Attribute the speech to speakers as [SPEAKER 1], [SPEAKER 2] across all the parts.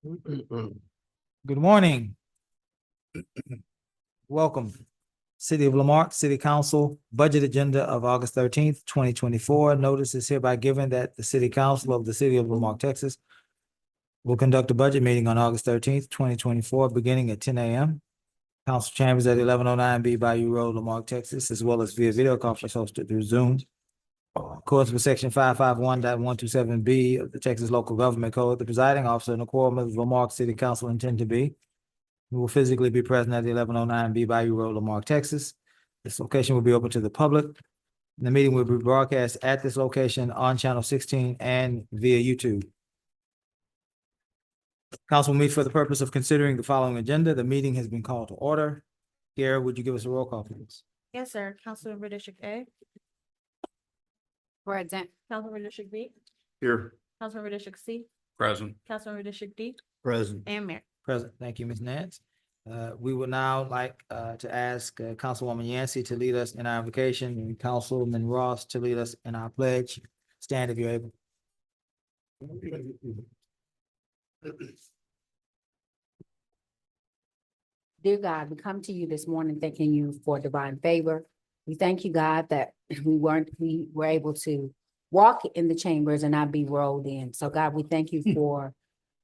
[SPEAKER 1] Good morning. Welcome. City of Lamarck City Council Budget Agenda of August 13th, 2024. Notice is hereby given that the City Council of the City of Lamarck, Texas will conduct a budget meeting on August 13th, 2024, beginning at 10 a.m. Council chambers at 1109 B Bayou Road, Lamarck, Texas, as well as via video conference hosted through Zoom. In accordance with section 551.127B of the Texas Local Government Code, the presiding officer and the quorum of the Lamarck City Council intend to be who will physically be present at the 1109 B Bayou Road, Lamarck, Texas. This location will be open to the public. The meeting will be broadcast at this location on channel 16 and via YouTube. Council will meet for the purpose of considering the following agenda. The meeting has been called to order. Gary, would you give us a roll call, please?
[SPEAKER 2] Yes, sir. Councilmember District A,
[SPEAKER 3] Present.
[SPEAKER 2] Councilmember District B,
[SPEAKER 4] Here.
[SPEAKER 2] Councilmember District C,
[SPEAKER 4] Present.
[SPEAKER 2] Councilmember District D,
[SPEAKER 4] Present.
[SPEAKER 2] and Mayor.
[SPEAKER 1] Present. Thank you, Ms. Nance. We would now like to ask Councilwoman Yancey to lead us in our invocation and Councilman Ross to lead us in our pledge. Stand if you're able.
[SPEAKER 3] Dear God, we come to you this morning thanking you for divine favor. We thank you, God, that we were able to walk in the chambers and not be rolled in. So God, we thank you for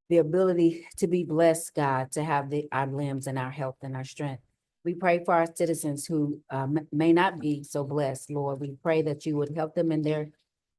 [SPEAKER 3] the ability to be blessed, God, to have our limbs and our health and our strength. We pray for our citizens who may not be so blessed, Lord. We pray that you would help them in their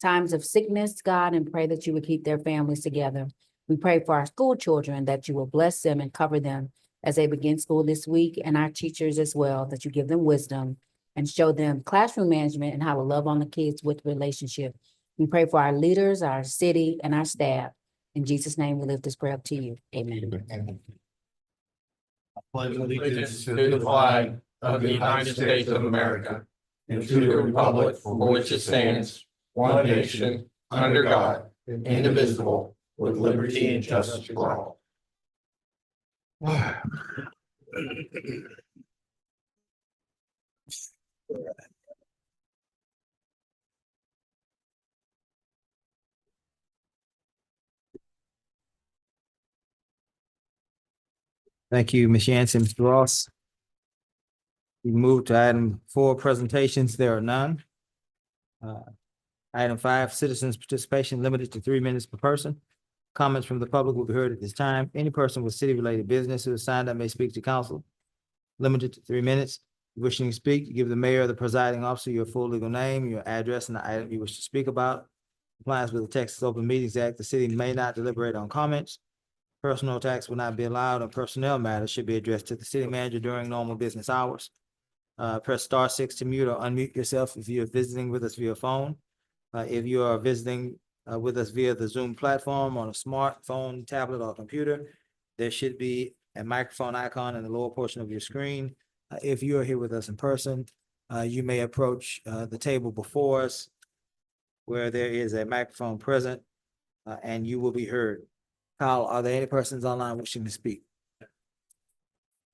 [SPEAKER 3] times of sickness, God, and pray that you would keep their families together. We pray for our school children, that you will bless them and cover them as they begin school this week, and our teachers as well, that you give them wisdom and show them classroom management and how to love on the kids with relationship. We pray for our leaders, our city, and our staff. In Jesus' name, we lift this prayer up to you. Amen.
[SPEAKER 4] I pledge allegiance to the flag of the United States of America and to the republic for which it stands, one nation, under God, indivisible, with liberty and justice for all.
[SPEAKER 1] Thank you, Ms. Yancey, Mr. Ross. We move to item 4, presentations. There are none. Item 5, citizens' participation limited to 3 minutes per person. Comments from the public will be heard at this time. Any person with city-related business who is signed up may speak to council. Limited to 3 minutes. Wishing to speak, give the mayor or the presiding officer your full legal name, your address, and the item you wish to speak about. Compliance with the Texas Open Meetings Act, the city may not deliberate on comments. Personal attacks will not be allowed, and personnel matters should be addressed to the city manager during normal business hours. Press *6 to mute or unmute yourself if you're visiting with us via phone. If you are visiting with us via the Zoom platform on a smartphone, tablet, or computer, there should be a microphone icon in the lower portion of your screen. If you are here with us in person, you may approach the table before us where there is a microphone present, and you will be heard. Kyle, are there any persons online wishing to speak?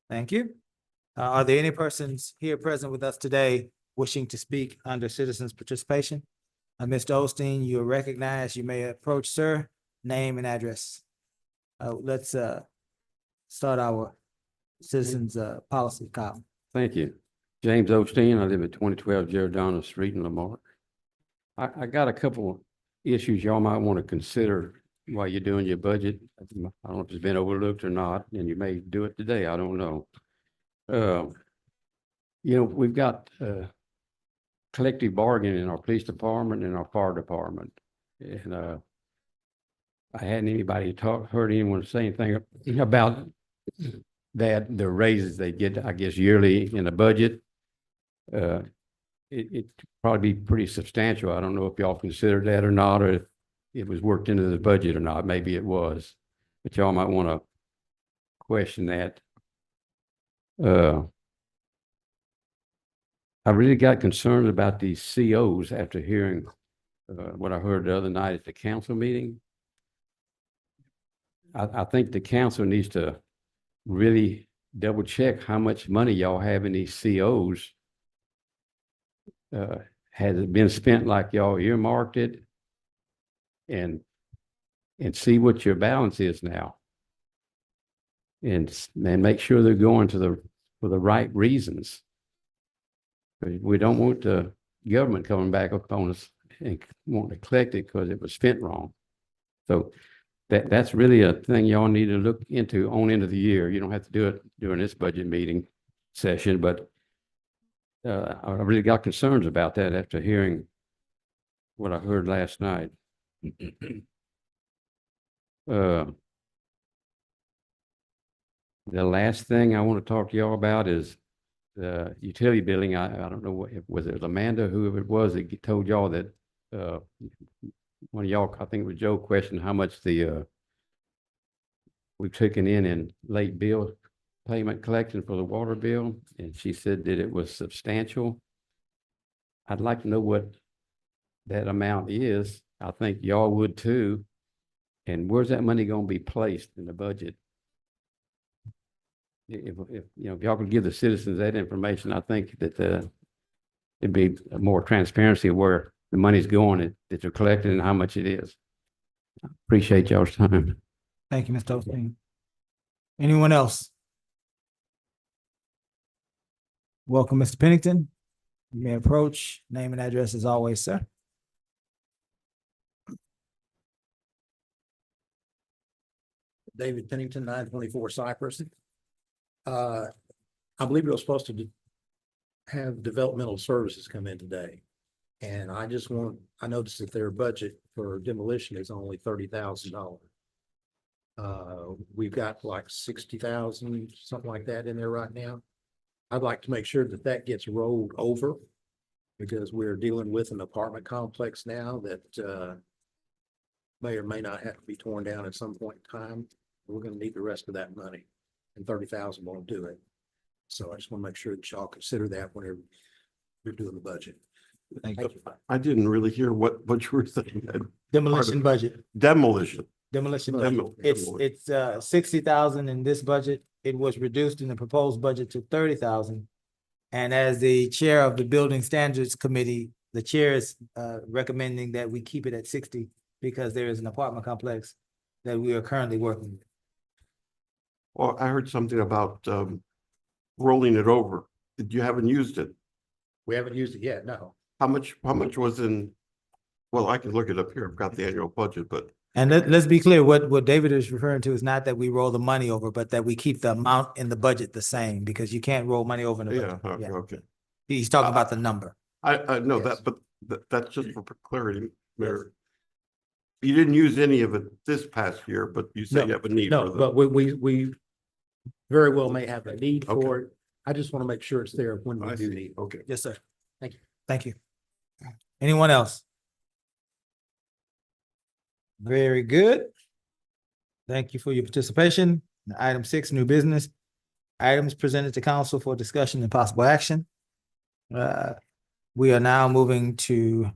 [SPEAKER 1] Thank you. Are there any persons here present with us today wishing to speak under citizens' participation? Mr. Osteen, you are recognized. You may approach, sir. Name and address. Let's start our citizens policy, Kyle.
[SPEAKER 5] Thank you. James Osteen. I live at 2012 Giordano Street in Lamarck. I got a couple issues y'all might want to consider while you're doing your budget. I don't know if it's been overlooked or not, and you may do it today. I don't know. We've got collective bargaining in our police department and our fire department. And I hadn't heard anyone say anything about that, the raises they get, I guess, yearly in the budget. It probably be pretty substantial. I don't know if y'all considered that or not, or if it was worked into the budget or not. Maybe it was, but y'all might want to question that. I really got concerned about these COs after hearing what I heard the other night at the council meeting. I think the council needs to really double check how much money y'all have in these COs. Has it been spent like y'all earmarked it? And see what your balance is now. and make sure they're going for the right reasons. We don't want the government coming back upon us and wanting to collect it because it was spent wrong. So that's really a thing y'all need to look into on end of the year. You don't have to do it during this budget meeting session, but I really got concerns about that after hearing what I heard last night. The last thing I want to talk to y'all about is the utility billing. I don't know, was it Amanda, whoever it was that told y'all that, one of y'all, I think it was Joe, questioned how much we've taken in late bill payment collection for the water bill, and she said that it was substantial. I'd like to know what that amount is. I think y'all would too. And where's that money going to be placed in the budget? If y'all could give the citizens that information, I think that it'd be more transparency of where the money's going that you're collecting and how much it is. Appreciate y'all's time.
[SPEAKER 1] Thank you, Mr. Osteen. Anyone else? Welcome, Mr. Pennington. You may approach, name and address as always, sir.
[SPEAKER 6] David Pennington, 924 Cypress. I believe it was supposed to have developmental services come in today. And I noticed that their budget for demolition is only $30,000. We've got like 60,000, something like that in there right now. I'd like to make sure that that gets rolled over because we're dealing with an apartment complex now that may or may not have to be torn down at some point in time. We're going to need the rest of that money, and 30,000 won't do it. So I just want to make sure that y'all consider that whenever you're doing the budget.
[SPEAKER 1] Thank you.
[SPEAKER 7] I didn't really hear what you were saying.
[SPEAKER 1] Demolition budget,
[SPEAKER 7] Demolition.
[SPEAKER 1] demolition budget. It's 60,000 in this budget. It was reduced in the proposed budget to 30,000. And as the chair of the Building Standards Committee, the chair is recommending that we keep it at 60 because there is an apartment complex that we are currently working with.
[SPEAKER 7] Well, I heard something about rolling it over. You haven't used it.
[SPEAKER 6] We haven't used it yet, no.
[SPEAKER 7] How much was in, well, I can look it up here. I've got the annual budget, but
[SPEAKER 1] And let's be clear, what David is referring to is not that we roll the money over, but that we keep the amount in the budget the same because you can't roll money over in the
[SPEAKER 7] yeah,
[SPEAKER 1] budget.
[SPEAKER 7] okay.
[SPEAKER 1] He's talking about the number.
[SPEAKER 7] I know
[SPEAKER 6] Yes.
[SPEAKER 7] that, but that's just for clarity, Mayor. You didn't use any of it this past year, but you say
[SPEAKER 6] No,
[SPEAKER 7] you have a need
[SPEAKER 6] No,
[SPEAKER 7] for the,
[SPEAKER 6] but we very well may have a need
[SPEAKER 7] Okay.
[SPEAKER 6] for it. I just want to make sure it's there when we
[SPEAKER 7] I
[SPEAKER 6] do
[SPEAKER 7] see.
[SPEAKER 6] need.
[SPEAKER 7] Okay.
[SPEAKER 1] Yes, sir.
[SPEAKER 6] Thank you.
[SPEAKER 1] Thank you. Anyone else? Very good. Thank you for your participation. Item 6, new business. Items presented to council for discussion and possible action. We are now moving to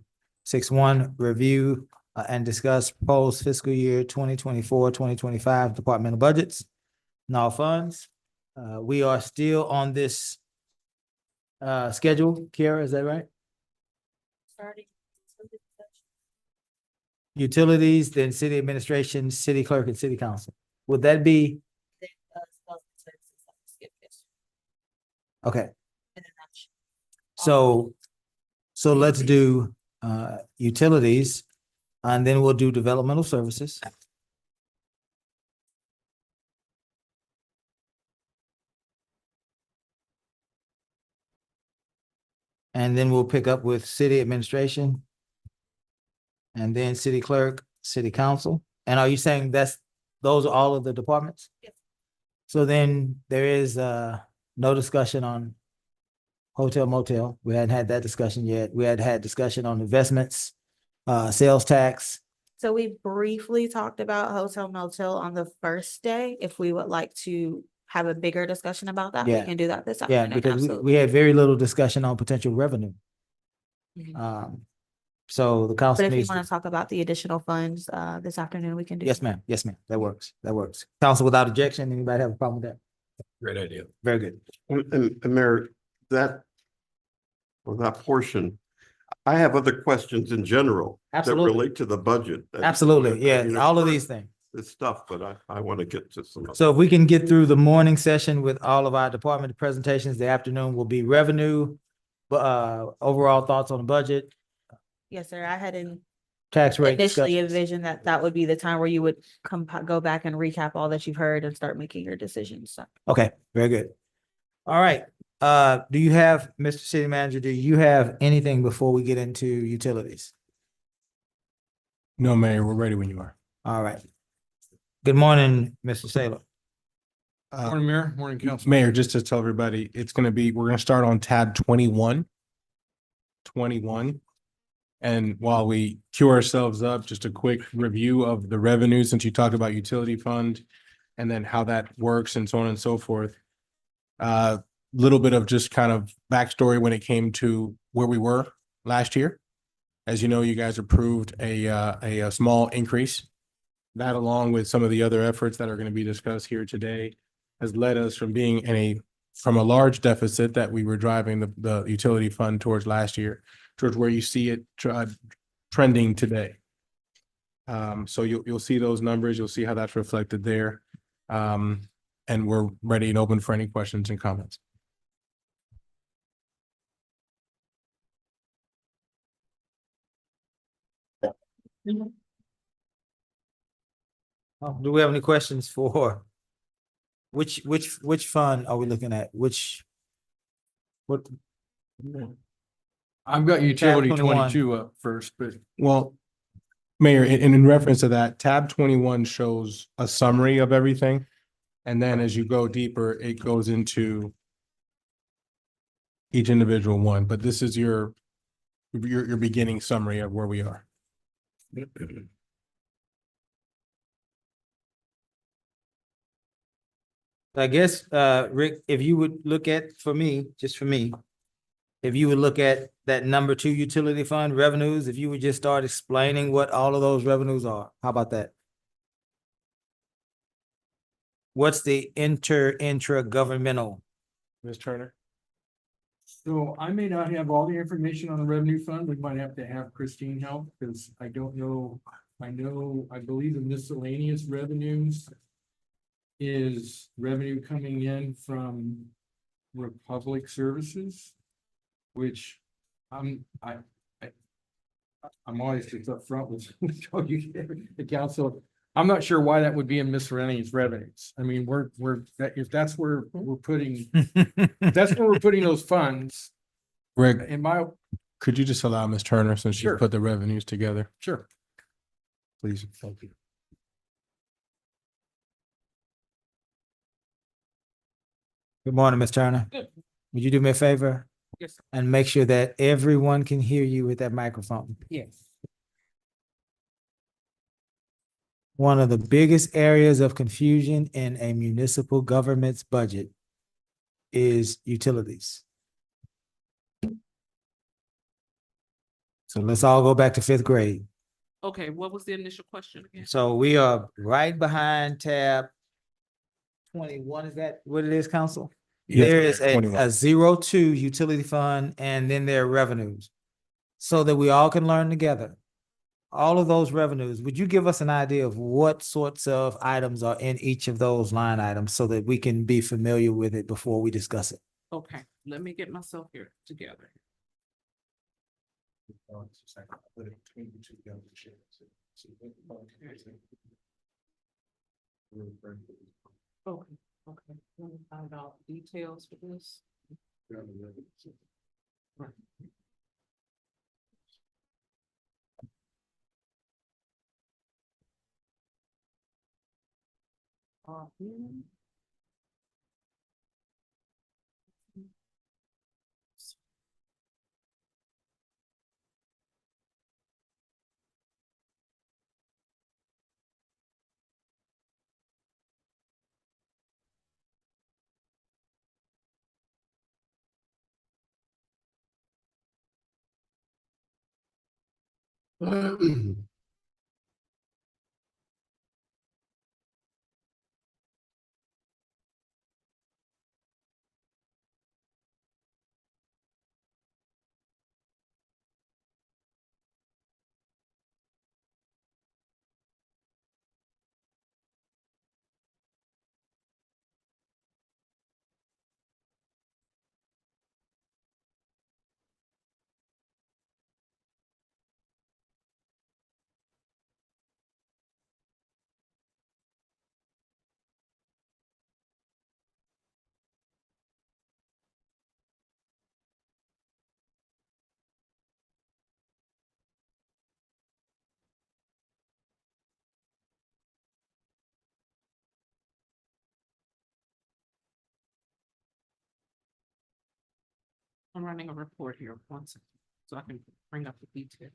[SPEAKER 1] 6.1, review and discuss proposed fiscal year 2024-2025 departmental budgets and all funds. We are still on this schedule. Kiara, is that right?
[SPEAKER 2] Starting.
[SPEAKER 1] Utilities, then city administration, city clerk, and city council. Would that be, okay, so let's do utilities, and then we'll do developmental services. And then we'll pick up with city administration. And then city clerk, city council. And are you saying those are all of the departments?
[SPEAKER 2] Yes.
[SPEAKER 1] So then there is no discussion on hotel motel. We hadn't had that discussion yet. We had discussion on investments, sales tax.
[SPEAKER 2] So we briefly talked about hotel motel on the first day. If we would like to have a bigger discussion about that, we
[SPEAKER 1] Yeah.
[SPEAKER 2] can do that this
[SPEAKER 1] Yeah,
[SPEAKER 2] afternoon.
[SPEAKER 1] because we
[SPEAKER 2] Absolutely.
[SPEAKER 1] had very little discussion on potential revenue.
[SPEAKER 2] Mhm.
[SPEAKER 1] So the
[SPEAKER 2] But
[SPEAKER 1] council
[SPEAKER 2] if you
[SPEAKER 1] needs.
[SPEAKER 2] want to talk about the additional funds, this afternoon, we can do.
[SPEAKER 1] Yes, ma'am. Yes, ma'am. That works. That works. Council without objection. Anybody have a problem with that?
[SPEAKER 6] Great idea.
[SPEAKER 1] Very good.
[SPEAKER 7] and Mayor, that portion, I have other questions in general that
[SPEAKER 1] Absolutely.
[SPEAKER 7] relate to the budget.
[SPEAKER 1] Absolutely. Yeah,
[SPEAKER 7] You know,
[SPEAKER 1] all of these things.
[SPEAKER 7] this stuff, but I want to get to some.
[SPEAKER 1] So if we can get through the morning session with all of our department presentations, the afternoon will be revenue, overall thoughts on the budget,
[SPEAKER 2] Yes, sir. I had
[SPEAKER 1] tax rate
[SPEAKER 2] initially
[SPEAKER 1] discussions.
[SPEAKER 2] envisioned that that would be the time where you would go back and recap all that you've heard and start making your decisions. So
[SPEAKER 1] Okay, very good. All right, do you have, Mr. City Manager, do you have anything before we get into utilities?
[SPEAKER 8] No, Mayor, we're ready when you are.
[SPEAKER 1] All right. Good morning, Mr. Saylor.
[SPEAKER 8] Morning, Mayor. Morning, Council. Mayor, just to tell everybody, we're gonna start on tab 21. 21. And while we queue ourselves up, just a quick review of the revenue, since you talked about utility fund and then how that works and so on and so forth. Little bit of just kind of backstory when it came to where we were last year. As you know, you guys approved a small increase. That, along with some of the other efforts that are going to be discussed here today, has led us from being from a large deficit that we were driving the utility fund towards last year, towards where you see it trending today. So you'll see those numbers, you'll see how that's reflected there. And we're ready and open for any questions and comments.
[SPEAKER 1] Do we have any questions for which fund are we looking at? What?
[SPEAKER 8] I've got
[SPEAKER 1] utility 22
[SPEAKER 8] up first, but. Well, Mayor, in reference to that, tab 21 shows a summary of everything. And then as you go deeper, it goes into each individual one, but this is your beginning summary of where we are.
[SPEAKER 1] I guess, Rick, if you would look at, for me, if you would look at that number 2 utility fund revenues, if you would just start explaining what all of those revenues are, how about that? What's the intra-governmental?
[SPEAKER 8] Ms. Turner?
[SPEAKER 9] So I may not have all the information on the revenue fund. We might have to have Christine help because I don't know. I believe the miscellaneous revenues is revenue coming in from Republic Services, which I'm always just upfront with the council. I'm not sure why that would be in miscellaneous revenues. I mean, if that's where we're putting, that's where we're putting those funds.
[SPEAKER 8] Greg,
[SPEAKER 9] In my,
[SPEAKER 8] could you just allow Ms. Turner, since she
[SPEAKER 9] Sure.
[SPEAKER 8] put the revenues together,
[SPEAKER 9] sure.
[SPEAKER 8] please? Thank you.
[SPEAKER 1] Good morning, Ms. Turner.
[SPEAKER 9] Good.
[SPEAKER 1] Would you do me a favor?
[SPEAKER 9] Yes, sir.
[SPEAKER 1] And make sure that everyone can hear you with that microphone?
[SPEAKER 9] Yes.
[SPEAKER 1] One of the biggest areas of confusion in a municipal government's budget is utilities. So let's all go back to 5th grade.
[SPEAKER 10] Okay, what was the initial question again?
[SPEAKER 1] So we are right behind tab 21. Is that what it is, council?
[SPEAKER 8] Yes,
[SPEAKER 1] There is
[SPEAKER 8] Mayor, 21.
[SPEAKER 1] a 02 utility fund, and then there are revenues. So that we all can learn together. All of those revenues, would you give us an idea of what sorts of items are in each of those line items so that we can be familiar with it before we discuss it?
[SPEAKER 10] Okay, let me get myself here together. Okay, okay, let me find out details for this. Right. Here. I'm running a report here, one second, so I can bring up the details.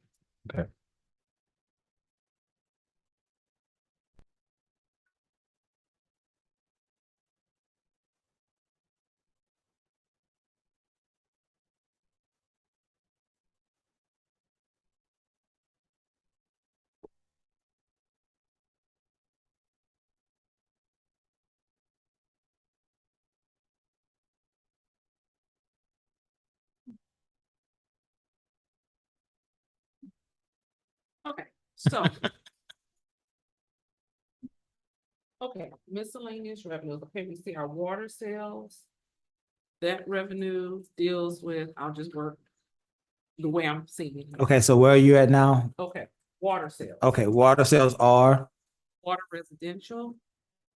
[SPEAKER 10] Okay, so. Okay, miscellaneous revenues, okay, we see our water sales. That revenue deals with, I'll just work the way I'm seeing it.
[SPEAKER 1] Okay, so where are you at now?
[SPEAKER 10] Okay, water sales.
[SPEAKER 1] Okay, water sales are
[SPEAKER 10] Water residential,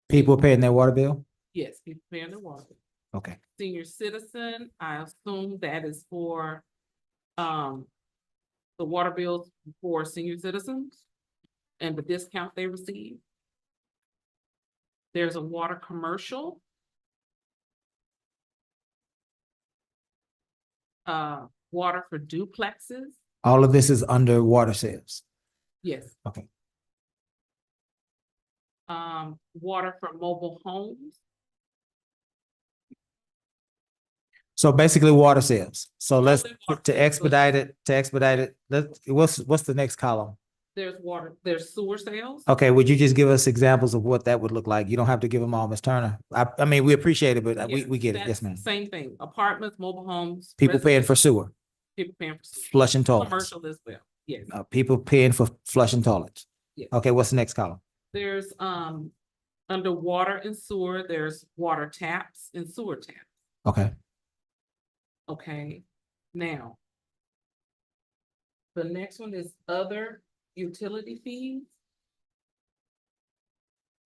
[SPEAKER 1] people paying their water bill?
[SPEAKER 10] yes, people paying the water.
[SPEAKER 1] Okay,
[SPEAKER 10] Senior citizen, I assume that is for, the water bills for senior citizens and the discount they receive. There's a water commercial. Water for duplexes,
[SPEAKER 1] all of this is under water sales.
[SPEAKER 10] yes.
[SPEAKER 1] Okay.
[SPEAKER 10] Water for mobile homes,
[SPEAKER 1] So basically water sales. So let's,
[SPEAKER 10] Only water
[SPEAKER 1] to
[SPEAKER 10] sales,
[SPEAKER 1] expedite it, what's the next column?
[SPEAKER 10] there's sewer sales.
[SPEAKER 1] Okay, would you just give us examples of what that would look like? You don't have to give them all, Ms. Turner. I mean, we appreciate it, but
[SPEAKER 10] Yeah,
[SPEAKER 1] we get it. Yes,
[SPEAKER 10] that's
[SPEAKER 1] ma'am.
[SPEAKER 10] Same thing, apartments, mobile homes.
[SPEAKER 1] People paying for
[SPEAKER 10] residential,
[SPEAKER 1] sewer,
[SPEAKER 10] People paying for sewer.
[SPEAKER 1] flushing toilets,
[SPEAKER 10] Commercial as well, yes,
[SPEAKER 1] people paying for flushing toilets.
[SPEAKER 10] yes.
[SPEAKER 1] Okay, what's the next column?
[SPEAKER 10] There's, under water and sewer, there's water taps and sewer taps,
[SPEAKER 1] Okay,
[SPEAKER 10] okay? Now, the next one is other utility fees.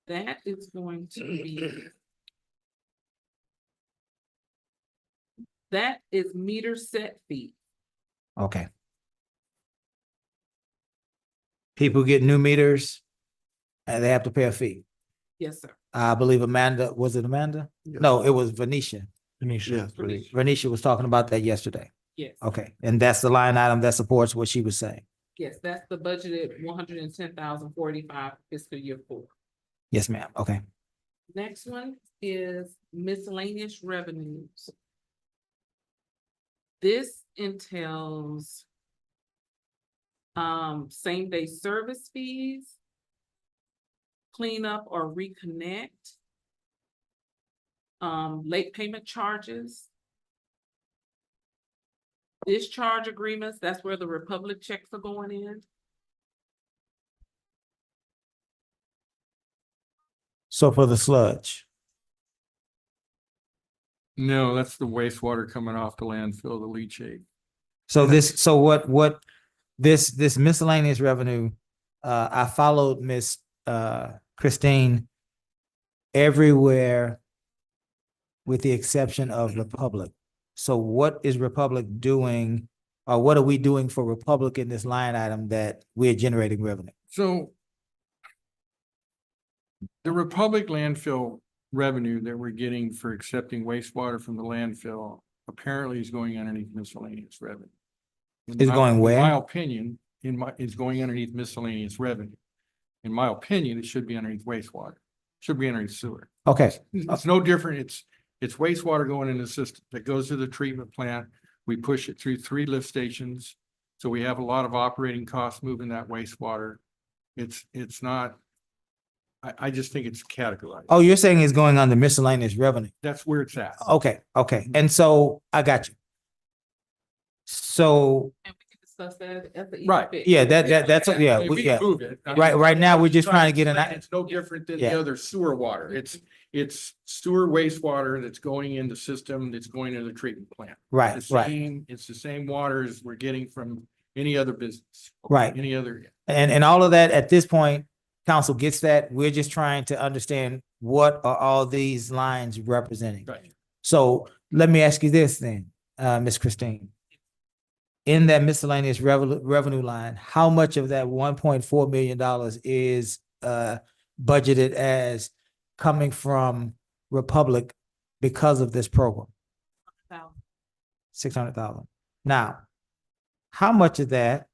[SPEAKER 10] That is going to be. That is meter set fee.
[SPEAKER 1] okay. People get new meters and they have to pay a fee.
[SPEAKER 10] Yes, sir.
[SPEAKER 1] I believe Amanda, was it Amanda?
[SPEAKER 7] Yeah.
[SPEAKER 1] No, it was Venetia.
[SPEAKER 7] Yes,
[SPEAKER 10] Venetia.
[SPEAKER 1] Venetia was talking about that yesterday.
[SPEAKER 10] Yes.
[SPEAKER 1] Okay, and that's the line item that supports what she was saying.
[SPEAKER 10] Yes, that's the budgeted 110,045 fiscal year 4.
[SPEAKER 1] Yes, ma'am. Okay.
[SPEAKER 10] Next one is miscellaneous revenues. This entails same day service fees, cleanup or reconnect, late payment charges, discharge agreements, that's where the Republic checks are going in.
[SPEAKER 1] So for the sludge,
[SPEAKER 9] No, that's the wastewater coming off the landfill, the leachate.
[SPEAKER 1] this miscellaneous revenue, I followed Miss Christine everywhere with the exception of Republic. So what is Republic doing, or what are we doing for Republic in this line item that we're generating revenue?
[SPEAKER 9] So the Republic landfill revenue that we're getting for accepting wastewater from the landfill apparently is going underneath miscellaneous revenue.
[SPEAKER 1] Is going where?
[SPEAKER 9] In my opinion, is going underneath miscellaneous revenue. In my opinion, it should be underneath wastewater, should be underneath sewer.
[SPEAKER 1] Okay,
[SPEAKER 9] It's no different. It's wastewater going in the system that goes to the treatment plant. We push it through 3 lift stations. So we have a lot of operating costs moving that wastewater. It's not, I just think it's categorized.
[SPEAKER 1] oh, you're saying it's going on the miscellaneous revenue?
[SPEAKER 9] That's where it's at.
[SPEAKER 1] Okay, okay, and so I got you. So,
[SPEAKER 10] And we can discuss that at the.
[SPEAKER 9] Right.
[SPEAKER 10] fit.
[SPEAKER 1] yeah, that's,
[SPEAKER 9] I
[SPEAKER 1] yeah,
[SPEAKER 9] mean, we
[SPEAKER 1] yeah.
[SPEAKER 9] can move it. I
[SPEAKER 1] Right,
[SPEAKER 9] mean,
[SPEAKER 1] right now, we're just
[SPEAKER 9] trying
[SPEAKER 1] trying to get an,
[SPEAKER 9] explain It's no different than
[SPEAKER 1] Yeah.
[SPEAKER 9] the other sewer water. It's sewer wastewater that's going in the system, that's going into the treatment plant.
[SPEAKER 1] right, right.
[SPEAKER 9] It's the same water as we're getting from any other business.
[SPEAKER 1] Right.
[SPEAKER 9] Any other.
[SPEAKER 1] And all of that, at this point, council gets that. We're just trying to understand what are all these lines representing.
[SPEAKER 9] Right.
[SPEAKER 1] So let me ask you this then, Ms. Christine. In that miscellaneous revenue line, how much of that $1.4 million is budgeted as coming from Republic because of this program? 600,000. Now, how much of that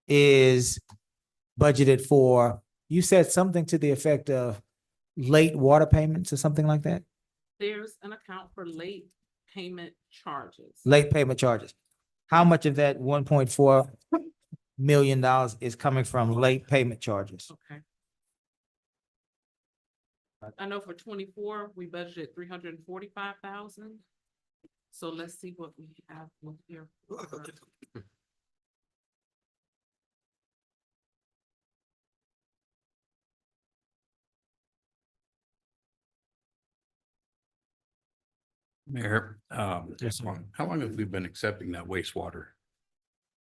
[SPEAKER 1] is budgeted for, you said something to the effect of late water payments or something like that?
[SPEAKER 10] There's an account for late payment charges.
[SPEAKER 1] Late payment charges. How much of that $1.4 million is coming from late payment charges?
[SPEAKER 10] Okay. I know for 24, we budgeted 345,000. So let's see what we have here.
[SPEAKER 11] Mayor,
[SPEAKER 1] Yes, sir.
[SPEAKER 11] how long have we been accepting that wastewater?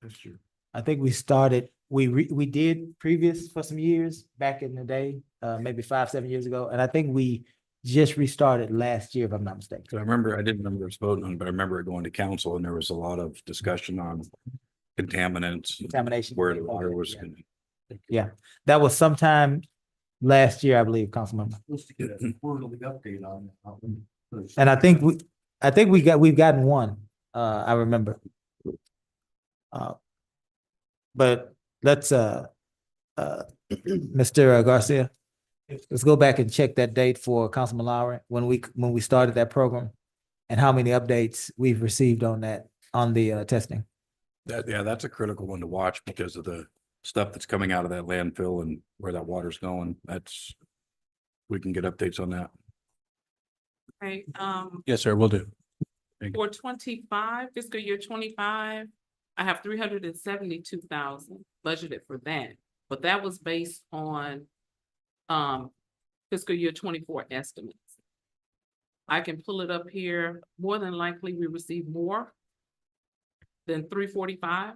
[SPEAKER 7] This year.
[SPEAKER 1] I think we started, we did previous for some years back in the day, maybe 5, 7 years ago. And I think we just restarted last year, if I'm not mistaken.
[SPEAKER 11] Cause I didn't remember us voting on, it, but I remember it going to council and there was a lot of discussion on contaminants,
[SPEAKER 1] Contamination.
[SPEAKER 11] where the water was.
[SPEAKER 1] Yeah.
[SPEAKER 11] gonna-
[SPEAKER 1] Yeah, that was sometime last year, I believe, Councilmember.
[SPEAKER 7] Quarterly update on that.
[SPEAKER 1] And I think we've gotten one, I remember. But let's, Mr. Garcia, let's go back and check that date for Councilman Lowry, when we started that program, and how many updates we've received on that, on the testing.
[SPEAKER 11] That's a critical one to watch because of the stuff that's coming out of that landfill and where that water's going. We can get updates on that.
[SPEAKER 10] Okay,
[SPEAKER 8] Yes, sir, will do.
[SPEAKER 10] for 25, fiscal year 25, I have 372,000 budgeted for that. But that was based on fiscal year 24 estimates. I can pull it up here. More than likely, we receive more than 345.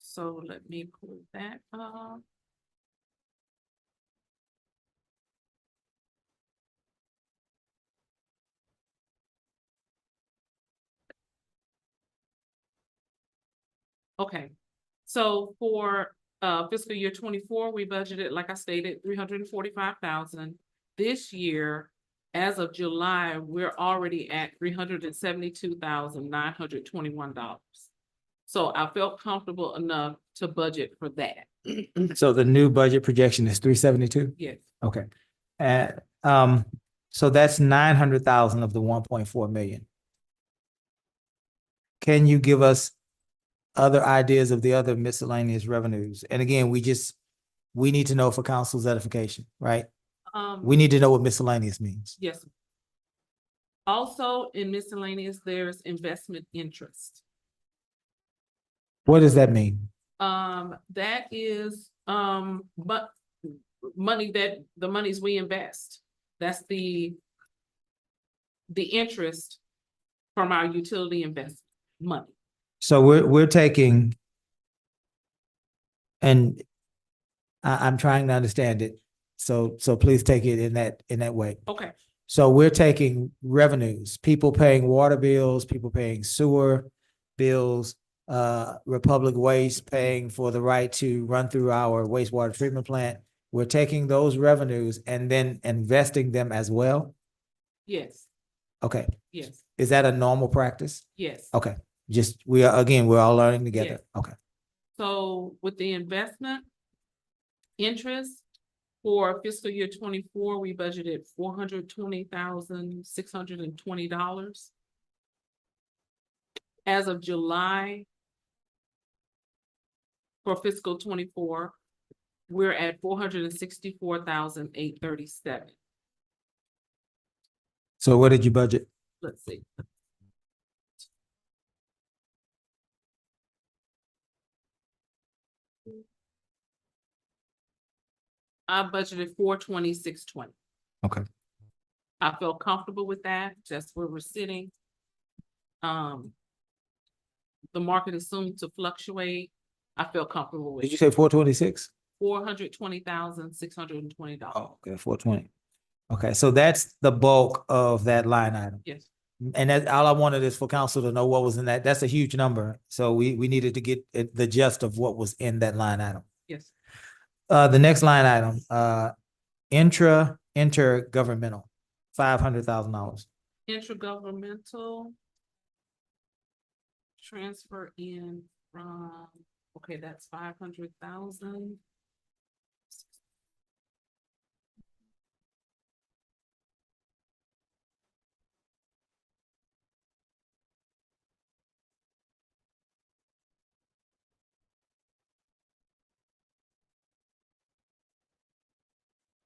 [SPEAKER 10] So let me pull that up. Okay, so for fiscal year 24, we budgeted, like I stated, 345,000. This year, as of July, we're already at $372,921. So I felt comfortable enough to budget for that.
[SPEAKER 1] So the new budget projection is 372?
[SPEAKER 10] Yes,
[SPEAKER 1] Okay. And, so that's 900,000 of the 1.4 million. Can you give us other ideas of the other miscellaneous revenues? And again, we need to know for council's edification, right? We need to know what miscellaneous means.
[SPEAKER 10] yes. Also in miscellaneous, there's investment interest.
[SPEAKER 1] What does that mean?
[SPEAKER 10] That is, but money that, the monies we invest, that's the interest from our utility investment money.
[SPEAKER 1] So we're taking, and I'm trying to understand it. So please take it in that way.
[SPEAKER 10] Okay,
[SPEAKER 1] So we're taking revenues, people paying water bills, people paying sewer bills, Republic Waste paying for the right to run through our wastewater treatment plant. We're taking those revenues and then investing them as well.
[SPEAKER 10] yes,
[SPEAKER 1] Okay,
[SPEAKER 10] yes,
[SPEAKER 1] is that a normal practice?
[SPEAKER 10] yes.
[SPEAKER 1] Okay, we're all learning together.
[SPEAKER 10] Yes.
[SPEAKER 1] Okay,
[SPEAKER 10] So with the investment interest for fiscal year 24, we budgeted $420,620. As of July for fiscal 24, we're at 464,837.
[SPEAKER 1] so what did you budget?
[SPEAKER 10] Let's see. I budgeted 426,620.
[SPEAKER 1] Okay.
[SPEAKER 10] I feel comfortable with that, just where we're sitting. The market is soon to fluctuate. I feel comfortable with
[SPEAKER 1] Did you say 426?
[SPEAKER 10] $420,620.
[SPEAKER 1] Oh, okay, 420. Okay, so that's the bulk of that line item.
[SPEAKER 10] Yes,
[SPEAKER 1] And that, all I wanted is for council to know what was in that. That's a huge number. So we needed to get the gist of what was in that line item.
[SPEAKER 10] yes.
[SPEAKER 1] The next line item, intergovernmental, $500,000.
[SPEAKER 10] Intergovernmental transfer in from, okay, that's 500,000.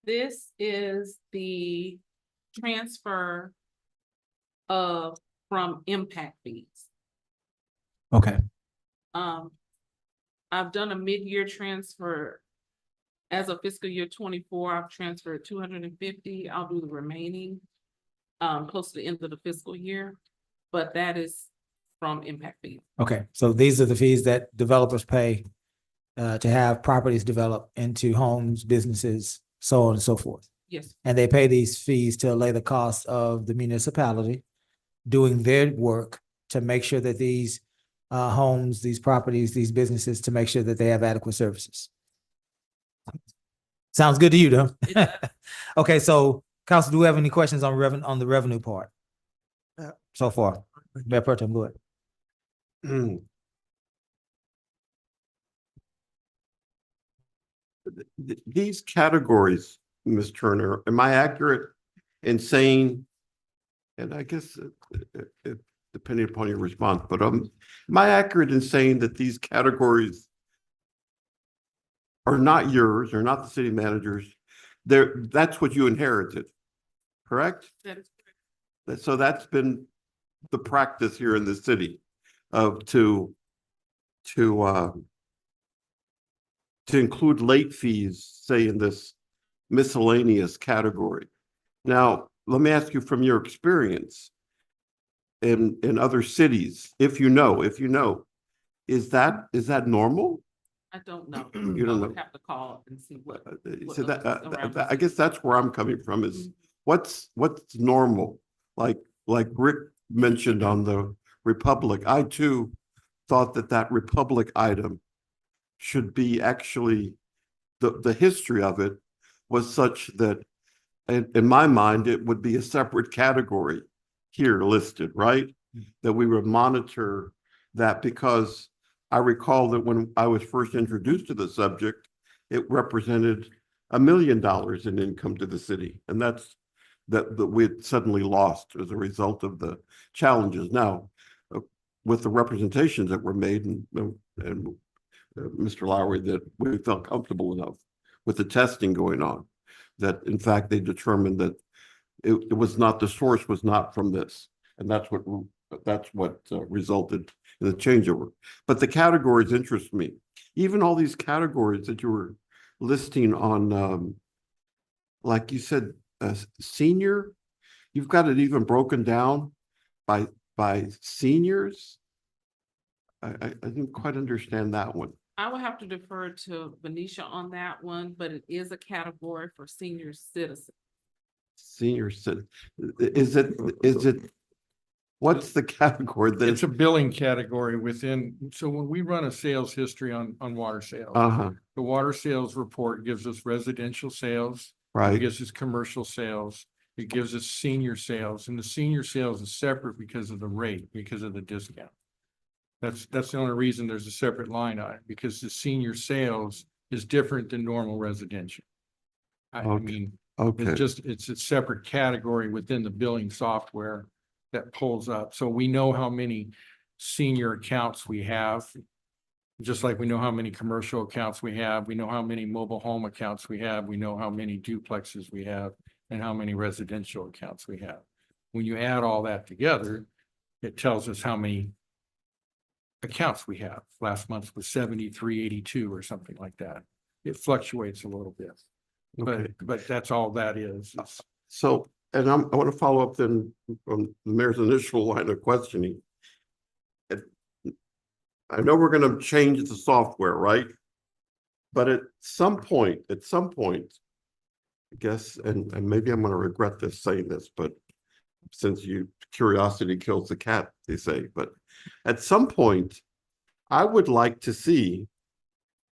[SPEAKER 10] This is the transfer of, from impact fees.
[SPEAKER 1] Okay,
[SPEAKER 10] I've done a mid-year transfer. As of fiscal year 24, I've transferred 250. I'll do the remaining close to the end of the fiscal year, but that is from impact fees.
[SPEAKER 1] okay. So these are the fees that developers pay to have properties developed into homes, businesses, so on and so forth.
[SPEAKER 10] Yes,
[SPEAKER 1] And they pay these fees to allay the cost of the municipality doing their work to make sure that these homes, these properties, these businesses, to make sure that they have adequate services. Sounds good to you, though.
[SPEAKER 10] It does.
[SPEAKER 1] Okay, so council, do we have any questions on the revenue part? So far, Mayor Pro Tem, go ahead.
[SPEAKER 7] These categories, Ms. Turner, am I accurate in saying, and I guess depending upon your response, but am I accurate in saying that these categories are not yours, or not the city manager's? That's what you inherited, correct?
[SPEAKER 10] that is correct.
[SPEAKER 7] So that's been the practice here in the city of to include late fees, say in this miscellaneous category. Now, let me ask you from your experience in other cities, if you know, is that normal?
[SPEAKER 10] I don't know.
[SPEAKER 7] You don't
[SPEAKER 10] I would
[SPEAKER 7] know.
[SPEAKER 10] have to call and see what.
[SPEAKER 7] So that,
[SPEAKER 10] around
[SPEAKER 7] I guess that's where I'm coming from is what's normal? Like Rick mentioned on the Republic, I too thought that Republic item should be actually, the history of it was such that in my mind, it would be a separate category here listed, right? That we would monitor that, because I recall that when I was first introduced to the subject, it represented $1 million in income to the city. And that's that we had suddenly lost as a result of the challenges. Now, with the representations that were made and Mr. Lowry, that we felt comfortable enough with the testing going on, that in fact they determined that it was not, the source was not from this. And that's what resulted in the changeover. But the categories interest me. Even all these categories that you were listing on, like you said, senior, you've got it even broken down by seniors. I didn't quite understand that one.
[SPEAKER 10] I would have to defer to Venetia on that one, but it is a category for senior citizens.
[SPEAKER 7] Senior citizen, is it, what's the category that
[SPEAKER 9] It's a billing category within, so when we run a sales history on water sales, the water sales report gives us residential sales. It
[SPEAKER 7] right?
[SPEAKER 9] gives us commercial sales. It gives us senior sales, and the senior sales is separate because of the rate, because of the discount. That's the only reason there's a separate line item, because the senior sales is different than normal residential. I
[SPEAKER 7] Okay.
[SPEAKER 9] mean,
[SPEAKER 7] Okay,
[SPEAKER 9] it's a separate category within the billing software that pulls up. So we know how many senior accounts we have. Just like we know how many commercial accounts we have, we know how many mobile home accounts we have, we know how many duplexes we have, and how many residential accounts we have. When you add all that together, it tells us how many accounts we have. Last month was 7382 or something like that. It fluctuates a little bit,
[SPEAKER 7] okay.
[SPEAKER 9] but that's all that is.
[SPEAKER 7] So, and I want to follow up then on the mayor's initial line of questioning. I know we're going to change the software, right? But at some point, I guess, and maybe I'm going to regret this saying this, but since curiosity kills the cat, they say, but at some point, I would like to see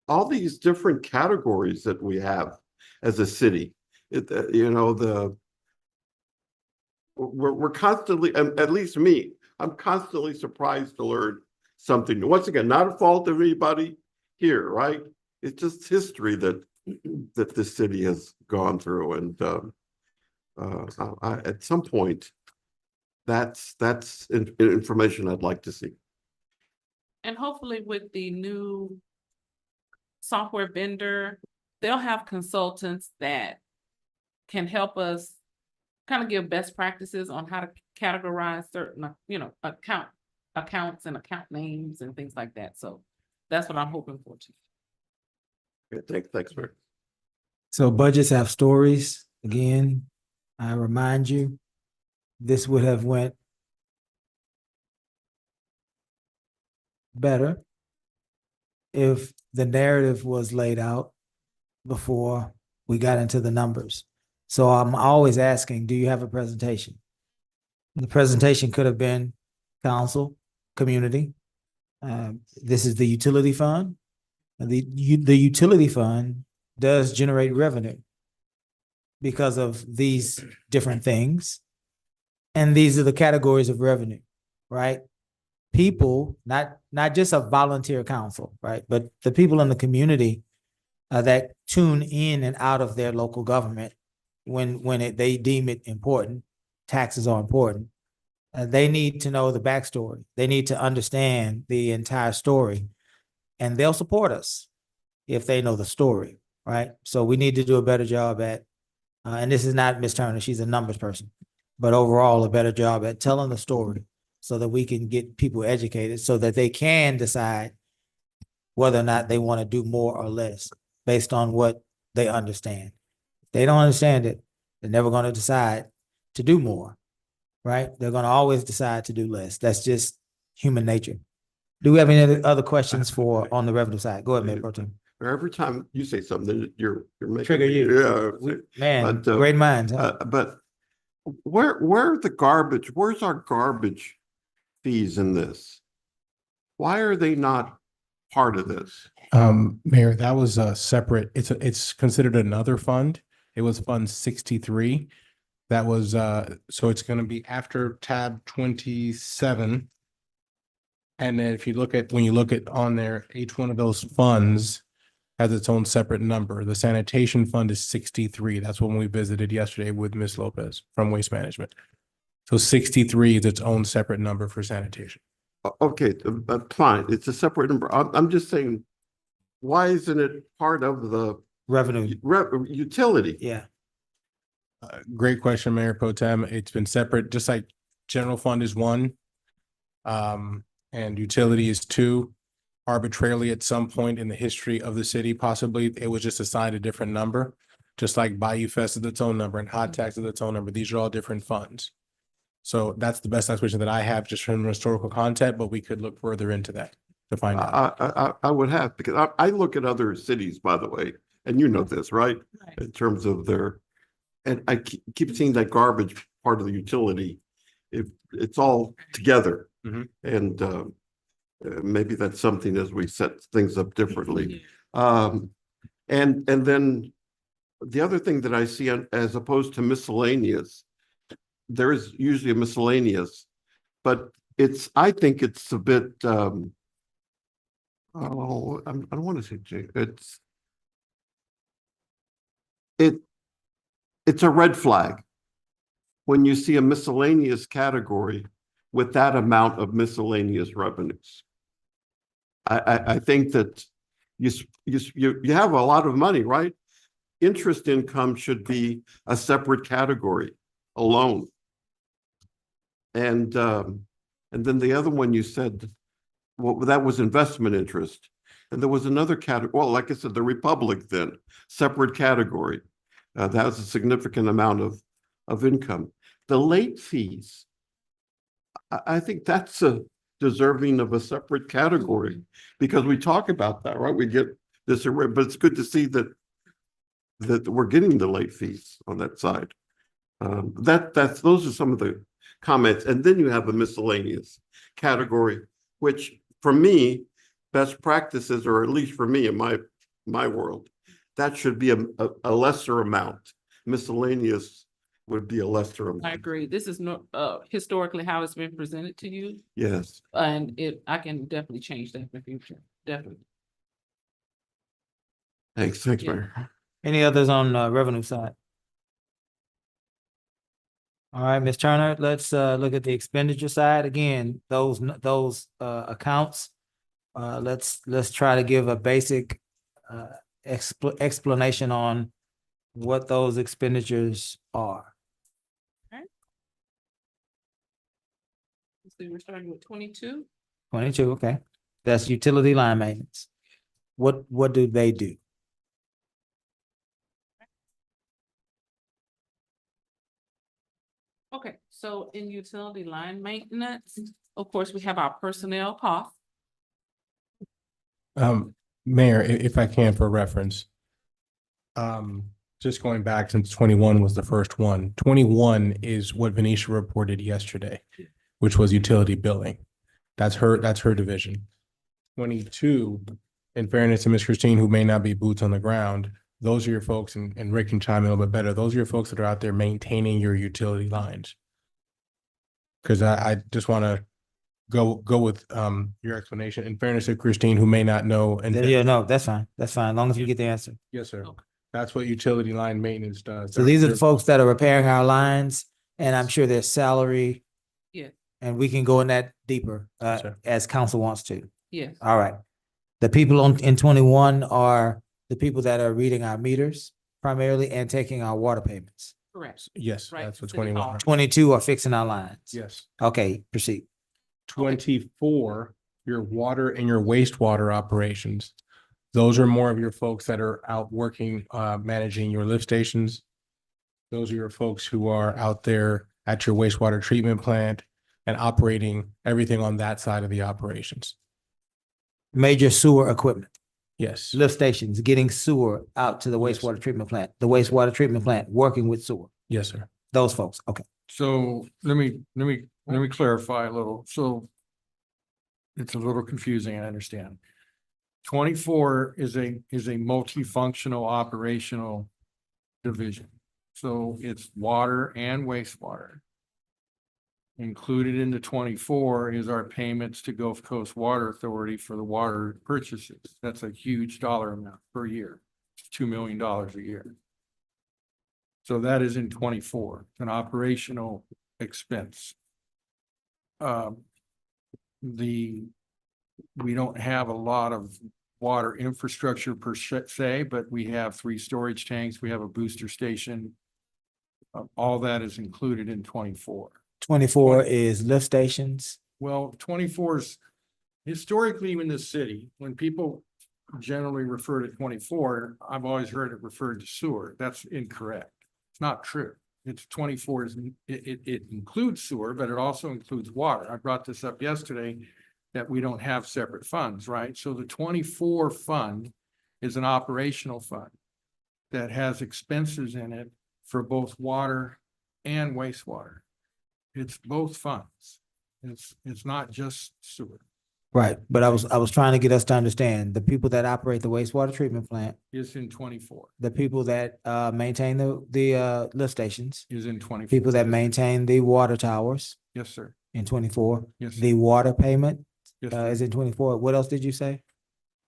[SPEAKER 7] all these different categories that we have as a city. we're constantly, at least me, I'm constantly surprised to learn something. Once again, not a fault of anybody here, right? It's just history that this city has gone through, and at some point, that's information I'd like to see.
[SPEAKER 10] And hopefully with the new software vendor, they'll have consultants that can help us kind of give best practices on how to categorize certain, accounts and account names and things like that. So that's what I'm hoping for too.
[SPEAKER 7] Okay, thanks, Rick.
[SPEAKER 1] So budgets have stories. Again, I remind you, this would have went better if the narrative was laid out before we got into the numbers. So I'm always asking, do you have a presentation? The presentation could have been council, community. This is the utility fund. And the utility fund does generate revenue because of these different things. And these are the categories of revenue, right? People, not just a volunteer council, right? But the people in the community that tune in and out of their local government when they deem it important. Taxes are important. They need to know the backstory. They need to understand the entire story, and they'll support us if they know the story, right? So we need to do a better job at, and this is not Ms. Turner, she's a numbers person, but overall a better job at telling the story so that we can get people educated so that they can decide whether or not they want to do more or less based on what they understand. If they don't understand it, they're never going to decide to do more, right? They're going to always decide to do less. That's just human nature. Do we have any other questions on the revenue side? Go ahead, Mayor Pro Tem.
[SPEAKER 7] Every time you say something, you're making
[SPEAKER 1] Trigger you.
[SPEAKER 7] Yeah,
[SPEAKER 1] Man,
[SPEAKER 7] but,
[SPEAKER 1] great minds. Huh?
[SPEAKER 7] but where's our garbage fees in this? Why are they not part of this?
[SPEAKER 8] Mayor, that was a separate, it's considered another fund. It was Fund 63. That was, so it's gonna be after tab 27. And then when you look at on there, each one of those funds has its own separate number. The sanitation fund is 63. That's when we visited yesterday with Ms. Lopez from Waste Management. So 63 is its own separate number for sanitation.
[SPEAKER 7] Okay, fine. It's a separate number. I'm just saying, why isn't it part of the
[SPEAKER 1] Revenue.
[SPEAKER 7] utility?
[SPEAKER 1] Yeah.
[SPEAKER 8] Great question, Mayor Pro Tem. It's been separate, just like general fund is one. And utility is two. Arbitrarily, at some point in the history of the city, possibly it was just assigned a different number. Just like Bayou Fest is its own number and Hot Tax is its own number. These are all different funds. So that's the best explanation that I have just from historical content, but we could look further into that to find out.
[SPEAKER 7] I would have, because I look at other cities, by the way, and you know this, right?
[SPEAKER 10] Right.
[SPEAKER 7] In terms of and I keep seeing that garbage part of the utility. If it's all together.
[SPEAKER 8] Mhm.
[SPEAKER 7] And maybe that's something as we set things up differently. And then the other thing that I see as opposed to miscellaneous, there is usually a miscellaneous, but I think it's a bit, I don't want to say, it's a red flag when you see a miscellaneous category with that amount of miscellaneous revenues. I think that you have a lot of money, right? Interest income should be a separate category alone. And then the other one you said, well, that was investment interest. And there was another category, well, like I said, the Republic then, separate category. That was a significant amount of income. The late fees, I think that's deserving of a separate category because we talk about that, right? We get this, but it's good to see that we're getting the late fees on that side. Those are some of the comments. And then you have a miscellaneous category, which for me, best practices, or at least for me in my world, that should be a lesser amount. Miscellaneous would be a lesser
[SPEAKER 10] I
[SPEAKER 7] amount.
[SPEAKER 10] agree. This is no, historically how it's been presented to you,
[SPEAKER 7] Yes.
[SPEAKER 10] and I can definitely change that in the future, definitely.
[SPEAKER 7] Thanks,
[SPEAKER 10] Yeah.
[SPEAKER 7] Mayor.
[SPEAKER 1] Any others on revenue side? All right, Ms. Turner, let's look at the expenditure side. Again, those accounts. Let's try to give a basic explanation on what those expenditures are.
[SPEAKER 10] So we're starting with 22.
[SPEAKER 1] 22, okay. That's utility line maintenance. What do they do?
[SPEAKER 10] Okay, so in utility line maintenance, of course, we have our personnel costs.
[SPEAKER 8] Mayor, if I can for reference. Just going back since 21 was the first one. 21 is what Venetia reported yesterday, which was utility billing. That's her division. 22, in fairness to Ms. Christine, who may not be boots on the ground, those are your folks, and Rick can chime in a little bit better. Those are your folks that are out there maintaining your utility lines. Because I just want to go with your explanation. In fairness to Christine, who may not know. And
[SPEAKER 1] Yeah, no, that's fine. That's fine. As long as we get the answer.
[SPEAKER 8] yes, sir.
[SPEAKER 10] Okay.
[SPEAKER 8] That's what utility line maintenance does.
[SPEAKER 1] So these are the folks that are repairing our lines, and I'm sure their salary,
[SPEAKER 10] Yeah,
[SPEAKER 1] and we can go in that deeper
[SPEAKER 8] Yes, sir.
[SPEAKER 1] as council wants to.
[SPEAKER 10] yes,
[SPEAKER 1] All right. The people in 21 are the people that are reading our meters primarily and taking our water payments.
[SPEAKER 10] correct.
[SPEAKER 8] Yes,
[SPEAKER 10] Right,
[SPEAKER 8] that's what
[SPEAKER 10] City
[SPEAKER 8] 21.
[SPEAKER 10] Hall.
[SPEAKER 1] 22 are fixing our lines.
[SPEAKER 8] Yes.
[SPEAKER 1] Okay, proceed.
[SPEAKER 8] 24, your water and your wastewater operations. Those are more of your folks that are out working, managing your lift stations. Those are your folks who are out there at your wastewater treatment plant and operating everything on that side of the operations.
[SPEAKER 1] Major sewer equipment,
[SPEAKER 8] Yes,
[SPEAKER 1] lift stations, getting sewer out to the
[SPEAKER 8] Yes.
[SPEAKER 1] wastewater treatment plant, the wastewater treatment plant, working with sewer.
[SPEAKER 8] yes, sir.
[SPEAKER 1] Those folks, okay.
[SPEAKER 9] So let me clarify a little. So it's a little confusing, I understand. 24 is a multifunctional operational division. So it's water and wastewater. Included in the 24 is our payments to Gulf Coast Water Authority for the water purchases. That's a huge dollar amount per year. It's $2 million a year. So that is in 24, an operational expense. We don't have a lot of water infrastructure per se, but we have 3 storage tanks, we have a booster station. All that is included in 24.
[SPEAKER 1] 24 is lift stations.
[SPEAKER 9] Well, 24 is historically in the city, when people generally refer to 24, I've always heard it referred to sewer. That's incorrect. It's not true. It's 24 is, it includes sewer, but it also includes water. I brought this up yesterday that we don't have separate funds, right? So the 24 fund is an operational fund that has expenses in it for both water and wastewater. It's both funds. It's not just sewer.
[SPEAKER 1] Right, but I was trying to get us to understand the people that operate the wastewater treatment plant,
[SPEAKER 9] Is in 24,
[SPEAKER 1] the people that maintain the lift stations,
[SPEAKER 9] is in 24.
[SPEAKER 1] people that maintain the water towers
[SPEAKER 9] Yes, sir.
[SPEAKER 1] in 24,
[SPEAKER 9] Yes, sir.
[SPEAKER 1] the water payment
[SPEAKER 9] Yes, sir.
[SPEAKER 1] is in 24. What else did you say?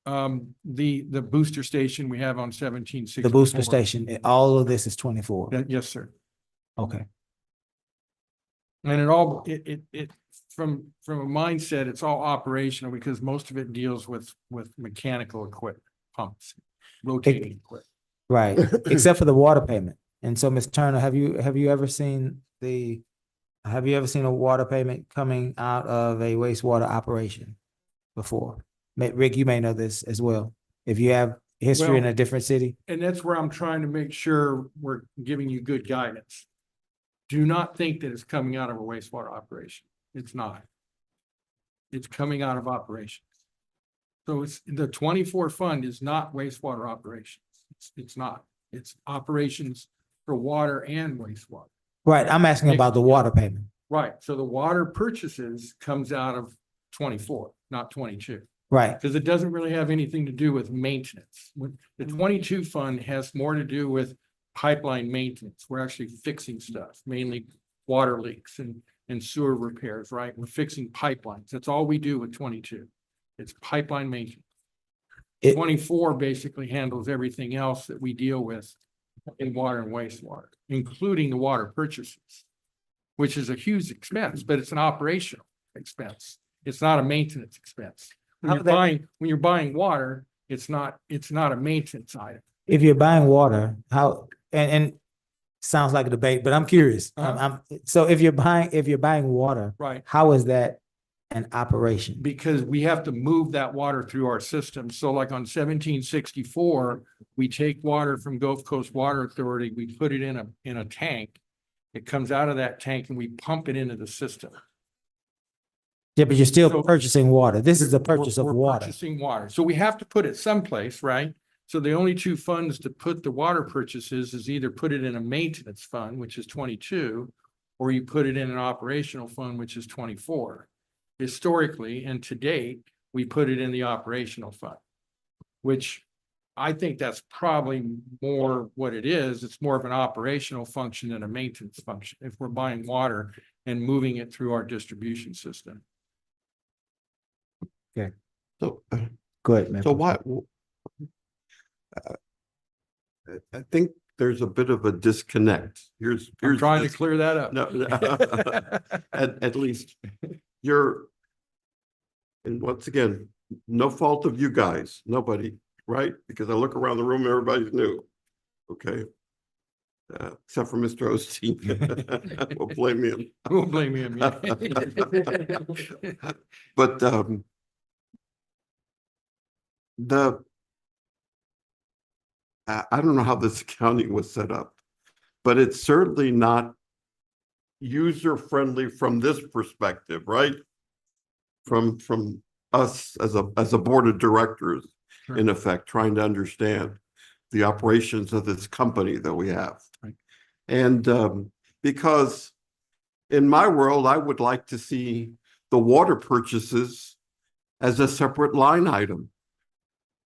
[SPEAKER 9] The booster station we have on 1764.
[SPEAKER 1] The booster station, all of this is 24.
[SPEAKER 9] Yes, sir.
[SPEAKER 1] Okay,
[SPEAKER 9] And it all, from a mindset, it's all operational because most of it deals with mechanical equipment, pumps, rotating equipment.
[SPEAKER 1] right, except for the water payment. And so, Ms. Turner, have you ever seen a water payment coming out of a wastewater operation before? Rick, you may know this as well. If you have history in
[SPEAKER 9] Well-
[SPEAKER 1] a different city.
[SPEAKER 9] And that's where I'm trying to make sure we're giving you good guidance. Do not think that it's coming out of a wastewater operation. It's not. It's coming out of operations. So it's, the 24 fund is not wastewater operations. It's not. It's operations for water and wastewater.
[SPEAKER 1] Right, I'm asking about the water payment.
[SPEAKER 9] Right, so the water purchases comes out of 24, not 22.
[SPEAKER 1] Right,
[SPEAKER 9] Because it doesn't really have anything to do with maintenance. The
[SPEAKER 1] Mm-hmm.
[SPEAKER 9] 22 fund has more to do with pipeline maintenance. We're actually fixing stuff, mainly water leaks and sewer repairs, right? We're fixing pipelines. That's all we do with 22. It's pipeline maintenance.
[SPEAKER 1] It-
[SPEAKER 9] 24 basically handles everything else that we deal with in water and wastewater, including the water purchases, which is a huge expense, but it's an operational expense. It's not a maintenance expense.
[SPEAKER 1] How that-
[SPEAKER 9] When you're buying water, it's not a maintenance item.
[SPEAKER 1] If you're buying water, how, and sounds like a debate, but I'm curious. So if you're buying water,
[SPEAKER 9] Right.
[SPEAKER 1] how is that an operation?
[SPEAKER 9] Because we have to move that water through our system. So like on 1764, we take water from Gulf Coast Water Authority, we put it in a tank. It comes out of that tank and we pump it into the system.
[SPEAKER 1] Yeah, but you're still
[SPEAKER 9] So-
[SPEAKER 1] purchasing water. This is the purchase of
[SPEAKER 9] We're
[SPEAKER 1] water.
[SPEAKER 9] Purchasing water. So we have to put it someplace, right? So the only two funds to put the water purchases is either put it in a maintenance fund, which is 22, or you put it in an operational fund, which is 24. Historically and to date, we put it in the operational fund, which I think that's probably more what it is. It's more of an operational function than a maintenance function if we're buying water and moving it through our distribution system.
[SPEAKER 7] So,
[SPEAKER 1] Go ahead, man.
[SPEAKER 7] so why? I think there's a bit of a disconnect.
[SPEAKER 9] I'm
[SPEAKER 7] Here's
[SPEAKER 9] trying to
[SPEAKER 7] this-
[SPEAKER 9] clear that up.
[SPEAKER 7] No, at least you're, and once again, no fault of you guys, nobody, right? Because I look around the room, everybody's new. Okay. Except for Mr. Osteen. We'll blame him.
[SPEAKER 9] We'll blame him. Yeah.
[SPEAKER 7] But I don't know how this accounting was set up, but it's certainly not user-friendly from this perspective, right? From us as a board of directors,
[SPEAKER 9] Sure.
[SPEAKER 7] in effect, trying to understand the operations of this company that we have.
[SPEAKER 9] Right.
[SPEAKER 7] And because in my world, I would like to see the water purchases as a separate line item.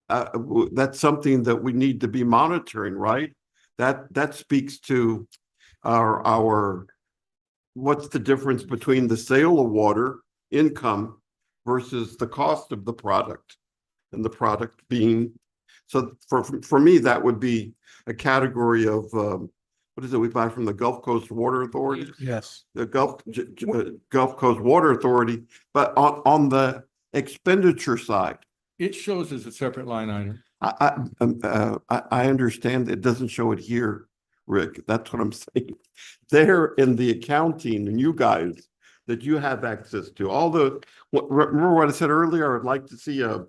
[SPEAKER 7] That's something that we need to be monitoring, right? That speaks to our what's the difference between the sale of water income versus the cost of the product, and the product being, so for me, that would be a category of what is it we buy from the Gulf Coast Water Authority?
[SPEAKER 8] Yes.
[SPEAKER 7] The Gulf Coast Water Authority, but on the expenditure side,
[SPEAKER 9] It shows as a separate line item.
[SPEAKER 7] I understand it doesn't show it here, Rick. That's what I'm saying. There in the accounting and you guys that you have access to, all the, remember what I said earlier? I'd like to see a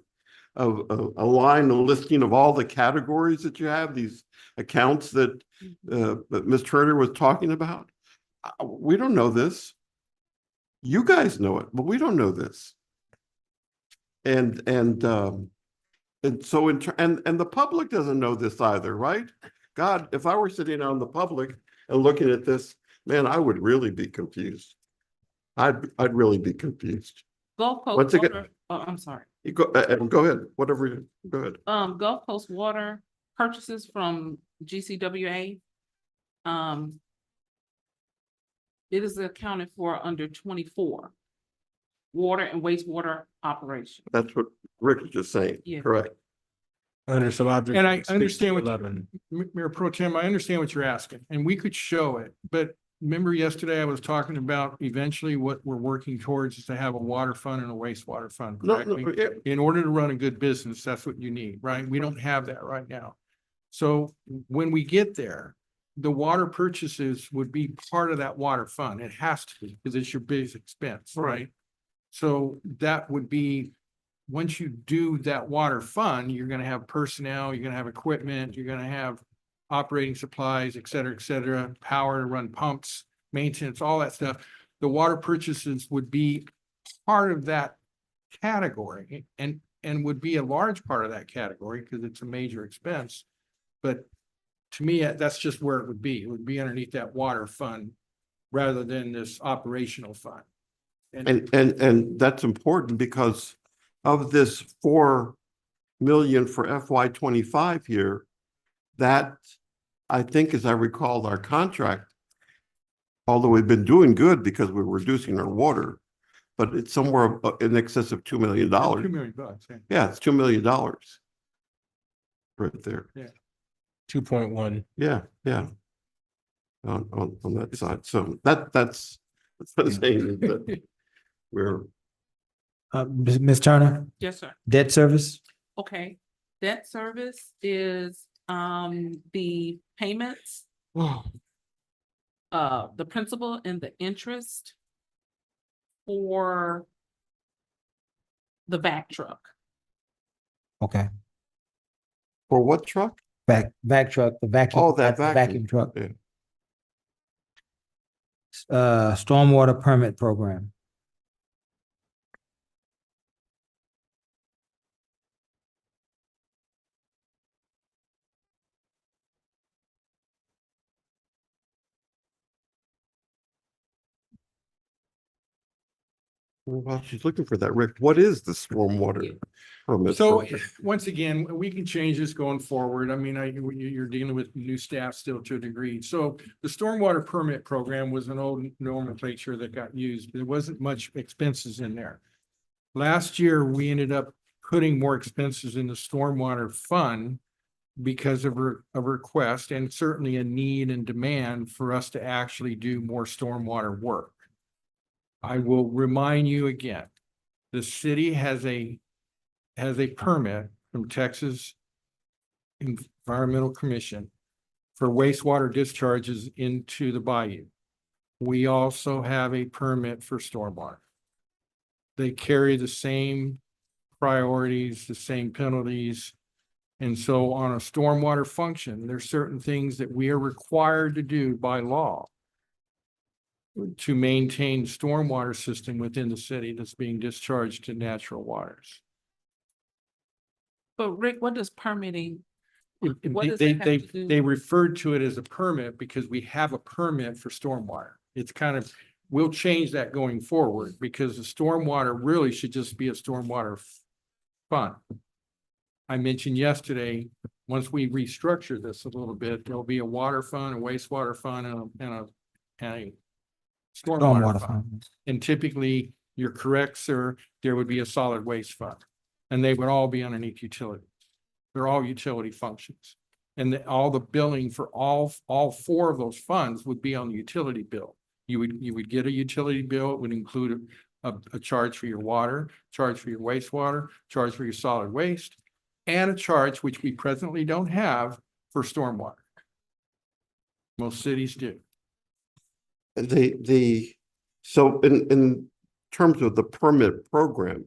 [SPEAKER 7] line, a listing of all the categories that you have, these accounts that Ms. Turner was talking about. We don't know this. You guys know it, but we don't know this. And so and the public doesn't know this either, right? God, if I were sitting on the public and looking at this, man, I would really be confused. I'd really be confused.
[SPEAKER 10] Gulf Coast
[SPEAKER 7] Once again-
[SPEAKER 10] Water, oh, I'm sorry.
[SPEAKER 7] You go ahead, whatever you go ahead.
[SPEAKER 10] Gulf Coast Water purchases from GCWA. It is accounted for under 24. Water and wastewater operation.
[SPEAKER 7] That's what Rick is just saying,
[SPEAKER 10] Yeah.
[SPEAKER 7] correct?
[SPEAKER 8] Under some object.
[SPEAKER 9] And I
[SPEAKER 8] speaks
[SPEAKER 9] understand
[SPEAKER 8] to
[SPEAKER 9] what
[SPEAKER 8] 11.
[SPEAKER 9] Mayor Pro Tem, I understand what you're asking, and we could show it, but remember yesterday I was talking about eventually what we're working towards is to have a water fund and a wastewater fund.
[SPEAKER 7] No,
[SPEAKER 9] correct?
[SPEAKER 7] no, yeah,
[SPEAKER 9] In order to run a good business, that's what you need, right? We don't have that right now. So when we get there, the water purchases would be part of that water fund. It has to be, because it's your biggest expense, right? So that would be, once you do that water fund, you're gonna have personnel, you're gonna have equipment, you're gonna have operating supplies, et cetera, power to run pumps, maintenance, all that stuff. The water purchases would be part of that category and would be a large part of that category because it's a major expense. But to me, that's just where it would be. It would be underneath that water fund rather than this operational fund.
[SPEAKER 7] and that's important because of this 4 million for FY 25 here, that I think as I recall our contract, although we've been doing good because we're reducing our water, but it's somewhere in excess of $2 million.
[SPEAKER 9] $2 million, yeah.
[SPEAKER 7] Yeah, it's $2 million. Right there.
[SPEAKER 8] 2.1.
[SPEAKER 7] Yeah, yeah. On that side. So that's what I'm saying is that we're,
[SPEAKER 1] Ms. Turner,
[SPEAKER 10] Yes, sir.
[SPEAKER 1] debt service?
[SPEAKER 10] Okay, debt service is the payments, the principal and the interest for the vac truck.
[SPEAKER 1] Okay,
[SPEAKER 7] for what truck?
[SPEAKER 1] vac truck, the vacuum.
[SPEAKER 7] Oh, that
[SPEAKER 1] the
[SPEAKER 7] vacuum.
[SPEAKER 1] truck.
[SPEAKER 7] Yeah.
[SPEAKER 1] Stormwater permit program.
[SPEAKER 7] Well, she's looking for that, Rick. What is the stormwater permit?
[SPEAKER 9] So
[SPEAKER 7] program?
[SPEAKER 9] once again, we can change this going forward. I mean, you're dealing with new staff still to a degree. So the stormwater permit program was an old nomenclature that got used. There wasn't much expenses in there. Last year, we ended up putting more expenses in the stormwater fund because of a request and certainly a need and demand for us to actually do more stormwater work. I will remind you again, the city has a permit from Texas Environmental Commission for wastewater discharges into the bayou. We also have a permit for stormwater. They carry the same priorities, the same penalties. And so on a stormwater function, there's certain things that we are required to do by law to maintain stormwater system within the city that's being discharged to natural waters.
[SPEAKER 10] But Rick, what does permitting, what does
[SPEAKER 9] They,
[SPEAKER 10] it have to do?
[SPEAKER 9] they referred to it as a permit because we have a permit for stormwater. It's kind of, we'll change that going forward because the stormwater really should just be a stormwater fund. I mentioned yesterday, once we restructure this a little bit, there'll be a water fund, a wastewater fund, and a stormwater fund.
[SPEAKER 1] fund.
[SPEAKER 9] And typically, you're correct, sir, there would be a solid waste fund. And they would all be underneath utilities. They're all utility functions. And all the billing for all four of those funds would be on the utility bill. You would get a utility bill. It would include a charge for your water, charge for your wastewater, charge for your solid waste, and a charge, which we presently don't have, for stormwater. Most cities do.
[SPEAKER 7] So in terms of the permit program,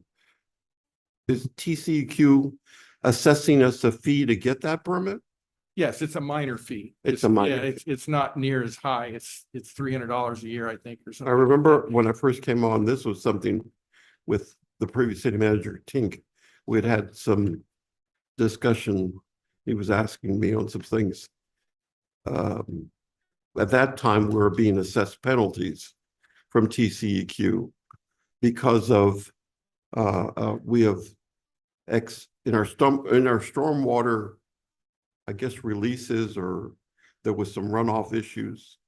[SPEAKER 7] is TCEQ assessing us a fee to get that permit?
[SPEAKER 9] Yes, it's a minor fee.
[SPEAKER 7] It's a minor
[SPEAKER 9] Yeah, it's not near as high. It's $300 a year, I think, or
[SPEAKER 7] I
[SPEAKER 9] something.
[SPEAKER 7] remember when I first came on, this was something with the previous city manager, Tink. We had some discussion. He was asking me on some things. At that time, we were being assessed penalties from TCEQ because of we have in our stormwater, I guess, releases, or there was some runoff issues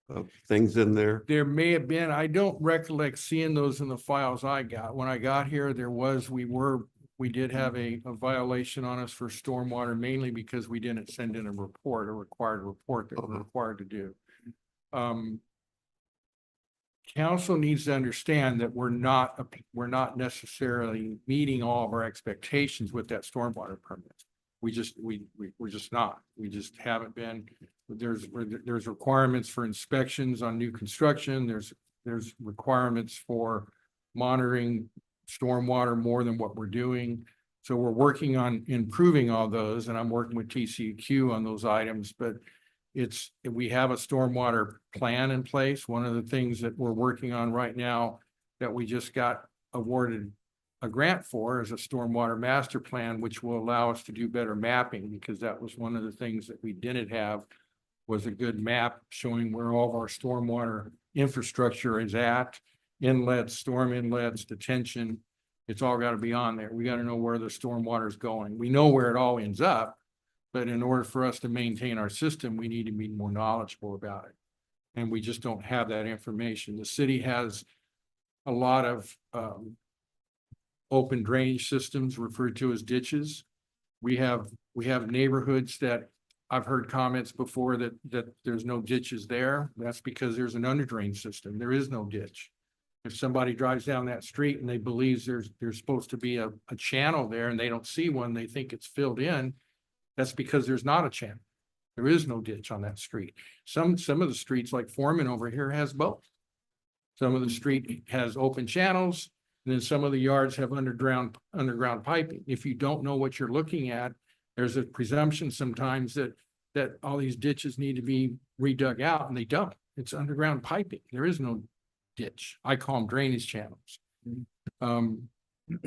[SPEAKER 7] of things in there.
[SPEAKER 9] There may have been, I don't recollect seeing those in the files I got. When I got here, we did have a violation on us for stormwater, mainly because we didn't send in a required report that we're required to do. Council needs to understand that we're not necessarily meeting all of our expectations with that stormwater permit. We're just not. We just haven't been. There's requirements for inspections on new construction. There's requirements for monitoring stormwater more than what we're doing. So we're working on improving all those, and I'm working with TCEQ on those items, but we have a stormwater plan in place. One of the things that we're working on right now that we just got awarded a grant for is a stormwater master plan, which will allow us to do better mapping, because that was one of the things that we didn't have, was a good map showing where all of our stormwater infrastructure is at, inlets, storm inlets, detention. It's all got to be on there. We got to know where the stormwater is going. We know where it all ends up, But in order for us to maintain our system, we need to be more knowledgeable about it. And we just don't have that information. The city has a lot of open drainage systems referred to as ditches. We have neighborhoods that I've heard comments before that there's no ditches there. That's because there's an under drain system. There is no ditch. If somebody drives down that street and they believe there's supposed to be a channel there and they don't see one, they think it's filled in. That's because there's not a channel. There is no ditch on that street. Some of the streets like Foreman over here has both. Some of the street has open channels, and then some of the yards have underground piping. If you don't know what you're looking at, there's a presumption sometimes that all these ditches need to be redug out, and they don't. It's underground piping. There is no ditch. I call them drainage channels.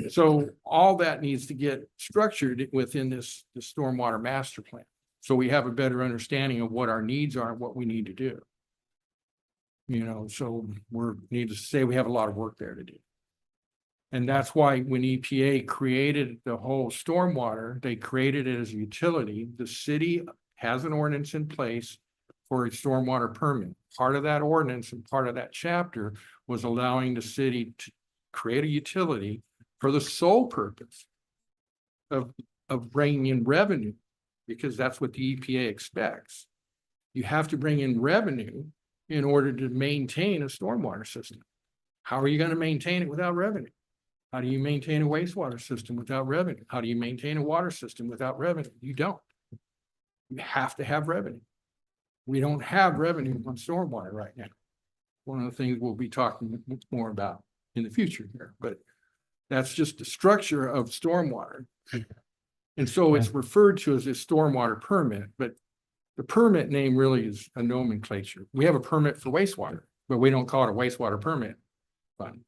[SPEAKER 9] So all that needs to get structured within the stormwater master plan. So we have a better understanding of what our needs are and what we need to do. So needless to say, we have a lot of work there to do. And that's why when EPA created the whole stormwater, they created it as a utility. The city has an ordinance in place for a stormwater permit. Part of that ordinance and part of that chapter was allowing the city to create a utility for the sole purpose of bringing in revenue, because that's what the EPA expects. You have to bring in revenue in order to maintain a stormwater system. How are you going to maintain it without revenue? How do you maintain a wastewater system without revenue? How do you maintain a water system without revenue? You don't. You have to have revenue. We don't have revenue on stormwater right now. One of the things we'll be talking more about in the future here, but that's just the structure of stormwater. And so it's referred to as a stormwater permit, but the permit name really is a nomenclature. We have a permit for wastewater, but we don't call it a wastewater permit fund.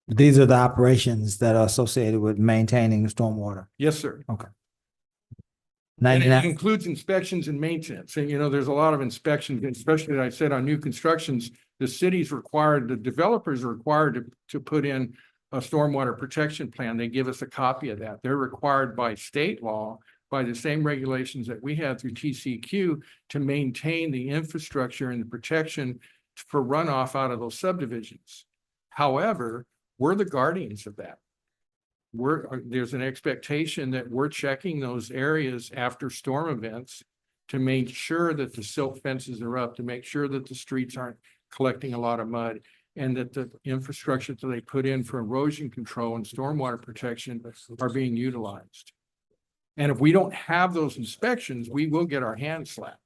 [SPEAKER 1] These are the operations that are associated with maintaining the stormwater.
[SPEAKER 9] Yes, sir. And it
[SPEAKER 1] 99,
[SPEAKER 9] includes inspections and maintenance. And, there's a lot of inspections, especially like I said, on new constructions, the city's required, the developers are required to put in a stormwater protection plan. They give us a copy of that. They're required by state law, by the same regulations that we have through TCQ, to maintain the infrastructure and the protection for runoff out of those subdivisions. However, we're the guardians of that. There's an expectation that we're checking those areas after storm events to make sure that the silt fences are up, to make sure that the streets aren't collecting a lot of mud, and that the infrastructure that they put in for erosion control and stormwater protection are being utilized. And if we don't have those inspections, we will get our hands slapped.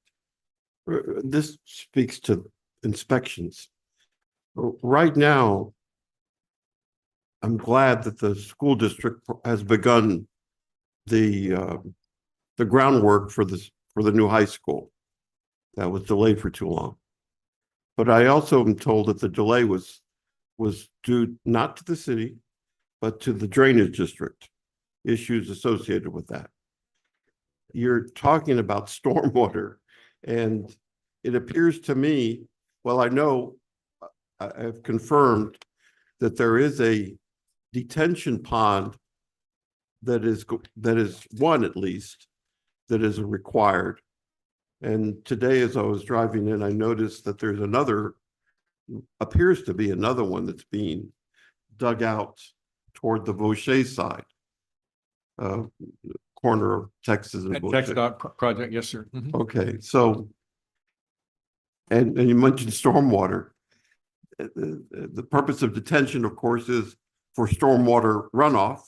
[SPEAKER 7] This speaks to inspections. Right now, I'm glad that the school district has begun the groundwork for the new high school. That was delayed for too long. But I also am told that the delay was due not to the city, but to the drainage district, issues associated with that. You're talking about stormwater, and it appears to me, well, I know I've confirmed that there is a detention pond that is one, at least, that is required. And today, as I was driving in, I noticed that there's appears to be another one that's being dug out toward the Vaucher side, corner of Texas and Vaucher.
[SPEAKER 9] TxDOT project, yes, sir.
[SPEAKER 7] Okay, so, and you mentioned stormwater. The purpose of detention, of course, is for stormwater runoff,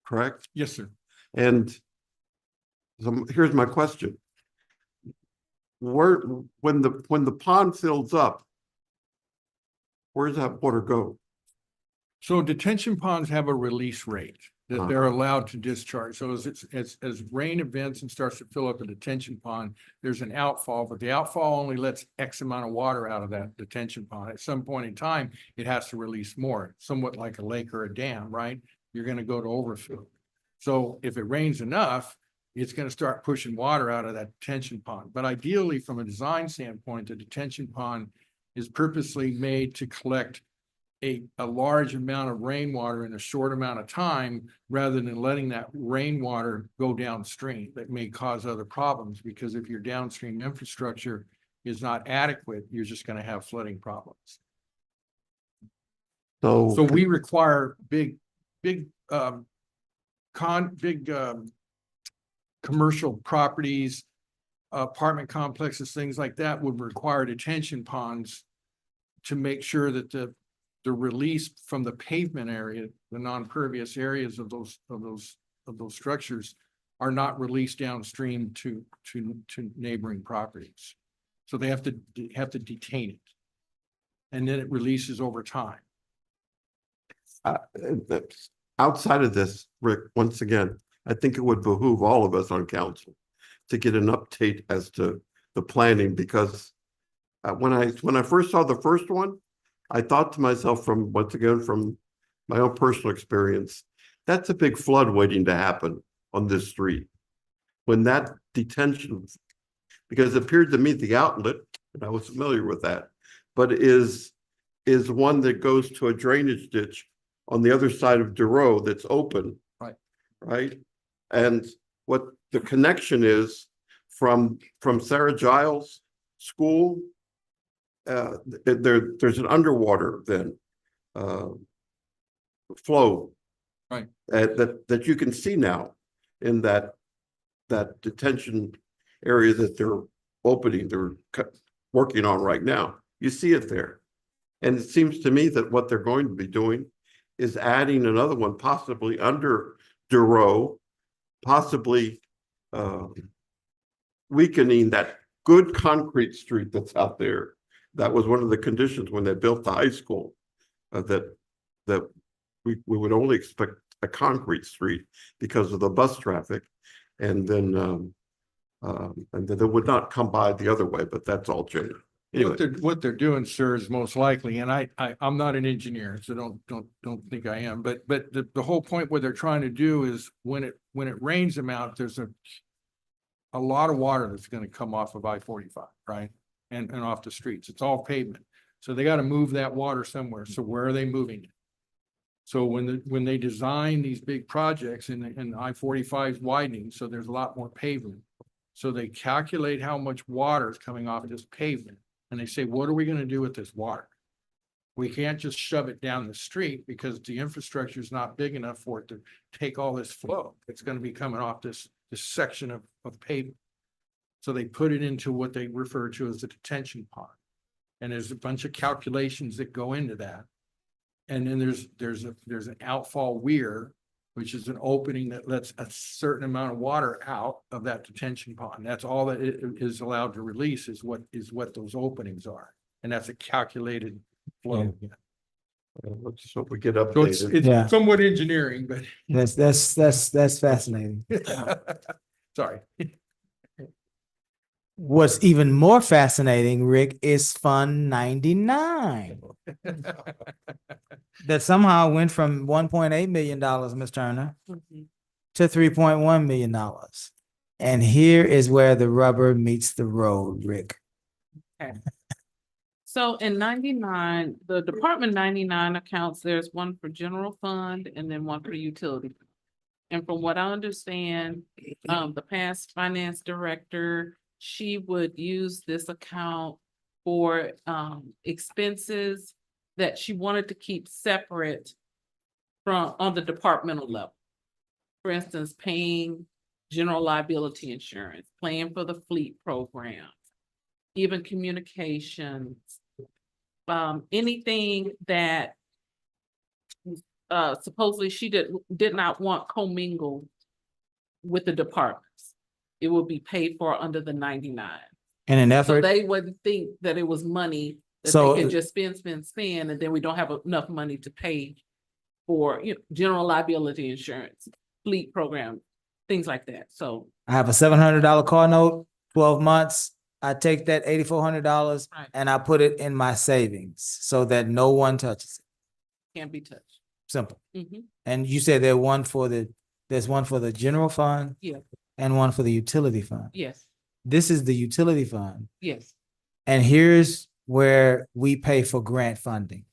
[SPEAKER 7] correct?
[SPEAKER 9] Yes, sir.
[SPEAKER 7] And so here's my question. When the pond fills up, where does that water go?
[SPEAKER 9] So detention ponds have a release rate that they're allowed to discharge. So as rain events and starts to fill up a detention pond, there's an outfall, but the outfall only lets X amount of water out of that detention pond. At some point in time, it has to release more, somewhat like a lake or a dam, right? You're going to go to overfill. So if it rains enough, it's going to start pushing water out of that detention pond. But ideally, from a design standpoint, the detention pond is purposely made to collect a large amount of rainwater in a short amount of time, rather than letting that rainwater go downstream. That may cause other problems, because if your downstream infrastructure is not adequate, you're just gonna have flooding problems. So we require big commercial properties, apartment complexes, things like that would require detention ponds to make sure that the release from the pavement area, the non-pervious areas of those structures are not released downstream to neighboring properties. So they have to detain it. And then it releases over time.
[SPEAKER 7] Outside of this, Rick, once again, I think it would behoove all of us on council to get an update as to the planning, because when I first saw the first one, I thought to myself, from my own personal experience, that's a big flood waiting to happen on this street. When that detention, because it appeared to me the outlet, and I was familiar with that, but is one that goes to a drainage ditch on the other side of Duro that's open.
[SPEAKER 9] Right.
[SPEAKER 7] Right? And what the connection is from Sarah Giles School, there's an underwater then flow.
[SPEAKER 9] Right.
[SPEAKER 7] That you can see now in that detention area that they're working on right now. You see it there. And it seems to me that what they're going to be doing is adding another one, possibly under Duro, possibly weakening that good concrete street that's out there. That was one of the conditions when they built the high school, that we would only expect a concrete street because of the bus traffic, and then they would not come by the other way. But that's all changed. Anyway,
[SPEAKER 9] What they're doing, sir, is most likely, and I'm not an engineer, so don't think I am, but the whole point what they're trying to do is when it rains them out, there's a lot of water that's gonna come off of I-45, right? And off the streets. It's all pavement. So they gotta move that water somewhere. So where are they moving it? So when they design these big projects and I-45 is widening, so there's a lot more pavement. So they calculate how much water is coming off this pavement. And they say, what are we gonna do with this water? We can't just shove it down the street because the infrastructure is not big enough for it to take all this flow. It's gonna be coming off this section of pavement. So they put it into what they refer to as the detention pond. And there's a bunch of calculations that go into that. And then there's an outfall weir, which is an opening that lets a certain amount of water out of that detention pond. That's all that it is allowed to release is what those openings are. And that's a calculated flow.
[SPEAKER 7] let's hope we get
[SPEAKER 9] So it's
[SPEAKER 7] updated.
[SPEAKER 1] Yeah.
[SPEAKER 9] somewhat engineering, but
[SPEAKER 1] That's fascinating.
[SPEAKER 9] sorry.
[SPEAKER 1] What's even more fascinating, Rick, is Fund 99 that somehow went from $1.8 million, Ms. Turner, to $3.1 million. And here is where the rubber meets the road, Rick.
[SPEAKER 10] So in 99, the Department 99 accounts, there's one for general fund and then one for utility. And from what I understand, the past finance director, she would use this account for expenses that she wanted to keep separate from on the departmental level. For instance, paying general liability insurance, paying for the fleet program, even communications, anything that supposedly she did not want commingled with the departments. It will be paid for under the 99.
[SPEAKER 1] In an
[SPEAKER 10] So
[SPEAKER 1] effort,
[SPEAKER 10] they wouldn't think that it was money that
[SPEAKER 1] So-
[SPEAKER 10] they can just spend, and then we don't have enough money to pay for, general liability insurance, fleet program, things like that. So,
[SPEAKER 1] I have a $700 car note, 12 months. I take that $8,400
[SPEAKER 10] right,
[SPEAKER 1] and I put it in my savings so that no one touches it.
[SPEAKER 10] can't be touched.
[SPEAKER 1] Simple.
[SPEAKER 10] Mhm.
[SPEAKER 1] And you said there's one for the general fund
[SPEAKER 10] Yeah,
[SPEAKER 1] and one for the utility fund.
[SPEAKER 10] yes,
[SPEAKER 1] This is the utility fund.
[SPEAKER 10] yes.
[SPEAKER 1] And here's where we pay for grant funding.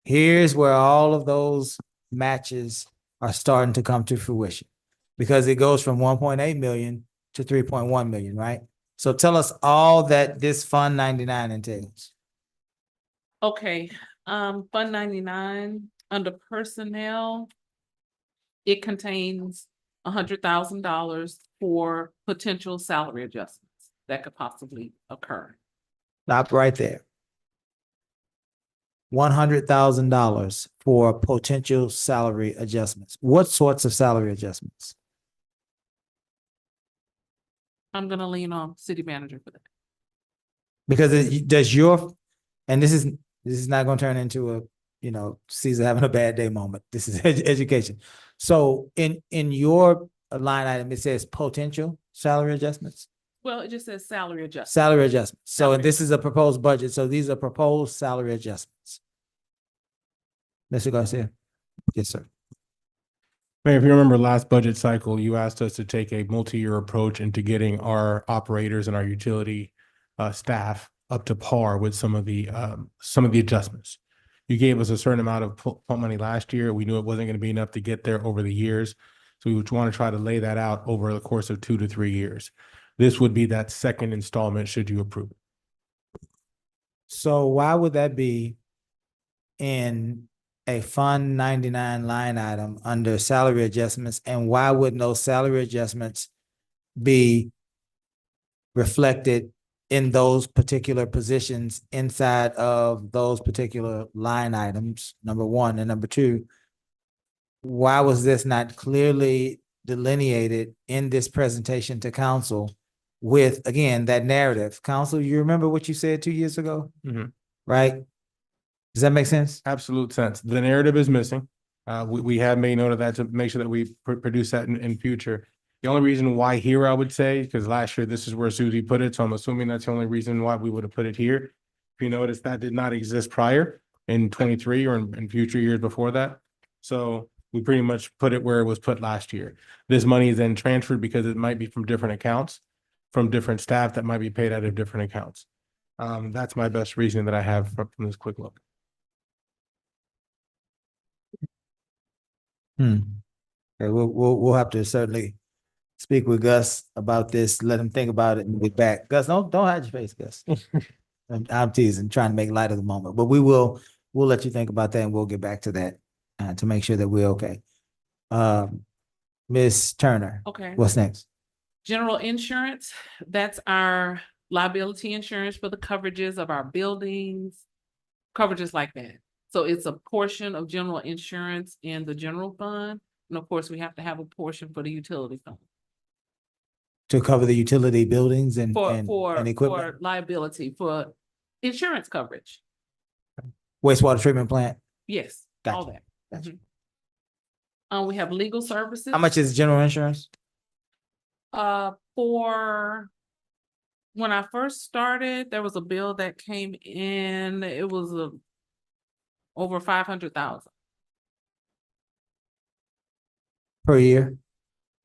[SPEAKER 1] Here's where all of those matches are starting to come to fruition. Because it goes from 1.8 million to 3.1 million, right? So tell us all that this Fund 99 entails.
[SPEAKER 10] Okay, Fund 99, under personnel, it contains $100,000 for potential salary adjustments that could possibly occur.
[SPEAKER 1] Stop right there. $100,000 for potential salary adjustments. What sorts of salary adjustments?
[SPEAKER 10] I'm gonna lean on city manager for that.
[SPEAKER 1] Because does your, and this is not gonna turn into a, Caesar having a bad day moment. This is education. So in your line item, it says potential salary adjustments,
[SPEAKER 10] Well, it just says salary adjustment.
[SPEAKER 1] salary adjustments. So
[SPEAKER 10] Salary
[SPEAKER 1] this is a proposed budget. So these are proposed salary adjustments. Mr. Garcia. Yes, sir.
[SPEAKER 8] Mayor, if you remember last budget cycle, you asked us to take a multi-year approach into getting our operators and our utility staff up to par with some of the adjustments. You gave us a certain amount of money last year. We knew it wasn't going to be enough to get there over the years. So we would want to try to lay that out over the course of 2 to 3 years. This would be that second installment should you approve it.
[SPEAKER 1] So why would that be in a Fund 99 line item under salary adjustments? And why wouldn't those salary adjustments be reflected in those particular positions inside of those particular line items, number one? And number two, why was this not clearly delineated in this presentation to council with, again, that narrative? Council, you remember what you said 2 years ago, right? Does that make sense?
[SPEAKER 8] Absolute sense. The narrative is missing. We have made note of that to make sure that we produce that in future. The only reason why here, I would say, because last year, this is where Susie put it, so I'm assuming that's the only reason why we would have put it here. If you notice, that did not exist prior in 23 or in future years before that. So we pretty much put it where it was put last year. This money is then transferred because it might be from different accounts, from different staff that might be paid out of different accounts. That's my best reasoning that I have from this quick look.
[SPEAKER 1] Okay, we'll have to certainly speak with Gus about this, let him think about it and get back. Gus, don't hide your face, Gus. I'm teasing, trying to make light of the moment, but we'll let you think about that and we'll get back to that to make sure that we're okay. Ms. Turner,
[SPEAKER 10] Okay.
[SPEAKER 1] what's next?
[SPEAKER 10] General insurance, that's our liability insurance for the coverages of our buildings, coverages like that. So it's a portion of general insurance in the general fund. And of course, we have to have a portion for the utility fund.
[SPEAKER 1] To cover the utility buildings and
[SPEAKER 10] For
[SPEAKER 1] equipment,
[SPEAKER 10] for liability, for insurance coverage.
[SPEAKER 1] wastewater treatment plant.
[SPEAKER 10] Yes, all
[SPEAKER 1] Gotcha.
[SPEAKER 10] that.
[SPEAKER 1] Gotcha.
[SPEAKER 10] We have legal services.
[SPEAKER 1] How much is general insurance?
[SPEAKER 10] For when I first started, there was a bill that came in, it was over 500,000.
[SPEAKER 1] Per year?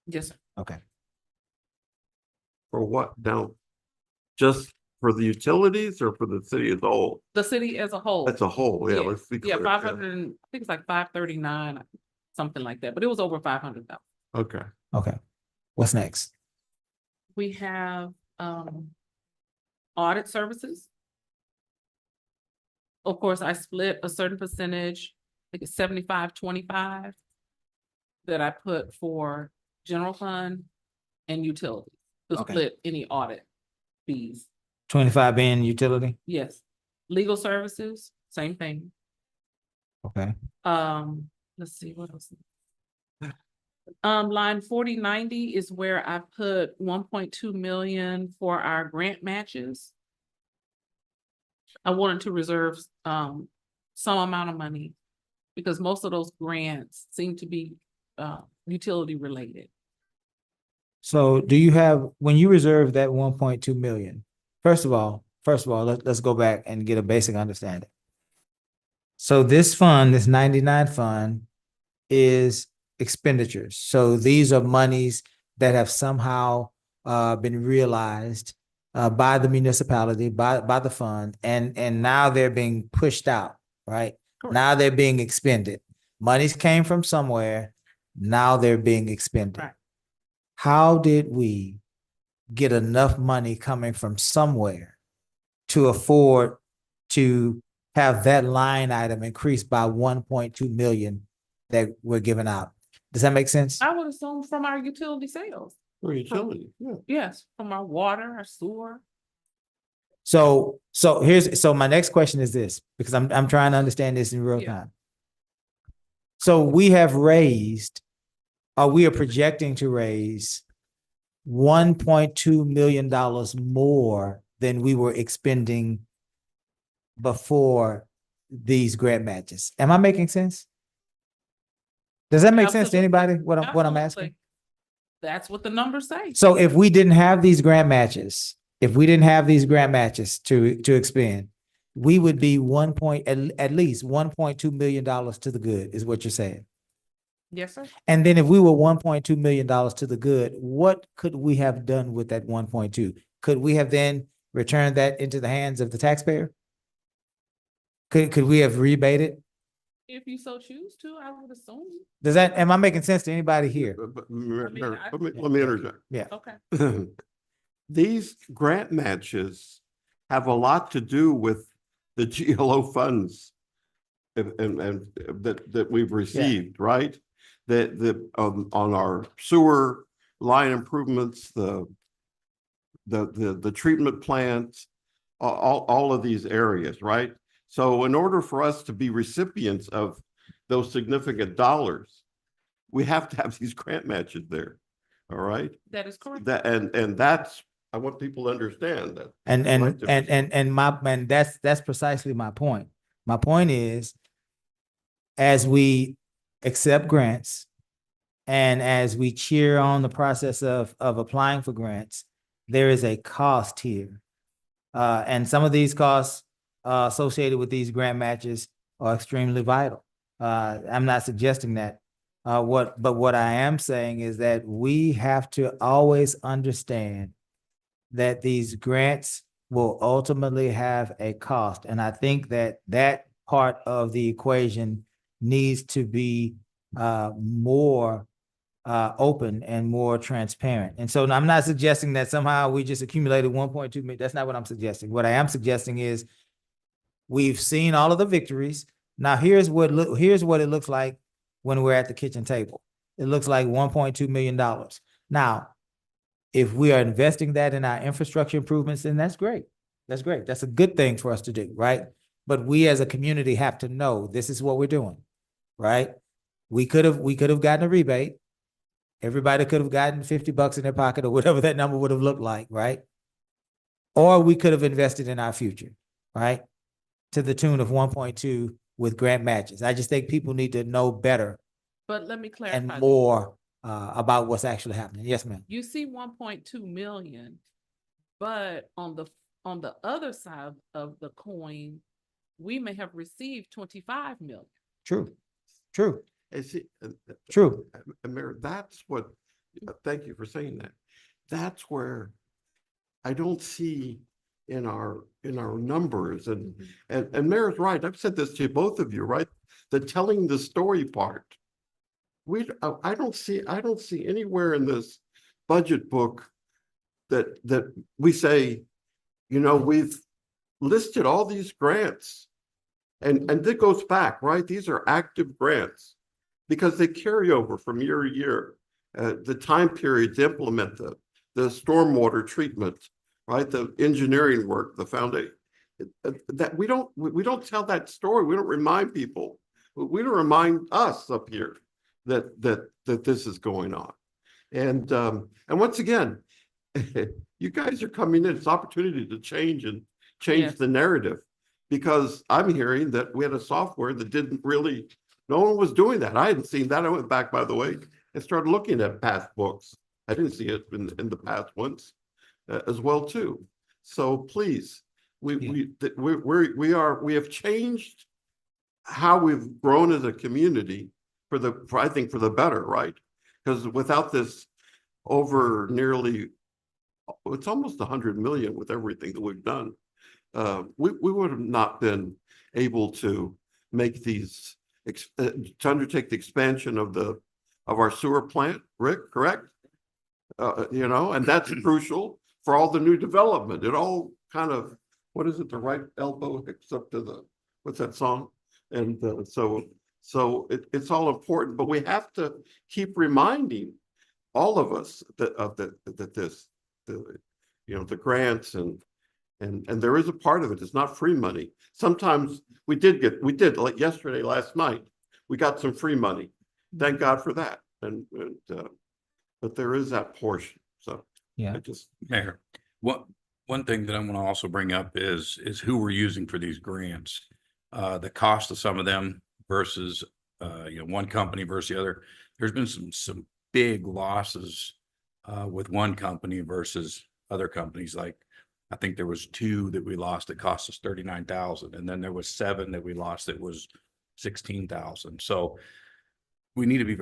[SPEAKER 10] Yes, sir.
[SPEAKER 1] Okay.
[SPEAKER 7] For what now? Just for the utilities or for the city as a whole?
[SPEAKER 10] The city as a whole.
[SPEAKER 7] That's a whole, yeah, let's be
[SPEAKER 10] Yeah,
[SPEAKER 7] clear.
[SPEAKER 10] 500, I think it's like 539, something like that, but it was over 500,000.
[SPEAKER 7] Okay.
[SPEAKER 1] Okay. What's next?
[SPEAKER 10] We have audit services. Of course, I split a certain percentage, I think it's 75-25 that I put for general fund and utilities to
[SPEAKER 1] Okay.
[SPEAKER 10] split any audit fees.
[SPEAKER 1] 25 being utility?
[SPEAKER 10] Yes. Legal services, same thing.
[SPEAKER 1] Okay.
[SPEAKER 10] Let's see, what else? Line 4090 is where I put 1.2 million for our grant matches. I wanted to reserve some amount of money because most of those grants seem to be utility related.
[SPEAKER 1] So do you have, when you reserve that 1.2 million, first of all, let's go back and get a basic understanding. So this fund, this 99 fund is expenditures. So these are monies that have somehow been realized by the municipality, by the fund, and now they're being pushed out, right? Now they're being expended. Monies came from somewhere. Now they're being expended.
[SPEAKER 10] Right.
[SPEAKER 1] How did we get enough money coming from somewhere to afford to have that line item increase by 1.2 million that we're giving out? Does that make sense?
[SPEAKER 10] I would assume from our utility sales.
[SPEAKER 7] For utility, yeah.
[SPEAKER 10] Yes, from our water, our sewer.
[SPEAKER 1] So my next question is this, because I'm trying to understand this in real
[SPEAKER 10] Yeah.
[SPEAKER 1] time. So we have raised, or we are projecting to raise $1.2 million more than we were expending before these grant matches. Am I making sense? Does that make sense to
[SPEAKER 10] Absolutely.
[SPEAKER 1] anybody, what I'm asking?
[SPEAKER 10] Absolutely. That's what the numbers say.
[SPEAKER 1] So if we didn't have these grant matches, to expend, we would be at least $1.2 million to the good, is what you're saying.
[SPEAKER 10] Yes, sir.
[SPEAKER 1] And then if we were $1.2 million to the good, what could we have done with that 1.2? Could we have then returned that into the hands of the taxpayer? Could we have rebated?
[SPEAKER 10] If you so choose to, I would assume.
[SPEAKER 1] Am I making sense to anybody here?
[SPEAKER 7] But, Mayor,
[SPEAKER 10] I-
[SPEAKER 7] let me interject.
[SPEAKER 1] Yeah.
[SPEAKER 10] Okay.
[SPEAKER 7] These grant matches have a lot to do with the GLO funds and that we've received, right? On our sewer line improvements, the treatment plants, all of these areas, right? So in order for us to be recipients of those significant dollars, we have to have these grant matches there. All right.
[SPEAKER 10] That is correct.
[SPEAKER 7] And that's, I want people to understand that.
[SPEAKER 1] And that's precisely my point. My point is, as we accept grants and as we cheer on the process of applying for grants, there is a cost here. And some of these costs associated with these grant matches are extremely vital. I'm not suggesting that. But what I am saying is that we have to always understand that these grants will ultimately have a cost. And I think that that part of the equation needs to be more open and more transparent. And so I'm not suggesting that somehow we just accumulated 1.2 million. That's not what I'm suggesting. What I am suggesting is we've seen all of the victories. Now here's what it looks like when we're at the kitchen table. It looks like $1.2 million. Now, if we are investing that in our infrastructure improvements, then that's great. That's great. That's a good thing for us to do, right? But we as a community have to know this is what we're doing, right? We could have gotten a rebate. Everybody could have gotten $50 in their pocket or whatever that number would have looked like, right? Or we could have invested in our future, right? To the tune of 1.2 with grant matches. I just think people need to know better
[SPEAKER 10] But let me clarify.
[SPEAKER 1] and more about what's actually happening. Yes, ma'am.
[SPEAKER 10] You see 1.2 million, but on the other side of the coin, we may have received 25 million.
[SPEAKER 1] True.
[SPEAKER 7] And see,
[SPEAKER 1] True.
[SPEAKER 7] Mayor, that's what, thank you for saying that. That's where I don't see in our numbers and Mayor's right. I've said this to both of you, right? The telling the story part. I don't see anywhere in this budget book that we say, we've listed all these grants and that goes back, right? These are active grants because they carry over from year to year. The time period to implement the stormwater treatment, right? The engineering work, the foundation. That we don't tell that story. We don't remind people. We don't remind us up here that this is going on. And once again, you guys are coming in. It's opportunity to change
[SPEAKER 10] Yes.
[SPEAKER 7] the narrative, because I'm hearing that we had a software that didn't really. No one was doing that. I hadn't seen that. I went back, by the way, and started looking at past books. I didn't see it in the past ones as well too. So please, we have changed how we've grown as a community I think for the better, right? Because without this over nearly, it's almost 100 million with everything that we've done. We would have not been able to make these, to undertake the expansion of our sewer plant, Rick, correct? You know, and that's crucial for all the new development. It all kind of, what is it, the right elbow hooks up to the, what's that song? And so it's all important, but we have to keep reminding all of us that this, you know, the grants and there is a part of it. It's not free money. Sometimes we did like yesterday, last night, we got some free money. Thank God for that. But there is that portion. So
[SPEAKER 1] Yeah.
[SPEAKER 7] I just,
[SPEAKER 11] Mayor, one thing that I want to also bring up is who we're using for these grants. The cost of some of them versus, you know, one company versus the other. There's been some big losses with one company versus other companies. Like, I think there was 2 that we lost that cost us 39,000, and then there was 7 that we lost that was 16,000. So we need to be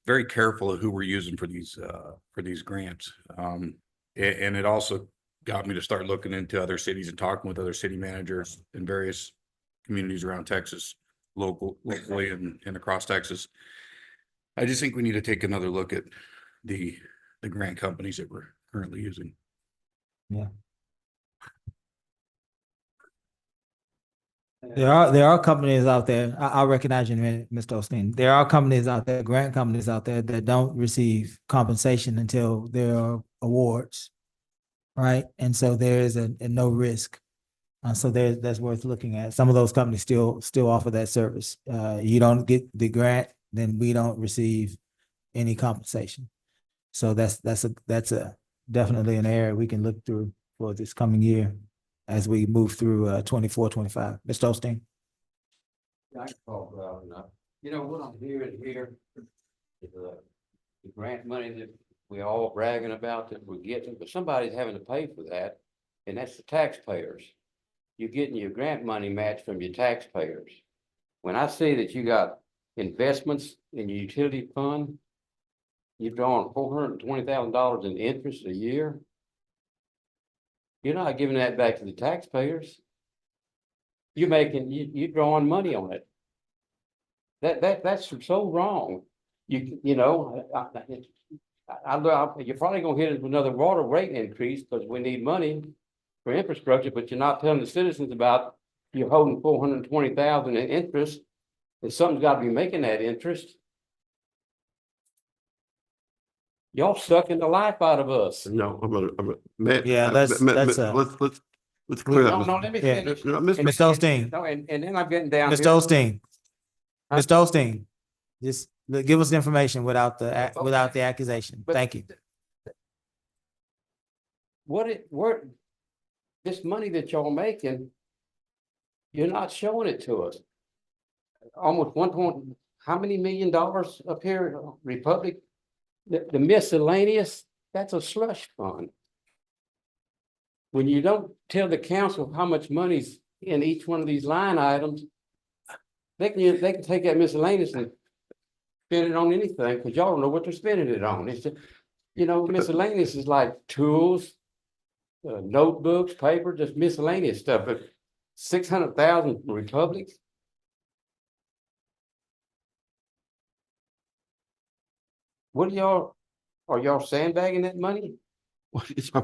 [SPEAKER 11] very careful of who we're using for these grants. And it also got me to start looking into other cities and talking with other city managers in various communities around Texas, locally and across Texas. I just think we need to take another look at the grant companies that we're currently using.
[SPEAKER 1] Yeah. There are companies out there. I'll recognize you in a minute, Mr. Osteen. There are companies out there, grant companies out there that don't receive compensation until there are awards. Right? And so there is a no risk. So that's worth looking at. Some of those companies still offer that service. You don't get the grant, then we don't receive any compensation. So that's a definitely an area we can look through for this coming year as we move through 24, 25. Mr. Osteen?
[SPEAKER 5] I can talk loud enough. You know, what I'm hearing here is the grant money that we all bragging about that we're getting, but somebody's having to pay for that, and that's the taxpayers. You're getting your grant money matched from your taxpayers. When I see that you got investments in your utility fund, you've drawn $420,000 in interest a year. You're not giving that back to the taxpayers. You're drawing money on it. That's so wrong. You know, you're probably gonna hit it with another water rate increase because we need money for infrastructure, but you're not telling the citizens about you're holding $420,000 in interest, and something's got to be making that interest. Y'all sucking the life out of us.
[SPEAKER 7] no,
[SPEAKER 1] Yeah, let's
[SPEAKER 7] clear that.
[SPEAKER 11] No, let me
[SPEAKER 1] Yeah.
[SPEAKER 11] finish.
[SPEAKER 7] No,
[SPEAKER 1] Mr. Osteen,
[SPEAKER 11] No, and then I'm getting down.
[SPEAKER 1] Mr.
[SPEAKER 11] here.
[SPEAKER 1] Osteen,
[SPEAKER 11] Huh?
[SPEAKER 1] Mr. Osteen, just give us the information without the accusation.
[SPEAKER 11] But-
[SPEAKER 1] Thank you.
[SPEAKER 5] This money that y'all making, you're not showing it to us. Almost how many $1 million up here, Republic? The miscellaneous, that's a slush fund. When you don't tell the council how much money's in each one of these line items, they can take that miscellaneous and spend it on anything, because y'all don't know what they're spending it on. It's just, you know, miscellaneous is like tools, notebooks, paper, just miscellaneous stuff, but 600,000 Republic. What are y'all sandbagging that money?
[SPEAKER 1] Mr.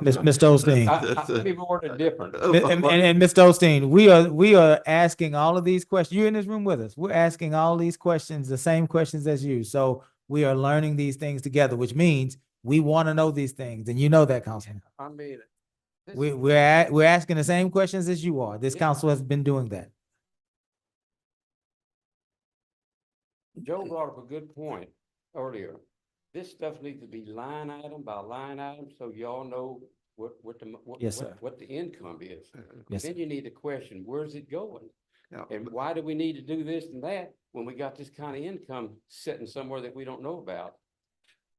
[SPEAKER 1] Osteen.
[SPEAKER 5] Maybe worded different.
[SPEAKER 1] And Mr. Osteen, we are asking all of these questions. You're in this room with us. We're asking all these questions, the same questions as you. So we are learning these things together, which means we want to know these things. And you know that, Councilman.
[SPEAKER 5] I mean,
[SPEAKER 1] We're asking the same questions as you are. This council has been doing that.
[SPEAKER 5] Joe brought up a good point earlier. This stuff needs to be line item by line item, so y'all know what
[SPEAKER 1] Yes, sir.
[SPEAKER 5] what the income is.
[SPEAKER 1] Yes,
[SPEAKER 5] Then you need to question, where's it going?
[SPEAKER 7] Yeah.
[SPEAKER 5] And why do we need to do this and that when we got this kind of income sitting somewhere that we don't know about?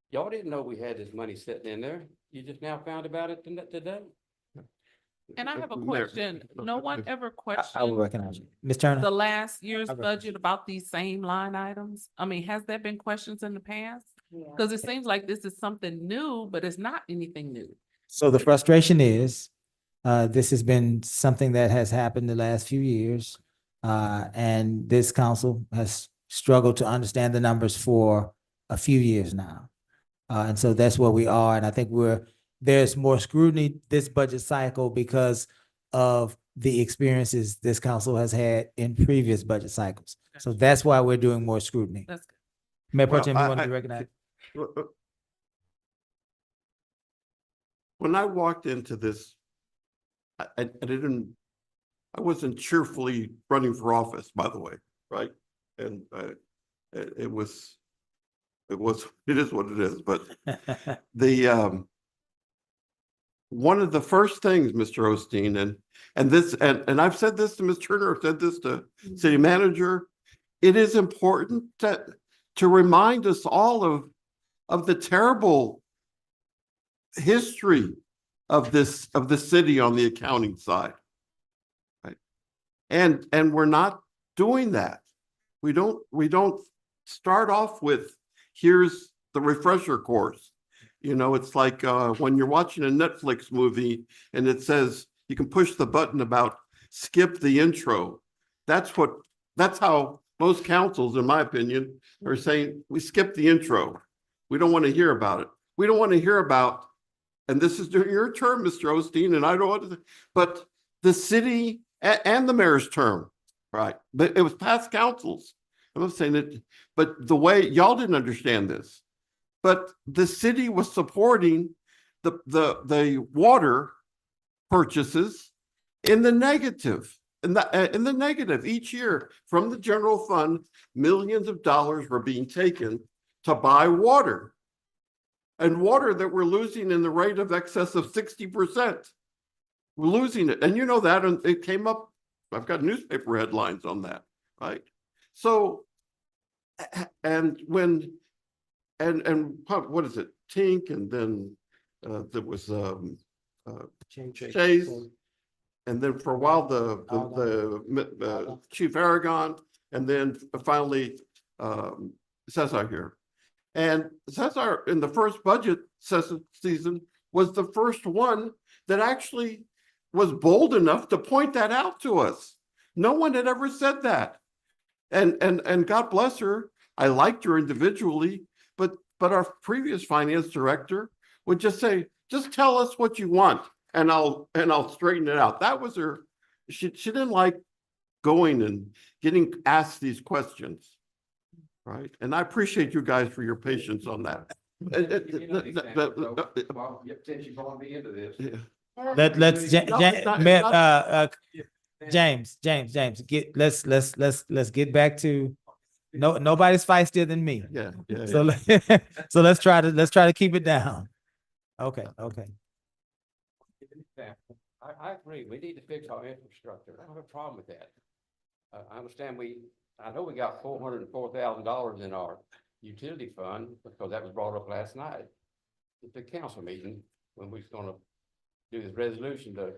[SPEAKER 5] Y'all didn't know we had this money sitting in there. You just now found about it today.
[SPEAKER 10] And I have a
[SPEAKER 7] Mayor,
[SPEAKER 10] question. No one ever
[SPEAKER 1] I will
[SPEAKER 10] questioned
[SPEAKER 1] recognize you. Ms. Turner?
[SPEAKER 10] the last year's
[SPEAKER 1] I recognize
[SPEAKER 10] budget about these same line items? I mean, has there been questions in the past? Because it seems like this is something new, but it's not anything new.
[SPEAKER 1] So the frustration is, this has been something that has happened the last few years. And this council has struggled to understand the numbers for a few years now. And so that's where we are. And I think there's more scrutiny this budget cycle because of the experiences this council has had in previous budget cycles. So that's why we're doing more scrutiny.
[SPEAKER 10] That's good.
[SPEAKER 1] Mayor Pro
[SPEAKER 7] Well,
[SPEAKER 1] Tem, you
[SPEAKER 7] I-
[SPEAKER 1] want to
[SPEAKER 7] I-
[SPEAKER 1] be recognized?
[SPEAKER 7] When I walked into this, I wasn't cheerfully running for office, by the way, right? And it is what it is, but one of the first things, Mr. Osteen, and I've said this to Ms. Turner, I've said this to city manager, it is important to remind us all of the terrible history of the city on the accounting side. Right. And we're not doing that. We don't start off with, here's the refresher course. You know, it's like when you're watching a Netflix movie and it says you can push the button about skip the intro. That's how most councils, in my opinion, are saying, we skip the intro. We don't want to hear about it. We don't want to hear about, and this is during your term, Mr. Osteen, and I don't want to, but the city and the mayor's term, right? But it was past councils. I'm not saying it, but the way y'all didn't understand this, but the city was supporting the water purchases in the negative. In the negative each year from the general fund, millions of dollars were being taken to buy water. And water that we're losing in the rate of excess of 60%. We're losing it. And you know that, and it came up, I've got newspaper headlines on that, right? So, and what is it? Tink, and then there was Chase. And then for a while, the Chief Aragon, and then finally Cesar here. And Cesar, in the first budget season, was the first one that actually was bold enough to point that out to us. No one had ever said that. And God bless her. I liked her individually, but our previous finance director would just say, just tell us what you want and I'll straighten it out. That was her. She didn't like going and getting asked these questions. Right. And I appreciate you guys for your patience on that.
[SPEAKER 1] James, let's get back to, nobody's feistier than me.
[SPEAKER 7] Yeah.
[SPEAKER 1] So let's try to keep it down. Okay.
[SPEAKER 5] I agree. We need to fix our infrastructure. I don't have a problem with that. I understand I know we got $404,000 in our utility fund because that was brought up last night at the council meeting when we was gonna do this resolution to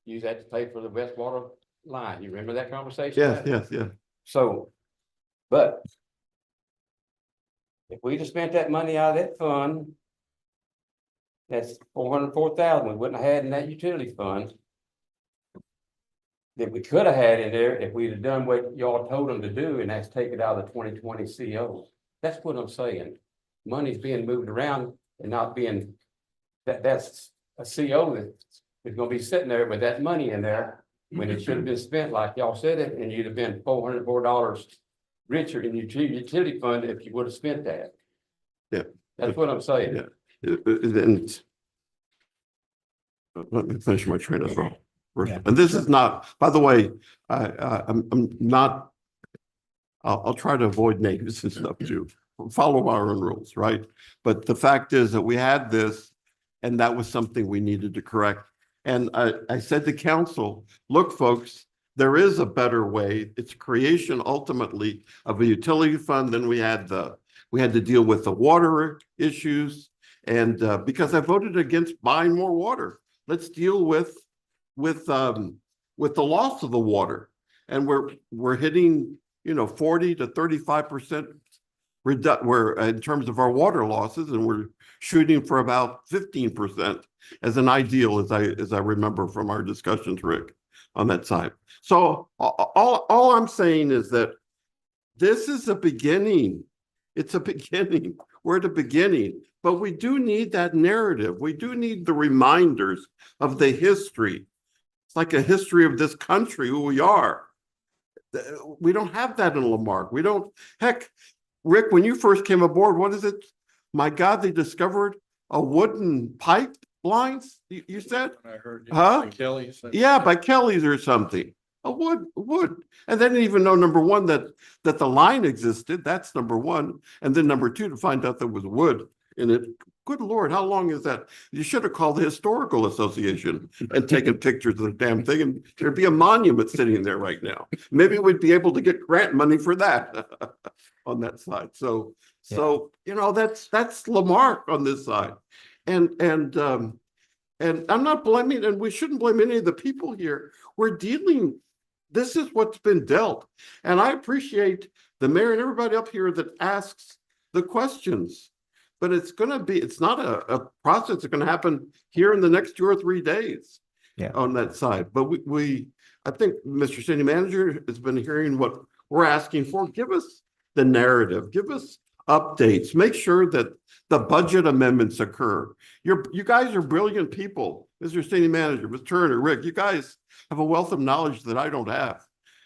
[SPEAKER 5] use that to pay for the West Water line. You remember that conversation?
[SPEAKER 7] Yeah.
[SPEAKER 5] So, but if we'd have spent that money out of that fund, that's $404,000 we wouldn't have had in that utility fund. That we could have had in there if we'd have done what y'all told them to do, and that's take it out of the 2020 CO. That's what I'm saying. Money's being moved around and not being, that's a CO that is gonna be sitting there with that money in there when it should have been spent like y'all said it, and you'd have been $404 richer in your utility fund if you would have spent that.
[SPEAKER 7] Yeah.
[SPEAKER 5] That's what I'm saying.
[SPEAKER 7] Yeah. And let me finish my train of thought.
[SPEAKER 1] Yeah.
[SPEAKER 7] And this is not, by the way, I'm not, I'll try to avoid names and stuff too. Follow our own rules, right? But the fact is that we had this, and that was something we needed to correct. And I said to council, look, folks, there is a better way. It's creation ultimately of a utility fund. Then we had to deal with the water issues. And because I voted against buying more water, let's deal with the loss of the water. And we're hitting, 40 to 35% we're in terms of our water losses, and we're shooting for about 15% as an ideal, as I remember from our discussions, Rick. on that side. So all I'm saying is that this is a beginning. It's a beginning. We're at the beginning, but we do need that narrative. We do need the reminders of the history. It's like a history of this country, who we are. We don't have that in Lamarque. We don't, heck, Rick, when you first came aboard, what is it? My God, they discovered a wooden pipe lines, you said?
[SPEAKER 4] I heard.
[SPEAKER 7] Huh?
[SPEAKER 4] Kelly said.
[SPEAKER 7] Yeah, by Kelly's or something. A wood. And they didn't even know, number one, that the line existed. That's number one. And then number two, to find out there was wood in it. Good Lord, how long is that? You should have called the Historical Association and taken pictures of the damn thing, and there'd be a monument sitting there right now. Maybe we'd be able to get grant money for that on that side. So, you know, that's Lamarque on this side. And I'm not blaming, and we shouldn't blame any of the people here. We're dealing, this is what's been dealt. And I appreciate the mayor and everybody up here that asks the questions. But it's not a process that's gonna happen here in the next 2 or 3 days.
[SPEAKER 1] Yeah.
[SPEAKER 7] On that side. But I think Mr. City Manager has been hearing what we're asking for. Give us the narrative, give us updates, make sure that the budget amendments occur. You guys are brilliant people, Mr. City Manager, Ms. Turner, Rick, you guys have a wealth of knowledge that I don't have.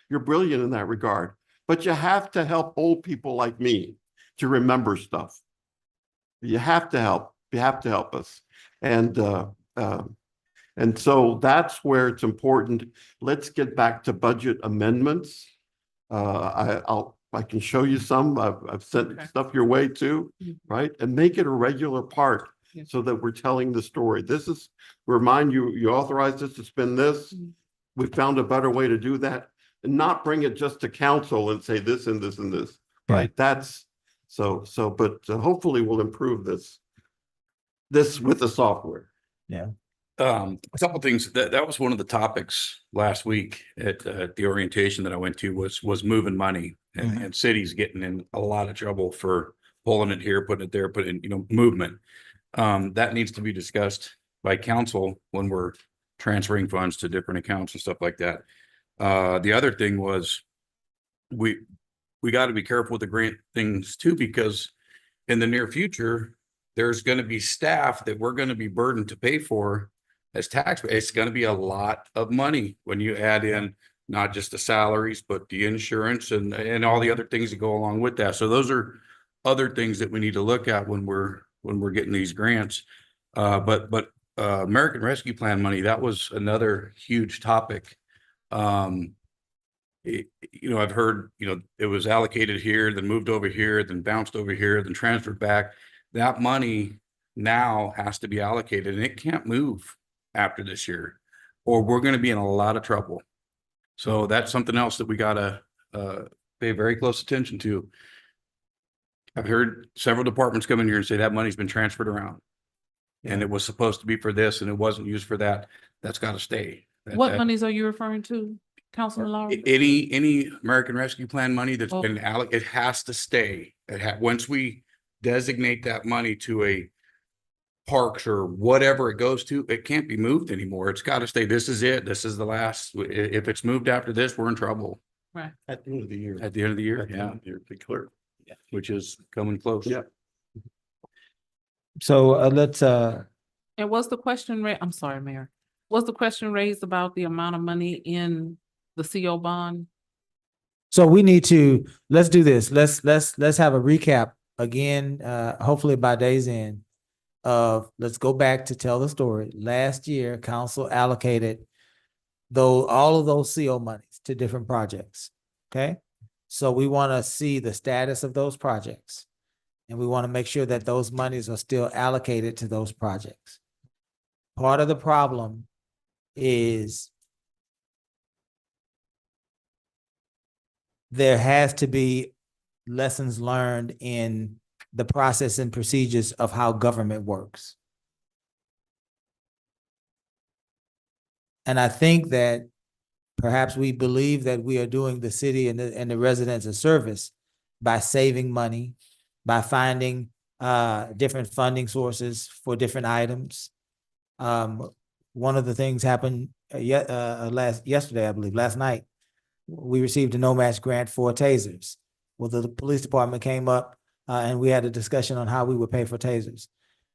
[SPEAKER 7] You're brilliant in that regard, but you have to help old people like me to remember stuff. You have to help us. And so that's where it's important. Let's get back to budget amendments. I can show you some. I've sent stuff your way too, right? And make it a regular part so that we're telling the story. This is, remind you, you authorized us to spend this. We found a better way to do that and not bring it just to council and say this and this and this, right? That's but hopefully we'll improve this with the software.
[SPEAKER 1] Yeah.
[SPEAKER 11] A couple things that was one of the topics last week at the orientation that I went to was moving money, and cities getting in a lot of trouble for pulling it here, putting it there, putting, movement. That needs to be discussed by council when we're transferring funds to different accounts and stuff like that. The other thing was we got to be careful with the grant things too, because in the near future, there's going to be staff that we're going to be burdened to pay for as taxpayers. It's going to be a lot of money when you add in not just the salaries, but the insurance and all the other things that go along with that. So those are other things that we need to look at when we're getting these grants. But American Rescue Plan money, that was another huge topic. I've heard, it was allocated here, then moved over here, then bounced over here, then transferred back. That money now has to be allocated, and it can't move after this year, or we're going to be in a lot of trouble. So that's something else that we got to pay very close attention to. I've heard several departments come in here and say that money's been transferred around, and it was supposed to be for this, and it wasn't used for that. That's got to stay.
[SPEAKER 10] What monies are you referring to, Councilman Lawrence?
[SPEAKER 11] Any American Rescue Plan money that's been allocated, it has to stay. Once we designate that money to a parks or whatever it goes to, it can't be moved anymore. It's got to stay. This is it. This is the last. If it's moved after this, we're in trouble.
[SPEAKER 10] Right.
[SPEAKER 7] At the end of the year.
[SPEAKER 11] At the end of the year,
[SPEAKER 7] At the end of the year, be clear.
[SPEAKER 11] Yeah. Which is coming close.
[SPEAKER 7] Yeah.
[SPEAKER 1] So let's
[SPEAKER 10] And was the question I'm sorry, Mayor. Was the question raised about the amount of money in the CO bond?
[SPEAKER 1] so we need to, let's do this. Let's have a recap again, hopefully by day's end of, let's go back to tell the story. Last year, council allocated all of those CO monies to different projects. Okay. So we want to see the status of those projects. And we want to make sure that those monies are still allocated to those projects. Part of the problem is there has to be lessons learned in the process and procedures of how government works. And I think that perhaps we believe that we are doing the city and the residents a service by saving money, by finding different funding sources for different items. One of the things happened yesterday, I believe, last night, we received a no match grant for tasers. Well, the police department came up, and we had a discussion on how we would pay for tasers.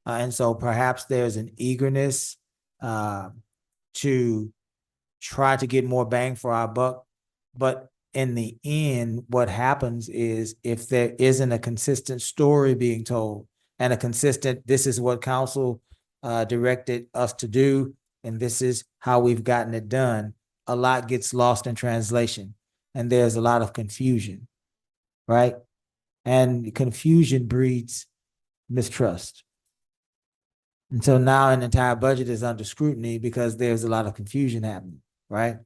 [SPEAKER 1] And so perhaps there's an eagerness, to try to get more bang for our buck. But in the end, what happens is if there isn't a consistent story being told and a consistent, this is what council directed us to do, and this is how we've gotten it done, a lot gets lost in translation, and there's a lot of confusion, right? And confusion breeds mistrust. And so now an entire budget is under scrutiny because there's a lot of confusion happening, right?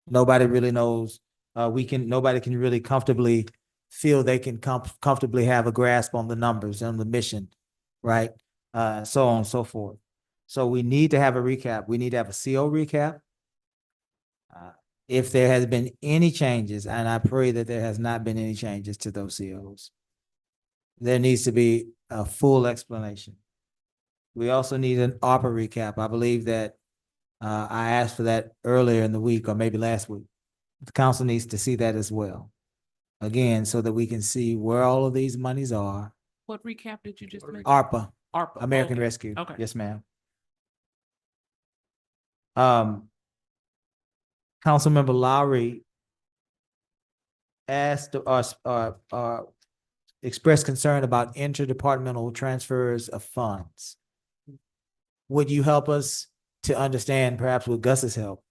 [SPEAKER 1] Nobody really knows, nobody can really comfortably feel they can comfortably have a grasp on the numbers and the mission, right? So on and so forth. So we need to have a recap. We need to have a CO recap. If there has been any changes, and I pray that there has not been any changes to those COs, there needs to be a full explanation. We also need an ARPA recap. I believe that I asked for that earlier in the week or maybe last week. The council needs to see that as well. Again, so that we can see where all of these monies are.
[SPEAKER 10] What recap did you just make?
[SPEAKER 1] ARPA,
[SPEAKER 10] ARPA.
[SPEAKER 1] American
[SPEAKER 10] Okay.
[SPEAKER 1] Rescue.
[SPEAKER 10] Okay.
[SPEAKER 1] Yes, ma'am. Councilmember Lowry asked or expressed concern about interdepartmental transfers of funds. Would you help us to understand, perhaps with Gus's help,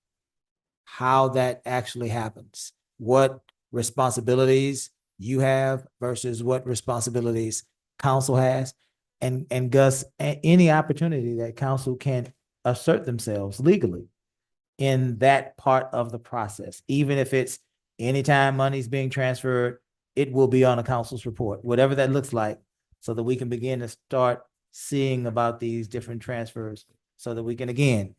[SPEAKER 1] how that actually happens? What responsibilities you have versus what responsibilities council has? And Gus, any opportunity that council can assert themselves legally in that part of the process, even if it's anytime money's being transferred, it will be on a council's report, whatever that looks like, so that we can begin to start seeing about these different transfers, so that we can, again,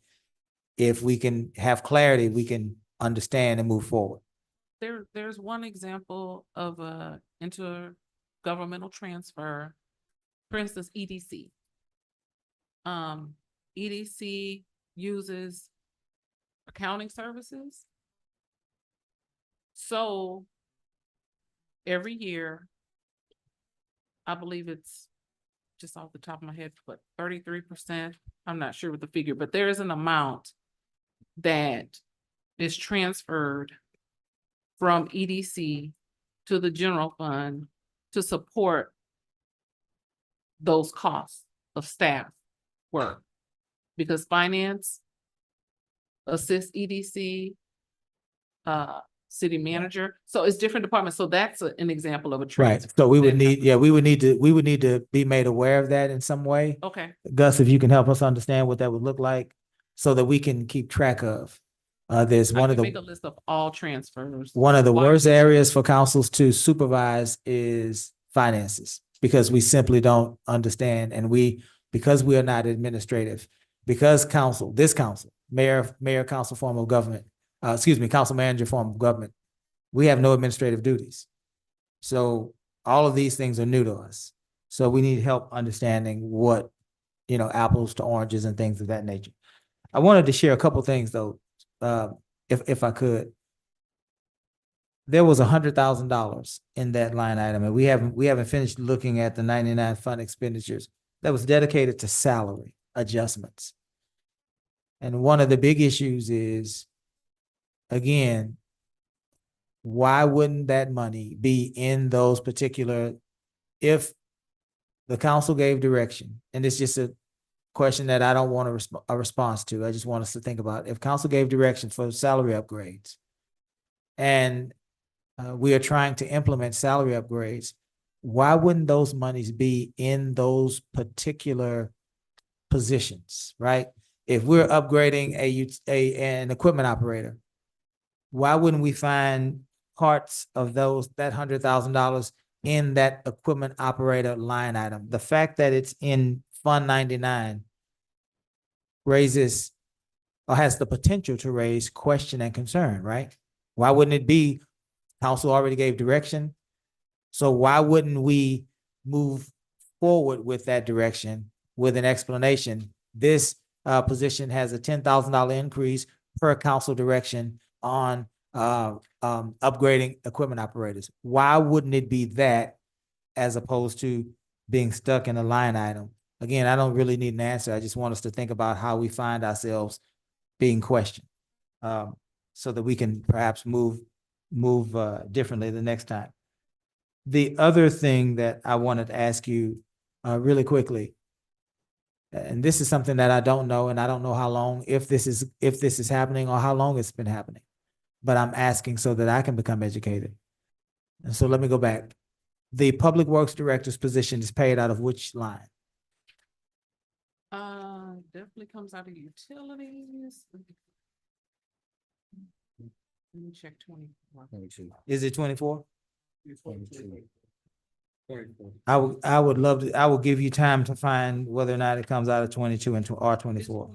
[SPEAKER 1] if we can have clarity, we can understand and move forward.
[SPEAKER 10] There's one example of a intergovernmental transfer, for instance, EDC. EDC uses accounting services. So every year, I believe it's just off the top of my head, but 33%, I'm not sure with the figure, but there is an amount that is transferred from EDC to the general fund to support those costs of staff work. Because finance assists EDC, city manager, so it's different departments. So that's an example of a transfer.
[SPEAKER 1] Right, so we would
[SPEAKER 10] that
[SPEAKER 1] need,
[SPEAKER 10] happens.
[SPEAKER 1] we would need to be made aware of that in some way.
[SPEAKER 10] Okay,
[SPEAKER 1] Gus, if you can help us understand what that would look like, so that we can keep track of. There's
[SPEAKER 10] I
[SPEAKER 1] one of
[SPEAKER 10] can make a
[SPEAKER 1] the,
[SPEAKER 10] list of all transfers.
[SPEAKER 1] one of the
[SPEAKER 10] Why-
[SPEAKER 1] worst areas for councils to supervise is finances, because we simply don't understand, and because we are not administrative, because this council, mayor, council form of government, council manager form of government, we have no administrative duties. So all of these things are new to us. So we need help understanding what, apples to oranges and things of that nature. I wanted to share a couple things though, if I could. There was $100,000 in that line item, and we haven't finished looking at the 99 fund expenditures that was dedicated to salary adjustments. And one of the big issues is, again, why wouldn't that money be in those particular, if the council gave direction, and it's just a question that I don't want a response to, I just want us to think about, if council gave direction for salary upgrades, and we are trying to implement salary upgrades, why wouldn't those monies be in those particular positions, right? If we're upgrading an equipment operator, why wouldn't we find parts of that $100,000 in that equipment operator line item? The fact that it's in Fund 99 raises, or has the potential to raise, question and concern, right? Why wouldn't it be, council already gave direction, so why wouldn't we move forward with that direction with an explanation? This position has a $10,000 increase. per council direction on upgrading equipment operators. Why wouldn't it be that as opposed to being stuck in a line item? Again, I don't really need an answer. I just want us to think about how we find ourselves being questioned. So that we can perhaps move differently the next time. The other thing that I wanted to ask you really quickly, and this is something that I don't know, and I don't know how long, if this is happening or how long it's been happening, but I'm asking so that I can become educated. And so let me go back. The Public Works Director's position is paid out of which line?
[SPEAKER 10] Definitely comes out of utilities. Let me check 24.
[SPEAKER 1] Is it 24? I would love to, I will give you time to find whether or not it comes out of 22 and or 24.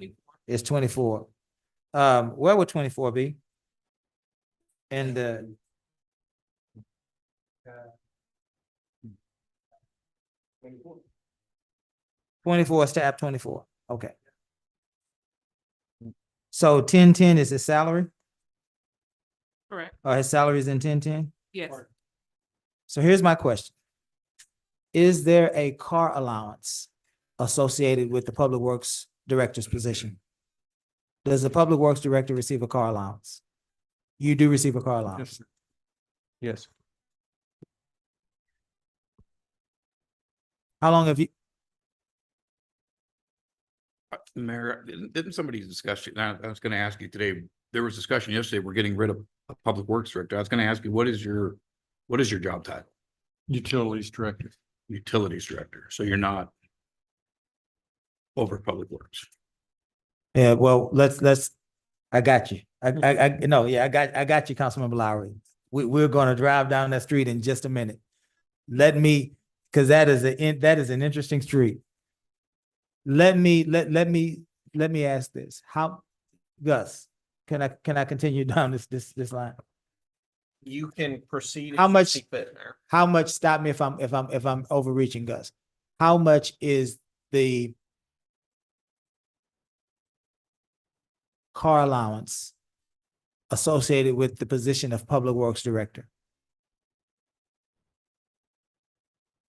[SPEAKER 1] It's 24. Where would 24 be? And the 24 is tab 24. Okay. So 1010 is his salary,
[SPEAKER 10] Correct,
[SPEAKER 1] or his salary is in 1010?
[SPEAKER 10] yes.
[SPEAKER 1] So here's my question. Is there a car allowance associated with the Public Works Director's position? Does the Public Works Director receive a car allowance? You do receive a car
[SPEAKER 8] Yes,
[SPEAKER 1] allowance.
[SPEAKER 8] sir. Yes.
[SPEAKER 1] How long have you,
[SPEAKER 11] Mayor, didn't somebody discuss it? I was gonna ask you today, there was discussion yesterday, we're getting rid of a public works director. I was gonna ask you, what is your job title?
[SPEAKER 8] Utilities Director.
[SPEAKER 11] Utilities director. So you're not over public works.
[SPEAKER 1] yeah, well, let's, I got you. No, yeah, I got you, Councilmember Lowry. We're gonna drive down that street in just a minute. Let me, because that is an interesting street. Let me ask this. How, Gus, can I continue down this line?
[SPEAKER 4] You can proceed.
[SPEAKER 1] How
[SPEAKER 4] as you
[SPEAKER 1] much-
[SPEAKER 4] see fit, Mayor.
[SPEAKER 1] How much, stop me if I'm overreaching, Gus. How much is the car allowance associated with the position of Public Works Director?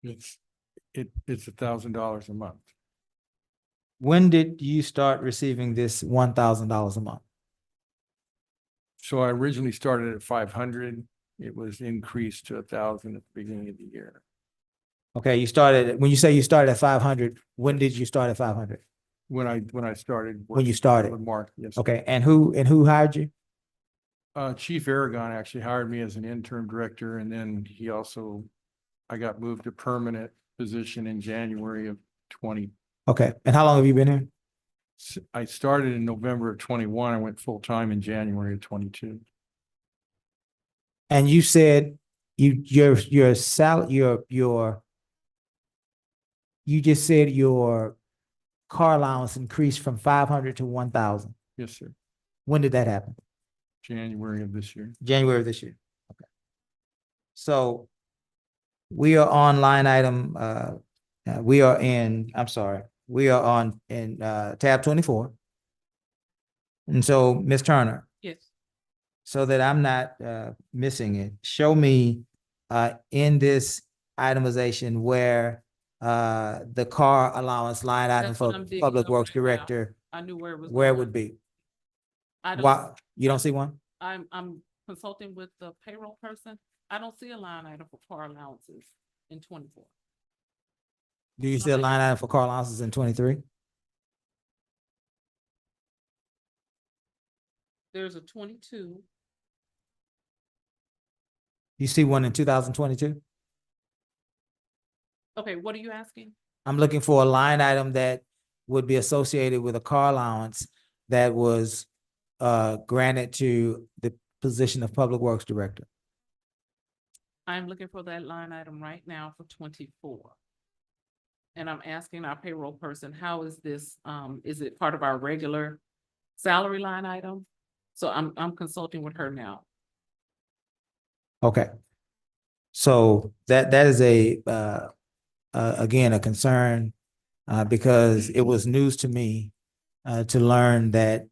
[SPEAKER 8] It's $1,000 a month.
[SPEAKER 1] When did you start receiving this $1,000 a month?
[SPEAKER 8] So I originally started at 500. It was increased to 1,000 at the beginning of the year.
[SPEAKER 1] Okay, when you say you started at 500, when did you start at 500?
[SPEAKER 8] When I started.
[SPEAKER 1] When you
[SPEAKER 8] working
[SPEAKER 1] started.
[SPEAKER 8] with Marque, yes.
[SPEAKER 1] Okay, and who hired you?
[SPEAKER 8] Chief Aragon actually hired me as an interim director, and then I got moved to permanent position in January of 20.
[SPEAKER 1] Okay, and how long have you been here?
[SPEAKER 8] I started in November of 21. I went full-time in January of 22.
[SPEAKER 1] And you said you just said your car allowance increased from 500 to 1,000.
[SPEAKER 8] Yes, sir.
[SPEAKER 1] When did that happen?
[SPEAKER 8] January of this year.
[SPEAKER 1] January of this year. Okay. So we are on line item, we are in tab 24. And so, Ms. Turner,
[SPEAKER 10] Yes.
[SPEAKER 1] so that I'm not missing it, show me in this itemization where the car allowance line item
[SPEAKER 10] That's what
[SPEAKER 1] for
[SPEAKER 10] I'm digging
[SPEAKER 1] Public
[SPEAKER 10] up
[SPEAKER 1] Works
[SPEAKER 10] right now.
[SPEAKER 1] Director,
[SPEAKER 10] I knew where it was.
[SPEAKER 1] where it
[SPEAKER 10] going.
[SPEAKER 1] would be.
[SPEAKER 10] I don't,
[SPEAKER 1] Why, you don't see one?
[SPEAKER 10] I'm consulting with the payroll person. I don't see a line item for car allowances in 24.
[SPEAKER 1] Do you see a line item for car allowances in 23?
[SPEAKER 10] There's a 22.
[SPEAKER 1] You see one in 2022?
[SPEAKER 10] Okay, what are you asking?
[SPEAKER 1] I'm looking for a line item that would be associated with a car allowance that was granted to the position of Public Works Director.
[SPEAKER 10] I'm looking for that line item right now for 24. And I'm asking our payroll person, how is this, is it part of our regular salary line item? So I'm consulting with her now.
[SPEAKER 1] Okay. So that is again, a concern because it was news to me to learn that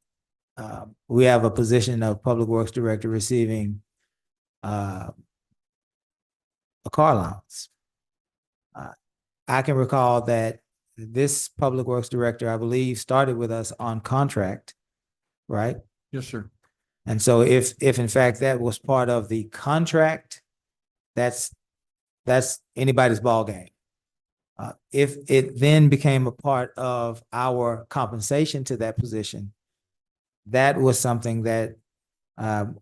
[SPEAKER 1] we have a position of Public Works Director receiving a car allowance. I can recall that this Public Works Director, I believe, started with us on contract, right?
[SPEAKER 8] Yes, sir.
[SPEAKER 1] And so if in fact that was part of the contract, that's anybody's ball game. If it then became a part of our compensation to that position, that was something that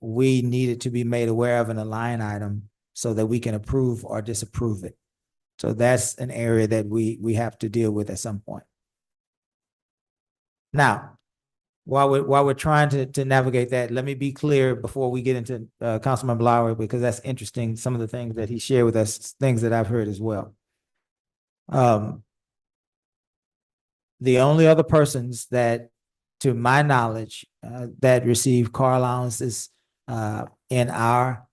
[SPEAKER 1] we needed to be made aware of in a line item so that we can approve or disapprove it. So that's an area that we have to deal with at some point. Now, while we're trying to navigate that, let me be clear before we get into Councilman Lowry, because that's interesting. Some of the things that he shared with us, things that I've heard as well. The only other persons that, to my knowledge, that receive car allowances in our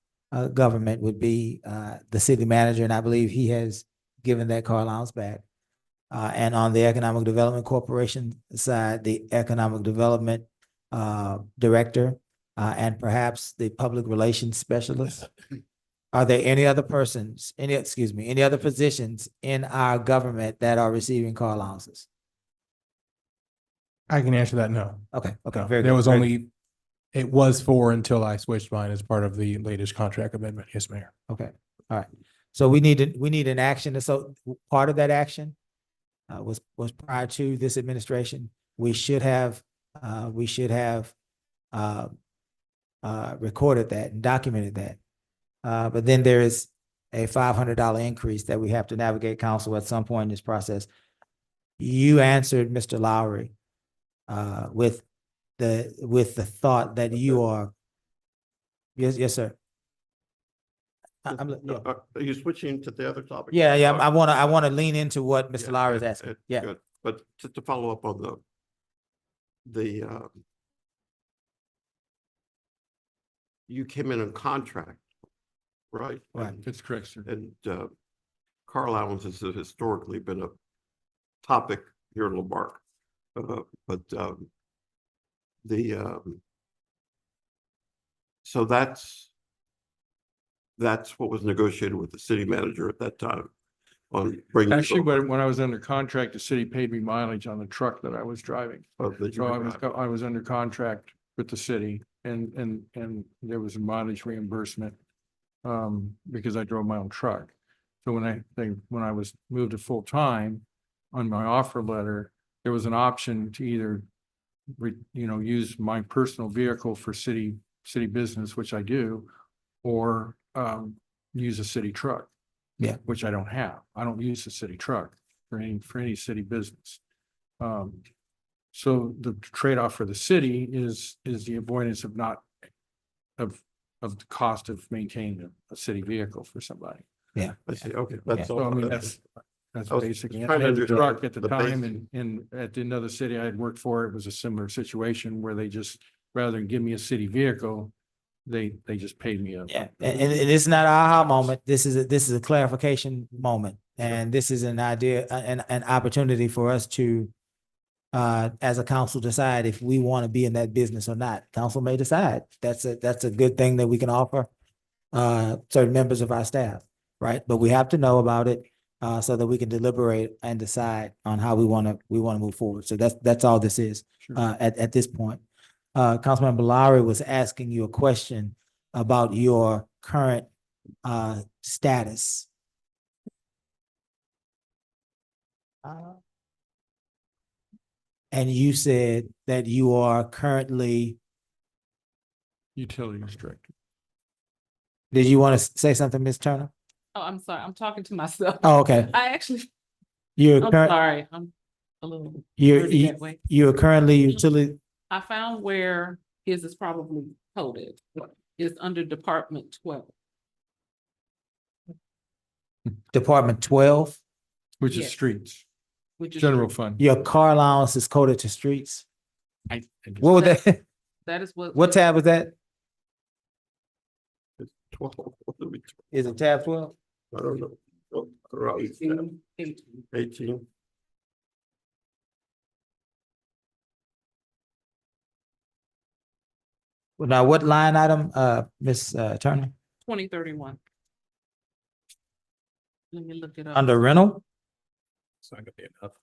[SPEAKER 1] government would be the city manager, and I believe he has given that car allowance back. And on the Economic Development Corporation side, the Economic Development Director and perhaps the Public Relations Specialist. Are there any other persons, any other positions in our government that are receiving car allowances?
[SPEAKER 8] I can answer that, no.
[SPEAKER 1] Okay,
[SPEAKER 8] No.
[SPEAKER 1] very good.
[SPEAKER 8] There was
[SPEAKER 1] very
[SPEAKER 8] only, it was 4 until I switched mine as part of the latest contract amendment. Yes, Mayor.
[SPEAKER 1] Okay, all right. So we need an action. So part of that action was prior to this administration. We should have recorded that and documented that. But then there is a $500 increase that we have to navigate council at some point in this process. You answered Mr. Lowry with the thought that you are. Yes, sir. Yeah.
[SPEAKER 7] Are you switching to the other topic?
[SPEAKER 1] Yeah, I want to lean into what Mr. Lowry is asking. Yeah.
[SPEAKER 7] Good. But just to follow up on the you came in on contract, right?
[SPEAKER 1] Right.
[SPEAKER 8] That's correct, sir.
[SPEAKER 7] And car allowances have historically been a topic here in Lamarck. So that's what was negotiated with the city manager at that time on bringing.
[SPEAKER 8] Actually, when I was under contract, the city paid me mileage on the truck that I was driving. So I was under contract with the city and there was a mileage reimbursement because I drove my own truck. So when I was moved to full time on my offer letter, there was an option to either use my personal vehicle for city business, which I do, or use a city truck.
[SPEAKER 1] Yeah.
[SPEAKER 8] Which I don't have. I don't use a city truck for any city business. So the trade-off for the city is the avoidance of the cost of maintaining a city vehicle for somebody.
[SPEAKER 1] Yeah.
[SPEAKER 7] I see. Okay, that's
[SPEAKER 8] So I
[SPEAKER 7] all.
[SPEAKER 8] mean, that's
[SPEAKER 7] I was
[SPEAKER 8] basically,
[SPEAKER 7] trying to
[SPEAKER 8] and the
[SPEAKER 7] understand
[SPEAKER 8] truck at the
[SPEAKER 7] the
[SPEAKER 8] time
[SPEAKER 7] basic.
[SPEAKER 8] and at another city I had worked for, it was a similar situation where they just, rather than give me a city vehicle, they just paid me a.
[SPEAKER 1] Yeah, and it's not an aha moment. This is a clarification moment, and this is an idea, an opportunity for us to, as a council, decide if we want to be in that business or not. Council may decide. That's a good thing that we can offer certain members of our staff, right? But we have to know about it so that we can deliberate and decide on how we want to move forward. So that's all this is at this point. Councilman Lowry was asking you a question about your current status. And you said that you are currently.
[SPEAKER 8] Utilities director.
[SPEAKER 1] Did you want to say something, Ms. Turner?
[SPEAKER 10] Oh, I'm sorry. I'm talking to myself.
[SPEAKER 1] Oh, okay.
[SPEAKER 10] I actually,
[SPEAKER 1] You're
[SPEAKER 10] I'm
[SPEAKER 1] current.
[SPEAKER 10] sorry. I'm a little.
[SPEAKER 1] You're
[SPEAKER 10] dirty that way.
[SPEAKER 1] you're currently utility.
[SPEAKER 10] I found where his is probably coded. It's under Department 12.
[SPEAKER 1] Department 12.
[SPEAKER 8] Which is
[SPEAKER 10] Yes.
[SPEAKER 8] streets,
[SPEAKER 10] Which is
[SPEAKER 8] general fund.
[SPEAKER 1] Your car allowance is coded to streets.
[SPEAKER 8] I just-
[SPEAKER 1] What was that?
[SPEAKER 10] that is what.
[SPEAKER 1] What tab was that?
[SPEAKER 7] 12.
[SPEAKER 1] Is it tab 12?
[SPEAKER 7] I don't know. Oh, around
[SPEAKER 10] 18.
[SPEAKER 7] 18.
[SPEAKER 1] Now, what line item, Ms. Turner?
[SPEAKER 10] 2031. Let me look it up.
[SPEAKER 1] Under rental?
[SPEAKER 11] It's not gonna be enough.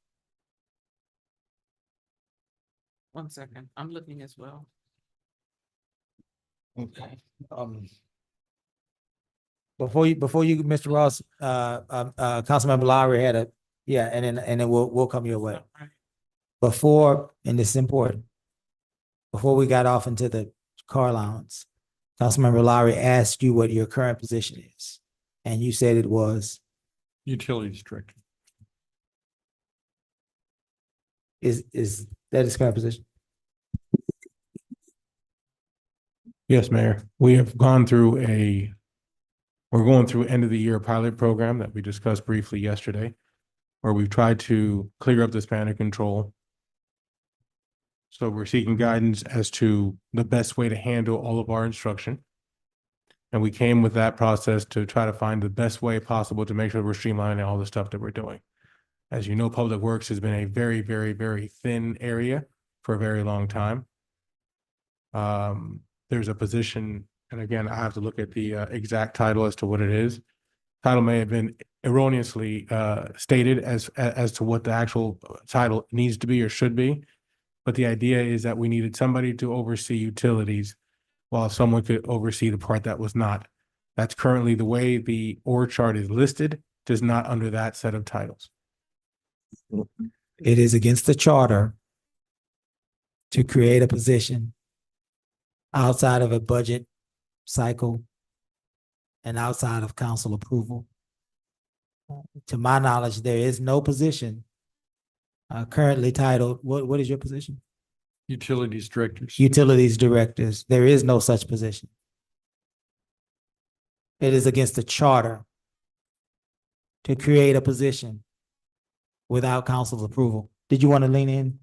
[SPEAKER 10] One second, I'm looking as well.
[SPEAKER 1] Okay. Before you, Mr. Ross, Councilmember Lowry had a, yeah, and then we'll come your way.
[SPEAKER 10] Alright.
[SPEAKER 1] Before, and this is important, before we got off into the car allowance, Councilmember Lowry asked you what your current position is, and you said it was,
[SPEAKER 8] Utilities director.
[SPEAKER 1] is that his current position?
[SPEAKER 8] Yes, Mayor. We have gone through we're going through end of the year pilot program that we discussed briefly yesterday, where we've tried to clear up the span of control. So we're seeking guidance as to the best way to handle all of our instruction. And we came with that process to try to find the best way possible to make sure we're streamlining all the stuff that we're doing. As you know, Public Works has been a very, very, very thin area for a very long time. There's a position, and again, I have to look at the exact title as to what it is. Title may have been erroneously stated as to what the actual title needs to be or should be. But the idea is that we needed somebody to oversee utilities while someone could oversee the part that was not. That's currently the way the org chart is listed, does not under that set of titles.
[SPEAKER 1] It is against the charter to create a position outside of a budget cycle and outside of council approval. To my knowledge, there is no position currently titled, what is your position?
[SPEAKER 8] Utilities directors.
[SPEAKER 1] Utilities directors. There is no such position. It is against the charter to create a position without council's approval. Did you want to lean in,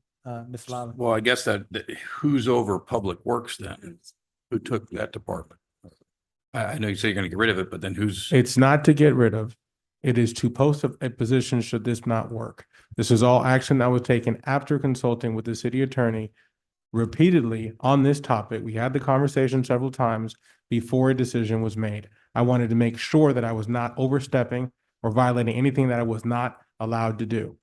[SPEAKER 1] Ms. Lawler?
[SPEAKER 11] Well, I guess that who's over Public Works then? Who took that department? I know you say you're gonna get rid of it, but then who's?
[SPEAKER 8] It's not to get rid of. It is to post a position should this not work. This is all action that was taken after consulting with the city attorney repeatedly on this topic. We had the conversation several times before a decision was made. I wanted to make sure that I was not overstepping or violating anything that I was not allowed to do.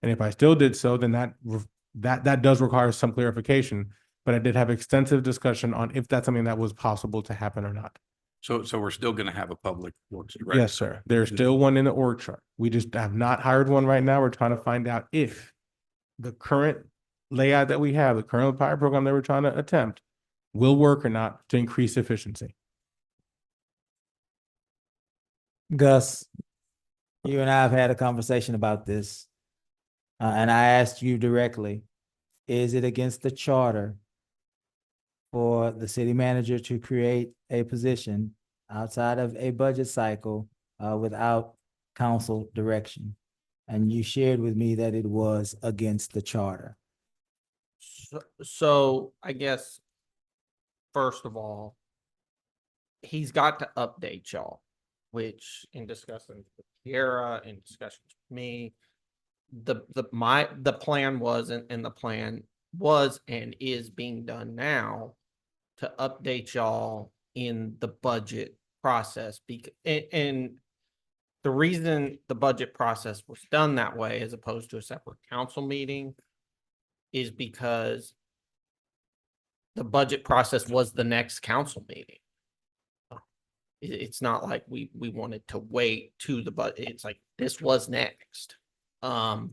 [SPEAKER 8] And if I still did so, then that does require some clarification. But I did have extensive discussion on if that's something that was possible to happen or not.
[SPEAKER 11] So we're still gonna have a Public Works director?
[SPEAKER 8] Yes, sir. There's still one in the org chart. We just have not hired one right now. We're trying to find out if the current layout that we have, the current pilot program that we're trying to attempt, will work or not to increase efficiency.
[SPEAKER 1] Gus, you and I have had a conversation about this. And I asked you directly, is it against the charter for the city manager to create a position outside of a budget cycle without council direction? And you shared with me that it was against the charter.
[SPEAKER 4] So I guess, first of all, he's got to update y'all, which in discussing with Kiara, in discussions with me, the plan was, and the plan was and is being done now to update y'all in the budget process. And the reason the budget process was done that way as opposed to a separate council meeting is because the budget process was the next council meeting. It's not like we wanted to wait to the budget. It's like this was next. The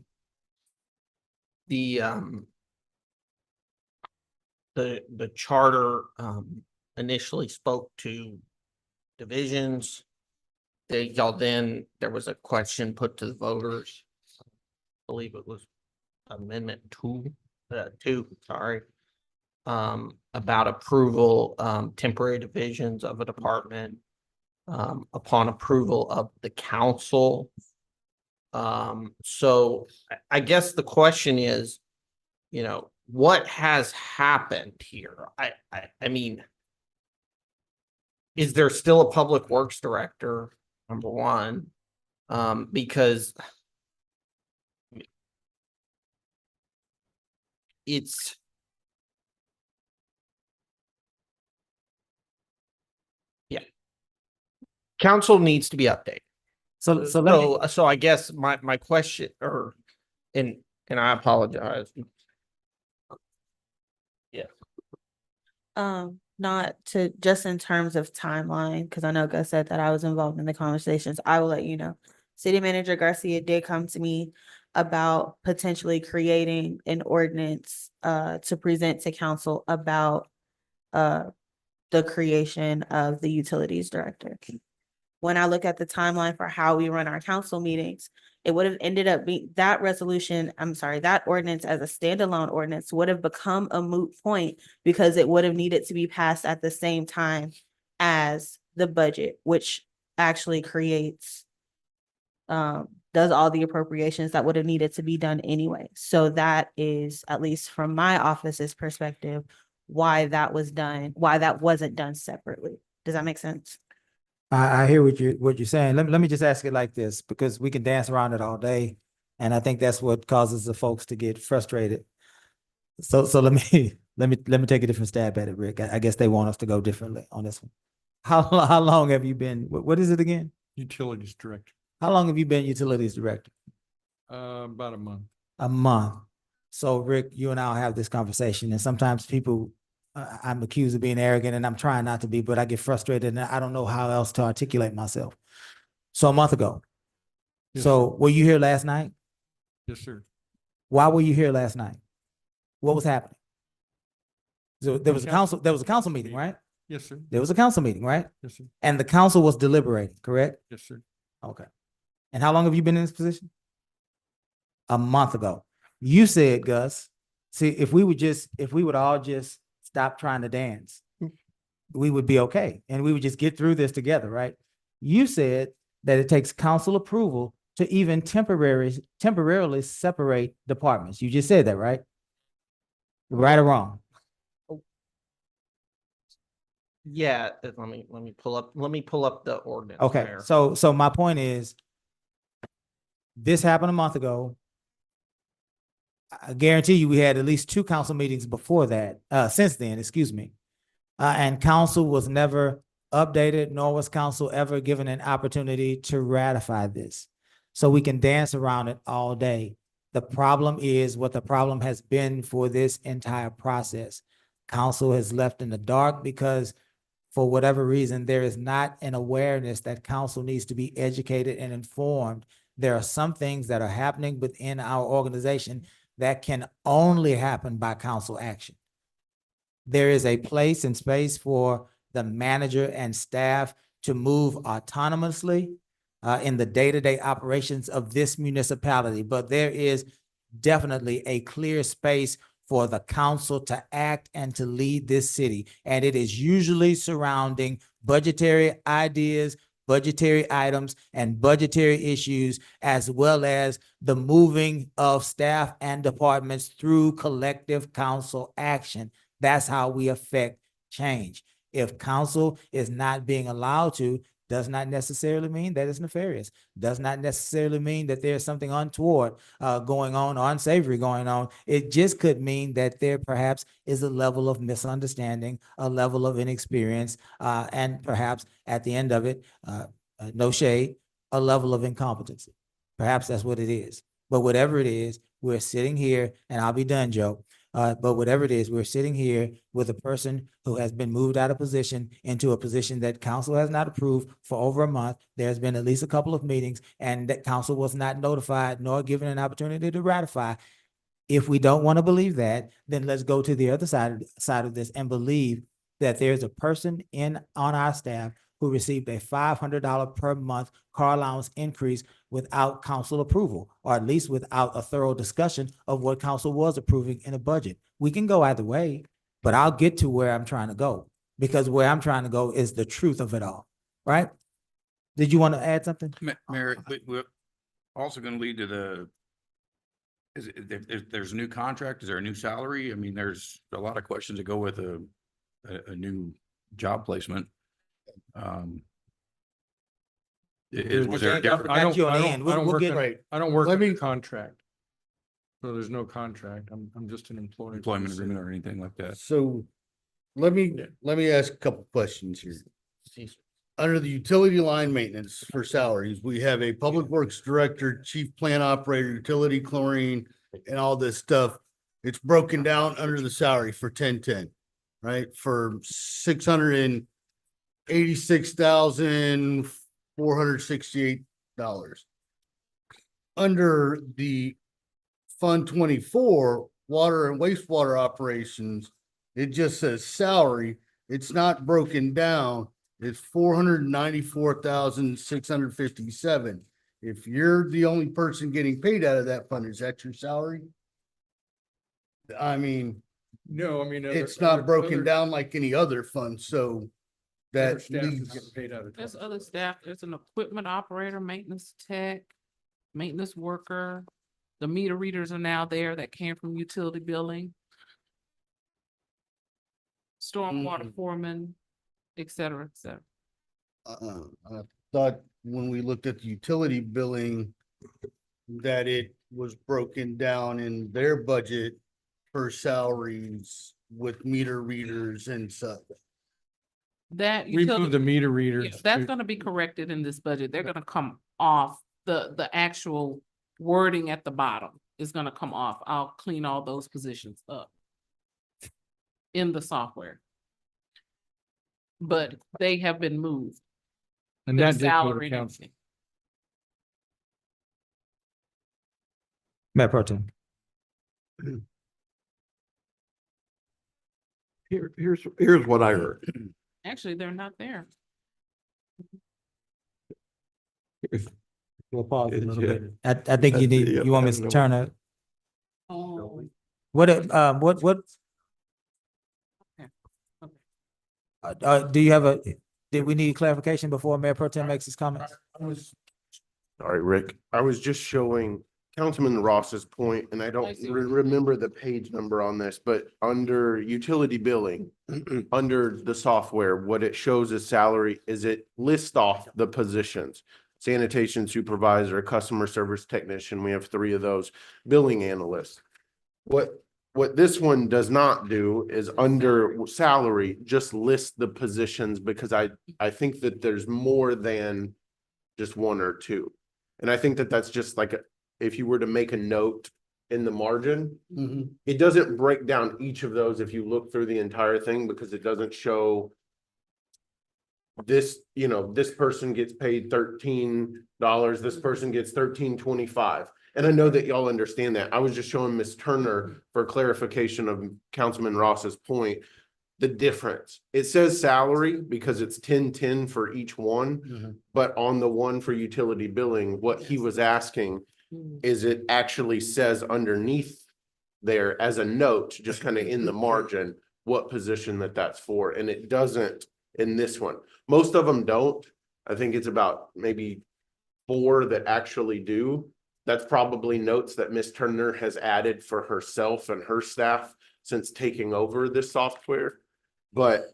[SPEAKER 4] charter initially spoke to divisions. There was a question put to the voters. I believe it was amendment two, sorry. About approval, temporary divisions of a department. Upon approval of the council. So I guess the question is, what has happened here? I mean, is there still a public works director? Number one, because council needs to be updated.
[SPEAKER 1] So let me,
[SPEAKER 4] So I guess my question and I apologize.
[SPEAKER 2] Not to, just in terms of timeline, because I know Gus said that I was involved in the conversations. I will let you know. City Manager Garcia did come to me about potentially creating an ordinance to present to council about the creation of the utilities director. When I look at the timeline for how we run our council meetings, it would have ended up being that resolution, I'm sorry, that ordinance as a standalone ordinance would have become a moot point because it would have needed to be passed at the same time as the budget, which actually creates does all the appropriations that would have needed to be done anyway. So that is, at least from my office's perspective, why that was done, why that wasn't done separately. Does that make sense?
[SPEAKER 1] I hear what you're saying. Let me just ask it like this, because we can dance around it all day. And I think that's what causes the folks to get frustrated. So let me let me take a different stab at it, Rick. I guess they want us to go differently on this one. How long have you been, what is it again?
[SPEAKER 8] Utilities director,
[SPEAKER 1] How long have you been utilities director?
[SPEAKER 8] about a month.
[SPEAKER 1] A month. So Rick, you and I'll have this conversation, and sometimes people, I'm accused of being arrogant, and I'm trying not to be, but I get frustrated and I don't know how else to articulate myself. So a month ago.
[SPEAKER 8] Yes,
[SPEAKER 1] So were you here last night?
[SPEAKER 8] Yes, sir.
[SPEAKER 1] Why were you here last night? What was happening? So there was a council meeting, right?
[SPEAKER 8] Yes, sir.
[SPEAKER 1] There was a council meeting, right?
[SPEAKER 8] Yes, sir.
[SPEAKER 1] And the council was deliberating, correct?
[SPEAKER 8] Yes, sir.
[SPEAKER 1] Okay. And how long have you been in this position? A month ago. You said, Gus, see, if we would all just stop trying to dance, we would be okay. And we would just get through this together, right? You said that it takes council approval to even temporarily separate departments. You just said that, right? Right or wrong?
[SPEAKER 4] Yeah, let me pull up the ordinance.
[SPEAKER 1] Okay,
[SPEAKER 4] Mayor.
[SPEAKER 1] so my point is, this happened a month ago. I guarantee you we had at least 2 council meetings before that, since then, excuse me. And council was never updated, nor was council ever given an opportunity to ratify this. So we can dance around it all day. The problem is what the problem has been for this entire process. Council has left in the dark because for whatever reason, there is not an awareness that council needs to be educated and informed. There are some things that are happening within our organization that can only happen by council action. There is a place and space for the manager and staff to move autonomously in the day-to-day operations of this municipality, but there is definitely a clear space for the council to act and to lead this city. And it is usually surrounding budgetary ideas, budgetary items, and budgetary issues, as well as the moving of staff and departments through collective council action. That's how we affect change. If council is not being allowed to, does not necessarily mean that it's nefarious, does not necessarily mean that there's something untoward going on or unsavory going on. It just could mean that there perhaps is a level of misunderstanding, a level of inexperience, and perhaps at the end of it, no shade, a level of incompetency. Perhaps that's what it is. But whatever it is, we're sitting here, and I'll be done, Joe. But whatever it is, we're sitting here with a person who has been moved out of position into a position that council has not approved for over a month. There's been at least a couple of meetings, and that council was not notified nor given an opportunity to ratify. If we don't want to believe that, then let's go to the other side of this and believe that there's a person on our staff who received a $500 per month car allowance increase without council approval, or at least without a thorough discussion of what council was approving in a budget. We can go either way, but I'll get to where I'm trying to go, because where I'm trying to go is the truth of it all, right? Did you want to add something?
[SPEAKER 11] Mayor, we're also going to lead to the, if there's a new contract, is there a new salary? I mean, there's a lot of questions that go with a new job placement. Was there a difference?
[SPEAKER 8] I don't
[SPEAKER 1] We'll
[SPEAKER 8] work
[SPEAKER 1] get-
[SPEAKER 8] in, I don't work in a contract. So there's no contract. I'm just an employee.
[SPEAKER 11] Employment agreement or anything like that?
[SPEAKER 12] So let me ask a couple questions here. under the utility line maintenance for salaries, we have a public works director, chief plant operator, utility chlorine, and all this stuff. It's broken down under the salary for 1010, right? For $686,468. Under the Fund 24, water and wastewater operations, it just says salary. It's not broken down. It's $494,657. If you're the only person getting paid out of that fund, is that your salary? I mean,
[SPEAKER 9] No, I mean.
[SPEAKER 12] it's not broken down like any other fund, so that
[SPEAKER 9] Staff is
[SPEAKER 12] leaves,
[SPEAKER 9] getting paid out of.
[SPEAKER 10] There's other staff, there's an equipment operator, maintenance tech, maintenance worker. The meter readers are now there that came from utility billing. Stormwater foreman, et cetera, et cetera.
[SPEAKER 12] I thought when we looked at the utility billing, that it was broken down in their budget for salaries with meter readers and such.
[SPEAKER 10] That
[SPEAKER 9] We moved
[SPEAKER 10] utility,
[SPEAKER 9] the meter
[SPEAKER 10] yeah,
[SPEAKER 9] readers.
[SPEAKER 10] that's
[SPEAKER 9] to-
[SPEAKER 10] gonna be corrected in this budget. They're gonna come off, the actual wording at the bottom is gonna come off. I'll clean all those positions up in the software. But they have been moved.
[SPEAKER 9] And
[SPEAKER 10] Their
[SPEAKER 9] that did go
[SPEAKER 10] salary
[SPEAKER 9] to
[SPEAKER 10] and
[SPEAKER 9] council.
[SPEAKER 10] everything.
[SPEAKER 1] Mayor Pro Tem.
[SPEAKER 7] Here's what I heard.
[SPEAKER 10] Actually, they're not there.
[SPEAKER 1] We'll pause a little
[SPEAKER 7] Yeah.
[SPEAKER 1] bit. I think you need,
[SPEAKER 7] Yeah,
[SPEAKER 1] you want
[SPEAKER 7] I
[SPEAKER 1] Mr.
[SPEAKER 7] know.
[SPEAKER 1] Turner,
[SPEAKER 10] Oh.
[SPEAKER 1] what, do you have did we need clarification before Mayor Pro Tem makes his comments?
[SPEAKER 13] Sorry, Rick. I was just showing Councilman Ross's point, and I
[SPEAKER 10] I
[SPEAKER 13] don't
[SPEAKER 10] see.
[SPEAKER 13] remember the page number on this, but under utility billing, under the software, what it shows as salary is it lists off the positions. Sanitation supervisor, customer service technician, we have 3 of those, billing analyst. What this one does not do is under salary, just list the positions because I think that there's more than just 1 or 2. And I think that that's just like, if you were to make a note in the margin, it doesn't break down each of those if you look through the entire thing, because it doesn't show this, this person gets paid $13, this person gets $13.25. And I know that y'all understand that. I was just showing Ms. Turner for clarification of Councilman Ross's point, the difference. It says salary because it's 1010 for each one, but on the one for utility billing, what he was asking is it actually says underneath there as a note, just kind of in the margin, what position that's for. And it doesn't in this one. Most of them don't. I think it's about maybe 4 that actually do. That's probably notes that Ms. Turner has added for herself and her staff since taking over this software. But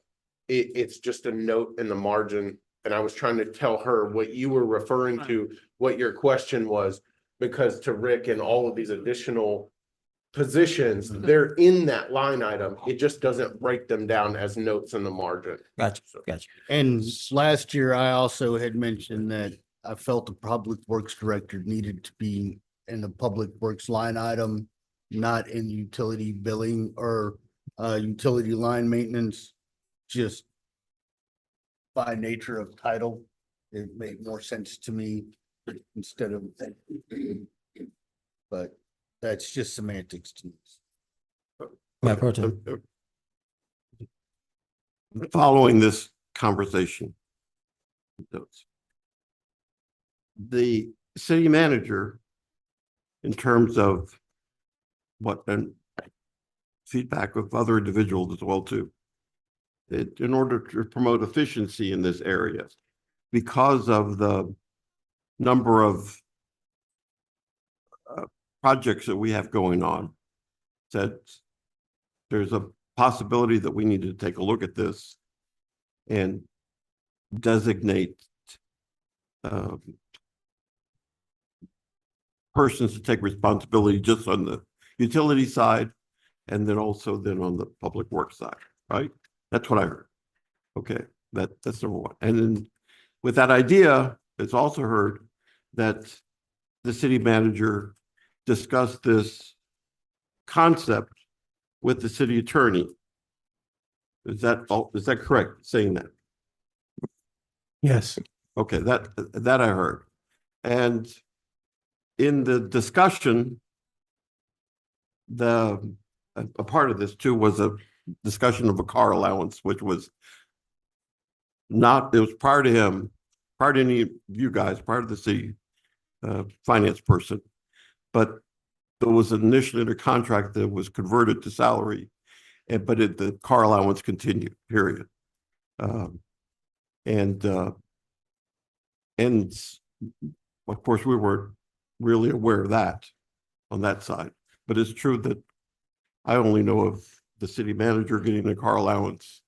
[SPEAKER 13] it's just a note in the margin. And I was trying to tell her what you were referring to, what your question was, because to Rick and all of these additional positions, they're in that line item. It just doesn't break them down as notes in the margin.
[SPEAKER 1] Gotcha.
[SPEAKER 12] And last year, I also had mentioned that I felt the public works director needed to be in the public works line item, not in utility billing or utility line maintenance, just by nature of title. It made more sense to me instead of, but that's just semantics to me.
[SPEAKER 1] Mayor Pro Tem.
[SPEAKER 7] Following this conversation, the city manager, in terms of what, and feedback of other individuals as well too, in order to promote efficiency in this area, because of the number of projects that we have going on, said there's a possibility that we need to take a look at this and designate persons to take responsibility just on the utility side and then also then on the public works side, right? That's what I heard. Okay, that's number 1. And then with that idea, it's also heard that the city manager discussed this concept with the city attorney. Is that correct, saying that?
[SPEAKER 8] Yes.
[SPEAKER 7] Okay, that I heard. And in the discussion, a part of this too was a discussion of a car allowance, which was not, it was prior to him, prior to any of you guys, prior to the city finance person. But there was initially under contract that was converted to salary, but the car allowance continued, period. And of course, we weren't really aware of that on that side. But it's true that I only know of the city manager getting a car allowance,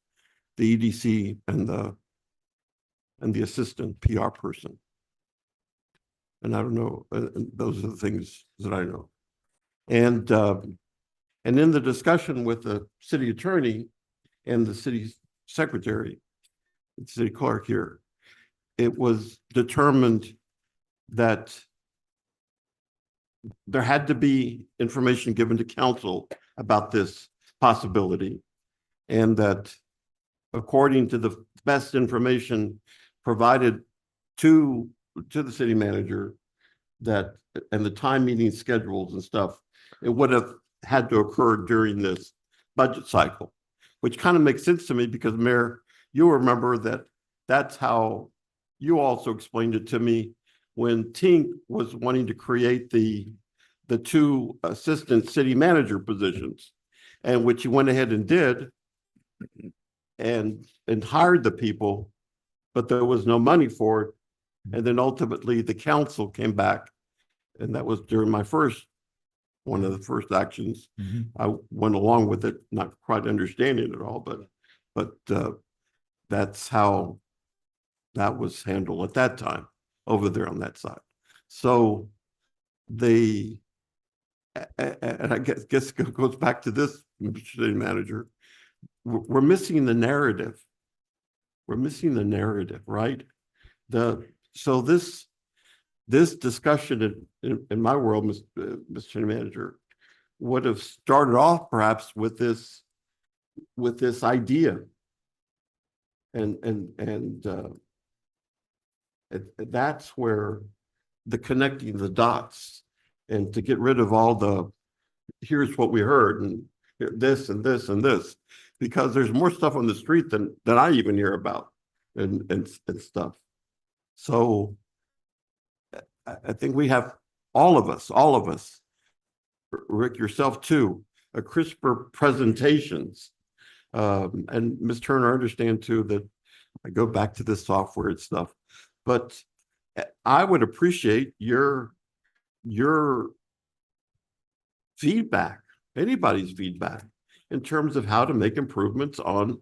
[SPEAKER 7] the EDC, and the assistant PR person. And I don't know, those are the things that I know. And in the discussion with the city attorney and the city secretary, the city clerk here, it was determined that there had to be information given to council about this possibility, and that according to the best information provided to the city manager, that and the time meeting schedules and stuff, it would have had to occur during this budget cycle, which kind of makes sense to me because Mayor, you remember that that's how you also explained it to me when Tink was wanting to create the two assistant city manager positions, and which you went ahead and did and hired the people, but there was no money for it. And then ultimately the council came back, and that was during one of the first actions. I went along with it, not quite understanding it all, but that's how that was handled at that time over there on that side. So and I guess it goes back to this, city manager, we're missing the narrative. We're missing the narrative, right? So this discussion in my world, Mr. City Manager, would have started off perhaps with this idea, and that's where the connecting the dots, and to get rid of all the here's what we heard and this and this and this, because there's more stuff on the street than I even hear about and stuff. So I think we have all of us, Rick, yourself too, a crisper presentations. And Ms. Turner, I understand too that I go back to this software and stuff, but I would appreciate your feedback, anybody's feedback, in terms of how to make improvements on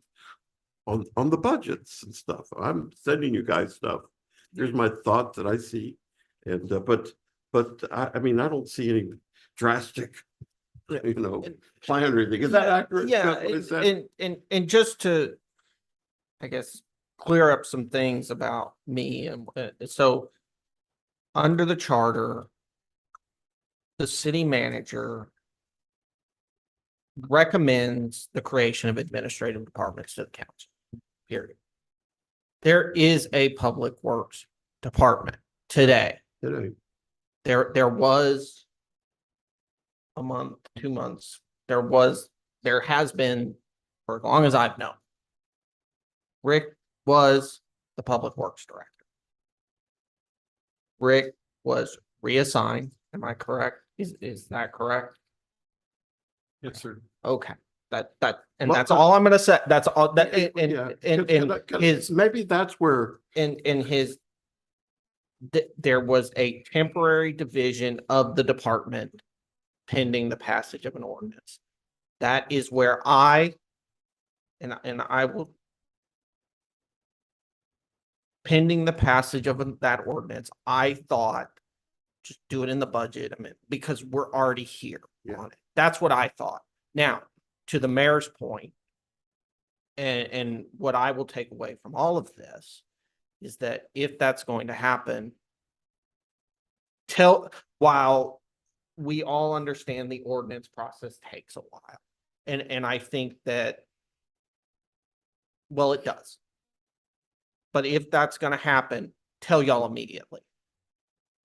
[SPEAKER 7] the budgets and stuff. I'm sending you guys stuff. Here's my thoughts that I see. And but I mean, I don't see any drastic, plan or anything. Is that accurate?
[SPEAKER 14] Yeah,
[SPEAKER 7] Is that-
[SPEAKER 14] and just to, I guess, clear up some things about me, and so under the charter, the city manager recommends the creation of administrative departments to the council, period. There is a public works department today. There was a month, 2 months, there has been for as long as I've known. Rick was the public works director. Rick was reassigned. Am I correct? Is that correct?
[SPEAKER 9] Yes, sir.
[SPEAKER 14] Okay, and
[SPEAKER 7] Well,
[SPEAKER 14] that's all I'm gonna say. That's all that,
[SPEAKER 7] Yeah,
[SPEAKER 14] his,
[SPEAKER 7] maybe that's where,
[SPEAKER 14] in his, there was a temporary division of the department pending the passage of an ordinance. That is where I will, pending the passage of that ordinance, I thought just do it in the budget. I mean, because we're already here on it. That's what I thought. Now, to the mayor's point, and what I will take away from all of this is that if that's going to happen, while we all understand the ordinance process takes a while. And I think that, well, it does. But if that's gonna happen, tell y'all immediately.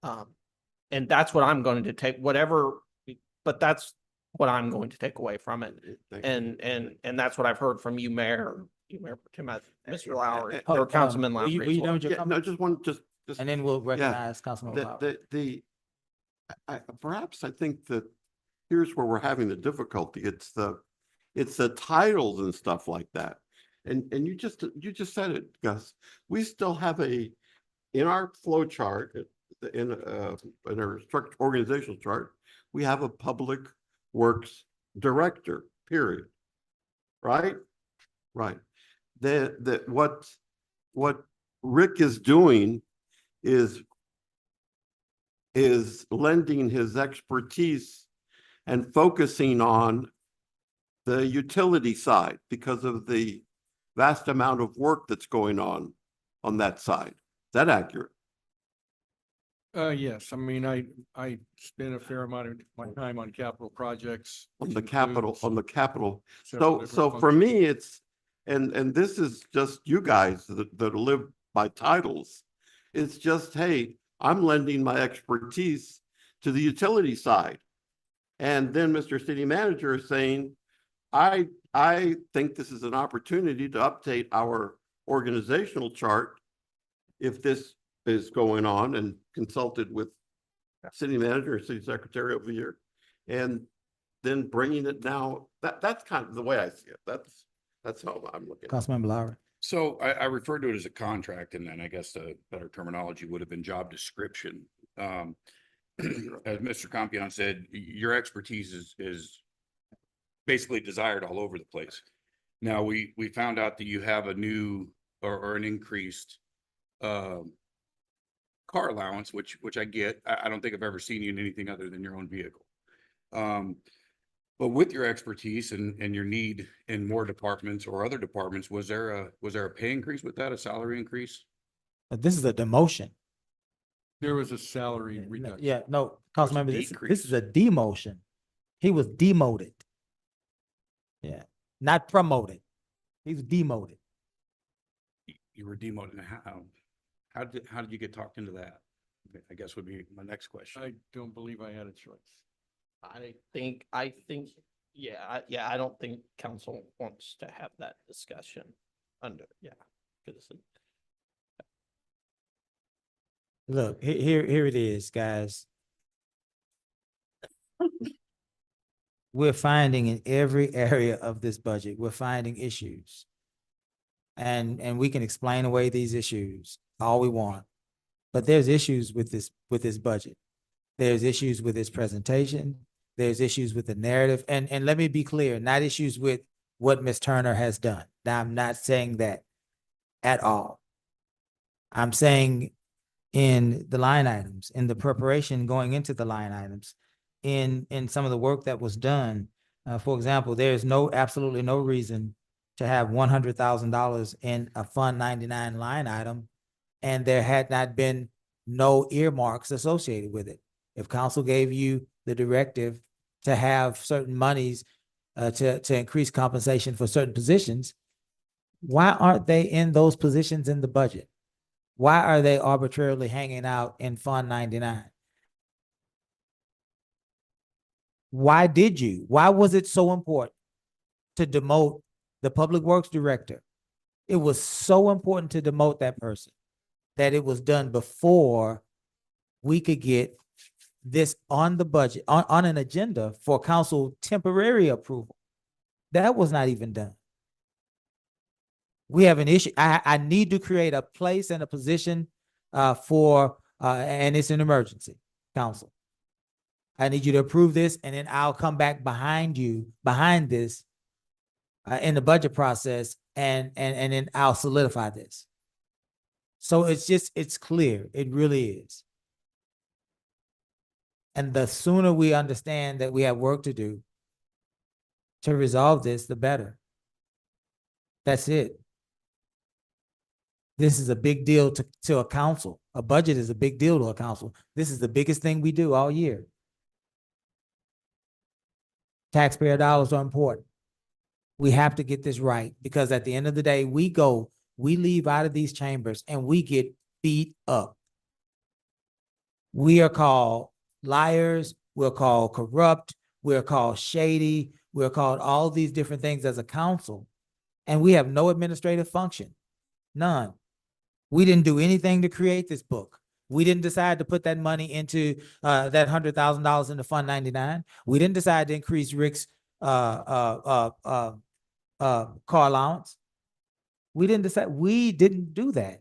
[SPEAKER 14] And that's what I'm going to take, but that's what I'm going to take away from it. And that's what I've heard from you, Mayor, Mr. Lowry, or Councilman
[SPEAKER 1] Were you
[SPEAKER 14] Lowry.
[SPEAKER 1] done with your
[SPEAKER 7] Yeah, no,
[SPEAKER 1] comment?
[SPEAKER 7] just one, just.
[SPEAKER 1] And then we'll recognize Councilman Lowry.
[SPEAKER 7] Perhaps I think that here's where we're having the difficulty. It's the titles and stuff like that. And you just said it, Gus. We still have in our flow chart, in our organizational chart, we have a public works director, period. Right? Right. What Rick is doing is lending his expertise and focusing on the utility side because of the vast amount of work that's going on that side. Is that accurate?
[SPEAKER 9] Yes, I mean, I spend a fair amount of my time on capital projects.
[SPEAKER 7] On
[SPEAKER 9] which
[SPEAKER 7] the capital,
[SPEAKER 9] includes
[SPEAKER 7] So
[SPEAKER 9] several different
[SPEAKER 7] for me,
[SPEAKER 9] functions.
[SPEAKER 7] it's, and this is just you guys that live by titles. It's just, hey, I'm lending my expertise to the utility side. And then Mr. City Manager is saying, I think this is an opportunity to update our organizational chart if this is going on, and consulted with city manager or city secretary over here, and then bringing it now, that's kind of the way I see it. That's how I'm looking at it.
[SPEAKER 1] Councilmember Lowry.
[SPEAKER 11] So I referred to it as a contract, and then I guess the better terminology would have been job description. As Mr. Compion said, your expertise is basically desired all over the place. Now, we found out that you have a new or an increased car allowance, which I get. I don't think I've ever seen you in anything other than your own vehicle. But with your expertise and your need in more departments or other departments, was there a pay increase with that, a salary increase?
[SPEAKER 1] This is a demotion.
[SPEAKER 9] There was a salary reduction.
[SPEAKER 1] Yeah, no, Councilmember, this
[SPEAKER 11] decrease.
[SPEAKER 1] is a demotion. He was demoted. Yeah, not promoted. He was demoted.
[SPEAKER 11] You were demoted. How did you get talked into that? I guess would be my next question.
[SPEAKER 9] I don't believe I had a choice.
[SPEAKER 14] I think, yeah, I don't think council wants to have that discussion yeah. 'cause
[SPEAKER 1] Look, here it is, guys. We're finding in every area of this budget, we're finding issues. And we can explain away these issues all we want. But there's issues with this budget. There's issues with this presentation. There's issues with the narrative. And let me be clear, not issues with what Ms. Turner has done. Now, I'm not saying that at all. I'm saying in the line items, in the preparation going into the line items, in some of the work that was done. For example, there's absolutely no reason to have $100,000 in a Fund 99 line item, and there had not been no earmarks associated with it. If council gave you the directive to have certain monies to increase compensation for certain positions, why aren't they in those positions in the budget? Why are they arbitrarily hanging out in Fund 99? Why was it so important to demote the Public Works Director? It was so important to demote that person that it was done before we could get this on the budget, on an agenda for council temporary approval. That was not even done. We have an issue. I need to create a place and a position and it's an emergency, council. I need you to approve this, and then I'll come back behind this in the budget process, and then I'll solidify this. So it's clear. It really is. And the sooner we understand that we have work to do to resolve this, the better. That's it. This is a big deal to a council. A budget is a big deal to a council. This is the biggest thing we do all year. Taxpayer dollars are important. We have to get this right because at the end of the day, we leave out of these chambers and we get beat up. We are called liars. We're called corrupt. We're called shady. We're called all these different things as a council. And we have no administrative function. None. We didn't do anything to create this book. We didn't decide to put that money into that $100,000 into Fund 99. We didn't decide to increase Rick's car allowance. We didn't do that.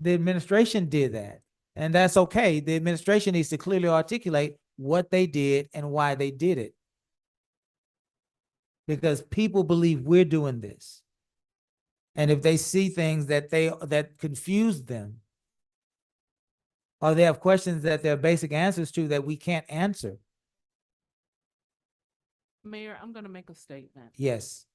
[SPEAKER 1] The administration did that. And that's okay. The administration needs to clearly articulate what they did and why they did it. Because people believe we're doing this. And if they see things that confuse them, or they have questions that there are basic answers to that we can't answer.
[SPEAKER 10] Mayor, I'm gonna make a statement.
[SPEAKER 1] Yes.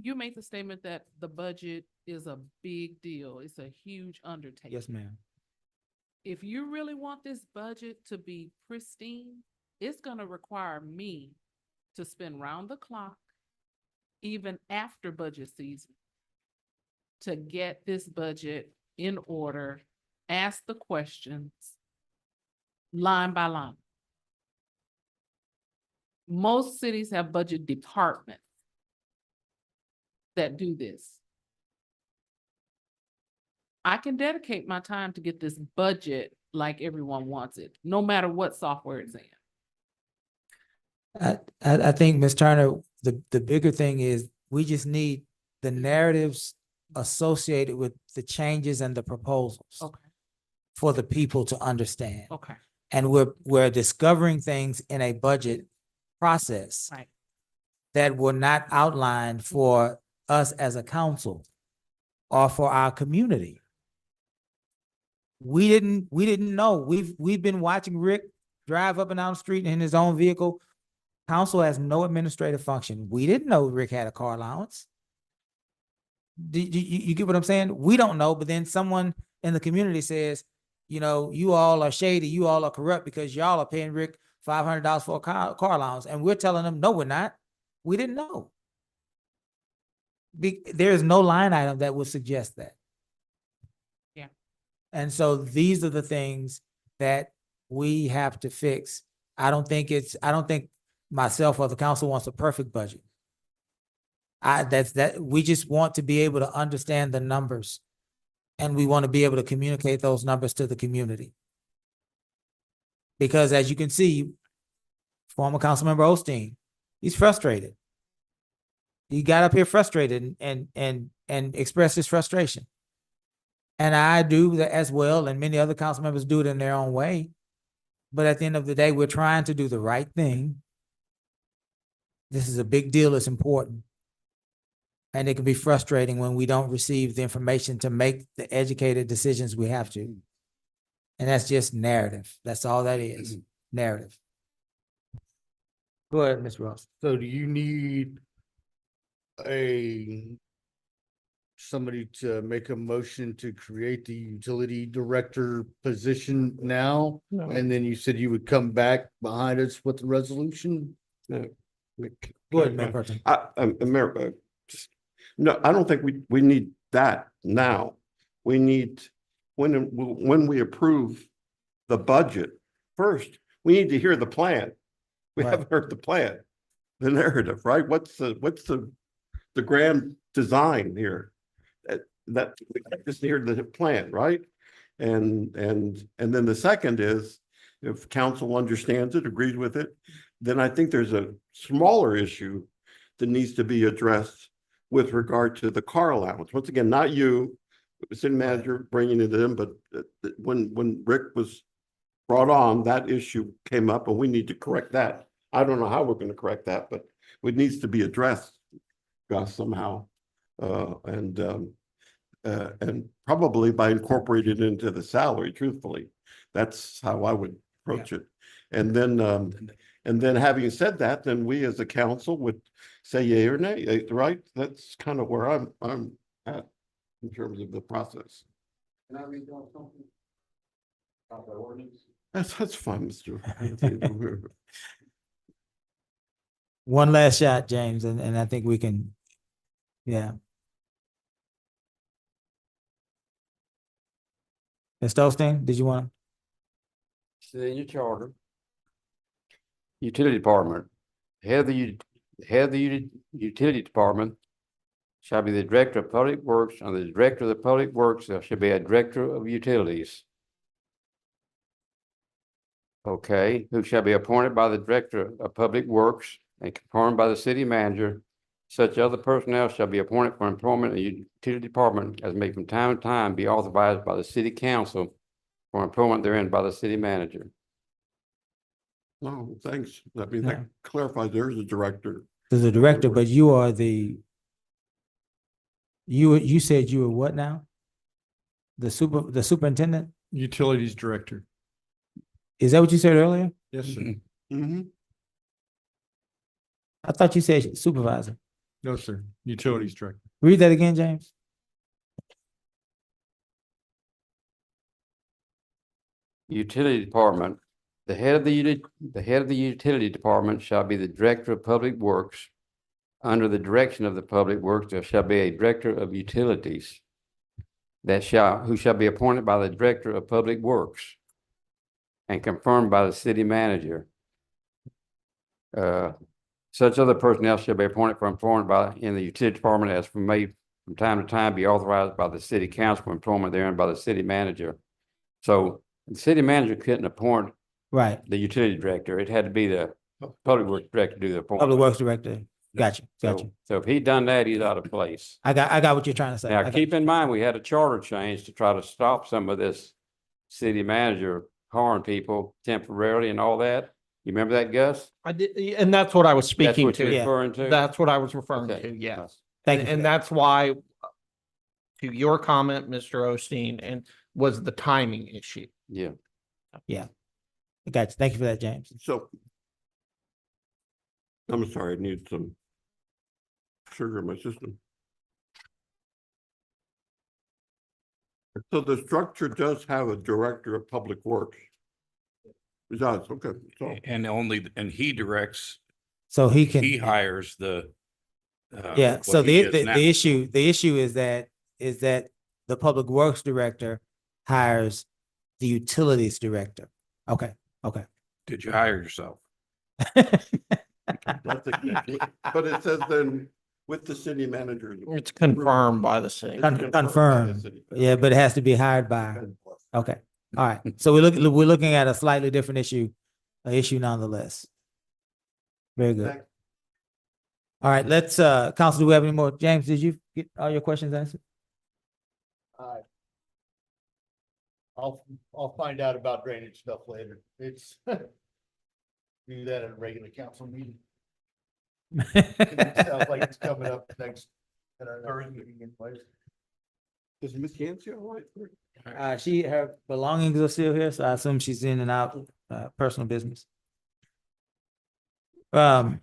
[SPEAKER 10] You made the statement that the budget is a big deal. It's a huge undertaking.
[SPEAKER 1] Yes, ma'am.
[SPEAKER 10] If you really want this budget to be pristine, it's gonna require me to spend round the clock, even after budget season, to get this budget in order, ask the questions line by line. Most cities have budget departments that do this. I can dedicate my time to get this budget like everyone wants it, no matter what software it's in.
[SPEAKER 1] I think, Ms. Turner, the bigger thing is we just need the narratives associated with the changes and the proposals
[SPEAKER 10] Okay,
[SPEAKER 1] for the people to understand.
[SPEAKER 10] okay,
[SPEAKER 1] And we're discovering things in a budget process
[SPEAKER 10] right.
[SPEAKER 1] that were not outlined for us as a council or for our community. We didn't know. We've been watching Rick drive up and down the street in his own vehicle. Council has no administrative function. We didn't know Rick had a car allowance. You get what I'm saying? We don't know, but then someone in the community says, you know, you all are shady, you all are corrupt because y'all are paying Rick $500 for a car allowance. And we're telling them, no, we're not. We didn't know. There is no line item that would suggest that.
[SPEAKER 10] Yeah.
[SPEAKER 1] And so these are the things that we have to fix. I don't think myself or the council wants a perfect budget. We just want to be able to understand the numbers and we want to be able to communicate those numbers to the community. Because as you can see, former Councilmember Osteen, he's frustrated. He got up here frustrated and expressed his frustration. And I do that as well, and many other council members do it in their own way. But at the end of the day, we're trying to do the right thing. This is a big deal, it's important. And it can be frustrating when we don't receive the information to make the educated decisions we have to. And that's just narrative. That's all that is, narrative. Go ahead, Ms. Ross.
[SPEAKER 12] So do you need somebody to make a motion to create the utility director position now?
[SPEAKER 7] No.
[SPEAKER 12] And then you said you would come back behind us with the resolution?
[SPEAKER 7] No.
[SPEAKER 1] Go ahead, Mayor Pro Tem.
[SPEAKER 7] Mayor, no, I don't think we need that now. We need, when we approve the budget, first, we need to hear the plan. We
[SPEAKER 1] Right.
[SPEAKER 7] haven't heard the plan, the narrative, right? What's the grand design here? That we just hear the plan, right? And then the second is, if council understands it, agrees with it, then I think there's a smaller issue that needs to be addressed with regard to the car allowance. Once again, not you, the city manager bringing it in, but when Rick was brought on, that issue came up and we need to correct that. I don't know how we're going to correct that, but it needs to be addressed somehow. And probably by incorporating it into the salary, truthfully. That's how I would approach it. And then And then having said that, then we as a council would say yay or nay, right? That's kind of where I'm at in terms of the process.
[SPEAKER 11] Can I read y'all something? About the ordinance?
[SPEAKER 7] That's fine, Mr.
[SPEAKER 1] One last shot, James, and I think we can, yeah. Ms. Stolstein, did you want?
[SPEAKER 5] It's in your charter. Utility Department, head of the Utility Department shall be the Director of Public Works, and the Director of the Public Works, there should be a Director of Utilities. Okay, who shall be appointed by the Director of Public Works and confirmed by the City Manager. Such other personnel shall be appointed for employment in the Utility Department as may from time to time be authorized by the City Council for employment therein by the City Manager.
[SPEAKER 7] No, thanks. I mean, that
[SPEAKER 1] Yeah.
[SPEAKER 7] clarifies there's a director.
[SPEAKER 1] There's a director, but you are the, you said you were what now? The superintendent?
[SPEAKER 9] Utilities director.
[SPEAKER 1] Is that what you said earlier?
[SPEAKER 9] Yes, sir.
[SPEAKER 7] Mm-hmm.
[SPEAKER 1] I thought you said supervisor.
[SPEAKER 9] No, sir. Utilities director.
[SPEAKER 1] Read that again, James.
[SPEAKER 5] Utility Department, the head of the Utility Department shall be the Director of Public Works. Under the direction of the Public Works, there shall be a Director of Utilities who shall be appointed by the Director of Public Works and confirmed by the City Manager. Such other personnel shall be appointed for employment in the Utility Department as may from time to time be authorized by the City Council for employment therein by the City Manager. So the City Manager couldn't appoint
[SPEAKER 1] Right,
[SPEAKER 5] the Utility Director. It had to be the Public Works Director to do the appointment.
[SPEAKER 1] Public Works Director. Gotcha.
[SPEAKER 5] So if he'd done that, he's out of place.
[SPEAKER 1] I got what you're trying to say.
[SPEAKER 5] Now, keep in mind, we had a charter change to try to stop some of this city manager hiring people temporarily and all that. You remember that, Gus?
[SPEAKER 14] I did, and that's what I was
[SPEAKER 5] That's
[SPEAKER 14] speaking
[SPEAKER 5] what you're
[SPEAKER 14] to.
[SPEAKER 5] referring to?
[SPEAKER 14] That's what I was referring
[SPEAKER 5] Okay.
[SPEAKER 14] to, yes.
[SPEAKER 1] Thank you for
[SPEAKER 14] And
[SPEAKER 1] that.
[SPEAKER 14] that's why, to your comment, Mr. Osteen, and was the timing issue.
[SPEAKER 5] Yeah.
[SPEAKER 1] Gotcha. Thank you for that, James.
[SPEAKER 7] So I'm sorry, I need some sugar in my system. So the structure does have a Director of Public Works. It does, okay, so.
[SPEAKER 11] And he directs,
[SPEAKER 1] So he can.
[SPEAKER 11] he hires the.
[SPEAKER 1] Yeah,
[SPEAKER 11] what
[SPEAKER 1] so
[SPEAKER 11] he
[SPEAKER 1] the,
[SPEAKER 11] is
[SPEAKER 1] the,
[SPEAKER 11] now.
[SPEAKER 1] the issue is that the Public Works Director hires the Utilities Director. Okay.
[SPEAKER 11] Did you hire yourself?
[SPEAKER 7] That's exactly- But it says then with the City Manager.
[SPEAKER 14] It's confirmed by the city.
[SPEAKER 1] Confirmed.
[SPEAKER 7] by the city.
[SPEAKER 1] Yeah, but it has to be hired by, okay, all right. So we're looking at a slightly different issue, an issue nonetheless. Very good. All right, let's, Council, do we have any more? James, did you get all your questions answered?
[SPEAKER 12] I'll find out about drainage stuff later. It's do that at a regular council meeting. It sounds like it's coming up next at our next meeting anyways.
[SPEAKER 7] Is Miss Yancey all right?
[SPEAKER 1] Her belongings are still here, so I assume she's in and out, personal business. Going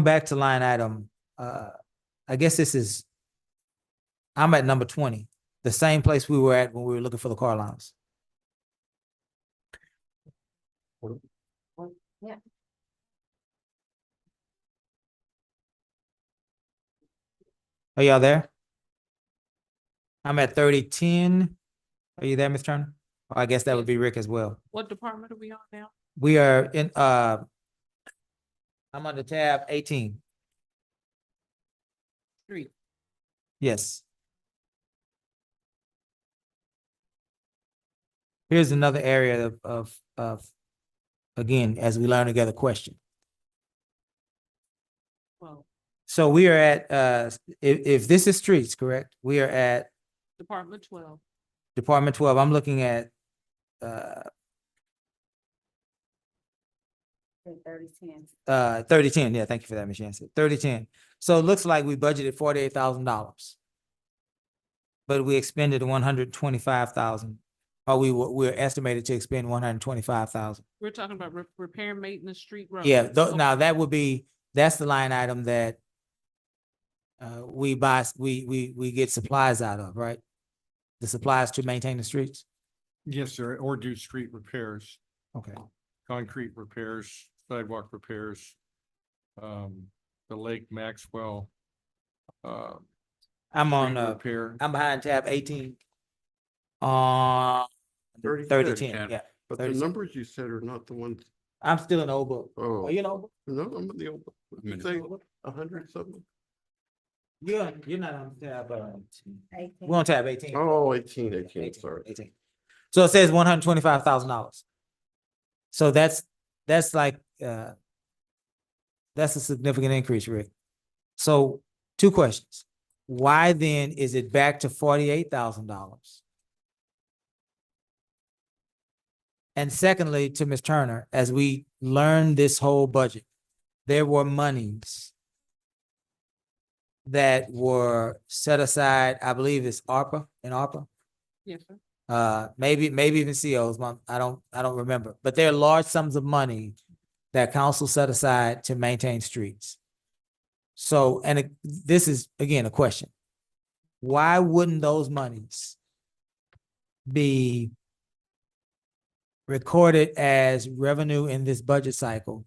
[SPEAKER 1] back to line item, I guess I'm at number 20, the same place we were at when we were looking for the car allowance.
[SPEAKER 3] Yeah.
[SPEAKER 1] Are y'all there? I'm at 3010. Are you there, Ms. Turner? Or I guess that would be Rick as well.
[SPEAKER 10] What department are we on now?
[SPEAKER 1] We are in, I'm on the tab 18.
[SPEAKER 10] Street.
[SPEAKER 1] Yes. Here's another area of, again, as we learn together, question.
[SPEAKER 10] Well,
[SPEAKER 1] So we are at, if this is streets, correct? We are at
[SPEAKER 10] Department 12.
[SPEAKER 1] Department 12. I'm looking at, 3010. Yeah, thank you for that, Ms. Yancey. 3010. So it looks like we budgeted $48,000. But we expended 125,000 Or we're estimated to expend 125,000.
[SPEAKER 10] We're talking about repair, maintenance, street roads.
[SPEAKER 1] Yeah, now that would be, that's the line item that we buy, we get supplies out of, right? The supplies to maintain the streets?
[SPEAKER 9] Yes, sir, or do street repairs,
[SPEAKER 1] Okay.
[SPEAKER 9] concrete repairs, sidewalk repairs. The Lake Maxwell.
[SPEAKER 1] I'm on,
[SPEAKER 9] street repair.
[SPEAKER 1] I'm behind tab 18. 3010,
[SPEAKER 7] 3010.
[SPEAKER 1] yeah.
[SPEAKER 7] But the
[SPEAKER 1] 3010.
[SPEAKER 7] numbers you said are not the ones.
[SPEAKER 1] I'm still in the old book.
[SPEAKER 7] Oh,
[SPEAKER 1] Are you in the old book?
[SPEAKER 7] no, I'm in the old. What did you say? 100 something?
[SPEAKER 1] You're not on tab, we're on tab 18.
[SPEAKER 7] Oh, 18, sorry.
[SPEAKER 1] 18. So it says $125,000. So that's like, that's a significant increase, Rick. So 2 questions. Why then is it back to $48,000? And secondly, to Ms. Turner, as we learned this whole budget, there were monies that were set aside, I believe it's ARPA and ARPA.
[SPEAKER 10] Yes, sir.
[SPEAKER 1] Maybe even COs, I don't remember, but there are large sums of money that council set aside to maintain streets. So, this is again a question. Why wouldn't those monies be recorded as revenue in this budget cycle,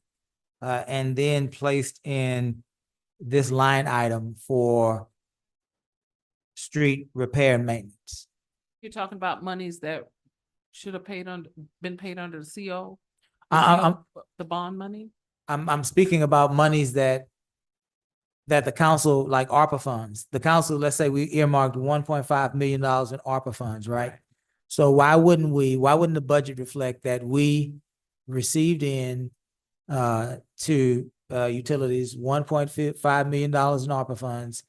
[SPEAKER 1] and then placed in this line item for street repair and maintenance?
[SPEAKER 10] You're talking about monies that should have been paid under the CO? The bond money?
[SPEAKER 1] I'm speaking about monies that the council, like ARPA funds, the council, let's say we earmarked $1.5 million in ARPA funds, right? So why wouldn't the budget reflect that we received in to utilities $1.5 million in ARPA funds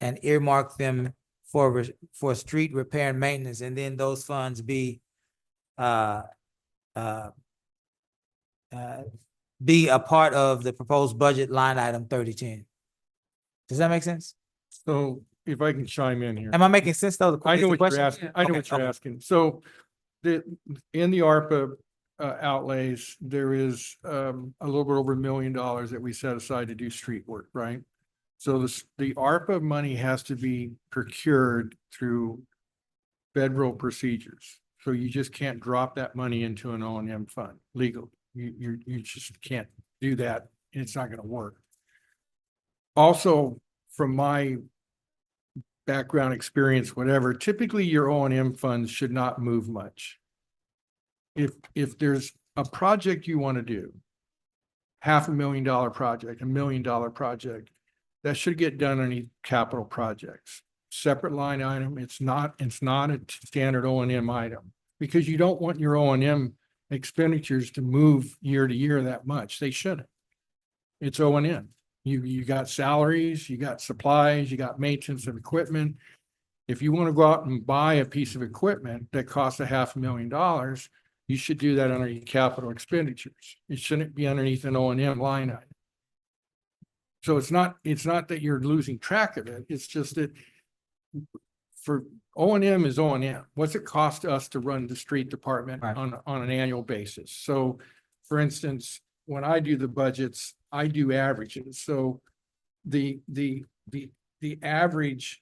[SPEAKER 1] and earmark them for street repair and maintenance, and then those funds be a part of the proposed budget line item 3010? Does that make sense?
[SPEAKER 9] So if I can chime in here.
[SPEAKER 1] Am I making sense though?
[SPEAKER 9] I know what
[SPEAKER 1] question?
[SPEAKER 9] you're asking. I know
[SPEAKER 1] Okay,
[SPEAKER 9] what you're
[SPEAKER 1] okay.
[SPEAKER 9] asking. So in the ARPA outlays, there is a little bit over $1 million that we set aside to do street work, right? So the ARPA money has to be procured through federal procedures. So you just can't drop that money into an O&M fund legally. You just can't do that. It's not going to work. Also, from my background experience, whatever, typically your O&M funds should not move much. If there's a project you want to do, $500,000 project, $1 million project, that should get done underneath capital projects. Separate line item. It's not a standard O&M item, because you don't want your O&M expenditures to move year to year that much. They shouldn't. It's O&M. You got salaries, you got supplies, you got maintenance of equipment. If you want to go out and buy a piece of equipment that costs $500,000, you should do that under your capital expenditures. It shouldn't be underneath an O&M line item. So it's not that you're losing track of it. It's just that for O&M is O&M. What's it cost us to run the street department on an annual basis? So for instance, when I do the budgets, I do averages. So the average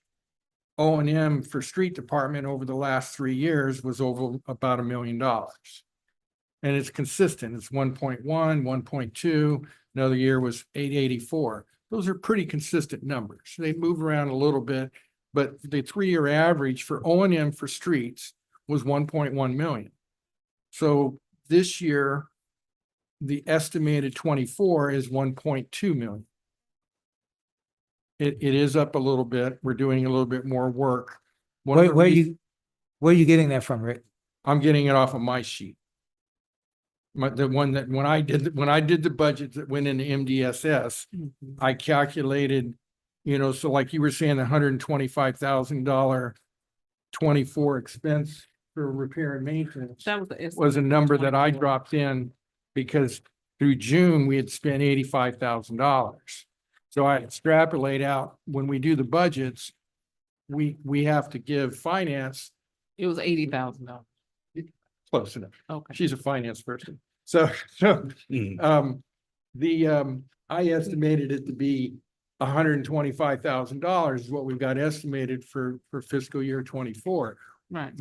[SPEAKER 9] O&M for street department over the last 3 years was over about $1 million. And it's consistent. It's 1.1, 1.2. Another year was 884. Those are pretty consistent numbers. They move around a little bit, but the 3-year average for O&M for streets was 1.1 million. So this year, the estimated 24 is 1.2 million. It is up a little bit. We're doing a little bit more work.
[SPEAKER 1] Where are you getting that from, Rick?
[SPEAKER 9] I'm getting it off of my sheet. The one that when I did the budget that went into MDSS, I calculated, so like you were saying, the $125,000 24 expense for repair and maintenance
[SPEAKER 10] That was the estimate
[SPEAKER 9] was a
[SPEAKER 10] for
[SPEAKER 9] number that I
[SPEAKER 10] 24.
[SPEAKER 9] dropped in because through June, we had spent $85,000. So I extrapolate out when we do the budgets, we have to give finance.
[SPEAKER 10] It was $80,000.
[SPEAKER 9] Close enough.
[SPEAKER 10] Okay.
[SPEAKER 9] She's a finance person. So, I estimated it to be $125,000 is what we've got estimated for fiscal year 24.
[SPEAKER 10] Right.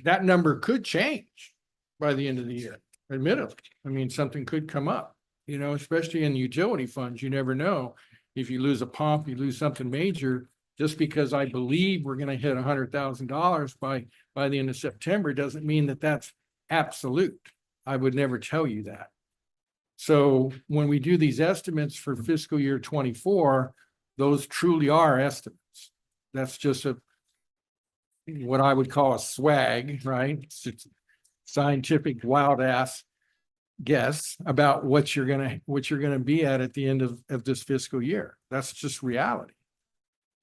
[SPEAKER 9] That number could change by the end of the year, admittedly. I mean, something could come up, you know, especially in utility funds. You never know. If you lose a pump, you lose something major, just because I believe we're gonna hit $100,000 by the end of September, doesn't mean that that's absolute. I would never tell you that. So when we do these estimates for fiscal year 24, those truly are estimates. That's just what I would call a swag, right? It's just scientific wild ass guess about what you're gonna be at the end of this fiscal year. That's just reality.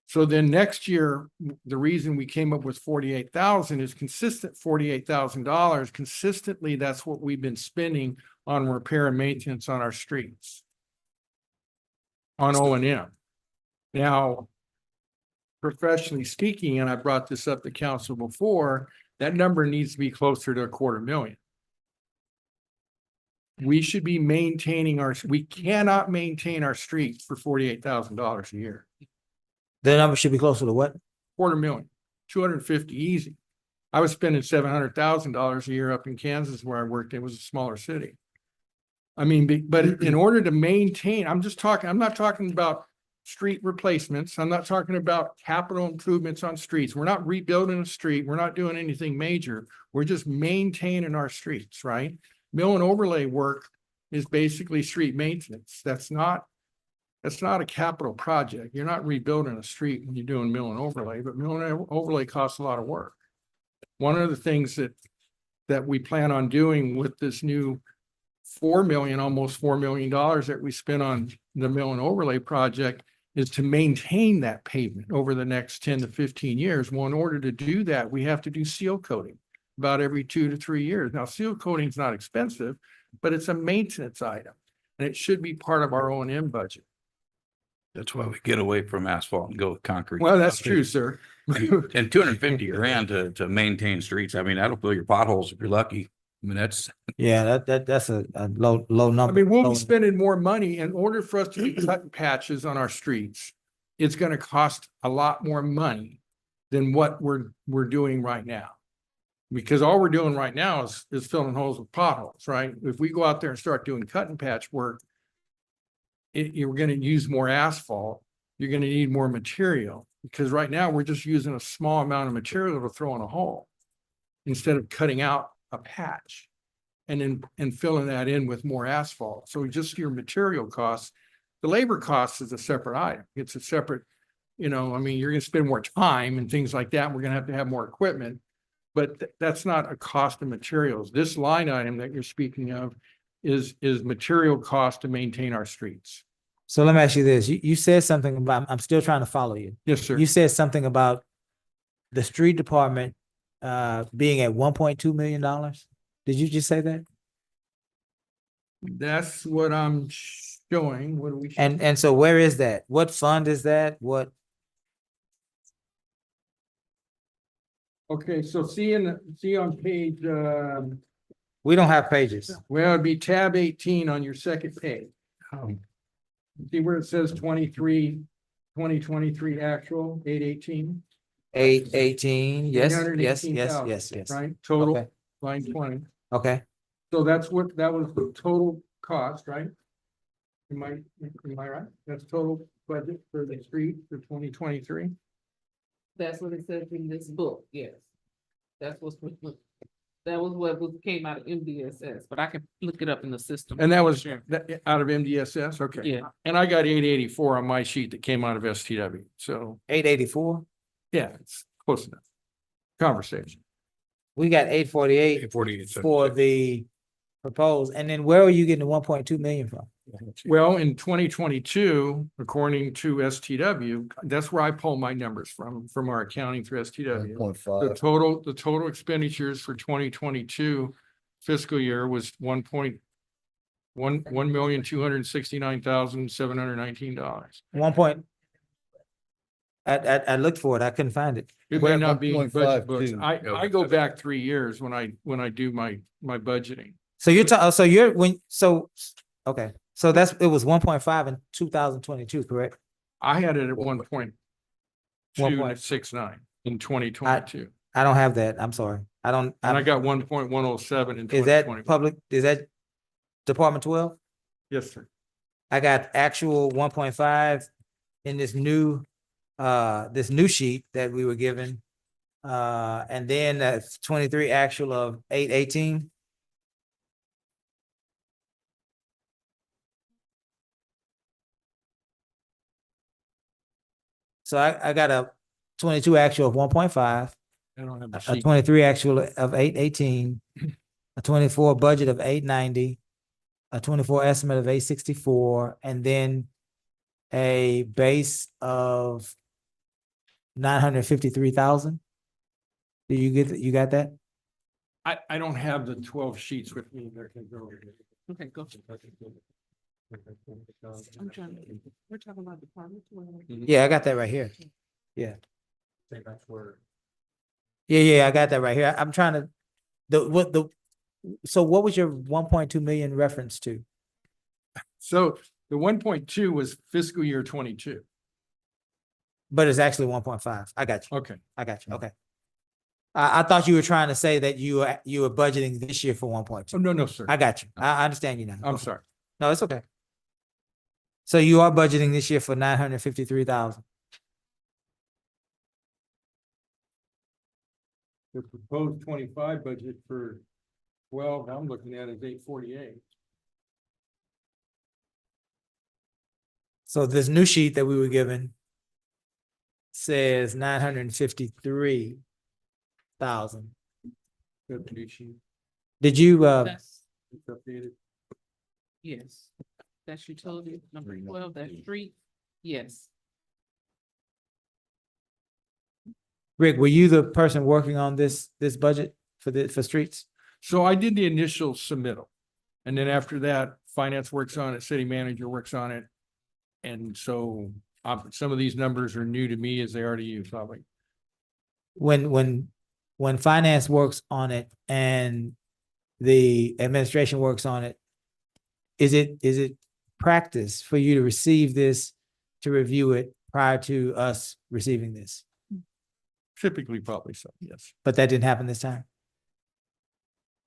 [SPEAKER 9] So then next year, the reason we came up with 48,000 is consistent $48,000. Consistently, that's what we've been spending on repair and maintenance on our streets. On O&M. Now, professionally speaking, and I brought this up to council before, that number needs to be closer to $250,000. We should be maintaining we cannot maintain our streets for $48,000 a year.
[SPEAKER 1] The number should be closer to what?
[SPEAKER 9] $250,000, 250 easy. I was spending $700,000 a year up in Kansas where I worked. It was a smaller city. I mean, but in order to maintain, I'm not talking about street replacements. I'm not talking about capital improvements on streets. We're not rebuilding a street. We're not doing anything major. We're just maintaining our streets, right? Mill and overlay work is basically street maintenance. That's not a capital project. You're not rebuilding a street when you're doing mill and overlay, but mill and overlay costs a lot of work. One of the things that we plan on doing with this new almost $4 million that we spent on the mill and overlay project is to maintain that pavement over the next 10 to 15 years. Well, in order to do that, we have to do seal coating about every 2 to 3 years. Now, seal coating is not expensive, but it's a maintenance item and it should be part of our O&M budget.
[SPEAKER 11] That's why we get away from asphalt and go with concrete.
[SPEAKER 9] Well, that's true, sir.
[SPEAKER 11] And 250 grand to maintain streets. I mean, that'll fill your potholes if you're lucky. I mean, that's,
[SPEAKER 1] Yeah, that's a low number.
[SPEAKER 9] I mean, we'll
[SPEAKER 1] Low-
[SPEAKER 9] be spending more money in order for us to be cutting patches on our streets. It's gonna cost a lot more money than what we're doing right now. Because all we're doing right now is filling holes with potholes, right? If we go out there and start doing cut and patch work, you're gonna use more asphalt, you're gonna need more material. Because right now, we're just using a small amount of material to throw in a hole instead of cutting out a patch and filling that in with more asphalt. So just your material costs, the labor cost is a separate item. It's a separate, I mean, you're gonna spend more time and things like that. We're gonna have more equipment, but that's not a cost of materials. This line item that you're speaking of is material cost to maintain our streets.
[SPEAKER 1] So let me ask you this. You said something about, I'm still trying to follow you.
[SPEAKER 9] Yes, sir.
[SPEAKER 1] You said something about the street department being at $1.2 million. Did you just say that?
[SPEAKER 9] That's what I'm showing. What do we?
[SPEAKER 1] And so where is that? What fund is that? What?
[SPEAKER 9] Okay, so see on page,
[SPEAKER 1] We don't have pages.
[SPEAKER 9] well, it'd be tab 18 on your second page. See where it says 2023 actual, 818,
[SPEAKER 1] 818. Yes, yes, yes,
[SPEAKER 9] 318,000,
[SPEAKER 1] yes, yes.
[SPEAKER 9] right? Total,
[SPEAKER 1] Okay.
[SPEAKER 9] line 20.
[SPEAKER 1] Okay.
[SPEAKER 9] So that was the total cost, right? Am I right? That's total budget for the street for 2023?
[SPEAKER 10] That's what it says in this book, yes. That was what came out of MDSS, but I can look it up in the system.
[SPEAKER 9] And that was
[SPEAKER 10] Sure.
[SPEAKER 9] out of MDSS? Okay.
[SPEAKER 10] Yeah.
[SPEAKER 9] And I got 884 on my sheet that came out of STW. So
[SPEAKER 1] 884.
[SPEAKER 9] yeah, it's close enough. Conversation.
[SPEAKER 1] We got 848
[SPEAKER 11] 848.
[SPEAKER 1] for the proposed. And then where are you getting the 1.2 million from?
[SPEAKER 9] Well, in 2022, according to STW, that's where I pull my numbers from our accounting through STW.
[SPEAKER 12] 1.5.
[SPEAKER 9] The total expenditures for 2022 fiscal year was $1,269,719.
[SPEAKER 1] 1 point. I looked for it. I couldn't find it.
[SPEAKER 9] It
[SPEAKER 12] We're
[SPEAKER 9] may
[SPEAKER 12] at
[SPEAKER 9] not be in
[SPEAKER 12] 1.5
[SPEAKER 9] budget books.
[SPEAKER 12] too.
[SPEAKER 9] I go back 3 years when I do my budgeting.
[SPEAKER 1] So you're so you're okay. So it was 1.5 in 2022, correct?
[SPEAKER 9] I had it at 1.2
[SPEAKER 1] 1.-
[SPEAKER 9] 69 in 2022.
[SPEAKER 1] I don't have that. I'm sorry. I don't.
[SPEAKER 9] And I got 1.107 in
[SPEAKER 1] Is that
[SPEAKER 9] 2021.
[SPEAKER 1] public? Is that Department 12?
[SPEAKER 9] Yes, sir.
[SPEAKER 1] I got actual 1.5 in this new sheet that we were given. And then that's 23 actual of 818. So I got a 22 actual of 1.5,
[SPEAKER 9] I don't have the
[SPEAKER 1] a
[SPEAKER 9] sheet.
[SPEAKER 1] 23 actual of 818, a 24 budget of 890, a 24 estimate of 864, and then a base of 953,000. Do you got that?
[SPEAKER 9] I don't have the 12 sheets with me.
[SPEAKER 10] Okay, go. I'm trying to, we're talking about Department 12.
[SPEAKER 1] Yeah, I got that right here. Yeah.
[SPEAKER 9] Think that's where.
[SPEAKER 1] Yeah, I got that right here. I'm trying to, so what was your 1.2 million reference to?
[SPEAKER 9] So the 1.2 was fiscal year 22.
[SPEAKER 1] But it's actually 1.5. I got you.
[SPEAKER 9] Okay.
[SPEAKER 1] I got you. Okay. I thought you were trying to say that you were budgeting this year for 1.2.
[SPEAKER 9] Oh, no, sir.
[SPEAKER 1] I got you. I understand you now.
[SPEAKER 9] I'm
[SPEAKER 1] Okay.
[SPEAKER 9] sorry.
[SPEAKER 1] No, it's okay. So you are budgeting this year for 953,000.
[SPEAKER 9] The proposed 25 budget for 12, I'm looking at is 848.
[SPEAKER 1] So this new sheet that we were given says 953,000.
[SPEAKER 9] Good new sheet.
[SPEAKER 1] Did you,
[SPEAKER 10] That's,
[SPEAKER 9] It's updated.
[SPEAKER 10] yes, that's utility, number 12, that's street, yes.
[SPEAKER 1] Rick, were you the person working on this budget for streets?
[SPEAKER 9] So I did the initial submittal. And then after that, finance works on it, city manager works on it. And so some of these numbers are new to me as they are to you, probably.
[SPEAKER 1] When finance works on it and the administration works on it, is it practice for you to receive this, to review it prior to us receiving this?
[SPEAKER 9] Typically, probably so, yes.
[SPEAKER 1] But that didn't happen this time.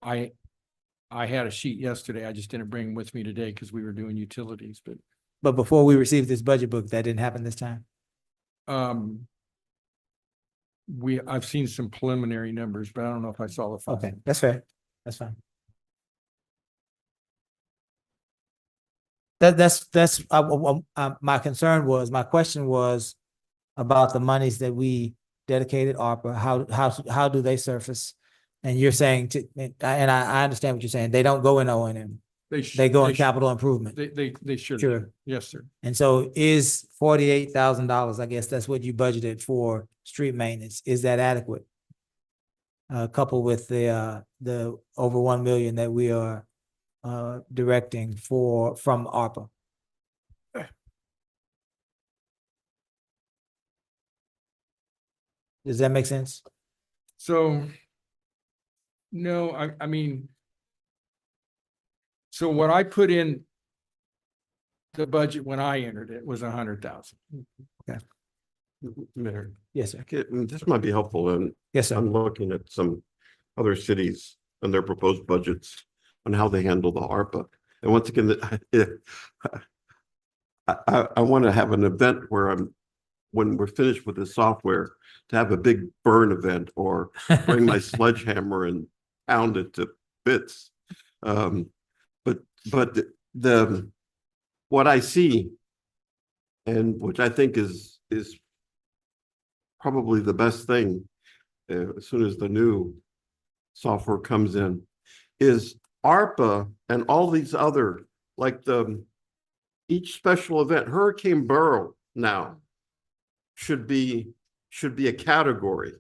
[SPEAKER 9] I had a sheet yesterday. I just didn't bring them with me today because we were doing utilities, but
[SPEAKER 1] But before we received this budget book, that didn't happen this time.
[SPEAKER 9] I've seen some preliminary numbers, but I don't know if I saw the final.
[SPEAKER 1] Okay, that's fair. That's fine. That's my concern was, my question was about the monies that we dedicated ARPA. How do they surface? And you're saying and I understand what you're saying. They don't go in O&M. They go in capital improvement.
[SPEAKER 9] They should.
[SPEAKER 1] Sure.
[SPEAKER 9] Yes, sir.
[SPEAKER 1] And so is $48,000, I guess that's what you budgeted for street maintenance. Is that adequate? Coupled with the over 1 million that we are directing from ARPA. Does that make sense?
[SPEAKER 9] So, no, I mean, so what I put in the budget when I entered it was 100,000.
[SPEAKER 7] Mayor,
[SPEAKER 1] Yes, sir.
[SPEAKER 7] okay, this might be helpful, and
[SPEAKER 1] Yes, sir.
[SPEAKER 7] I'm looking at some other cities and their proposed budgets on how they handle the ARPA. And once again, I want to have an event where when we're finished with the software, to have a big burn event or bring my sledgehammer and pound it to bits. But what I see, and which I think is probably the best thing, as soon as the new software comes in, is ARPA and all these other, like each special event, Hurricane Beryl now should be a category,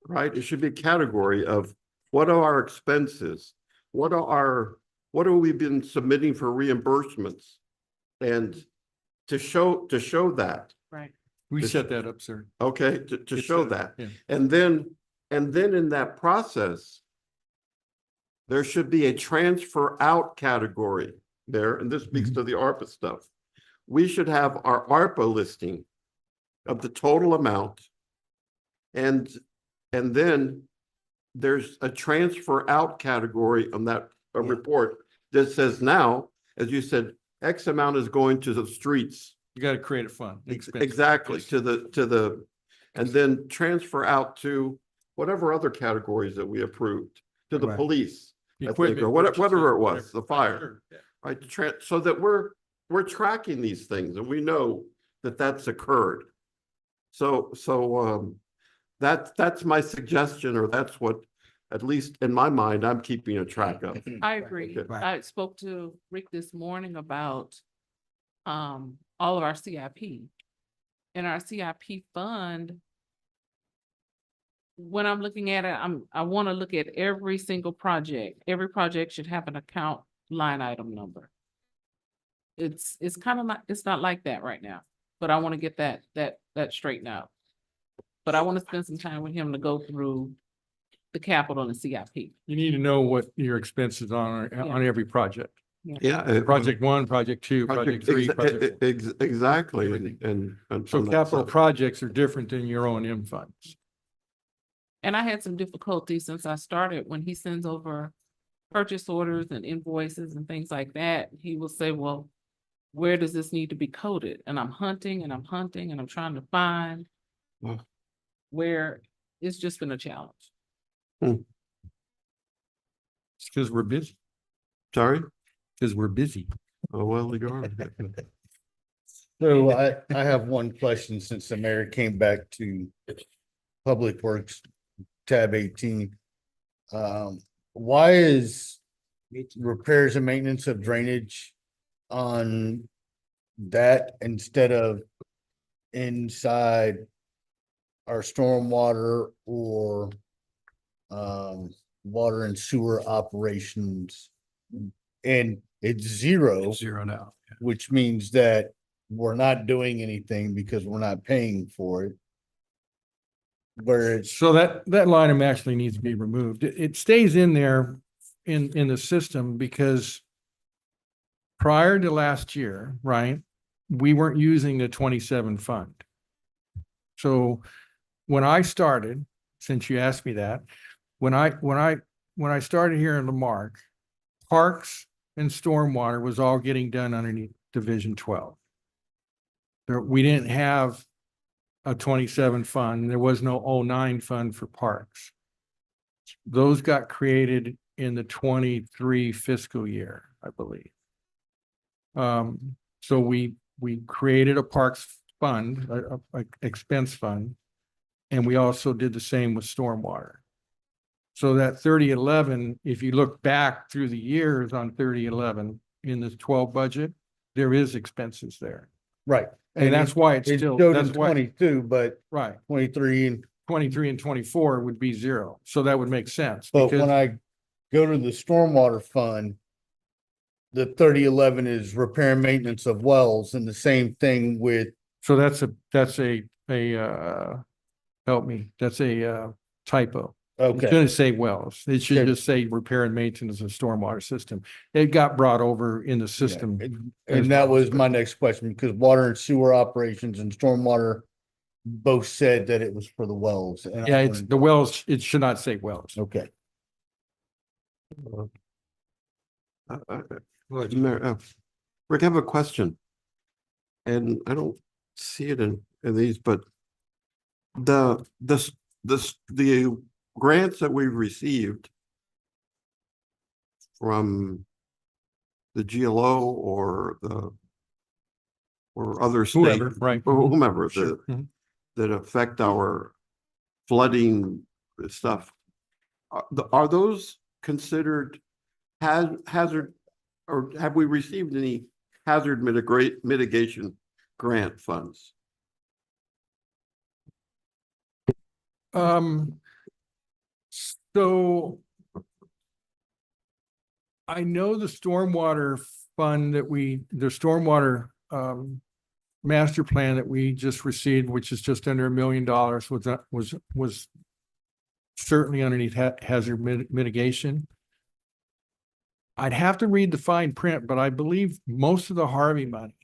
[SPEAKER 7] right? It should be a category of what are our expenses? What have we been submitting for reimbursements? And to show that.
[SPEAKER 10] Right.
[SPEAKER 9] We set that up, sir.
[SPEAKER 7] Okay, to
[SPEAKER 9] It's
[SPEAKER 7] show
[SPEAKER 9] a-
[SPEAKER 7] that.
[SPEAKER 9] yeah.
[SPEAKER 7] And then in that process, there should be a transfer out category there, and this speaks to the ARPA stuff. We should have our ARPA listing of the total amount. And then there's a transfer out category on that report that says now, as you said, X amount is going to the streets.
[SPEAKER 9] You gotta create a fund. expense.
[SPEAKER 7] Exactly, to the, and then transfer out to whatever other categories that we approved, to the
[SPEAKER 1] Right.
[SPEAKER 7] police, I think,
[SPEAKER 9] Equipment
[SPEAKER 7] or whatever
[SPEAKER 9] purchases,
[SPEAKER 7] it was, the fire,
[SPEAKER 9] Sure, yeah.
[SPEAKER 7] right? So that we're tracking these things and we know that that's occurred. So that's my suggestion, or that's what, at least in my mind, I'm keeping a track of.
[SPEAKER 10] I agree.
[SPEAKER 7] Okay.
[SPEAKER 1] Right.
[SPEAKER 10] I spoke to Rick this morning about all of our CIP. And our CIP fund, when I'm looking at it, I want to look at every single project. Every project should have an account line item number. It's kind of like, it's not like that right now, but I want to get that straightened out. But I want to spend some time with him to go through the capital and CIP.
[SPEAKER 9] You need to know what your expenses are on every project.
[SPEAKER 7] Yeah.
[SPEAKER 9] Project 1, project 2, project 3, project 4.
[SPEAKER 7] Exactly,
[SPEAKER 9] Everything.
[SPEAKER 7] and
[SPEAKER 9] So
[SPEAKER 7] from that
[SPEAKER 9] capital
[SPEAKER 7] side.
[SPEAKER 9] projects are different than your O&M funds.
[SPEAKER 10] And I had some difficulty since I started, when he sends over purchase orders and invoices and things like that, he will say, well, where does this need to be coded? And I'm hunting and I'm hunting and I'm trying to find
[SPEAKER 7] Oh.
[SPEAKER 10] where it's just been a challenge.
[SPEAKER 9] It's because we're busy,
[SPEAKER 7] Sorry?
[SPEAKER 9] because we're busy.
[SPEAKER 7] Oh, well, you are.
[SPEAKER 12] So I have one question since the mayor came back to Public Works, tab 18. Why is repairs and maintenance of drainage on that instead of inside our stormwater or water and sewer operations? And it's zero,
[SPEAKER 11] Zero now.
[SPEAKER 12] which means that we're not doing anything because we're not paying for it. Where it's,
[SPEAKER 9] So that line item actually needs to be removed. It stays in there in the system because prior to last year, right, we weren't using the 27 fund. So when I started, since you asked me that, when I started here in Marque, parks and stormwater was all getting done underneath Division 12. We didn't have a 27 fund. There was no 09 fund for parks. Those got created in the 23 fiscal year, I believe. So we created a parks fund, a expense fund, and we also did the same with stormwater. So that 3011, if you look back through the years on 3011 in the 12 budget, there is expenses there.
[SPEAKER 12] right.
[SPEAKER 9] And that's why it's
[SPEAKER 12] It
[SPEAKER 9] still,
[SPEAKER 12] showed in
[SPEAKER 9] that's why,
[SPEAKER 12] 22, but
[SPEAKER 9] right,
[SPEAKER 12] 23 and
[SPEAKER 9] 23 and 24 would be zero. So that would make sense.
[SPEAKER 12] but when
[SPEAKER 9] because
[SPEAKER 12] I go to the stormwater fund, the 3011 is repair and maintenance of wells, and the same thing with,
[SPEAKER 9] So that's a help me, that's a typo. It
[SPEAKER 12] okay.
[SPEAKER 9] shouldn't say wells. It should
[SPEAKER 12] Okay.
[SPEAKER 9] just say repair and maintenance of stormwater system. It got brought over in the system.
[SPEAKER 12] And that was my next question, because water and sewer operations and stormwater both said that it was for the wells. And I
[SPEAKER 9] Yeah, it's
[SPEAKER 12] wanted-
[SPEAKER 9] the wells, it should not say wells.
[SPEAKER 12] Okay.
[SPEAKER 7] Mayor, Rick, I have a question. And I don't see it in these, but the grants that we've received from the GLO or other
[SPEAKER 9] Whoever,
[SPEAKER 7] states,
[SPEAKER 9] right.
[SPEAKER 7] or whomever,
[SPEAKER 9] Sure. Mhm.
[SPEAKER 7] that affect our flooding stuff. Are those considered hazard, or have we received any hazard mitigation grant funds?
[SPEAKER 9] So I know the stormwater fund the stormwater master plan that we just received, which is just under $1 million, was certainly underneath hazard mitigation. I'd have to read the fine print, but I believe most of the Harvey money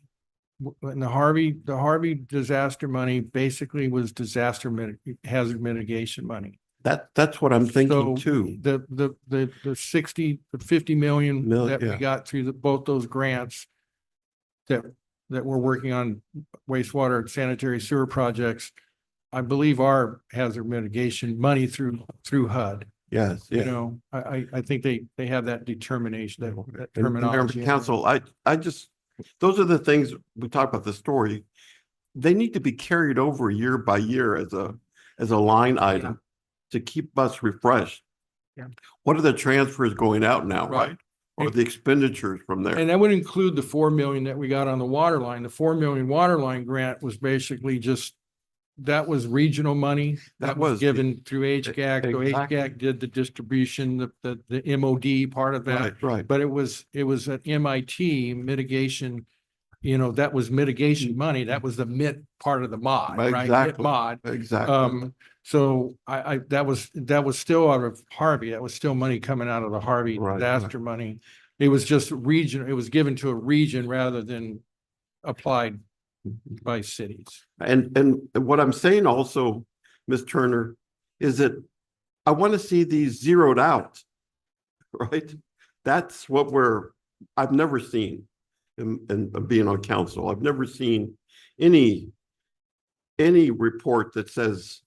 [SPEAKER 9] and the Harvey disaster money basically was hazard mitigation money.
[SPEAKER 7] That's what I'm thinking
[SPEAKER 9] So
[SPEAKER 7] too.
[SPEAKER 9] the 50 million that we
[SPEAKER 7] Yeah.
[SPEAKER 9] got through both those grants that we're working on wastewater and sanitary sewer projects, I believe are hazard mitigation money through HUD.
[SPEAKER 7] Yes,
[SPEAKER 9] You
[SPEAKER 7] yeah.
[SPEAKER 9] know, I think they have that determination, that
[SPEAKER 7] And Mayor
[SPEAKER 9] terminology.
[SPEAKER 7] Council, I just, those are the things, we talk about the story. They need to be carried over year by year as a line item to keep us refreshed.
[SPEAKER 9] Yeah.
[SPEAKER 7] What are the transfers going out now,
[SPEAKER 9] Right.
[SPEAKER 7] right? Or the expenditures from there?
[SPEAKER 9] And that would include the 4 million that we got on the water line. The 4 million water line grant was basically just, that was regional money that was given through HGAC. So
[SPEAKER 7] Exactly.
[SPEAKER 9] HGAC did the distribution, the MOD part of that.
[SPEAKER 7] Right.
[SPEAKER 9] But it was an MIT mitigation, you know, that was mitigation money. That was the MIT part of the mod, right? MIT
[SPEAKER 7] Exactly.
[SPEAKER 9] mod.
[SPEAKER 7] Exactly.
[SPEAKER 9] So that was still out of Harvey. That was still money coming out of the Harvey
[SPEAKER 7] Right,
[SPEAKER 9] disaster money. It was just region, it was given to a region rather than applied by cities.
[SPEAKER 7] And what I'm saying also, Ms. Turner, is that I want to see these zeroed out, right? That's what I've never seen in being on council. I've never seen any report that says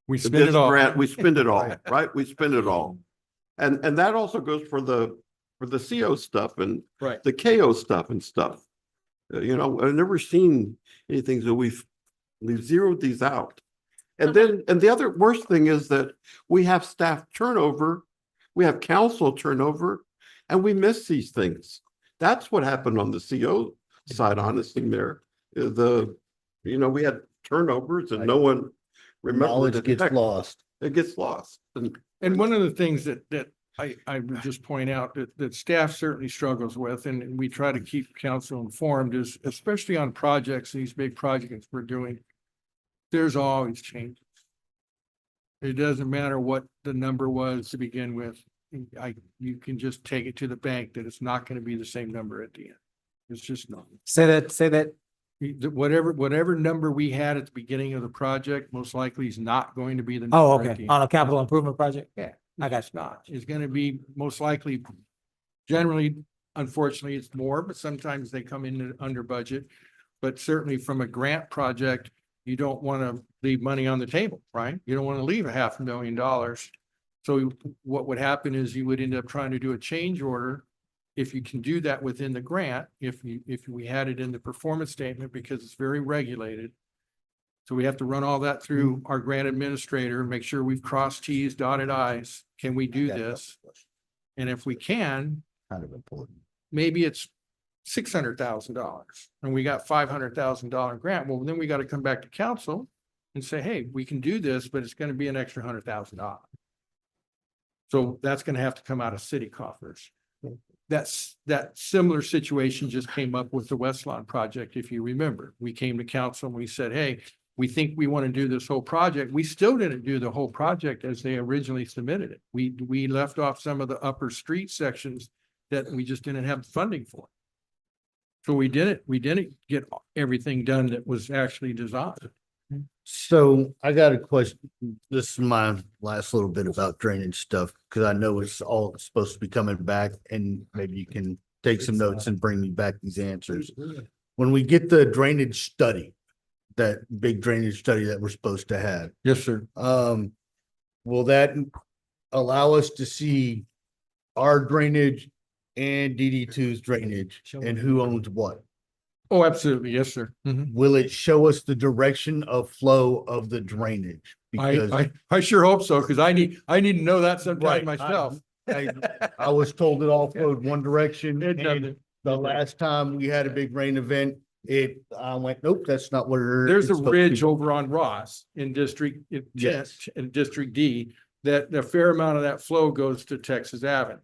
[SPEAKER 9] We spend it all.
[SPEAKER 7] we spend it all, right? We spend it all. And that also goes for the CO stuff and
[SPEAKER 9] Right.
[SPEAKER 7] the KO stuff and stuff. You know, I've never seen anything, so we've zeroed these out. And the other worst thing is that we have staff turnover, we have council turnover, and we miss these things. That's what happened on the CO side, honestly, Mayor. We had turnovers and no one remembered.
[SPEAKER 12] Knowledge
[SPEAKER 7] it.
[SPEAKER 12] gets lost.
[SPEAKER 7] It gets lost.
[SPEAKER 9] And one of the things that I would just point out that staff certainly struggles with, and we try to keep council informed, is especially on projects, these big projects we're doing, there's always changes. It doesn't matter what the number was to begin with. You can just take it to the bank that it's not going to be the same number at the end. It's just not.
[SPEAKER 1] Say that.
[SPEAKER 9] Whatever number we had at the beginning of the project, most likely is not going to be the. number
[SPEAKER 1] Oh,
[SPEAKER 9] at the
[SPEAKER 1] okay.
[SPEAKER 9] end.
[SPEAKER 1] On a capital improvement project?
[SPEAKER 9] Yeah.
[SPEAKER 1] I got
[SPEAKER 9] It's not. It's gonna be most likely, generally, unfortunately, it's more, but sometimes they come in under budget. But certainly from a grant project, you don't want to leave money on the table, right? You don't want to leave $500,000. So what would happen is you would end up trying to do a change order. If you can do that within the grant, if we had it in the performance statement, because it's very regulated. So we have to run all that through our grant administrator, make sure we've crossed Ts, dotted Is. Can we do this? And if we can,
[SPEAKER 12] Kind of important.
[SPEAKER 9] maybe it's $600,000 and we got $500,000 grant. Well, then we got to come back to council and say, hey, we can do this, but it's going to be an extra $100,000. So that's going to have to come out of city coffers. That similar situation just came up with the West Lawn project. If you remember, we came to council and we said, hey, we think we want to do this whole project. We still didn't do the whole project as they originally submitted it. We left off some of the upper street sections that we just didn't have funding for. So we didn't get everything done that was actually designed.
[SPEAKER 12] So I got a question. This is my last little bit about drainage stuff, because I know it's all supposed to be coming back, and maybe you can take some notes and bring me back these answers. When we get the drainage study, that big drainage study that we're supposed to have,
[SPEAKER 9] Yes, sir.
[SPEAKER 12] will that allow us to see our drainage and DD2's drainage and who owns what?
[SPEAKER 9] Oh, absolutely. Yes, sir. Mhm.
[SPEAKER 12] Will it show us the direction of flow of the drainage? Because
[SPEAKER 9] I sure hope so, because I need to know that sometime
[SPEAKER 12] Right,
[SPEAKER 9] myself.
[SPEAKER 12] I was told it all flowed one direction.
[SPEAKER 9] It
[SPEAKER 12] And
[SPEAKER 9] doesn't.
[SPEAKER 12] the last time we had a big rain event, I went, nope, that's not where.
[SPEAKER 9] There's
[SPEAKER 12] it's
[SPEAKER 9] a
[SPEAKER 12] supposed to
[SPEAKER 9] ridge
[SPEAKER 12] be."
[SPEAKER 9] over on Ross in
[SPEAKER 12] Yes.
[SPEAKER 9] in District D, that a fair amount of that flow goes to Texas Avenue.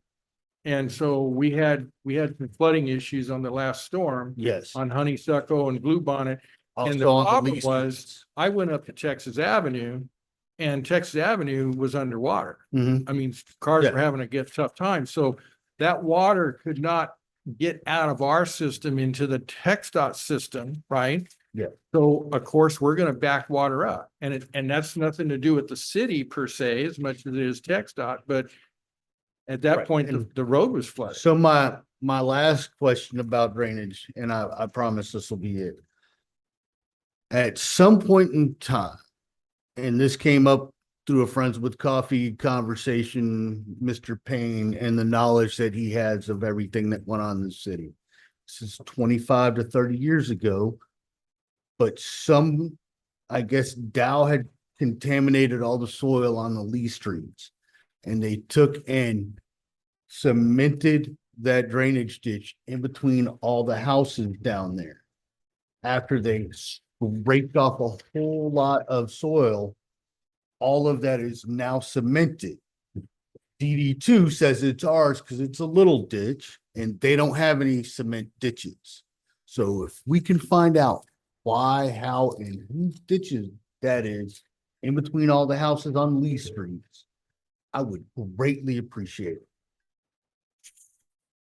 [SPEAKER 9] And so we had some flooding issues on the last storm
[SPEAKER 12] Yes,
[SPEAKER 9] on Honeysuckle and Bluebonnet. And the
[SPEAKER 12] Also on the
[SPEAKER 9] problem
[SPEAKER 12] lease
[SPEAKER 9] was,
[SPEAKER 12] streets.
[SPEAKER 9] I went up to Texas Avenue and Texas Avenue was underwater.
[SPEAKER 12] Mhm.
[SPEAKER 9] I mean, cars
[SPEAKER 12] Yeah.
[SPEAKER 9] were having a tough time. So that water could not get out of our system into the TxDOT system, right?
[SPEAKER 12] Yeah.
[SPEAKER 9] So of course, we're gonna back water up and that's nothing to do with the city per se, as much as it is TxDOT, but at that
[SPEAKER 12] Right,
[SPEAKER 9] point,
[SPEAKER 12] and
[SPEAKER 9] the road was flooded.
[SPEAKER 12] So my last question about drainage, and I promise this will be it. At some point in time, and this came up through a Friends with Coffee conversation, Mr. Payne, and the knowledge that he has of everything that went on in the city. This is 25 to 30 years ago. But I guess Dow had contaminated all the soil on the Lee streets. And they took and cemented that drainage ditch in between all the houses down there. After they scraped off a whole lot of soil, all of that is now cemented. DD2 says it's ours because it's a little ditch and they don't have any cement ditches. So if we can find out why, how, and whose ditches that is in between all the houses on Lee streets, I would greatly appreciate it.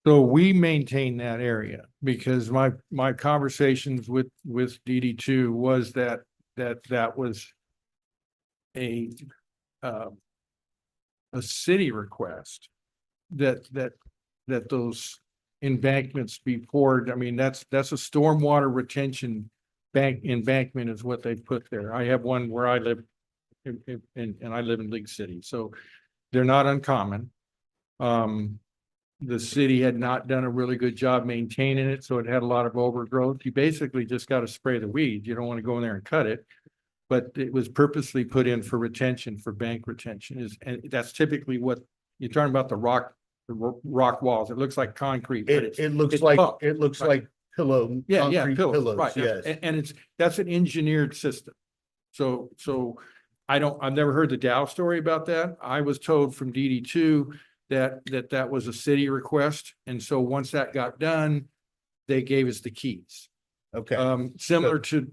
[SPEAKER 9] So we maintain that area because my conversations with DD2 was that was a city request that those embankments be poured. I mean, that's a stormwater retention embankment is what they put there. I have one where I live and I live in League City, so they're not uncommon. The city had not done a really good job maintaining it, so it had a lot of overgrowth. You basically just got to spray the weeds. You don't want to go in there and cut it. But it was purposely put in for retention, for bank retention and that's typically what you're talking about, the rock walls. It looks like concrete. But
[SPEAKER 12] It looks
[SPEAKER 9] it's
[SPEAKER 12] like,
[SPEAKER 9] pumped,
[SPEAKER 12] it looks
[SPEAKER 9] right.
[SPEAKER 12] like concrete pillows,
[SPEAKER 9] right.
[SPEAKER 12] yes.
[SPEAKER 9] And that's an engineered system. So I've never heard the Dow story about that. I was told from DD2 that was a city request. And so once that got done, they gave us the keys.
[SPEAKER 12] Okay,
[SPEAKER 9] Similar to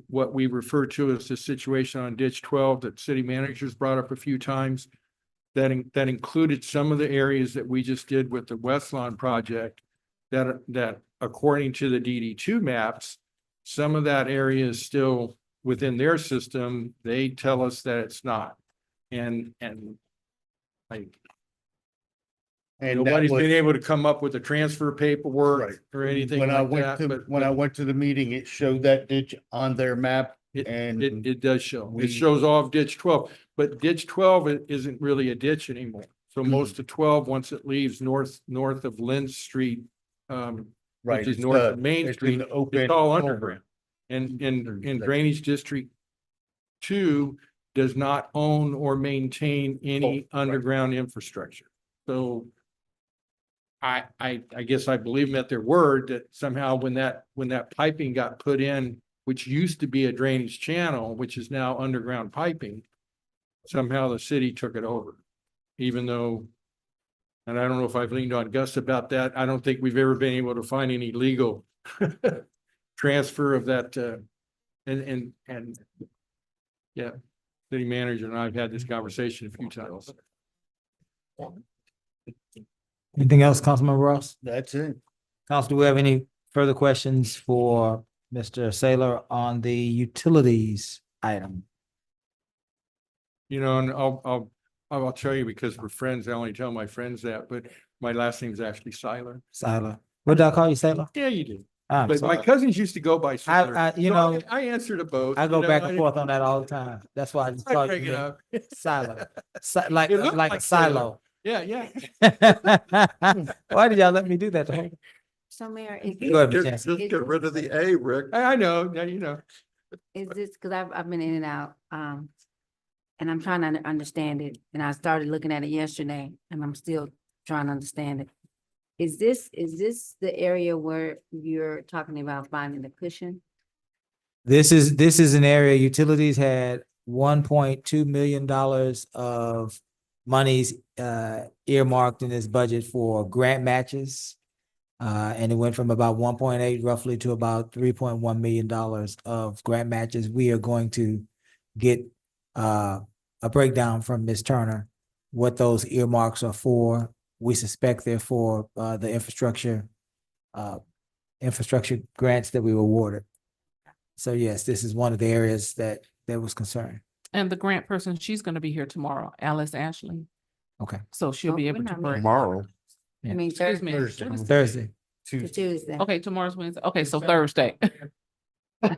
[SPEAKER 9] what we refer to as the situation on ditch 12 that city managers brought up a few times. That included some of the areas that we just did with the West Lawn project that according to the DD2 maps, some of that area is still within their system. They tell us that it's not. And like,
[SPEAKER 12] and
[SPEAKER 9] nobody's
[SPEAKER 12] that was,
[SPEAKER 9] been able to come up with the transfer paperwork
[SPEAKER 12] Right.
[SPEAKER 9] or anything
[SPEAKER 12] when I
[SPEAKER 9] like
[SPEAKER 12] went
[SPEAKER 9] that.
[SPEAKER 12] to,
[SPEAKER 9] But
[SPEAKER 12] when I went to the meeting, it showed that ditch on their map. And
[SPEAKER 9] it does show.
[SPEAKER 12] we-
[SPEAKER 9] It shows off ditch 12, but ditch 12 isn't really a ditch anymore. So
[SPEAKER 12] Mhm.
[SPEAKER 9] most of 12, once it leaves north of Lynn Street,
[SPEAKER 12] Right,
[SPEAKER 9] which is
[SPEAKER 12] it's
[SPEAKER 9] north
[SPEAKER 12] the-
[SPEAKER 9] of Main
[SPEAKER 12] it's
[SPEAKER 9] Street,
[SPEAKER 12] an open
[SPEAKER 9] it's all
[SPEAKER 12] culvert.
[SPEAKER 9] underground. And in
[SPEAKER 12] Understood.
[SPEAKER 9] Drainage District 2 does not own or maintain any
[SPEAKER 12] right.
[SPEAKER 9] underground infrastructure. So I guess I believe them at their word that somehow when that piping got put in, which used to be a drainage channel, which is now underground piping, somehow the city took it over. Even though, and I don't know if I've leaned on Gus about that, I don't think we've ever been able to find any legal transfer of that, and yeah, city manager and I've had this conversation a few times.
[SPEAKER 1] Anything else, Councilman Ross?
[SPEAKER 12] That's it.
[SPEAKER 1] Council, do we have any further questions for Mr. Saylor on the utilities item?
[SPEAKER 9] You know, and I'll tell you because we're friends, I only tell my friends that, but my last name is actually Seiler.
[SPEAKER 1] Saylor. What did I call you, Saylor?
[SPEAKER 9] Yeah, you do.
[SPEAKER 1] I'm
[SPEAKER 9] But my
[SPEAKER 1] sorry.
[SPEAKER 9] cousins used to go by Seiler.
[SPEAKER 1] you
[SPEAKER 9] So
[SPEAKER 1] know,
[SPEAKER 9] I answer to both.
[SPEAKER 1] I go
[SPEAKER 9] you know,
[SPEAKER 1] back and forth on that all the time. That's why I just
[SPEAKER 9] I
[SPEAKER 1] call
[SPEAKER 9] break it
[SPEAKER 1] you
[SPEAKER 9] up.
[SPEAKER 1] Silo. Like
[SPEAKER 9] It looked
[SPEAKER 1] like a
[SPEAKER 9] like Saylor.
[SPEAKER 1] silo.
[SPEAKER 9] Yeah, yeah.
[SPEAKER 1] Why did y'all let me do that to her?
[SPEAKER 3] So Mayor, is
[SPEAKER 1] Go ahead,
[SPEAKER 3] this,
[SPEAKER 1] Ms.
[SPEAKER 7] Just get rid of the A, Rick.
[SPEAKER 9] I know, yeah, you know.
[SPEAKER 3] is this, because I've been in and out, and I'm trying to understand it, and I started looking at it yesterday, and I'm still trying to understand it. Is this the area where you're talking about finding the cushion?
[SPEAKER 1] This is an area utilities had $1.2 million of monies earmarked in this budget for grant matches. And it went from about 1.8 roughly to about $3.1 million of grant matches. We are going to get a breakdown from Ms. Turner, what those earmarks are for. We suspect they're for the infrastructure grants that we were awarded. So yes, this is one of the areas that was concerned.
[SPEAKER 10] And the grant person, she's gonna be here tomorrow, Alice Ashley.
[SPEAKER 1] Okay.
[SPEAKER 10] So she'll
[SPEAKER 3] Oh,
[SPEAKER 10] be
[SPEAKER 3] we're
[SPEAKER 10] able to
[SPEAKER 3] not
[SPEAKER 10] break.
[SPEAKER 3] meeting
[SPEAKER 7] Tomorrow.
[SPEAKER 3] I mean,
[SPEAKER 10] Excuse me.
[SPEAKER 3] Thursday,
[SPEAKER 10] What is-
[SPEAKER 1] Thursday.
[SPEAKER 3] to Tuesday.
[SPEAKER 10] Okay, tomorrow's Wednesday. Okay, so Thursday.
[SPEAKER 3] I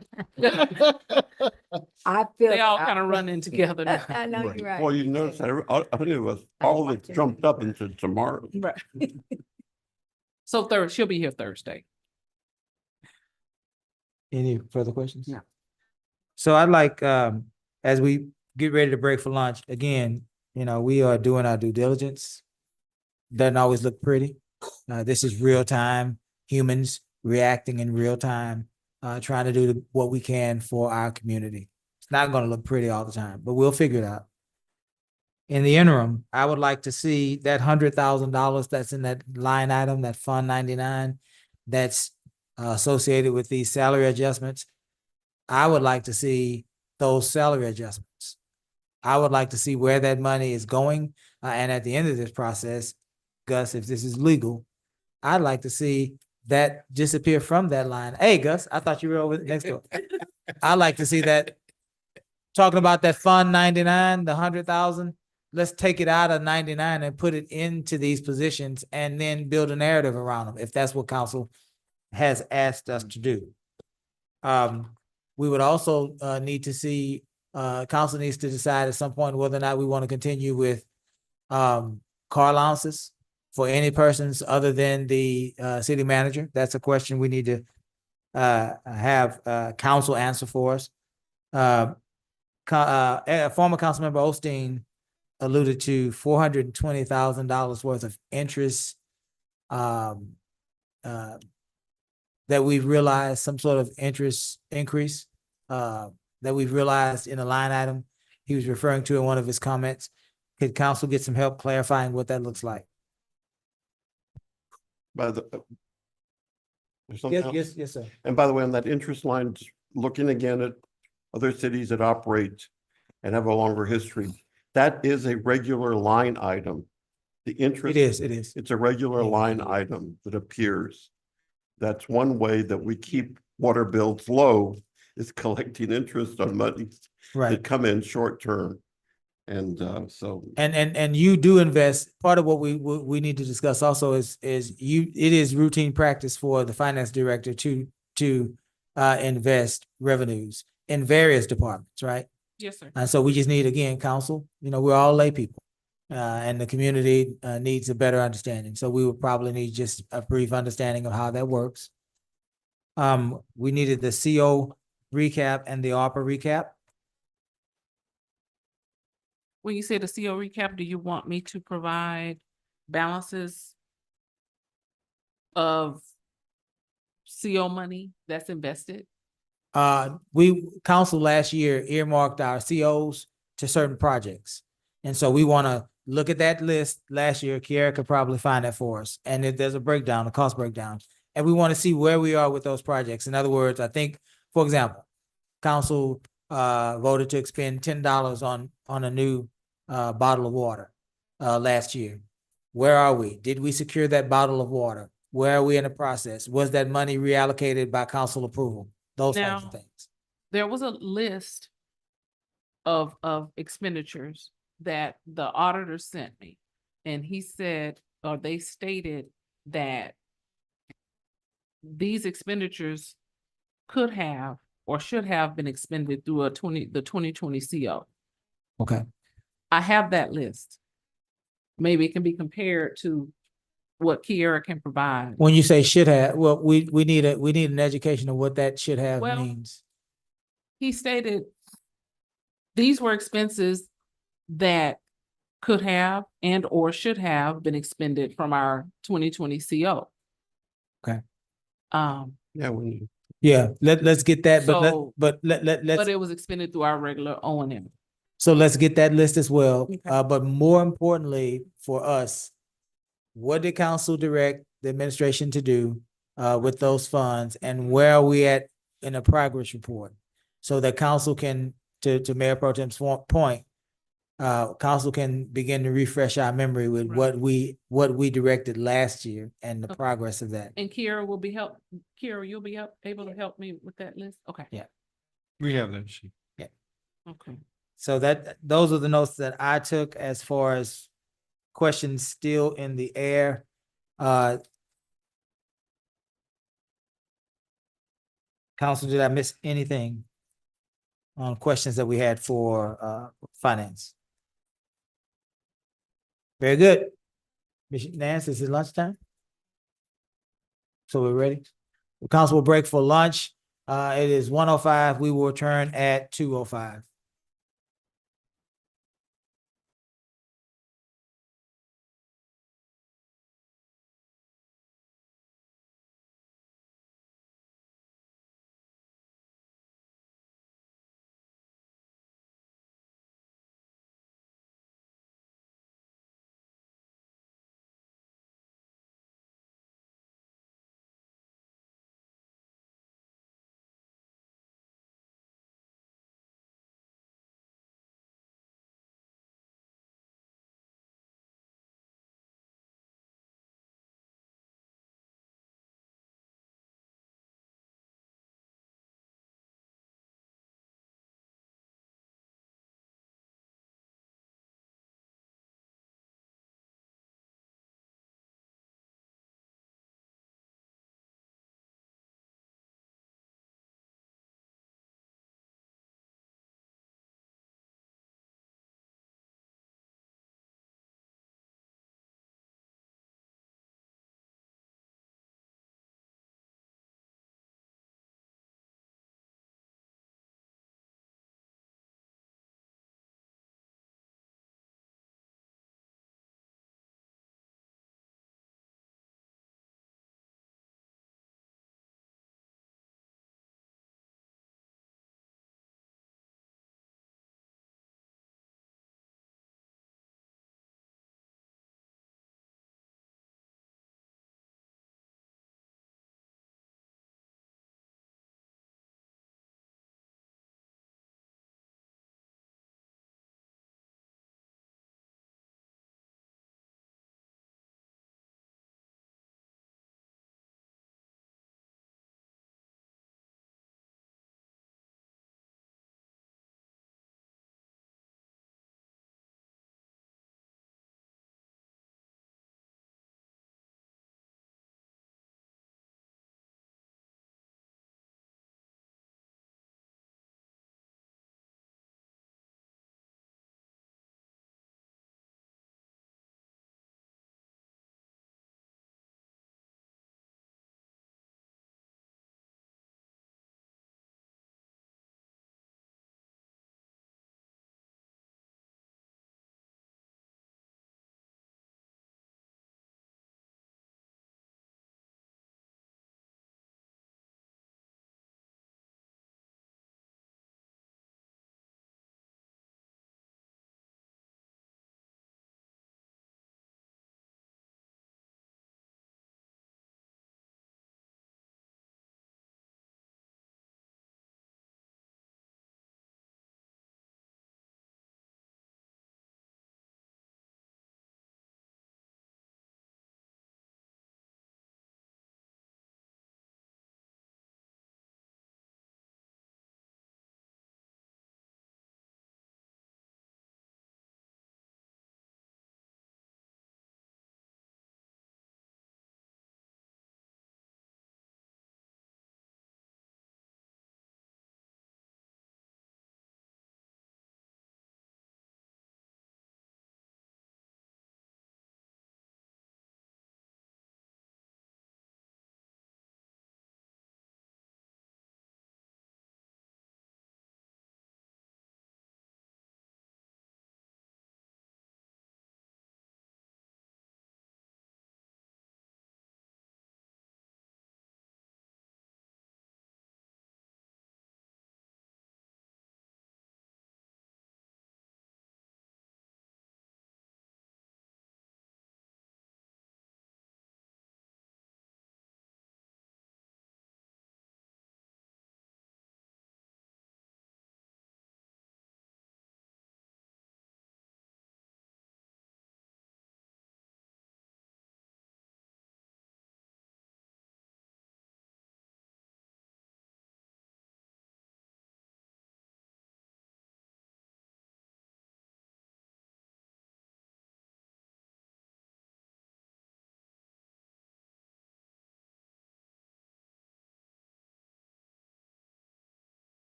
[SPEAKER 3] feel.
[SPEAKER 10] They all kind of running together now.
[SPEAKER 3] I know you're right.
[SPEAKER 7] Well, you notice that it was all of it jumped up into tomorrow.
[SPEAKER 10] Right. So she'll be here Thursday.
[SPEAKER 1] Any further questions?
[SPEAKER 3] No.
[SPEAKER 1] So I'd like, as we get ready to break for lunch, again, we are doing our due diligence. Doesn't always look pretty. This is real time, humans reacting in real time, trying to do what we can for our community. It's not going to look pretty all the time, but we'll figure it out. In the interim, I would like to see that $100,000 that's in that line item, that Fund 99, that's associated with these salary adjustments. I would like to see those salary adjustments. I would like to see where that money is going. And at the end of this process, Gus, if this is legal, I'd like to see that disappear from that line. Hey, Gus, I thought you were over next door. I'd like to see that. Talking about that Fund 99, the 100,000, let's take it out of 99 and put it into these positions and then build a narrative around them, if that's what council has asked us to do. We would also need to see, council needs to decide at some point whether or not we want to continue with car allowances for any persons other than the city manager. That's a question we need to have council answer for us. Former Councilmember Osteen alluded to $420,000 worth of interest that we've realized, some sort of interest increase that we've realized in a line item he was referring to in one of his comments. Could council get some help clarifying what that looks like?
[SPEAKER 7] By the. There's something else?
[SPEAKER 1] Yes, sir.
[SPEAKER 7] And by the way, on that interest line, just looking again at other cities that operate and have a longer history, that is a regular line item. The interest.
[SPEAKER 1] It is.
[SPEAKER 7] It's a regular line item that appears. That's one way that we keep water bills low, is collecting interest on money
[SPEAKER 1] Right.
[SPEAKER 7] that come in short term. And so.
[SPEAKER 1] And you do invest. Part of what we need to discuss also is it is routine practice for the finance director to invest revenues in various departments, right?
[SPEAKER 10] Yes, sir.
[SPEAKER 1] And so we just need, again, council, we're all lay people. And the community needs a better understanding. So we would probably need just a brief understanding of how that works. We needed the CO recap and the ARPA recap.
[SPEAKER 10] When you say the CO recap, do you want me to provide balances of CO money that's invested?
[SPEAKER 1] Council last year earmarked our COs to certain projects. And so we want to look at that list last year. Kiara could probably find that for us. And if there's a breakdown, a cost breakdown, and we want to see where we are with those projects. In other words, I think, for example, council voted to expend $10 on a new bottle of water last year. Where are we? Did we secure that bottle of water? Where are we in the process? Was that money reallocated by council approval? Those types of
[SPEAKER 10] Now,
[SPEAKER 1] things.
[SPEAKER 10] There was a list of expenditures that the auditor sent me. And he said, or they stated that these expenditures could have or should have been expended through the 2020 CO.
[SPEAKER 1] Okay.
[SPEAKER 10] I have that list. Maybe it can be compared to what Kiara can provide.
[SPEAKER 1] When you say should have, well, we need an education of what that should have
[SPEAKER 10] Well,
[SPEAKER 1] means.
[SPEAKER 10] He stated these were expenses that could have and or should have been expended from our 2020 CO.
[SPEAKER 1] Okay.
[SPEAKER 7] Yeah, when you.
[SPEAKER 1] Yeah, let's get that,
[SPEAKER 10] So-
[SPEAKER 1] but let's
[SPEAKER 10] But it was expended through our regular O&M.
[SPEAKER 1] so let's get that list as well.
[SPEAKER 10] Okay.
[SPEAKER 1] But more importantly for us, what did council direct the administration to do with those funds and where are we at in a progress report? So that council can, to Mayor Pro Tem's point, council can begin to refresh our memory with
[SPEAKER 10] Right.
[SPEAKER 1] what we directed last year and the
[SPEAKER 10] Okay.
[SPEAKER 1] progress of that.
[SPEAKER 10] And Kira, you'll be able to help me with that list? Okay.
[SPEAKER 1] Yeah.
[SPEAKER 8] We have that sheet.
[SPEAKER 10] Okay.
[SPEAKER 1] So those are the notes that I took as far as questions still in the air. Council, did I miss anything on questions that we had for finance? Very good. Ms. Nance, is it lunchtime? So we're ready? The council will break for lunch. It is 1:05. We will return at 2:05.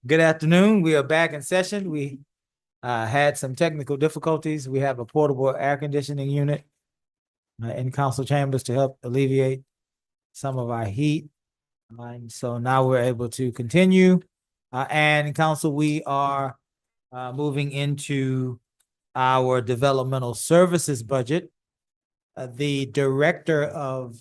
[SPEAKER 1] Good afternoon. We are back in session. We had some technical difficulties. We have a portable air conditioning unit in council chambers to help alleviate some of our heat. And so now we're able to continue. And council, we are moving into our developmental services budget. The director of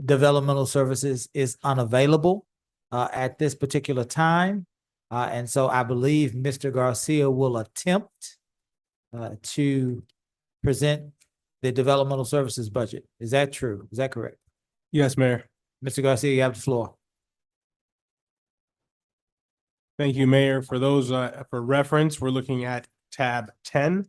[SPEAKER 1] developmental services is unavailable at this particular time. And so I believe Mr. Garcia will attempt to present the developmental services budget. Is that true? Is that correct?
[SPEAKER 8] Yes, Mayor.
[SPEAKER 1] Mr. Garcia, you have the floor.
[SPEAKER 8] Thank you, Mayor. For those, for reference, we're looking at tab 10.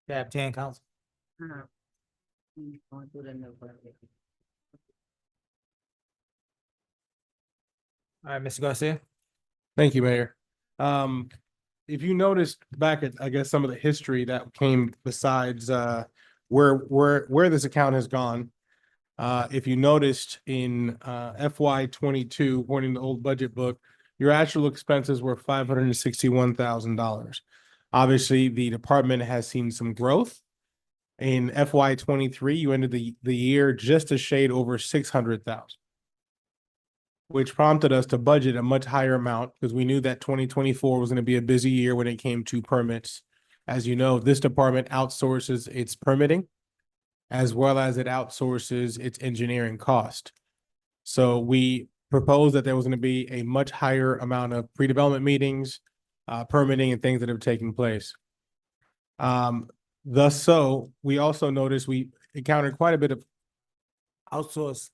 [SPEAKER 1] Tab 10, council.
[SPEAKER 3] Going through the new budget.
[SPEAKER 1] All right, Mr. Garcia.
[SPEAKER 8] Thank you, Mayor. If you noticed back at, I guess, some of the history that came besides, where this account has gone. If you noticed in, FY 22, according to the old budget book, your actual expenses were $561,000. Obviously, the department has seen some growth. In FY 23, you ended the year just a shade over 600,000. Which prompted us to budget a much higher amount because we knew that 2024 was going to be a busy year when it came to permits. As you know, this department outsources its permitting as well as it outsources its engineering cost. So we proposed that there was going to be a much higher amount of pre-development meetings, permitting and things that have taken place. Thus, so we also noticed we encountered quite a bit of
[SPEAKER 1] outsource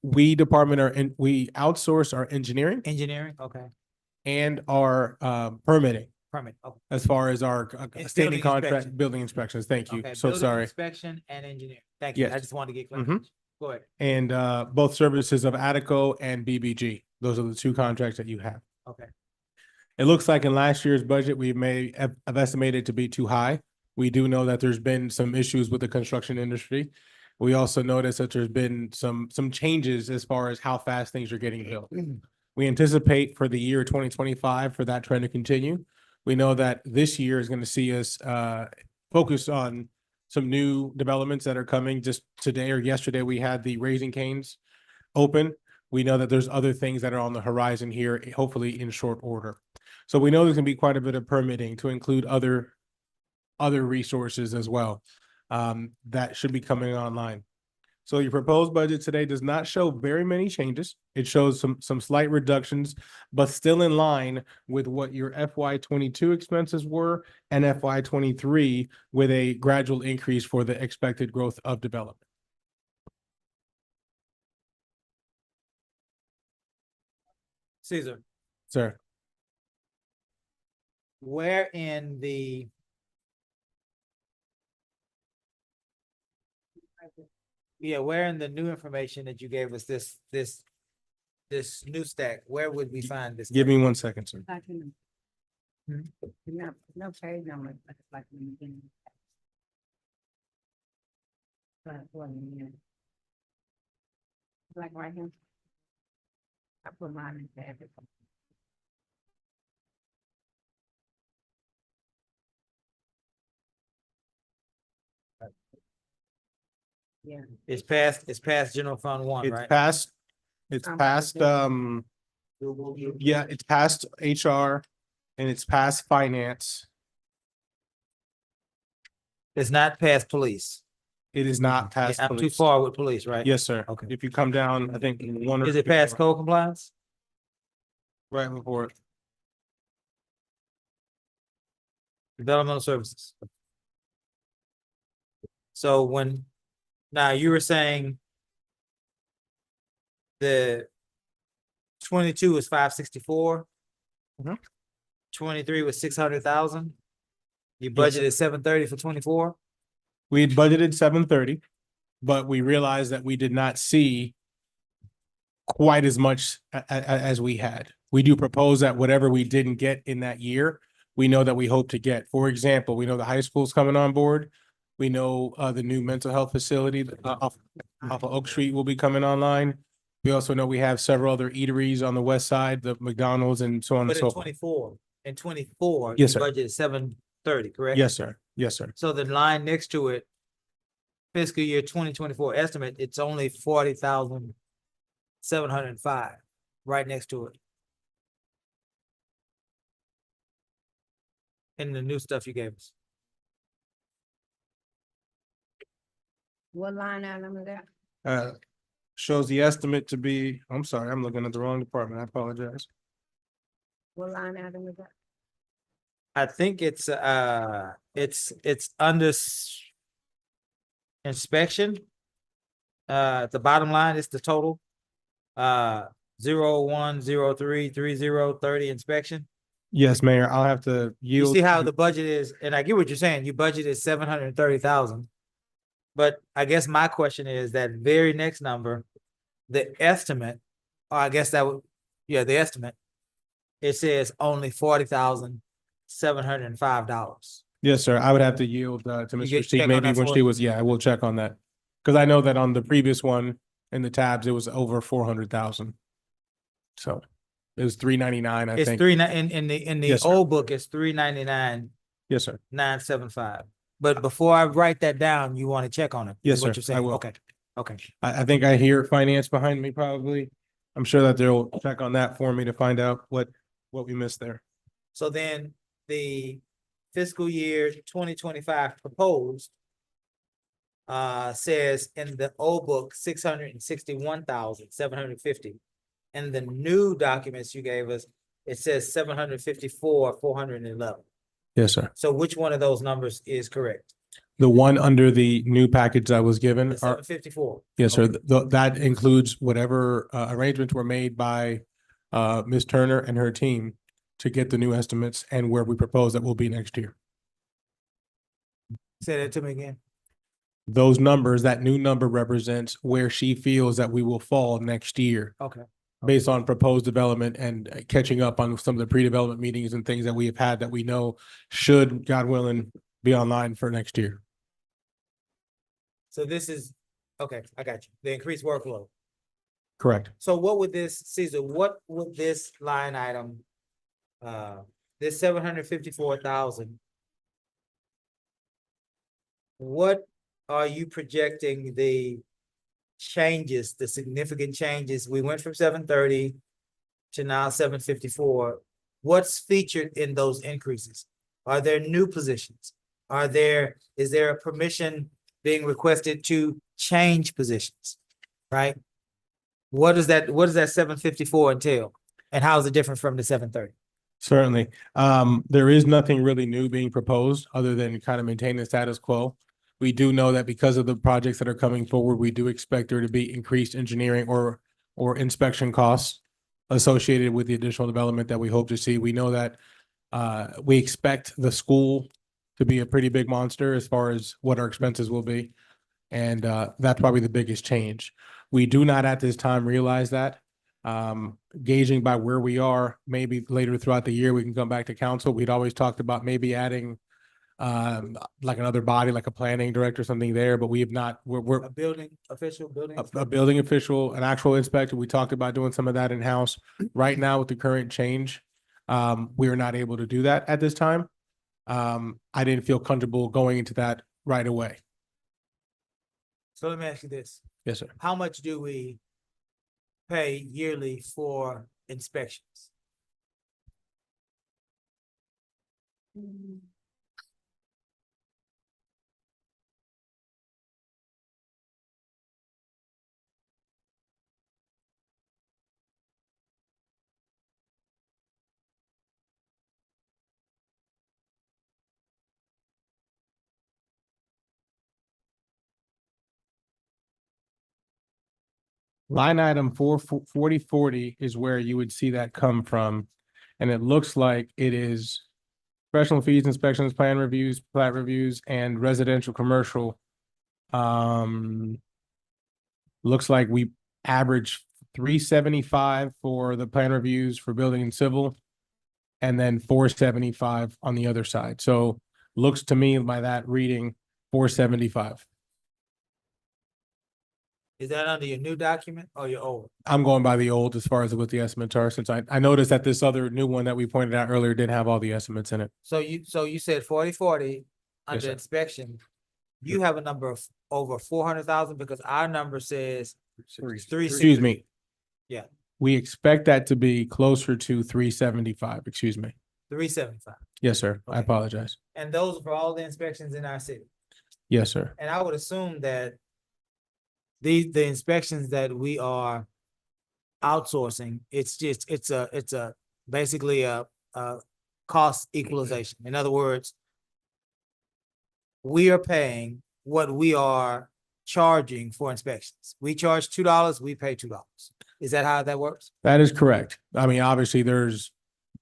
[SPEAKER 8] we outsource our engineering
[SPEAKER 1] engineering, okay,
[SPEAKER 8] and our permitting
[SPEAKER 1] permit, okay.
[SPEAKER 8] as far as our
[SPEAKER 1] It's
[SPEAKER 8] standing
[SPEAKER 1] building
[SPEAKER 8] contract
[SPEAKER 1] inspection.
[SPEAKER 8] building inspections. Thank you.
[SPEAKER 1] Okay,
[SPEAKER 8] So
[SPEAKER 1] building
[SPEAKER 8] sorry.
[SPEAKER 1] inspection and engineering. Thank you. I
[SPEAKER 8] Yes.
[SPEAKER 1] just wanted to get
[SPEAKER 8] Mhm.
[SPEAKER 1] clarification. Go ahead.
[SPEAKER 8] And both services of Attico and BBG. Those are the two contracts that you have.
[SPEAKER 1] Okay.
[SPEAKER 8] It looks like in last year's budget, we may have estimated to be too high. We do know that there's been some issues with the construction industry. We also noticed that there's been some changes as far as how fast things are getting built. We anticipate for the year 2025 for that trend to continue. We know that this year is going to see us focus on some new developments that are coming. Just today or yesterday, we had the Raising Cane's open. We know that there's other things that are on the horizon here, hopefully in short order. So we know there's going to be quite a bit of permitting to include other resources as well that should be coming online. So your proposed budget today does not show very many changes. It shows some slight reductions, but still in line with what your FY 22 expenses were and FY 23 with a gradual increase for the expected growth of development.
[SPEAKER 1] Caesar,
[SPEAKER 8] Sir.
[SPEAKER 1] where in the where in the new information that you gave us this new stack, where would we find this?
[SPEAKER 8] Give me 1 second, sir.
[SPEAKER 3] No page number, but it's like in the beginning. Like right here. I put mine in there. Yeah.
[SPEAKER 1] It's past general fund one,
[SPEAKER 8] It's
[SPEAKER 1] right?
[SPEAKER 8] past,
[SPEAKER 3] Okay.
[SPEAKER 8] yeah, it's past HR and it's past finance.
[SPEAKER 1] It's not past police.
[SPEAKER 8] It is not past
[SPEAKER 1] I'm too
[SPEAKER 8] police.
[SPEAKER 1] far with police, right?
[SPEAKER 8] Yes, sir.
[SPEAKER 1] Okay.
[SPEAKER 8] If you come down, I think one or
[SPEAKER 1] Is it
[SPEAKER 8] two
[SPEAKER 1] past code compliance?
[SPEAKER 8] right before it.
[SPEAKER 1] Developmental services. So now you were saying the 22 was 564.
[SPEAKER 8] Mhm.
[SPEAKER 1] 23 was 600,000. You
[SPEAKER 8] Yes, sir.
[SPEAKER 1] budgeted 730 for 24.
[SPEAKER 8] We had budgeted 730, but we realized that we did not see quite as much as we had. We do propose that whatever we didn't get in that year, we know that we hope to get. For example, we know the high school's coming on board. We know the new mental health facility off of Oak Street will be coming online. We also know we have several other eateries on the west side, the McDonald's and so on and
[SPEAKER 1] But
[SPEAKER 8] so
[SPEAKER 1] in
[SPEAKER 8] forth.
[SPEAKER 1] 24,
[SPEAKER 8] Yes,
[SPEAKER 1] you
[SPEAKER 8] sir.
[SPEAKER 1] budgeted 730, correct?
[SPEAKER 8] Yes, sir. Yes, sir.
[SPEAKER 1] So the line next to it, fiscal year 2024 estimate, it's only 40,705, right next to it. In the new stuff you gave us.
[SPEAKER 3] What line item is that?
[SPEAKER 8] Shows the estimate to be, I'm sorry, I'm looking at the wrong department. I apologize.
[SPEAKER 3] What line item is that?
[SPEAKER 1] I think it's under inspection. The bottom line is the total. 01033030 inspection.
[SPEAKER 8] Yes, Mayor, I'll have to
[SPEAKER 1] You
[SPEAKER 8] yield.
[SPEAKER 1] see how the budget is, and I get what you're saying. You budgeted 730,000. But I guess my question is that very next number, the estimate, or I guess that would, yeah, the estimate. It says only $40,705.
[SPEAKER 8] Yes, sir. I would have to yield to
[SPEAKER 1] You
[SPEAKER 8] Mr.
[SPEAKER 1] get-
[SPEAKER 8] Sheik,
[SPEAKER 1] check on
[SPEAKER 8] maybe
[SPEAKER 1] that
[SPEAKER 8] when
[SPEAKER 1] for
[SPEAKER 8] she
[SPEAKER 1] us?
[SPEAKER 8] was, yeah, I will check on that. Because I know that on the previous one in the tabs, it was over 400,000. So it was 399, I
[SPEAKER 1] It's
[SPEAKER 8] think.
[SPEAKER 1] in the
[SPEAKER 8] Yes, sir.
[SPEAKER 1] old book, it's 399,975.
[SPEAKER 8] Yes, sir.
[SPEAKER 1] But before I write that down, you want to check on it. is
[SPEAKER 8] Yes,
[SPEAKER 1] what
[SPEAKER 8] sir.
[SPEAKER 1] you're saying.
[SPEAKER 8] I will.
[SPEAKER 1] Okay. Okay.
[SPEAKER 8] I think I hear finance behind me probably. I'm sure that they'll check on that for me to find out what we missed there.
[SPEAKER 1] So then the fiscal year 2025 proposed says in the old book, 661,750. In the new documents you gave us, it says 754,411.
[SPEAKER 8] Yes, sir.
[SPEAKER 1] So which one of those numbers is correct?
[SPEAKER 8] The one under the new package I was given
[SPEAKER 1] The
[SPEAKER 8] are,
[SPEAKER 1] 754.
[SPEAKER 8] yes, sir.
[SPEAKER 1] Okay.
[SPEAKER 8] That includes whatever arrangements were made by Ms. Turner and her team to get the new estimates and where we propose that will be next year.
[SPEAKER 1] Say that to me again.
[SPEAKER 8] Those numbers, that new number represents where she feels that we will fall next year
[SPEAKER 1] Okay.
[SPEAKER 8] based on proposed development and catching up on some of the pre-development meetings and things that we have had that we know should, God willing, be online for next year.
[SPEAKER 1] So this is, okay, I got you. The increased workload.
[SPEAKER 8] Correct.
[SPEAKER 1] So what would this, Caesar, what would this line item, this 754,000, what are you projecting the changes, the significant changes? We went from 730 to now 754. What's featured in those increases? Are there new positions? Is there a permission being requested to change positions? Right? What does that 754 entail? And how is it different from the 730?
[SPEAKER 8] Certainly. There is nothing really new being proposed other than kind of maintaining the status quo. We do know that because of the projects that are coming forward, we do expect there to be increased engineering or inspection costs associated with the additional development that we hope to see. We know that we expect the school to be a pretty big monster as far as what our expenses will be. And that's probably the biggest change. We do not at this time realize that. Gauging by where we are, maybe later throughout the year, we can come back to council. We'd always talked about maybe adding like another body, like a planning director, something there, but we have not, we're
[SPEAKER 1] A building official,
[SPEAKER 8] a building official, an actual inspector. We talked about doing some of that in-house. Right now with the current change, we are not able to do that at this time. I didn't feel comfortable going into that right away.
[SPEAKER 1] So let me ask you this.
[SPEAKER 8] Yes, sir.
[SPEAKER 1] How much do we pay yearly for inspections?
[SPEAKER 8] Line item 4040 is where you would see that come from. And it looks like it is professional fees, inspections, plan reviews, plat reviews, and residential, commercial. Looks like we average 375 for the plan reviews for building and civil, and then 475 on the other side. So looks to me by that reading, 475.
[SPEAKER 1] Is that under your new document or your old?
[SPEAKER 8] I'm going by the old as far as what the estimates are, since I noticed that this other new one that we pointed out earlier didn't have all the estimates in it.
[SPEAKER 1] So you said 4040 under
[SPEAKER 8] sir.
[SPEAKER 1] inspection. You have a number of over 400,000 because our number says three.
[SPEAKER 8] Excuse me.
[SPEAKER 1] Yeah.
[SPEAKER 8] We expect that to be closer to 375, excuse me.
[SPEAKER 1] 375.
[SPEAKER 8] Yes, sir. I
[SPEAKER 1] Okay.
[SPEAKER 8] apologize.
[SPEAKER 1] And those are for all the inspections in our city.
[SPEAKER 8] Yes, sir.
[SPEAKER 1] And I would assume that the inspections that we are outsourcing, it's a basically a cost equalization. In other words, we are paying what we are charging for inspections. We charge $2, we pay $2. Is that how that works?
[SPEAKER 8] That is correct. I mean, obviously, there's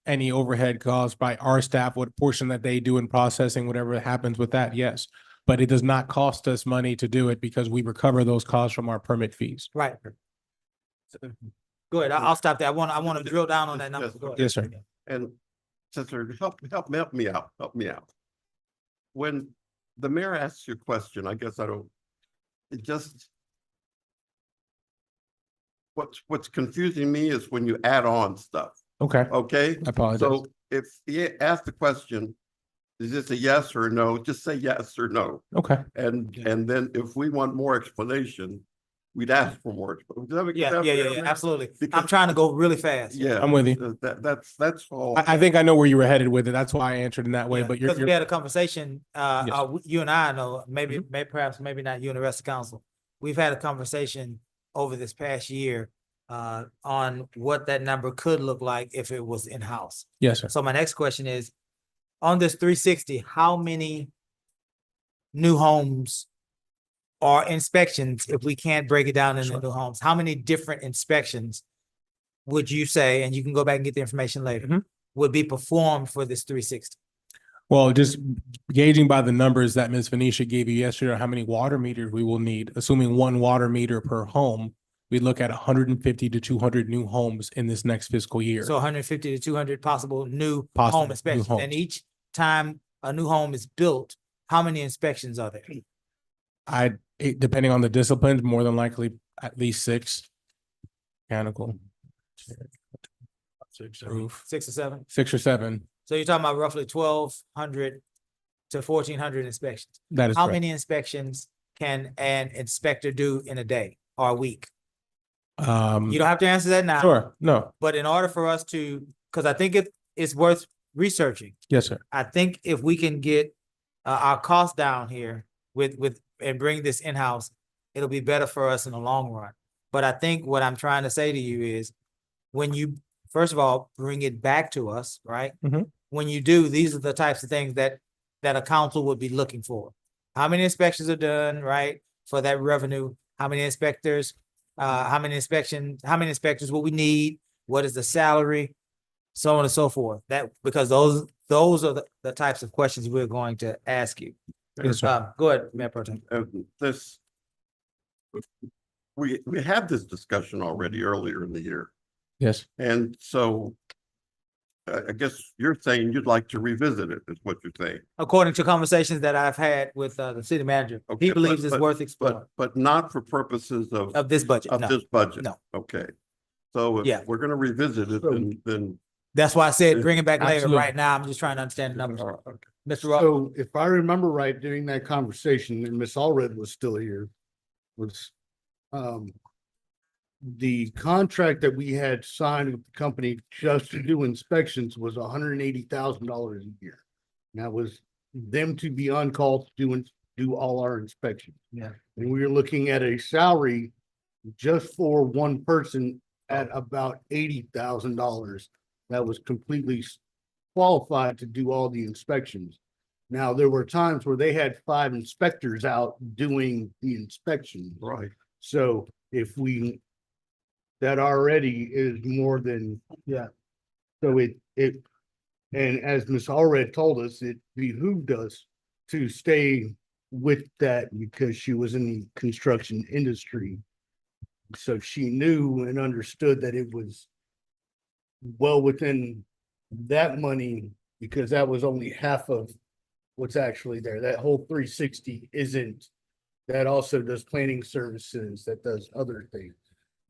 [SPEAKER 8] any overhead caused by our staff, what portion that they do in processing, whatever happens with that, yes. But it does not cost us money to do it because we recover those costs from our permit fees.
[SPEAKER 1] Right. Go ahead. I'll stop there. I want to drill down on that number. Go ahead.
[SPEAKER 8] Yes, sir.
[SPEAKER 7] And Senator, help me out. When the mayor asks you a question, I guess it just, what's confusing me is when you add on stuff,
[SPEAKER 8] Okay,
[SPEAKER 7] okay?
[SPEAKER 8] I apologize.
[SPEAKER 7] So if he asked the question, is this a yes or a no? Just say yes or no.
[SPEAKER 8] Okay.
[SPEAKER 7] And then if we want more explanation, we'd ask for more. Does that make sense?
[SPEAKER 1] Yeah, absolutely. I'm
[SPEAKER 7] Because-
[SPEAKER 1] trying to go really fast.
[SPEAKER 7] Yeah.
[SPEAKER 8] I'm with you.
[SPEAKER 7] That's all.
[SPEAKER 8] I think I know where you were headed with it. That's why I answered in that way,
[SPEAKER 1] Yeah,
[SPEAKER 8] but
[SPEAKER 1] because we
[SPEAKER 8] you're,
[SPEAKER 1] had a conversation,
[SPEAKER 8] Yes.
[SPEAKER 1] you and I know, maybe perhaps maybe not you and the rest of council. We've had a conversation over this past year on what that number could look like if it was in-house.
[SPEAKER 8] yes, sir.
[SPEAKER 1] So my next question is, on this 360, how many new homes or inspections, if we can't break it down into new homes, how many different inspections would you say, and you can go back and get the information later,
[SPEAKER 8] Mhm.
[SPEAKER 1] would be performed for this 360?
[SPEAKER 8] Well, just gauging by the numbers that Ms. Venetia gave you yesterday, on how many water meters we will need, assuming one water meter per home, we look at 150 to 200 new homes in this next fiscal year.
[SPEAKER 1] So 150 to 200 possible new
[SPEAKER 8] Possible
[SPEAKER 1] home
[SPEAKER 8] new
[SPEAKER 1] inspections.
[SPEAKER 8] homes.
[SPEAKER 1] And each time a new home is built, how many inspections are there?
[SPEAKER 8] Depending on the disciplines, more than likely at least 6. Mechanical. Roof,
[SPEAKER 1] 6 or 7?
[SPEAKER 8] 6 or 7.
[SPEAKER 1] So you're talking about roughly 1,200 to 1,400 inspections.
[SPEAKER 8] That is
[SPEAKER 1] How
[SPEAKER 8] correct.
[SPEAKER 1] many inspections can an inspector do in a day or a week? You don't have to answer that now.
[SPEAKER 8] Sure, no,
[SPEAKER 1] But in order for us to, because I think it's worth researching.
[SPEAKER 8] yes, sir.
[SPEAKER 1] I think if we can get our costs down here and bring this in-house, it'll be better for us in the long run. But I think what I'm trying to say to you is when you, first of all, bring it back to us, right?
[SPEAKER 8] Mhm.
[SPEAKER 1] When you do, these are the types of things that a council would be looking for. How many inspections are done, right? For that revenue, how many inspectors, how many inspectors will we need? What is the salary? So on and so forth. That, because those are the types of questions we're going to ask you.
[SPEAKER 8] Yes, sir.
[SPEAKER 1] Go ahead, Mayor Pro Tem.
[SPEAKER 7] We had this discussion already earlier in the year.
[SPEAKER 8] Yes,
[SPEAKER 7] And so I guess you're saying you'd like to revisit it, is what you're saying.
[SPEAKER 1] According to conversations that I've had with the city manager,
[SPEAKER 7] Okay,
[SPEAKER 1] he believes it's
[SPEAKER 7] but-
[SPEAKER 1] worth exploring
[SPEAKER 7] But not for purposes
[SPEAKER 1] of this budget.
[SPEAKER 7] of
[SPEAKER 1] No,
[SPEAKER 7] this budget?
[SPEAKER 1] no.
[SPEAKER 7] Okay. So
[SPEAKER 1] Yeah.
[SPEAKER 7] if we're gonna revisit it, then.
[SPEAKER 1] That's why I said bring it back later.
[SPEAKER 8] Absolutely.
[SPEAKER 1] Right now, I'm just trying to understand the numbers.
[SPEAKER 7] Okay.
[SPEAKER 1] Mr. Ross,
[SPEAKER 12] So if I remember right, during that conversation, and Miss Allred was still here, was the contract that we had signed with the company just to do inspections was $180,000 a year. And that was them to be on call to do all our inspections.
[SPEAKER 1] Yeah.
[SPEAKER 12] And we were looking at a salary just for one person at about $80,000. That was completely qualified to do all the inspections. Now, there were times where they had 5 inspectors out doing the inspection.
[SPEAKER 7] Right.
[SPEAKER 12] So if we that already is more than.
[SPEAKER 1] Yeah.
[SPEAKER 12] So and as Ms. Allred told us, it behooved us to stay with that because she was in the construction industry. So she knew and understood that it was well within that money, because that was only half of what's actually there. That whole 360 isn't, that also does planning services, that does other things.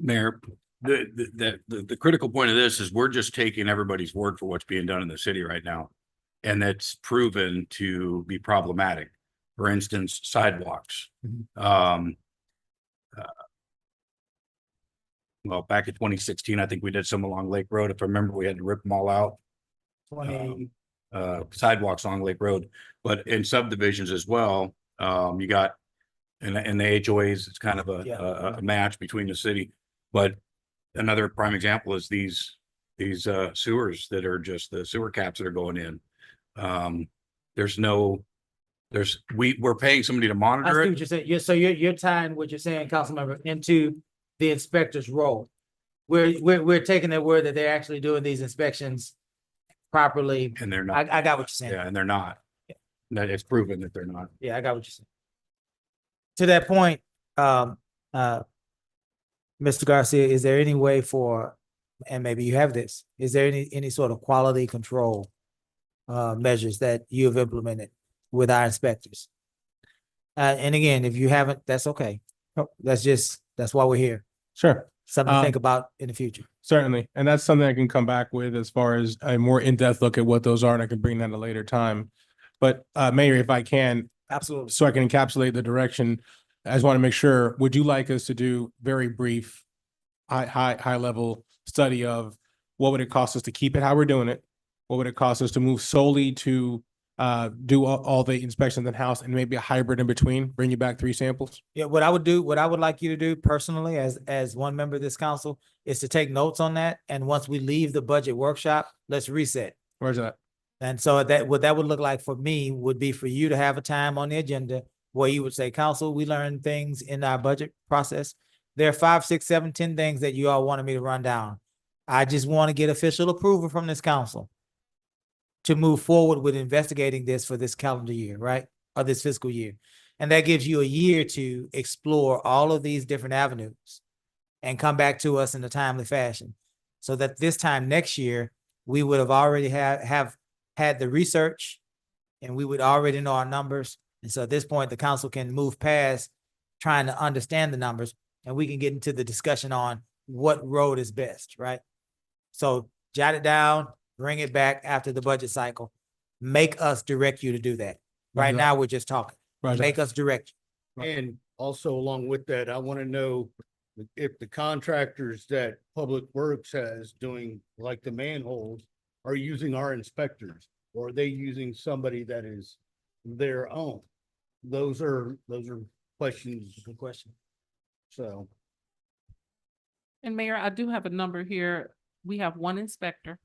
[SPEAKER 11] Mayor, the critical point of this is we're just taking everybody's word for what's being done in the city right now. And that's proven to be problematic. For instance, sidewalks. Well, back in 2016, I think we did some along Lake Road. If I remember, we had to rip them all out.
[SPEAKER 1] 20,
[SPEAKER 11] Sidewalks along Lake Road, but in subdivisions as well, you got in the HOAs, it's kind of a match between the city. But another prime example is these sewers that are just the sewer caps that are going in. We're paying somebody to
[SPEAKER 1] I
[SPEAKER 11] monitor
[SPEAKER 1] see
[SPEAKER 11] it.
[SPEAKER 1] what you're saying. So you're tying what you're saying, Councilmember, into the inspector's role. We're taking their word that they're actually doing these inspections properly.
[SPEAKER 11] And they're not.
[SPEAKER 1] I got what you're saying.
[SPEAKER 11] Yeah, and they're not. That it's proven that they're not.
[SPEAKER 1] Yeah, I got what you're saying. To that point, Mr. Garcia, is there any way for, and maybe you have this, is there any sort of quality control measures that you have implemented with our inspectors? And again, if you haven't, that's okay. That's why we're here.
[SPEAKER 8] Sure.
[SPEAKER 1] Something to think about in the future.
[SPEAKER 8] Certainly. And that's something I can come back with as far as a more in-depth look at what those are, and I can bring that at a later time. But Mayor, if I can,
[SPEAKER 1] Absolutely.
[SPEAKER 8] so I can encapsulate the direction, I just want to make sure, would you like us to do very brief, high level study of what would it cost us to keep it how we're doing it? What would it cost us to move solely to do all the inspections in-house, and maybe a hybrid in between, bring you back 3 samples?
[SPEAKER 1] Yeah, what I would like you to do personally as one member of this council is to take notes on that. And once we leave the budget workshop, let's reset.
[SPEAKER 8] Where's that?
[SPEAKER 1] And so what that would look like for me would be for you to have a time on the agenda where you would say, council, we learned things in our budget process. There are 5, 6, 7, 10 things that you all wanted me to run down. I just want to get official approval from this council to move forward with investigating this for this calendar year, right? Or this fiscal year. And that gives you a year to explore all of these different avenues and come back to us in a timely fashion. So that this time next year, we would have already have had the research and we would already know our numbers. And so at this point, the council can move past trying to understand the numbers, and we can get into the discussion on what road is best, right? So jot it down, bring it back after the budget cycle. Make us direct you to do that. Right now, we're just talking. Make us direct you.
[SPEAKER 12] And also along with that, I want to know if the contractors that Public Works has doing like the manholes are using our inspectors, or are they using somebody that is their own? Those are questions.
[SPEAKER 1] Good question.
[SPEAKER 12] So.
[SPEAKER 10] And Mayor, I do have a number here. We have 1 inspector.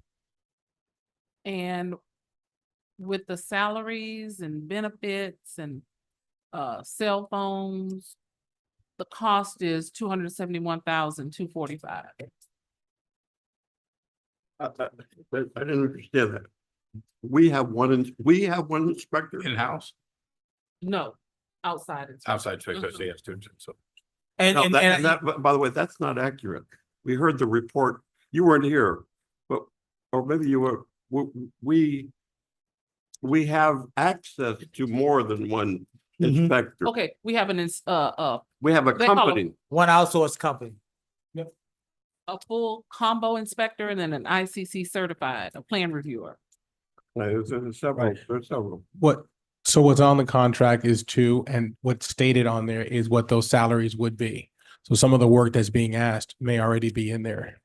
[SPEAKER 10] And with the salaries and benefits and cell phones, the cost is $271,245.
[SPEAKER 7] I didn't understand that. We have one inspector.
[SPEAKER 11] In-house,
[SPEAKER 10] No, outside.
[SPEAKER 11] outside, so yes, so.
[SPEAKER 1] And,
[SPEAKER 7] No,
[SPEAKER 1] and,
[SPEAKER 7] that,
[SPEAKER 1] and
[SPEAKER 7] and that, by the way, that's not accurate. We heard the report. You weren't here, but, or maybe you were, we have access to more than one inspector.
[SPEAKER 10] Okay, we have
[SPEAKER 7] We have a
[SPEAKER 10] They call
[SPEAKER 7] company.
[SPEAKER 1] one outsourced company.
[SPEAKER 10] a full combo inspector and then an ICC certified, a plan reviewer.
[SPEAKER 7] There's several.
[SPEAKER 8] So what's on the contract is 2, and what's stated on there is what those salaries would be. So some of the work that's being asked may already be in there.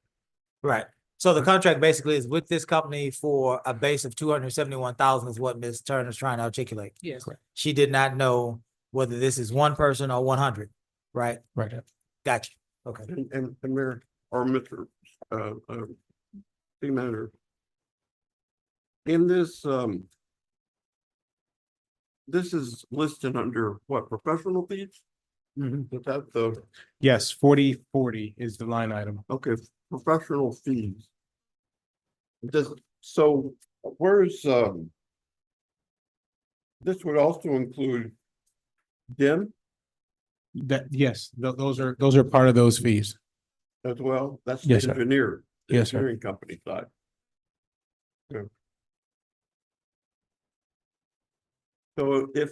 [SPEAKER 1] Right. So the contract basically is with this company for a base of 271,000 is what Ms. Turner's trying to articulate.
[SPEAKER 10] Yes.
[SPEAKER 1] She did not know whether this is 1 person or 100, right?
[SPEAKER 8] Right.
[SPEAKER 1] Gotcha. Okay.
[SPEAKER 7] And Mayor or Mr. City Manager. In this, this is listed under what, professional fees? Is that the,
[SPEAKER 8] Yes, 4040 is the line item.
[SPEAKER 7] okay, professional fees. Does, so where's, this would also include DIM
[SPEAKER 8] That, yes, those are part of those fees.
[SPEAKER 7] as well? That's the
[SPEAKER 8] Yes, sir.
[SPEAKER 7] engineer, the
[SPEAKER 8] Yes, sir.
[SPEAKER 7] engineering company side. Yeah. So if,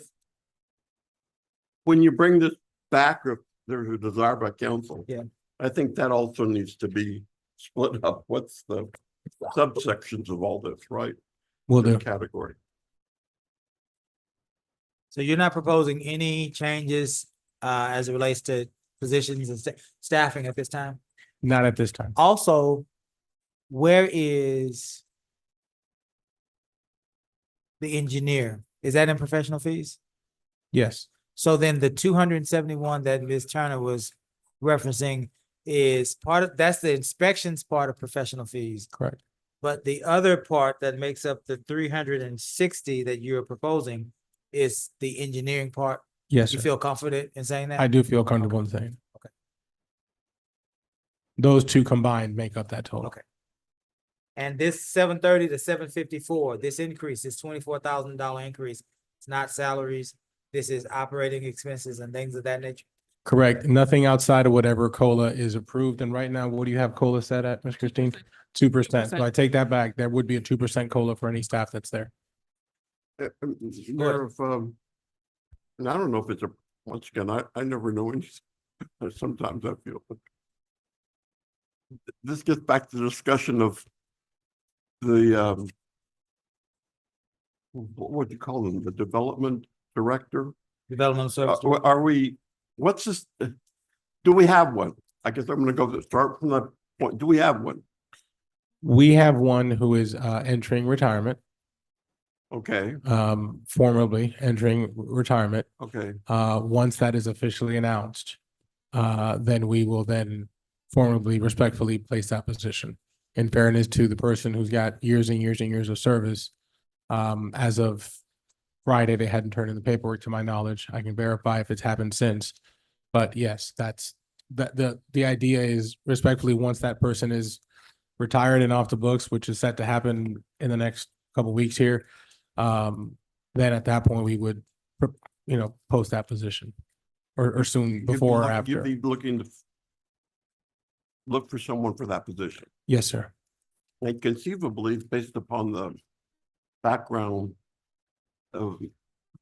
[SPEAKER 7] when you bring this back, if there's a desire by council.
[SPEAKER 1] Yeah.
[SPEAKER 7] I think that also needs to be split up. What's the subsections of all this, right?
[SPEAKER 8] Will
[SPEAKER 7] This
[SPEAKER 8] do.
[SPEAKER 7] category.
[SPEAKER 1] So you're not proposing any changes as it relates to positions and staffing at this time?
[SPEAKER 8] Not at this time.
[SPEAKER 1] Also, where is the engineer? Is that in professional fees?
[SPEAKER 8] Yes,
[SPEAKER 1] So then the 271 that Ms. Turner was referencing is part of, that's the inspections part of professional fees.
[SPEAKER 8] correct.
[SPEAKER 1] But the other part that makes up the 360 that you're proposing is the engineering part.
[SPEAKER 8] Yes,
[SPEAKER 1] You
[SPEAKER 8] sir.
[SPEAKER 1] feel confident in saying that?
[SPEAKER 8] I do feel comfortable in saying.
[SPEAKER 1] Okay.
[SPEAKER 8] Those two combined make up that total.
[SPEAKER 1] Okay. And this 730 to 754, this increase, this $24,000 increase, it's not salaries. This is operating expenses and things of that nature.
[SPEAKER 8] Correct. Nothing outside of whatever COLA is approved. And right now, what do you have COLA set at, Ms. Christine? 2%. So I take that back. There would be a 2% COLA for any staff that's there.
[SPEAKER 7] Mayor of, and I don't know if it's a, once again, I never know any, sometimes I feel. But this gets back to the discussion of the, what would you call them, the development director?
[SPEAKER 1] Developmental service.
[SPEAKER 7] Are we, what's this, do we have one? I guess I'm gonna go start from that point. Do we have one?
[SPEAKER 8] We have one who is entering retirement,
[SPEAKER 7] Okay,
[SPEAKER 8] formally entering retirement.
[SPEAKER 7] okay.
[SPEAKER 8] Once that is officially announced, then we will then formally, respectfully place that position. In fairness to the person who's got years and years and years of service, as of Friday, they hadn't turned in the paperwork to my knowledge. I can verify if it's happened since. But yes, that's the idea is respectfully, once that person is retired and off the books, which is set to happen in the next couple weeks here, then at that point we would, post that position or soon before or after.
[SPEAKER 7] You'd be looking to look for someone for that position.
[SPEAKER 8] Yes, sir.
[SPEAKER 7] And conceivably, based upon the background of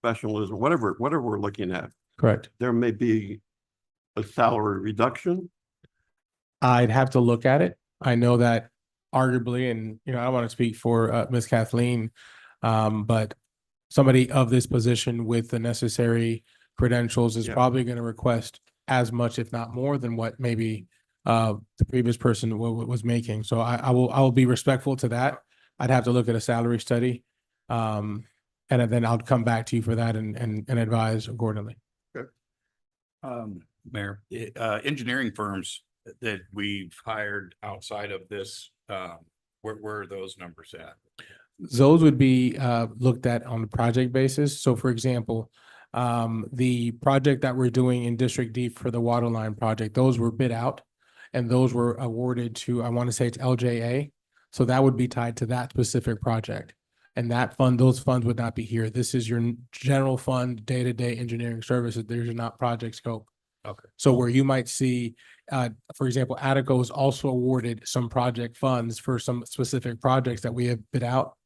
[SPEAKER 7] professionalism, whatever we're looking at,
[SPEAKER 8] Correct.
[SPEAKER 7] there may be a salary reduction.
[SPEAKER 8] I'd have to look at it. I know that arguably, and I don't want to speak for Ms. Kathleen, but somebody of this position with the necessary credentials is
[SPEAKER 7] Yeah.
[SPEAKER 8] probably going to request as much, if not more, than what maybe the previous person was making. So I will be respectful to that. I'd have to look at a salary study, and then I'll come back to you for that and advise accordingly.
[SPEAKER 11] Mayor, engineering firms that we've hired outside of this, where are those numbers at?
[SPEAKER 8] Those would be looked at on a project basis. So for example, the project that we're doing in District D for the water line project, those were bid out and those were awarded to, I want to say it's LJA. So that would be tied to that specific project. And that fund, those funds would not be here. This is your general fund, day-to-day engineering services. There's not project scope.
[SPEAKER 11] Okay.
[SPEAKER 8] So where you might see, for example, Attico is also awarded some project funds for some specific projects that we have bid out.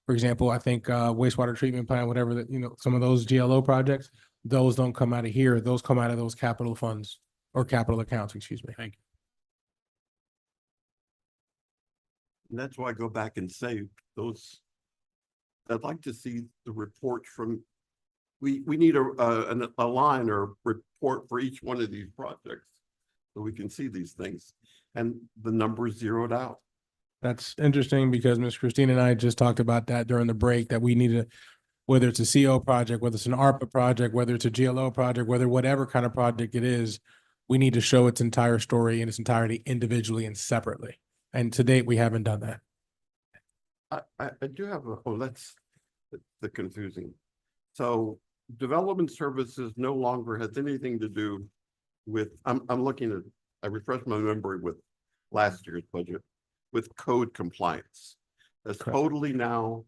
[SPEAKER 8] For example, I think wastewater treatment plant, whatever that, some of those GLO projects, those don't come out of here. Those come out of those capital funds or capital accounts, excuse me.
[SPEAKER 11] Thank you.
[SPEAKER 7] And that's why I go back and say those, I'd like to see the reports from, we need a line or report for each one of these projects. So we can see these things and the numbers zeroed out.
[SPEAKER 8] That's interesting because Ms. Christine and I just talked about that during the break, that we need to, whether it's a CO project, whether it's an ARPA project, whether it's a GLO project, whatever kind of project it is, we need to show its entire story in its entirety individually and separately. And to date, we haven't done that.
[SPEAKER 7] I do have that's the confusing. So development services no longer has anything to do I'm looking at, I refreshed my memory with last year's budget with code compliance. That's
[SPEAKER 8] Correct.
[SPEAKER 7] totally now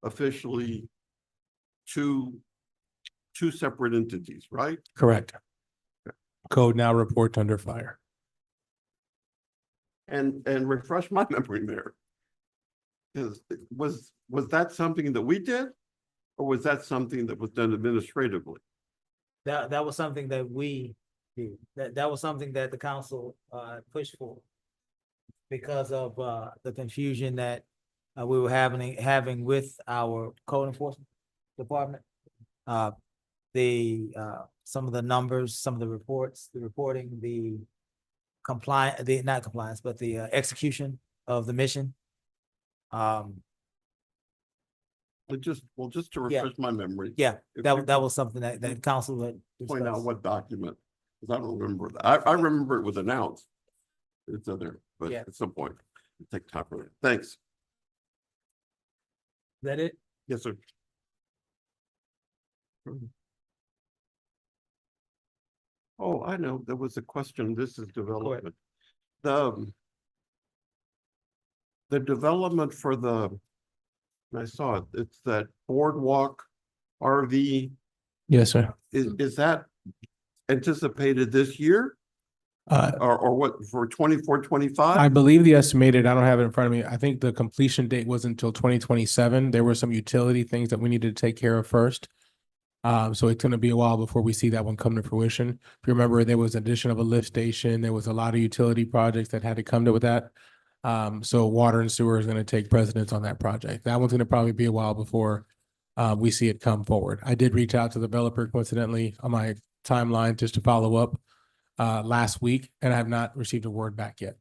[SPEAKER 7] officially two separate entities, right?
[SPEAKER 8] Correct. Code now reports under fire.
[SPEAKER 7] And refresh my memory there. Was that something that we did? Or was that something that was done administratively?
[SPEAKER 1] That was something that we did. That was something that the council pushed for. Because of the confusion that we were having with our code enforcement department. Some of the numbers, some of the reports, the reporting, the not compliance, but the execution of the mission.
[SPEAKER 7] Just to
[SPEAKER 1] Yeah.
[SPEAKER 7] refresh my memory.
[SPEAKER 1] Yeah,
[SPEAKER 7] if
[SPEAKER 1] that
[SPEAKER 7] you
[SPEAKER 1] that
[SPEAKER 7] could
[SPEAKER 1] was something that council had
[SPEAKER 7] Point out
[SPEAKER 1] discussed.
[SPEAKER 7] what document, because I don't remember that. I remember it was announced. It's in there, but
[SPEAKER 1] Yeah.
[SPEAKER 7] at some point, take time for it. Thanks.
[SPEAKER 1] Is that it?
[SPEAKER 7] Yes, sir. Oh, I know, there was a question, this is development. The development for I saw it, it's that boardwalk RV,
[SPEAKER 8] Yes, sir.
[SPEAKER 7] is that anticipated this year? Or what, for 24, 25?
[SPEAKER 8] I believe the estimated, I don't have it in front of me. I think the completion date was until 2027. There were some utility things that we needed to take care of first. So it's gonna be a while before we see that one come to fruition. If you remember, there was addition of a lift station. There was a lot of utility projects that had to come to with that. So water and sewer is gonna take precedence on that project. That one's gonna probably be a while before we see it come forward. I did reach out to the developer coincidentally on my timeline just to follow up last week, and I have not received a word back yet.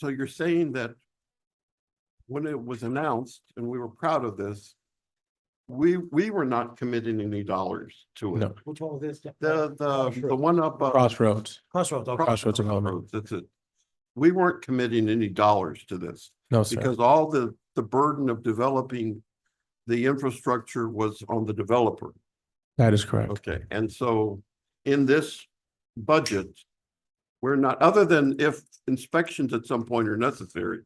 [SPEAKER 7] So you're saying that when it was announced, and we were proud of this, we were not committing any dollars to it.
[SPEAKER 8] No.
[SPEAKER 1] Which one was this?
[SPEAKER 7] The one up.
[SPEAKER 8] Crossroads.
[SPEAKER 1] Crossroads, okay.
[SPEAKER 8] Crossroads development.
[SPEAKER 7] Crossroads, that's it. We weren't committing any dollars to this.
[SPEAKER 8] No, sir.
[SPEAKER 7] Because all the burden of developing the infrastructure was on the developer.
[SPEAKER 8] That is correct.
[SPEAKER 7] Okay, and so in this budget, we're not, other than if inspections at some point are necessary,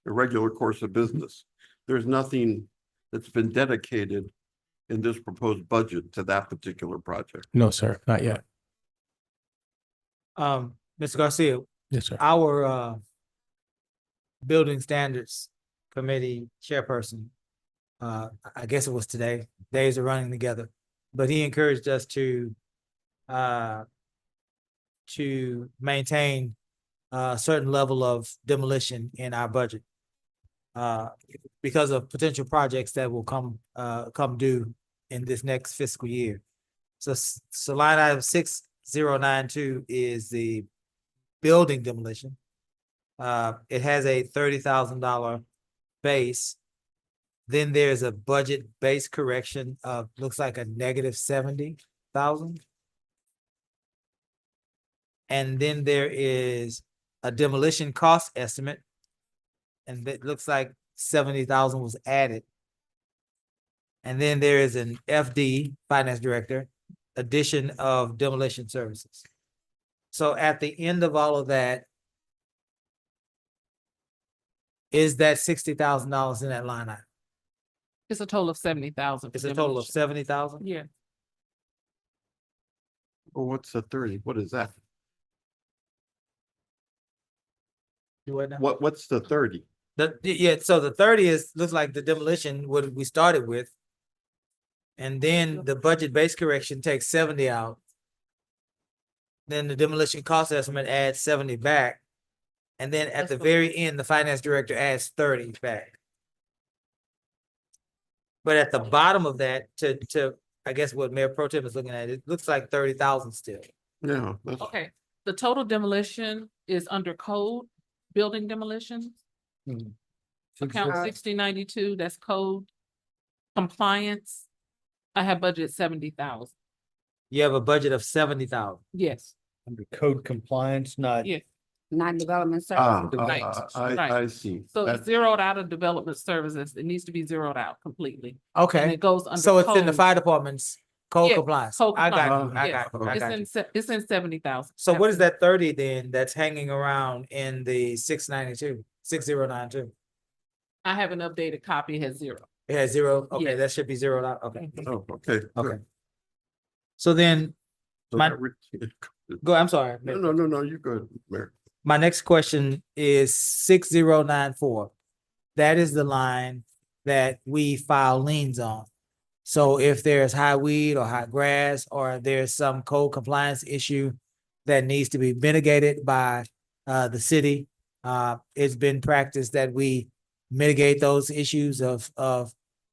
[SPEAKER 7] a regular course of business, there's nothing that's been dedicated in this proposed budget to that particular project.
[SPEAKER 8] No, sir, not yet.
[SPEAKER 1] Mr. Garcia,
[SPEAKER 8] Yes, sir.
[SPEAKER 1] our building standards committee chairperson, I guess it was today, days are running together, but he encouraged us to maintain a certain level of demolition in our budget because of potential projects that will come due in this next fiscal year. So line item 6092 is the building demolition. It has a $30,000 base. Then there's a budget base correction of, looks like a negative 70,000. And then there is a demolition cost estimate. And it looks like 70,000 was added. And then there is an FD, finance director, addition of demolition services. So at the end of all of that, is that $60,000 in that line item?
[SPEAKER 10] It's a total of 70,000.
[SPEAKER 1] It's a total of 70,000?
[SPEAKER 10] Yeah.
[SPEAKER 7] Well, what's the 30? What is that? What's the 30?
[SPEAKER 1] So the 30 looks like the demolition, what we started with. And then the budget base correction takes 70 out. Then the demolition cost estimate adds 70 back. And then at the very end, the finance director adds 30 back. But at the bottom of that, to I guess what Mayor Pro Tem is looking at, it looks like 30,000 still.
[SPEAKER 7] Yeah.
[SPEAKER 10] Okay, the total demolition is under code, building demolition. Account 6092, that's code. Compliance, I have budgeted 70,000.
[SPEAKER 1] You have a budget of 70,000.
[SPEAKER 10] Yes,
[SPEAKER 12] Under code compliance, not.
[SPEAKER 10] yes.
[SPEAKER 3] Not development
[SPEAKER 7] Ah,
[SPEAKER 3] services.
[SPEAKER 10] Right.
[SPEAKER 7] I see.
[SPEAKER 10] So
[SPEAKER 7] That-
[SPEAKER 10] it's zeroed out of development services. It needs to be zeroed out completely. And
[SPEAKER 1] Okay,
[SPEAKER 10] it goes under.
[SPEAKER 1] so it's in the
[SPEAKER 10] code.
[SPEAKER 1] fire department's Code
[SPEAKER 10] Yes,
[SPEAKER 1] compliance.
[SPEAKER 10] code
[SPEAKER 1] I got you,
[SPEAKER 10] compliance,
[SPEAKER 1] I
[SPEAKER 10] yes.
[SPEAKER 1] got you, I
[SPEAKER 10] It's
[SPEAKER 1] got
[SPEAKER 10] in,
[SPEAKER 1] you.
[SPEAKER 10] it's in 70,000.
[SPEAKER 1] So what is that 30 then that's hanging around in the 692, 6092?
[SPEAKER 10] I have an updated copy, it has zero.
[SPEAKER 1] It has zero, okay,
[SPEAKER 10] Yes.
[SPEAKER 1] that should be zeroed out, okay,
[SPEAKER 7] Oh, okay.
[SPEAKER 1] okay. So then,
[SPEAKER 7] So
[SPEAKER 1] My-
[SPEAKER 7] that re-
[SPEAKER 1] go, I'm sorry.
[SPEAKER 7] No, you go ahead, Mayor.
[SPEAKER 1] My next question is 6094. That is the line that we file liens on. So if there's high weed or high grass, or there's some code compliance issue that needs to be mitigated by the city, it's been practiced that we mitigate those issues of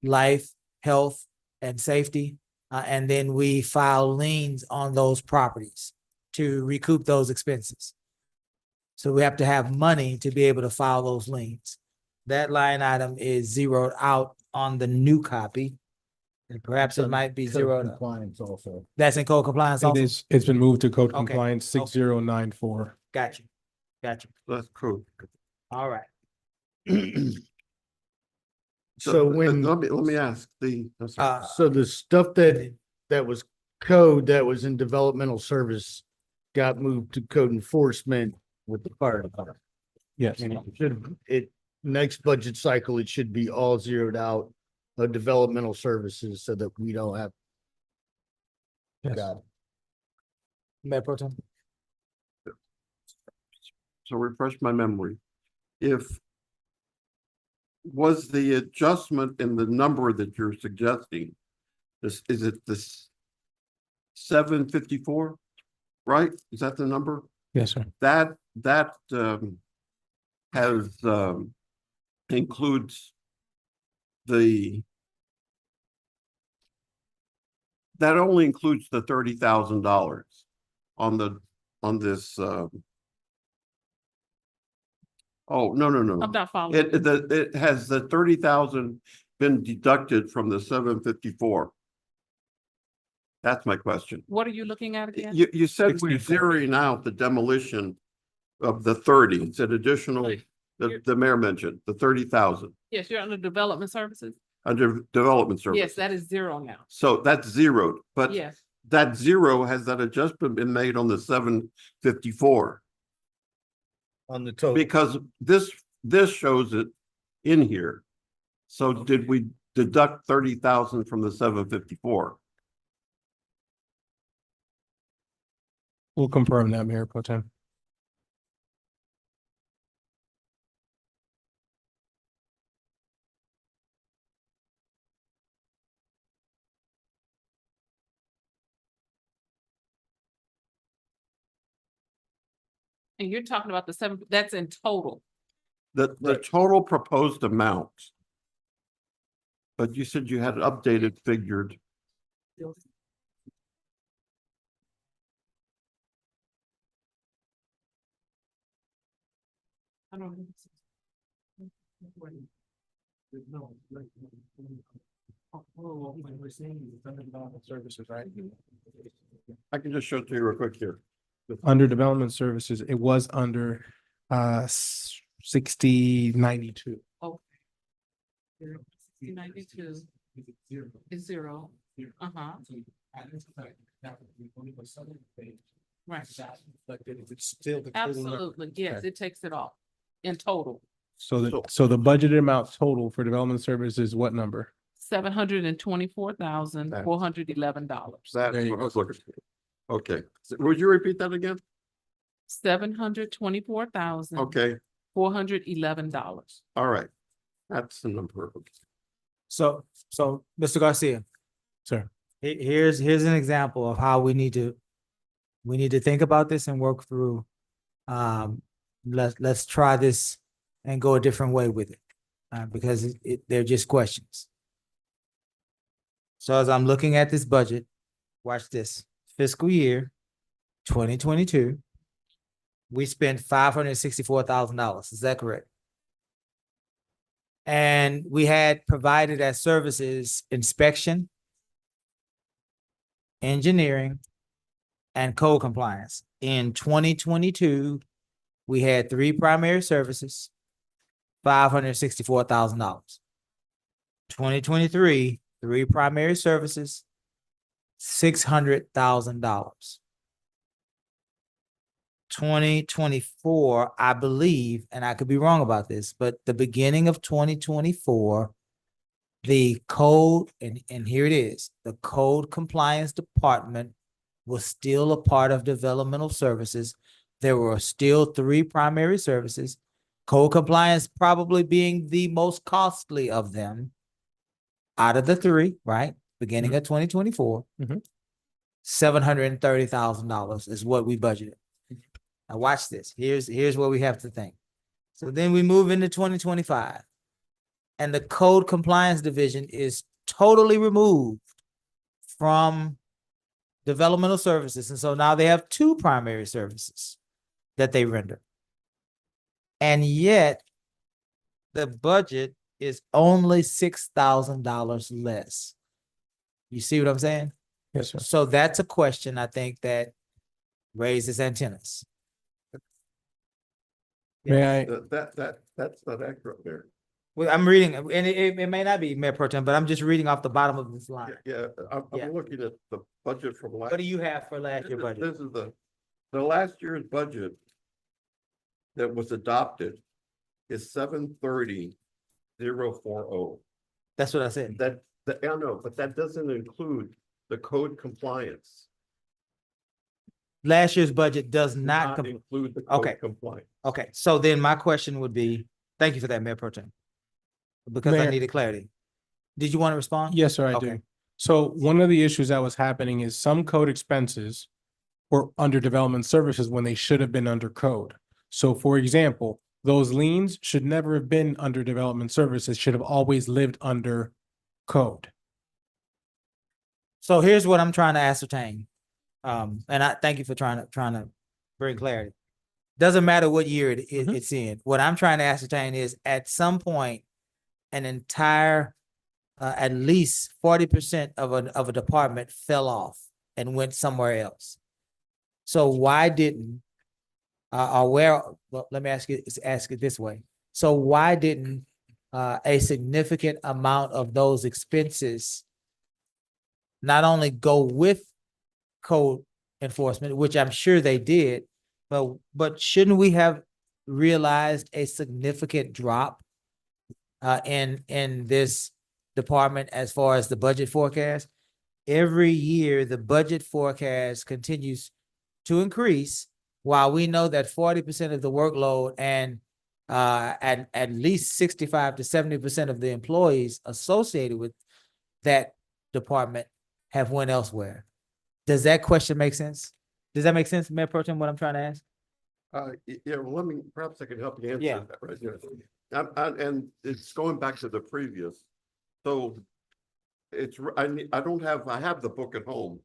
[SPEAKER 1] life, health, and safety. And then we file liens on those properties to recoup those expenses. So we have to have money to be able to file those liens. That line item is zeroed out on the new copy. And perhaps it might be zeroed.
[SPEAKER 12] Compliance also.
[SPEAKER 1] That's in code compliance
[SPEAKER 8] It
[SPEAKER 1] also?
[SPEAKER 8] is, it's been moved to code
[SPEAKER 1] Okay,
[SPEAKER 8] compliance
[SPEAKER 1] okay.
[SPEAKER 8] 6094.
[SPEAKER 1] Got you. Got you.
[SPEAKER 7] That's cool.
[SPEAKER 1] All right.
[SPEAKER 12] So when,
[SPEAKER 7] Let me ask
[SPEAKER 12] so the stuff that was code that was in developmental service got moved to code enforcement with the fire department.
[SPEAKER 8] Yes.
[SPEAKER 12] And next budget cycle, it should be all zeroed out of developmental services so that we don't have.
[SPEAKER 8] Yes.
[SPEAKER 12] Got it.
[SPEAKER 1] Mayor Pro Tem.
[SPEAKER 7] So refresh my memory. Was the adjustment in the number that you're suggesting, is it this 754? Right? Is that the number?
[SPEAKER 8] Yes, sir.
[SPEAKER 7] That has includes that only includes the $30,000 on this oh, no.
[SPEAKER 10] I'm not following.
[SPEAKER 7] It has the 30,000 been deducted from the 754. That's my question.
[SPEAKER 10] What are you looking at again?
[SPEAKER 7] You said we're
[SPEAKER 8] 64.
[SPEAKER 7] zeroing out the demolition of the 30. It's an additional,
[SPEAKER 10] Right.
[SPEAKER 7] the mayor mentioned, the 30,000
[SPEAKER 10] Yes, you're under development services?
[SPEAKER 7] under development service.
[SPEAKER 10] Yes, that is zero now.
[SPEAKER 7] So that's zeroed, but
[SPEAKER 10] Yes,
[SPEAKER 7] that zero, has that adjustment been made on the 754?
[SPEAKER 12] On the total.
[SPEAKER 7] Because this shows it in here. So did we deduct 30,000 from the 754?
[SPEAKER 8] We'll confirm that, Mayor Pro Tem.
[SPEAKER 10] and you're talking about the seven, that's in total.
[SPEAKER 7] The total proposed amount. But you said you had it updated, figured.
[SPEAKER 10] I don't know.
[SPEAKER 8] Services, right?
[SPEAKER 7] I can just show it to you real quick here.
[SPEAKER 8] Under development services, it was under 6092.
[SPEAKER 10] Okay. 92 is zero. Uh-huh. Right. Absolutely, yes,
[SPEAKER 8] Okay.
[SPEAKER 10] it takes it off in total.
[SPEAKER 8] So the budgeted amount total for development services is what number?
[SPEAKER 10] $724,411.
[SPEAKER 7] That's
[SPEAKER 8] There you
[SPEAKER 7] what I
[SPEAKER 8] go.
[SPEAKER 7] was looking for. Okay, would you repeat that again?
[SPEAKER 10] $724,411.
[SPEAKER 7] Okay, all right. That's the number.
[SPEAKER 1] So, Mr. Garcia,
[SPEAKER 8] Sir.
[SPEAKER 1] here's an example of how we need to think about this and work through. Let's try this and go a different way with it, because they're just questions. So as I'm looking at this budget, watch this, fiscal year 2022, we spent $564,000. Is that correct? And we had provided as services inspection, engineering, and code compliance. In 2022, we had 3 primary services, $564,000. 2023, 3 primary services, $600,000. 2024, I believe, and I could be wrong about this, but the beginning of 2024, the code, and here it is, the code compliance department was still a part of developmental services. There were still 3 primary services, code compliance probably being the most costly of them out of the 3, right? Beginning of 2024.
[SPEAKER 8] Mhm.
[SPEAKER 1] $730,000 is what we budgeted. Now watch this. Here's what we have to think. So then we move into 2025. And the code compliance division is totally removed from developmental services. And so now they have 2 primary services that they render. And yet the budget is only $6,000 less. You see what I'm saying?
[SPEAKER 8] Yes, sir.
[SPEAKER 1] So that's a question I think that raises antennas.
[SPEAKER 8] May I?
[SPEAKER 7] That's not accurate there.
[SPEAKER 1] Well, I'm reading, and it may not be, Mayor Pro Tem, but I'm just reading off the bottom of this line.
[SPEAKER 7] Yeah, I'm
[SPEAKER 1] Yeah.
[SPEAKER 7] looking at the budget from last.
[SPEAKER 1] What do you have for last year budget?
[SPEAKER 7] This is the last year's budget that was adopted is 730,040.
[SPEAKER 1] That's what I said.
[SPEAKER 7] I know, but that doesn't include the code compliance.
[SPEAKER 1] Last year's budget does not.
[SPEAKER 7] Include the
[SPEAKER 1] Okay.
[SPEAKER 7] code compliance.
[SPEAKER 1] Okay, so then my question would be, thank you for that, Mayor Pro Tem. Because I
[SPEAKER 8] Mayor-
[SPEAKER 1] needed clarity. Did you want to respond?
[SPEAKER 8] Yes, sir, I
[SPEAKER 1] Okay.
[SPEAKER 8] do. So one of the issues that was happening is some code expenses were under development services when they should have been under code. So for example, those liens should never have been under development services, should have always lived under code.
[SPEAKER 1] So here's what I'm trying to ascertain. And I thank you for trying to bring clarity. Doesn't matter what year it's in. What I'm trying to ascertain is at some point, an entire, at least 40% of a department fell off and went somewhere else. So why didn't, well, let me ask it this way. So why didn't a significant amount of those expenses not only go with code enforcement, which I'm sure they did, but shouldn't we have realized a significant drop in this department as far as the budget forecast? Every year, the budget forecast continues to increase, while we know that 40% of the workload and at least 65 to 70% of the employees associated with that department have went elsewhere. Does that question make sense? Does that make sense, Mayor Pro Tem, what I'm trying to ask?
[SPEAKER 7] Yeah, well, perhaps I can help you
[SPEAKER 1] Yeah.
[SPEAKER 7] answer that right here. And it's going back to the previous. So I have the book at home,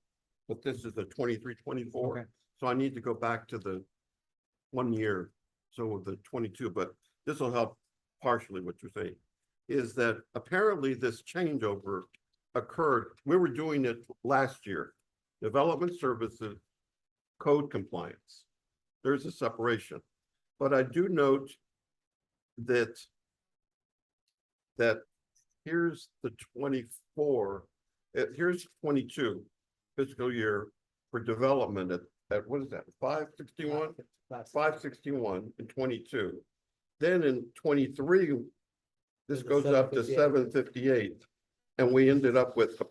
[SPEAKER 7] but this is the 23-24.
[SPEAKER 1] Okay.
[SPEAKER 7] So I need to go back to the 1 year, so the 22, but this will help partially what you're saying. Is that apparently this changeover occurred, we were doing it last year. Development services, code compliance. There's a separation. But I do note that here's the 24, here's 22 fiscal year for development at what is that, 561? 561 and 22. Then in 23, this goes up to 758. And we ended up with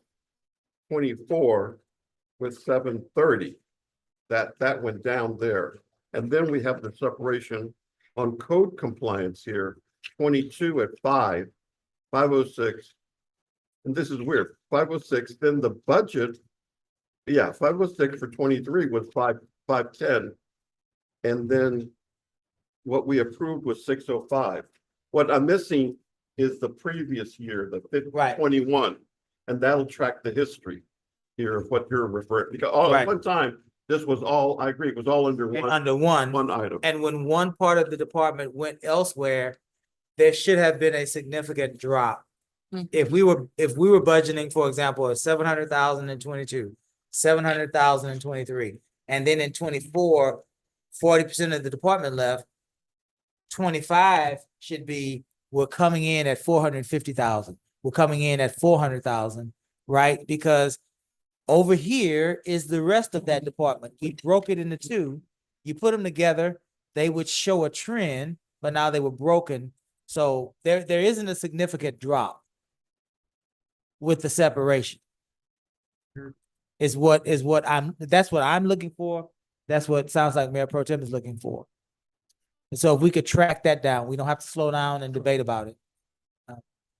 [SPEAKER 7] 24 with 730. That went down there. And then we have the separation on code compliance here, 22 at 506. And this is weird, 506, then the budget, 506 for 23 was 510. And then what we approved was 605. What I'm missing is the previous year, the
[SPEAKER 1] Right.
[SPEAKER 7] 21, and that'll track the history here of what you're referring, because
[SPEAKER 1] Right.
[SPEAKER 7] at one time, this was all, I agree, it was all under one item.
[SPEAKER 1] And when one part of the department went elsewhere, there should have been a significant drop. If we were budgeting, for example, 700,000 in 22, 700,000 in 23, and then in 24, 40% of the department left, 25 should be, we're coming in at 450,000. We're coming in at 400,000, right? Because Over here is the rest of that department. We broke it into two. You put them together, they would show a trend, but now they were broken. So there isn't a significant drop with the separation. Is what that's what I'm looking for. That's what sounds like Mayor Pro Tem is looking for. And so if we could track that down, we don't have to slow down and debate about it.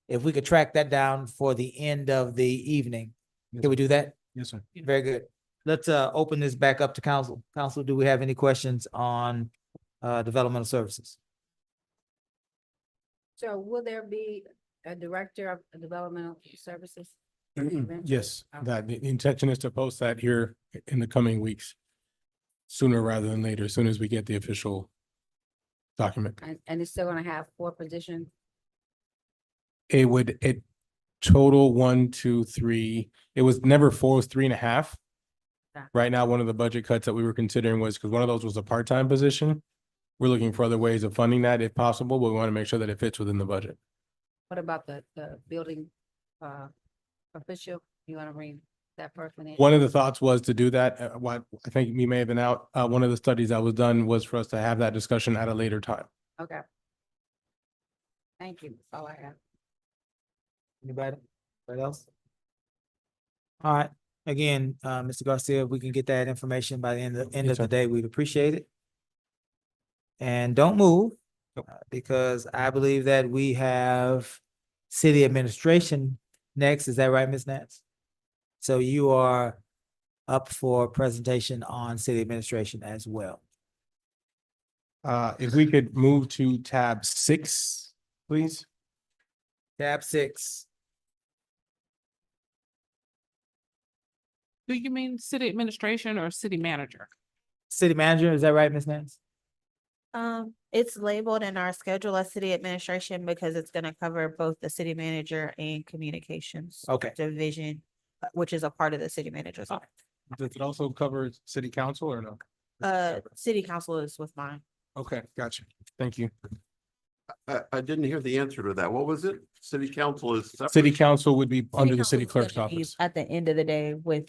[SPEAKER 1] If we could track that down for the end of the evening, can we do that?
[SPEAKER 8] Yes, sir.
[SPEAKER 1] Very good. Let's open this back up to council. Council, do we have any questions on developmental services?
[SPEAKER 3] So will there be a director of developmental services?
[SPEAKER 8] Yes, that the intention is to post that here in the coming weeks. Sooner rather than later, as soon as we get the official document.
[SPEAKER 3] And it's still gonna have 4 positions?
[SPEAKER 8] It total 1, 2, 3. It was never 4, it was 3.5.
[SPEAKER 3] Okay.
[SPEAKER 8] Right now, one of the budget cuts that we were considering was because one of those was a part-time position. We're looking for other ways of funding that if possible, but we want to make sure that it fits within the budget.
[SPEAKER 3] What about the building official? You wanna bring that person in?
[SPEAKER 8] One of the thoughts was to do that. What I think we may have been out. One of the studies that was done was for us to have that discussion at a later time.
[SPEAKER 3] Okay. Thank you. That's all I have.
[SPEAKER 1] Anybody? Anybody else? All right. Again, Mr. Garcia, if we can get that information by the end of
[SPEAKER 8] Yes,
[SPEAKER 1] the
[SPEAKER 8] sir.
[SPEAKER 1] day, we'd appreciate it. And don't move, because I believe that we have city administration next. Is that right, Ms. Nance? So you are up for presentation on city administration as well.
[SPEAKER 8] If we could move to tab 6, please.
[SPEAKER 1] Tab 6.
[SPEAKER 10] Do you mean city administration or city manager?
[SPEAKER 1] City manager, is that right, Ms. Nance?
[SPEAKER 2] It's labeled in our schedule as city administration because it's gonna cover both the city manager and communications.
[SPEAKER 1] Okay.
[SPEAKER 2] Division, which is a part of the city manager's office.
[SPEAKER 8] Does it also cover city council or no?
[SPEAKER 2] City council is with mine.
[SPEAKER 8] Okay, gotcha. Thank you.
[SPEAKER 7] I didn't hear the answer to that. What was it? City council is separate?
[SPEAKER 8] City council would be under the city
[SPEAKER 2] council is
[SPEAKER 8] clerk's
[SPEAKER 2] gonna be
[SPEAKER 8] office.
[SPEAKER 2] At the end of the day with,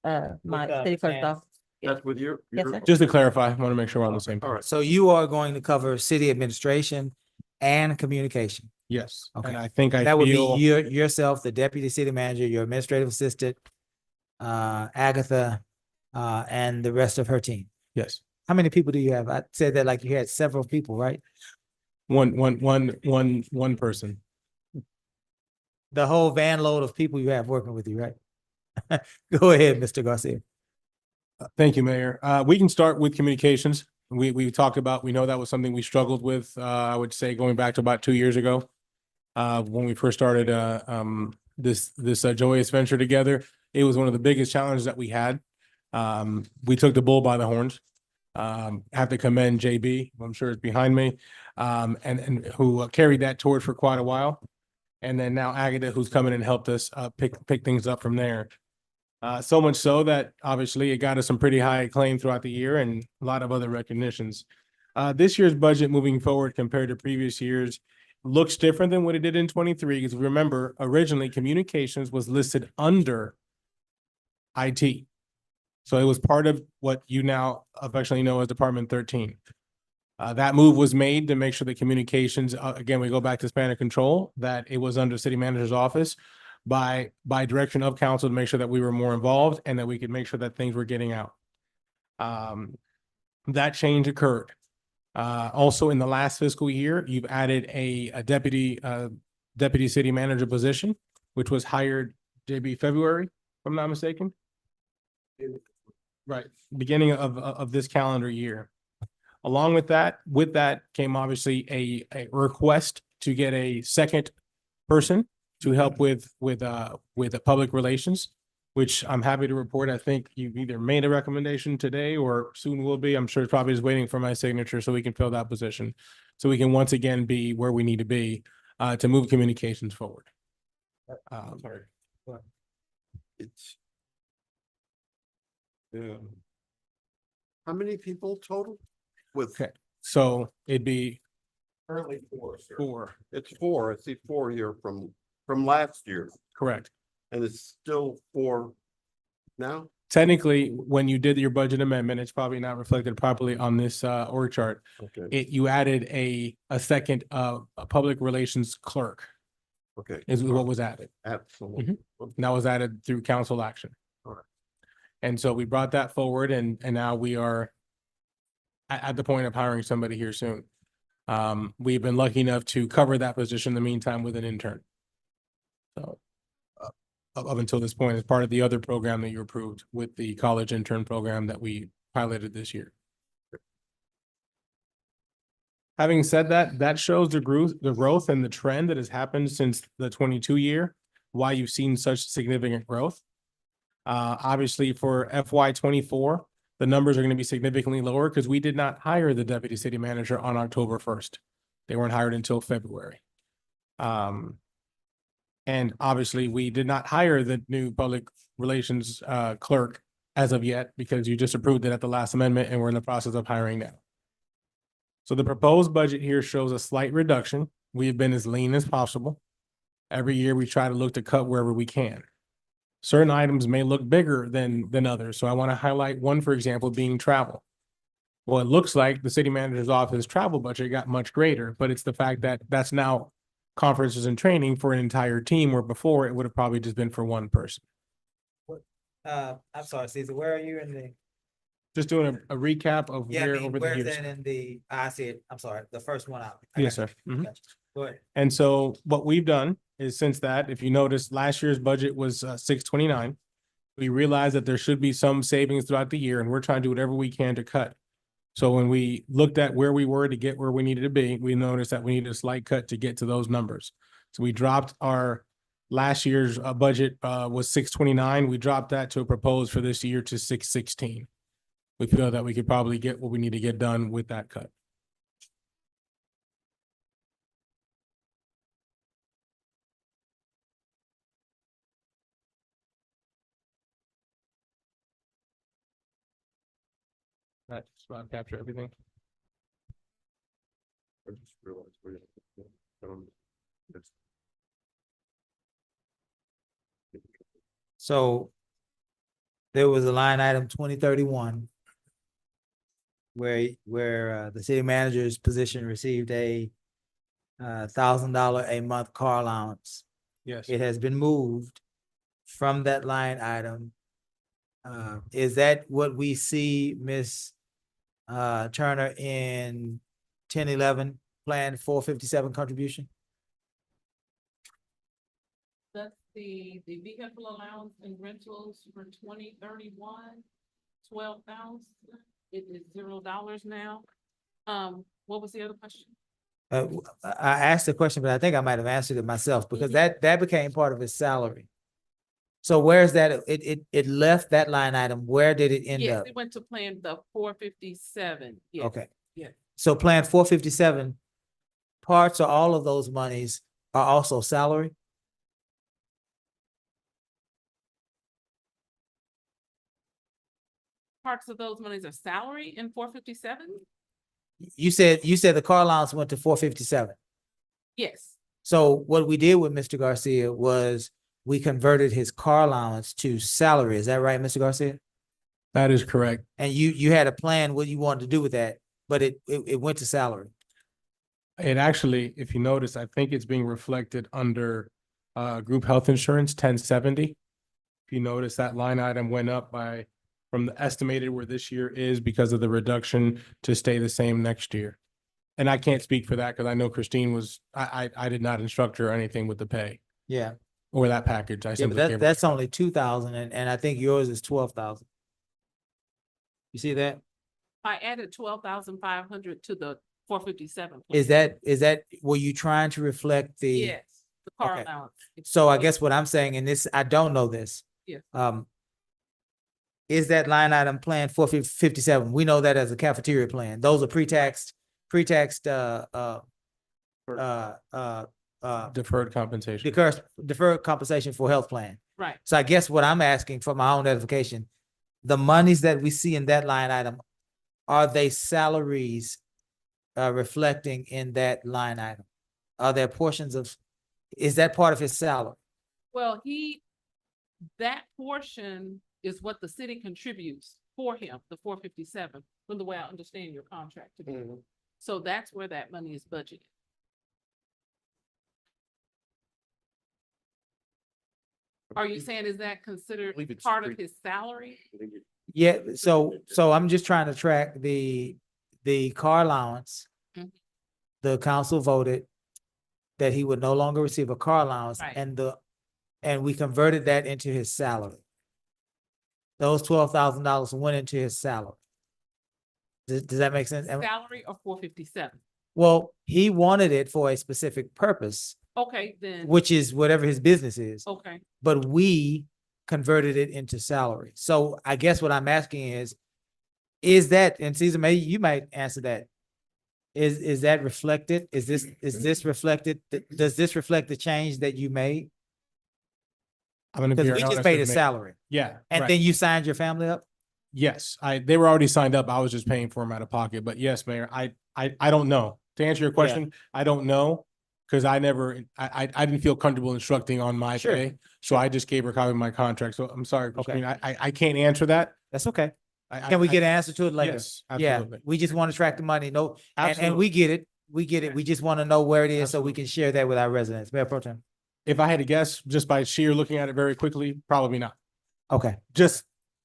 [SPEAKER 2] my city clerk's
[SPEAKER 1] Nance.
[SPEAKER 2] office.
[SPEAKER 7] That's with your.
[SPEAKER 2] Yes,
[SPEAKER 7] your-
[SPEAKER 2] sir.
[SPEAKER 8] Just to clarify, I want to make sure we're on the same.
[SPEAKER 7] All right.
[SPEAKER 1] So you are going to cover city administration and communication.
[SPEAKER 8] Yes,
[SPEAKER 1] Okay.
[SPEAKER 8] and I think I
[SPEAKER 1] That would be
[SPEAKER 8] feel,
[SPEAKER 1] yourself, the deputy city manager, your administrative assistant, Agatha, and the rest of her team.
[SPEAKER 8] yes,
[SPEAKER 1] How many people do you have? I said that like you had several people, right?
[SPEAKER 8] one person.
[SPEAKER 1] The whole van load of people you have working with you, right? Go ahead, Mr. Garcia.
[SPEAKER 8] Thank you, Mayor. We can start with communications. We talked about, we know that was something we struggled with, I would say going back to about 2 years ago. When we first started, this joyous venture together, it was one of the biggest challenges that we had. We took the bull by the horns. Have to commend JB, who I'm sure is behind me, and who carried that torch for quite a while. And then now Agatha, who's come in and helped us, pick things up from there. So much so that obviously it got us some pretty high acclaim throughout the year and a lot of other recognitions. This year's budget moving forward compared to previous years looks different than what it did in 23. Because remember, originally communications was listed under IT. So it was part of what you now affectionately know as Department 13. That move was made to make sure that communications, again, we go back to span of control, that it was under city manager's office by direction of council to make sure that we were more involved and that we could make sure that things were getting out. That change occurred. Also in the last fiscal year, you've added a deputy city manager position, which was hired JB February, if I'm not mistaken. Right, beginning of this calendar year. Along with that came obviously a request to get a second person to help with the public relations, which I'm happy to report. I think you've either made a recommendation today or soon will be. I'm sure it's probably just waiting for my signature so we can fill that position. So we can once again be where we need to be to move communications forward.
[SPEAKER 7] It's. Yeah. How many people total? With
[SPEAKER 8] Okay, so it'd be
[SPEAKER 7] currently 4, sir.
[SPEAKER 8] 4,
[SPEAKER 7] It's 4. I see 4 here from last year,
[SPEAKER 8] correct?
[SPEAKER 7] and it's still 4 now?
[SPEAKER 8] Technically, when you did your budget amendment, it's probably not reflected properly on this org chart.
[SPEAKER 7] Okay,
[SPEAKER 8] You added a second a public relations clerk
[SPEAKER 7] okay.
[SPEAKER 8] is what was added.
[SPEAKER 7] Absolutely.
[SPEAKER 8] And that was added through council action.
[SPEAKER 7] Alright.
[SPEAKER 8] And so we brought that forward and now we are at the point of hiring somebody here soon. We've been lucky enough to cover that position in the meantime with an intern. So up until this point, as part of the other program that you approved with the college intern program that we piloted this year. Having said that, that shows the growth and the trend that has happened since the 22 year, why you've seen such significant growth. Obviously for FY 24, the numbers are going to be significantly lower because we did not hire the deputy city manager on October 1st. They weren't hired until February. And obviously we did not hire the new public relations clerk as of yet because you just approved it at the last amendment and we're in the process of hiring now. So the proposed budget here shows a slight reduction. We have been as lean as possible. Every year we try to look to cut wherever we can. Certain items may look bigger than others. So I want to highlight one, for example, being travel. Well, it looks like the city manager's office travel budget got much greater, but it's the fact that that's now conferences and training for an entire team, where before it would have probably just been for one person.
[SPEAKER 1] I'm sorry, Caesar, where are you in the?
[SPEAKER 8] Just doing a recap of
[SPEAKER 1] Yeah, I
[SPEAKER 8] where
[SPEAKER 1] mean,
[SPEAKER 8] over the
[SPEAKER 1] where's
[SPEAKER 8] years.
[SPEAKER 1] that in the, I see it, I'm sorry, the first one out. I
[SPEAKER 8] Yes,
[SPEAKER 1] got
[SPEAKER 8] sir.
[SPEAKER 1] you.
[SPEAKER 8] Mhm.
[SPEAKER 1] Gotcha. Go ahead.
[SPEAKER 8] And so what we've done is since that, if you notice, last year's budget was 629. We realized that there should be some savings throughout the year and we're trying to do whatever we can to cut. So when we looked at where we were to get where we needed to be, we noticed that we needed a slight cut to get to those numbers. So we dropped our last year's budget was 629. We dropped that to a proposed for this year to 616. We feel that we could probably get what we need to get done with that cut. That just about capture everything.
[SPEAKER 7] I just realized it's-
[SPEAKER 1] So there was a line item 2031 where the city manager's position received a $1,000 a month car allowance.
[SPEAKER 8] Yes.
[SPEAKER 1] It has been moved from that line item. Is that what we see, Ms. Turner, in 1011 Plan 457 contribution?
[SPEAKER 10] That's the vehicle allowance and rentals for 2031, 12,000. It is $0 now. What was the other question?
[SPEAKER 1] I asked the question, but I think I might have answered it myself because that became part of his salary. So where's that? It left that line item. Where did it end
[SPEAKER 10] Yes,
[SPEAKER 1] up?
[SPEAKER 10] it went to plan the 457. Yes.
[SPEAKER 1] Okay.
[SPEAKER 10] Yeah.
[SPEAKER 1] So Plan 457, parts or all of those monies are also salary?
[SPEAKER 10] Parts of those monies are salary in 457?
[SPEAKER 1] You said the car allowance went to 457.
[SPEAKER 10] Yes.
[SPEAKER 1] So what we did with Mr. Garcia was we converted his car allowance to salary. Is that right, Mr. Garcia?
[SPEAKER 8] That is correct.
[SPEAKER 1] And you had a plan what you wanted to do with that, but it went to salary.
[SPEAKER 8] It actually, if you notice, I think it's being reflected under group health insurance 1070. If you notice, that line item went up by from the estimated where this year is because of the reduction to stay the same next year. And I can't speak for that because I know Christine was, I did not instruct her or anything with the pay
[SPEAKER 1] Yeah.
[SPEAKER 8] or that package. I
[SPEAKER 1] Yeah,
[SPEAKER 8] simply
[SPEAKER 1] but
[SPEAKER 8] gave her-
[SPEAKER 1] that's only 2,000 and I think yours is 12,000. You see that?
[SPEAKER 10] I added 12,500 to the 457.
[SPEAKER 1] Is that, were you trying to reflect the?
[SPEAKER 10] Yes, the car
[SPEAKER 1] Okay.
[SPEAKER 10] allowance.
[SPEAKER 1] So I guess what I'm saying in this, I don't know this.
[SPEAKER 10] Yes.
[SPEAKER 1] Is that line item plan 457? We know that as a cafeteria plan. Those are pre-taxed,
[SPEAKER 8] deferred compensation.
[SPEAKER 1] deferred compensation for health plan.
[SPEAKER 10] Right.
[SPEAKER 1] So I guess what I'm asking for my own edification, the monies that we see in that line item, are they salaries reflecting in that line item? Are there portions of, is that part of his salary?
[SPEAKER 10] Well, that portion is what the city contributes for him, the 457, from the way I understand your contract to be. So that's where that money is budgeted. Are you saying, is that considered
[SPEAKER 13] believe it's
[SPEAKER 10] part of
[SPEAKER 13] free.
[SPEAKER 10] his salary?
[SPEAKER 1] Yeah, so I'm just trying to track the car allowance.
[SPEAKER 10] Mhm.
[SPEAKER 1] The council voted that he would no longer receive a car allowance
[SPEAKER 10] Right.
[SPEAKER 1] and we converted that into his salary. Those $12,000 went into his salary. Does that make sense?
[SPEAKER 10] Salary or 457?
[SPEAKER 1] Well, he wanted it for a specific purpose,
[SPEAKER 10] Okay, then,
[SPEAKER 1] which is whatever his business is,
[SPEAKER 10] okay.
[SPEAKER 1] but we converted it into salary. So I guess what I'm asking is that, and Caesar, maybe you might answer that. Is that reflected? Is this reflected? Does this reflect the change that you made?
[SPEAKER 8] I'm gonna be
[SPEAKER 1] Because we just
[SPEAKER 8] honest
[SPEAKER 1] paid
[SPEAKER 8] with
[SPEAKER 1] a
[SPEAKER 8] me.
[SPEAKER 1] salary
[SPEAKER 8] Yeah,
[SPEAKER 1] and
[SPEAKER 8] right.
[SPEAKER 1] then you signed your family up?
[SPEAKER 8] Yes, they were already signed up. I was just paying for them out of pocket, but yes, Mayor, I don't know. To answer your question, I don't know. Cause I didn't feel comfortable instructing on my
[SPEAKER 1] Sure,
[SPEAKER 8] pay, so I just gave her a copy of my contract. So I'm sorry,
[SPEAKER 1] Okay.
[SPEAKER 8] Christine, I can't answer that.
[SPEAKER 1] That's okay.
[SPEAKER 8] I-
[SPEAKER 1] Can we
[SPEAKER 8] I-
[SPEAKER 1] get an answer to it later?
[SPEAKER 8] Yes,
[SPEAKER 1] Yeah,
[SPEAKER 8] absolutely.
[SPEAKER 1] we just want to track the money. No, and
[SPEAKER 8] Absolutely.
[SPEAKER 1] we get it. We get it. We just want to know where it is so we
[SPEAKER 8] Absolutely.
[SPEAKER 1] can share that with our residents. Mayor Pro Tem.
[SPEAKER 8] If I had to guess, just by sheer looking at it very quickly, probably not.
[SPEAKER 1] Okay,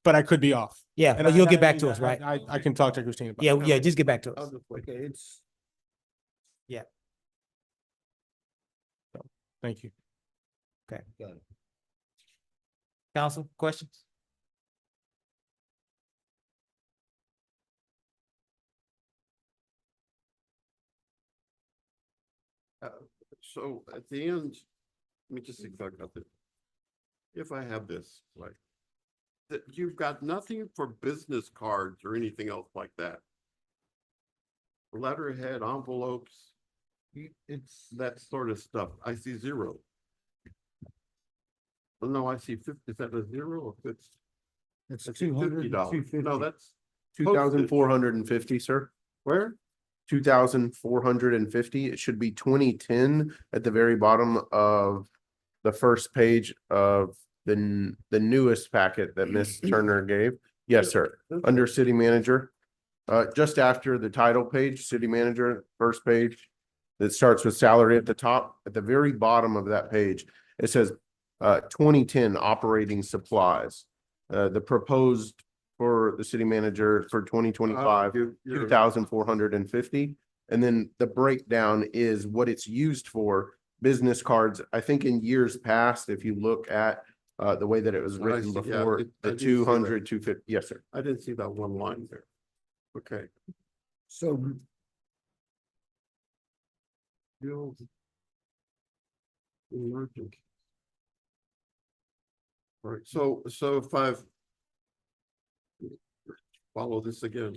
[SPEAKER 8] But I could be off.
[SPEAKER 1] yeah,
[SPEAKER 8] And
[SPEAKER 1] but
[SPEAKER 8] I-
[SPEAKER 1] you'll
[SPEAKER 8] and
[SPEAKER 1] get
[SPEAKER 8] I
[SPEAKER 1] back
[SPEAKER 8] mean
[SPEAKER 1] to us,
[SPEAKER 8] that.
[SPEAKER 1] right?
[SPEAKER 8] I can talk to Christine about
[SPEAKER 1] Yeah,
[SPEAKER 8] it.
[SPEAKER 1] yeah, just get back to us.
[SPEAKER 6] It's.
[SPEAKER 8] Thank you.
[SPEAKER 1] Okay. Council, questions?
[SPEAKER 7] So at the end, let me just think back about this. If I have this, like, that you've got nothing for business cards or anything else like that. Letterhead, envelopes, it's that sort of stuff. I see zero. Oh, no, I see 50, is that a zero or fifty?
[SPEAKER 6] It's
[SPEAKER 7] That's $50. No, that's
[SPEAKER 13] 2,450, sir.
[SPEAKER 7] where?
[SPEAKER 13] 2,450. It should be 2010 at the very bottom of the first page of the newest packet that Miss Turner gave. Yes, sir. Under city manager, just after the title page, city manager, first page, that starts with salary at the top, at the very bottom of that page, it says 2010 operating supplies. The proposed for the city manager for 2025, 2,450. And then the breakdown is what it's used for. Business cards, I think in years past, if you look at the way that it was
[SPEAKER 7] I
[SPEAKER 13] written
[SPEAKER 7] see, yeah,
[SPEAKER 13] before,
[SPEAKER 7] I
[SPEAKER 13] the
[SPEAKER 7] do see that.
[SPEAKER 13] 200, 250, yes, sir.
[SPEAKER 7] I didn't see that one line there. Okay.
[SPEAKER 6] So.
[SPEAKER 7] Bills. Emergent. All right, so if I've follow this again.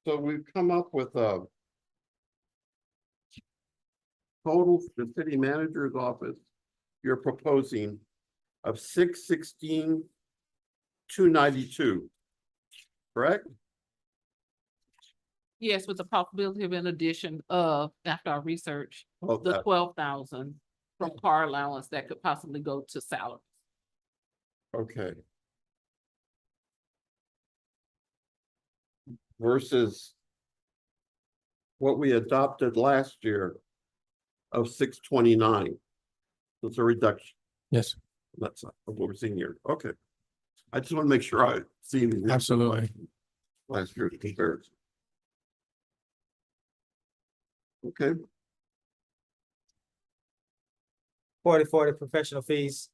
[SPEAKER 7] So we've come up with a total for the city manager's office, you're proposing of 616,292. Correct?
[SPEAKER 10] Yes, with the possibility of an addition of, after our research,
[SPEAKER 7] Oh,
[SPEAKER 10] the
[SPEAKER 7] that-
[SPEAKER 10] 12,000 from car allowance that could possibly go to salary.
[SPEAKER 7] Okay. Versus what we adopted last year of 629. It's a reduction.
[SPEAKER 8] Yes,
[SPEAKER 7] That's not what we're seeing here. Okay. I just want to make sure I see. the-
[SPEAKER 8] absolutely.
[SPEAKER 7] Last year's comparison. Okay.
[SPEAKER 1] 40 professional fees.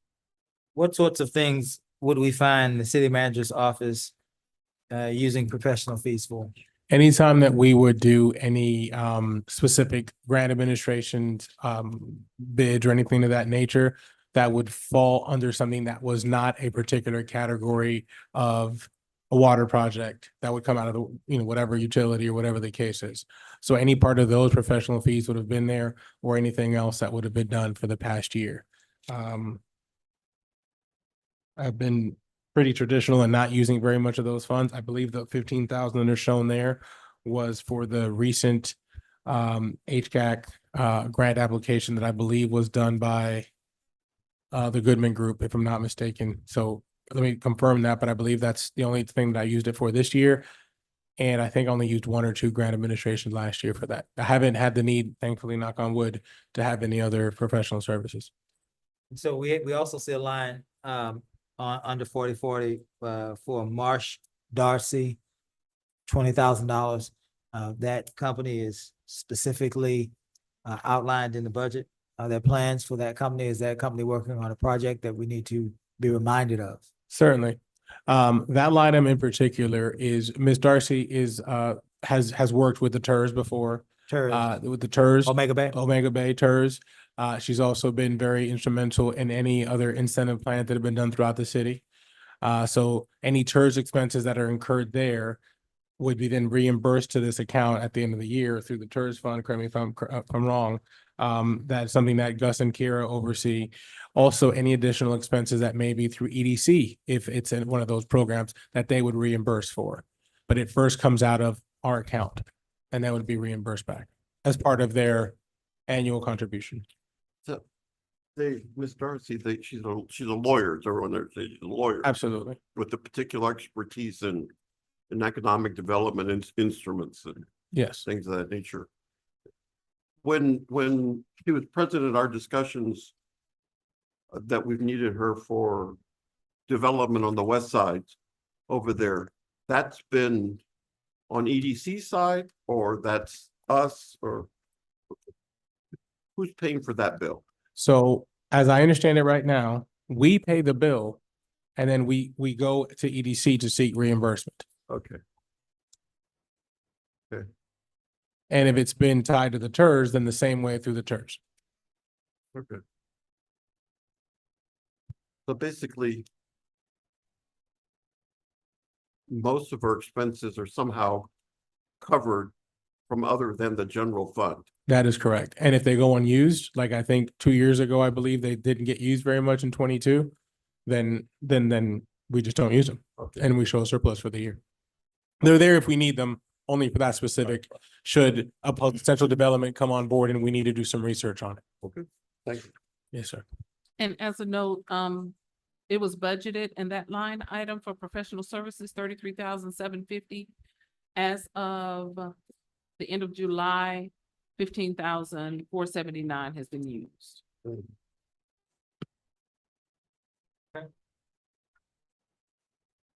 [SPEAKER 1] What sorts of things would we find the city manager's office using professional fees for?
[SPEAKER 8] Anytime that we would do any specific grant administrations bids or anything of that nature, that would fall under something that was not a particular category of a water project that would come out of the, whatever utility or whatever the case is. So any part of those professional fees would have been there, or anything else that would have been done for the past year. I've been pretty traditional in not using very much of those funds. I believe the 15,000 that are shown there was for the recent HCAC grant application that I believe was done by the Goodman Group, if I'm not mistaken. So let me confirm that, but I believe that's the only thing that I used it for this year. And I think I only used 1 or 2 grant administrations last year for that. I haven't had the need, thankfully, knock on wood, to have any other professional services.
[SPEAKER 1] So we also see a line under 4040 for Marsh Darcy, $20,000. That company is specifically outlined in the budget. Are there plans for that company? Is that company working on a project that we need to be reminded of?
[SPEAKER 8] Certainly. That line item in particular is Ms. Darcy has worked with the TERS before. With the TERS.
[SPEAKER 1] Omega Bay?
[SPEAKER 8] Omega Bay TERS. She's also been very instrumental in any other incentive plan that have been done throughout the city. So any TERS expenses that are incurred there would be then reimbursed to this account at the end of the year through the TERS fund. Correct me if I'm wrong. That's something that Gus and Kira oversee. Also, any additional expenses that may be through EDC, if it's in one of those programs, that they would reimburse for. But it first comes out of our account, and that would be reimbursed back as part of their annual contribution.
[SPEAKER 7] So Ms. Darcy, she's a lawyer, as everyone there says, she's a lawyer.
[SPEAKER 8] Absolutely.
[SPEAKER 7] With the particular expertise in economic development instruments and
[SPEAKER 8] Yes.
[SPEAKER 7] things of that nature. When she was present at our discussions that we've needed her for development on the west side over there, that's been on EDC side, or that's us, or who's paying for that bill?
[SPEAKER 8] So as I understand it right now, we pay the bill and then we go to EDC to seek reimbursement.
[SPEAKER 7] Okay. Okay.
[SPEAKER 8] And if it's been tied to the TERS, then the same way through the TERS.
[SPEAKER 7] Okay. So basically, most of her expenses are somehow covered from other than the general fund.
[SPEAKER 8] That is correct. And if they go unused, like I think 2 years ago, I believe they didn't get used very much in 22, then we just don't use them and we show a surplus for the year. They're there if we need them, only for that specific, should a potential development come on board and we need to do some research on it.
[SPEAKER 7] Okay, thank you.
[SPEAKER 8] Yes, sir.
[SPEAKER 10] And as a note, it was budgeted in that line item for professional services, 33,750. As of the end of July, 15,479 has been used.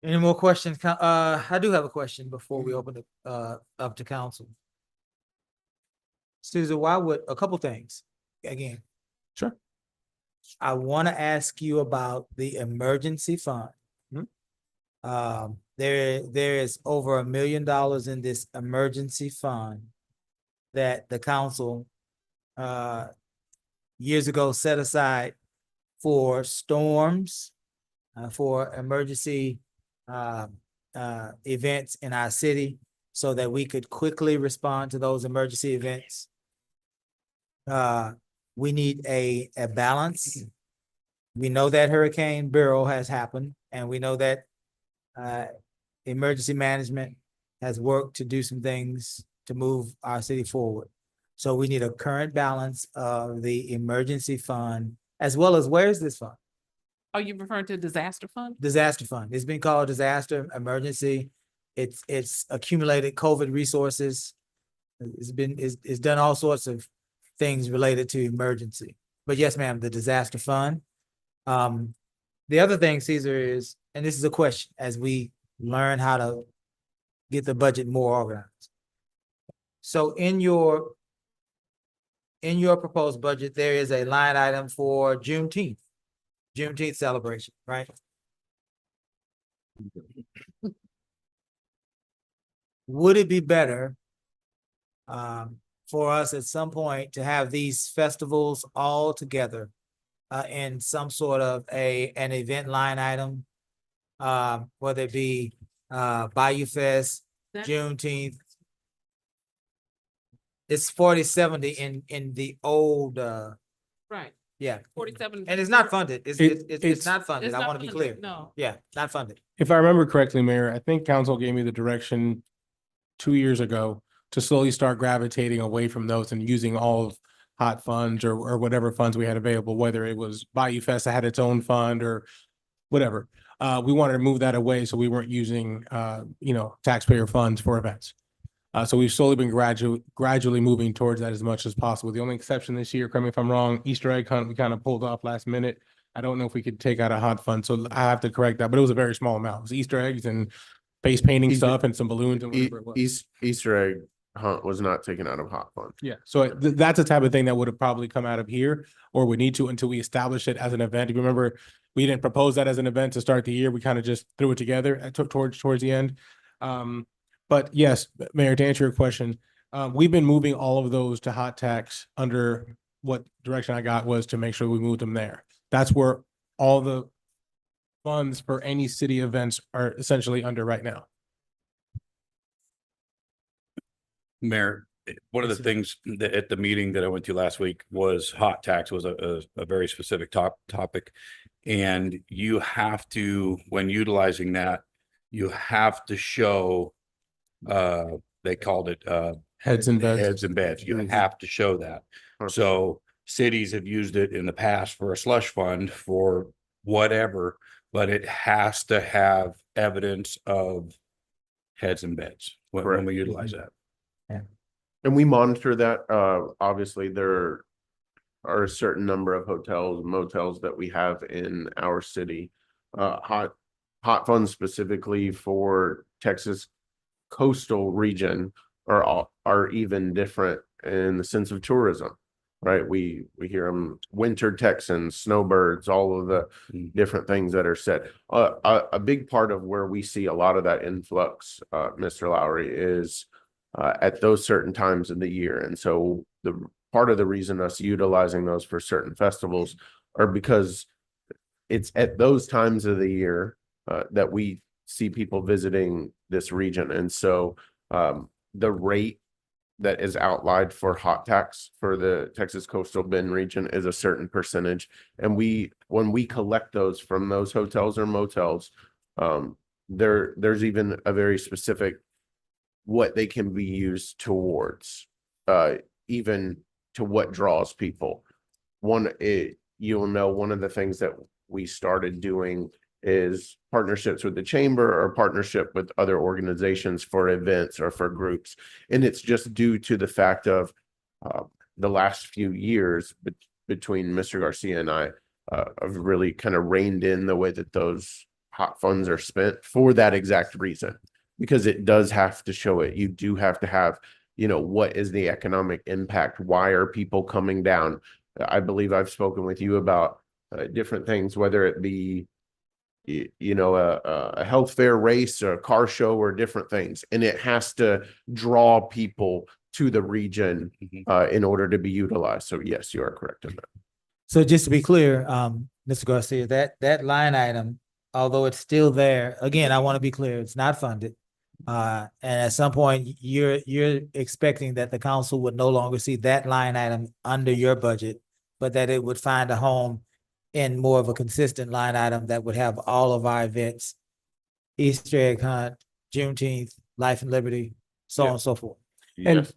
[SPEAKER 1] Any more questions? I do have a question before we open it up to council. Susan, why would, a couple things, again.
[SPEAKER 8] Sure.
[SPEAKER 1] I want to ask you about the emergency fund. There is over $1 million in this emergency fund that the council years ago set aside for storms, for emergency events in our city, so that we could quickly respond to those emergency events. We need a balance. We know that Hurricane Beryl has happened, and we know that emergency management has worked to do some things to move our city forward. So we need a current balance of the emergency fund, as well as, where's this fund?
[SPEAKER 10] Are you referring to disaster fund?
[SPEAKER 1] Disaster fund. It's been called disaster emergency. It's accumulated COVID resources. It's done all sorts of things related to emergency. But yes, ma'am, the disaster fund. The other thing, Caesar, is, and this is a question as we learn how to get the budget more organized. So in your proposed budget, there is a line item for Juneteenth celebration, right? Would it be better for us at some point to have these festivals all together in some sort of an event line item, whether it be Bayou Fest, Juneteenth? It's 4070 in the old
[SPEAKER 10] Right,
[SPEAKER 1] yeah.
[SPEAKER 10] 47.
[SPEAKER 1] And it's not funded. It's not funded.
[SPEAKER 10] It's
[SPEAKER 1] I
[SPEAKER 10] not
[SPEAKER 1] want to be
[SPEAKER 10] funded,
[SPEAKER 1] clear.
[SPEAKER 10] no.
[SPEAKER 1] Yeah, not funded.
[SPEAKER 8] If I remember correctly, Mayor, I think council gave me the direction 2 years ago to slowly start gravitating away from those and using all of hot funds or whatever funds we had available, whether it was Bayou Fest that had its own fund or whatever. We wanted to move that away so we weren't using, taxpayer funds for events. So we've slowly been gradually moving towards that as much as possible. The only exception this year, correct me if I'm wrong, Easter egg hunt, we kind of pulled off last minute. I don't know if we could take out a hot fund, so I have to correct that, but it was a very small amount. It was Easter eggs and face painting
[SPEAKER 13] Easter-
[SPEAKER 8] stuff and some balloons and whatever it was.
[SPEAKER 13] Easter egg hunt was not taken out of hot fund.
[SPEAKER 8] Yeah, so that's the type of thing that would have probably come out of here, or we need to until we establish it as an event. If you remember, we didn't propose that as an event to start the year. We kind of just threw it together towards the end. But yes, Mayor, to answer your question, we've been moving all of those to hot tax under what direction I got was to make sure we moved them there. That's where all the funds for any city events are essentially under right now.
[SPEAKER 11] Mayor, one of the things that at the meeting that I went to last week was hot tax was a very specific topic. And you have to, when utilizing that, you have to show, they called it,
[SPEAKER 8] Heads and beds.
[SPEAKER 11] heads and beds. You have to show that. So cities have used it in the past for a slush fund for whatever, but it has to have evidence of heads and beds when we utilize that.
[SPEAKER 13] And we monitor that. Obviously, there are a certain number of hotels and motels that we have in our city. Hot funds specifically for Texas coastal region are even different in the sense of tourism, right? We hear them winter Texans, snowbirds, all of the different things that are said. A big part of where we see a lot of that influx, Mr. Lowry, is at those certain times of the year. And so the part of the reason us utilizing those for certain festivals are because it's at those times of the year that we see people visiting this region. And so the rate that is outlined for hot tax for the Texas Coastal Bend region is a certain percentage. And when we collect those from those hotels or motels, there's even a very specific what they can be used towards, even to what draws people. You'll know one of the things that we started doing is partnerships with the chamber or partnership with other organizations for events or for groups. And it's just due to the fact of the last few years between Mr. Garcia and I have really kind of reined in the way that those hot funds are spent for that exact reason. Because it does have to show it. You do have to have, what is the economic impact? Why are people coming down? I believe I've spoken with you about different things, whether it be, a health fair race or a car show or different things. And it has to draw people to the region in order to be utilized. So yes, you are correct in that.
[SPEAKER 1] So just to be clear, Mr. Garcia, that line item, although it's still there, again, I want to be clear, it's not funded. And at some point, you're expecting that the council would no longer see that line item under your budget, but that it would find a home in more of a consistent line item that would have all of our events, Easter egg hunt, Juneteenth, Life and Liberty, so on and so forth.
[SPEAKER 8] And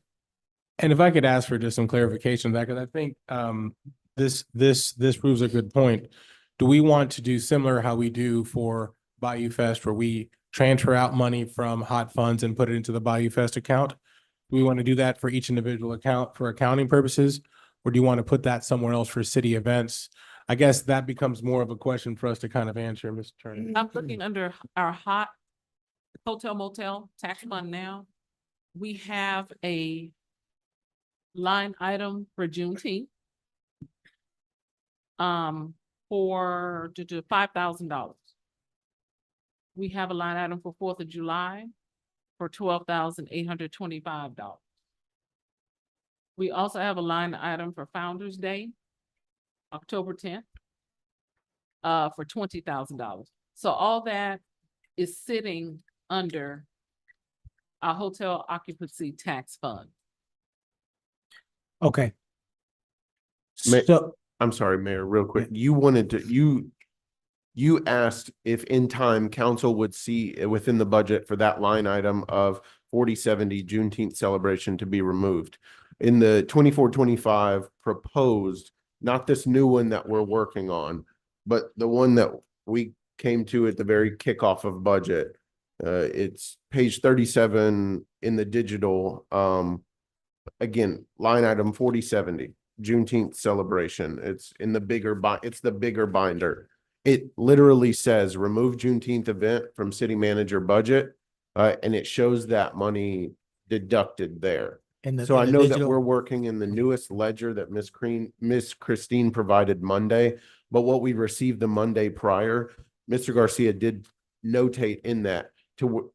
[SPEAKER 8] if I could ask for just some clarification, because I think this proves a good point. Do we want to do similar how we do for Bayou Fest, where we transfer out money from hot funds and put it into the Bayou Fest account? Do we want to do that for each individual account for accounting purposes? Or do you want to put that somewhere else for city events? I guess that becomes more of a question for us to kind of answer, Mr. Turner.
[SPEAKER 10] I'm looking under our hot hotel motel tax fund now. We have a line item for Juneteenth. For $5,000. We have a line item for 4th of July for $12,825. We also have a line item for Founder's Day, October 10th, for $20,000. So all that is sitting under our hotel occupancy tax fund.
[SPEAKER 1] Okay.
[SPEAKER 13] So I'm sorry, Mayor, real quick. You asked if in time council would see within the budget for that line item of 4070 Juneteenth celebration to be removed. In the 24-25 proposed, not this new one that we're working on, but the one that we came to at the very kickoff of budget. It's page 37 in the digital. Again, line item 4070, Juneteenth celebration. It's in the it's the bigger binder. It literally says remove Juneteenth event from city manager budget. And it shows that money deducted there. So I know that we're working in the newest ledger that Miss Christine provided Monday, but what we received the Monday prior, Mr. Garcia did notate in that to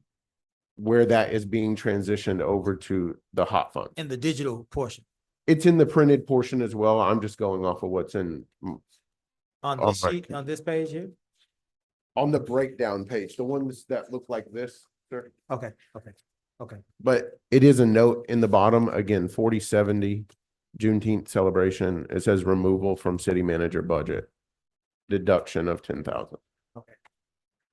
[SPEAKER 13] where that is being transitioned over to the hot fund.
[SPEAKER 1] In the digital portion,
[SPEAKER 13] It's in the printed portion as well. I'm just going off of what's in
[SPEAKER 1] on
[SPEAKER 13] Oh,
[SPEAKER 1] this
[SPEAKER 13] my
[SPEAKER 1] sheet, on this page here?
[SPEAKER 13] on the breakdown page, the ones that look like this, sir.
[SPEAKER 1] Okay, okay.
[SPEAKER 13] But it is a note in the bottom, again, 4070 Juneteenth celebration. It says removal from city manager budget. Deduction of 10,000.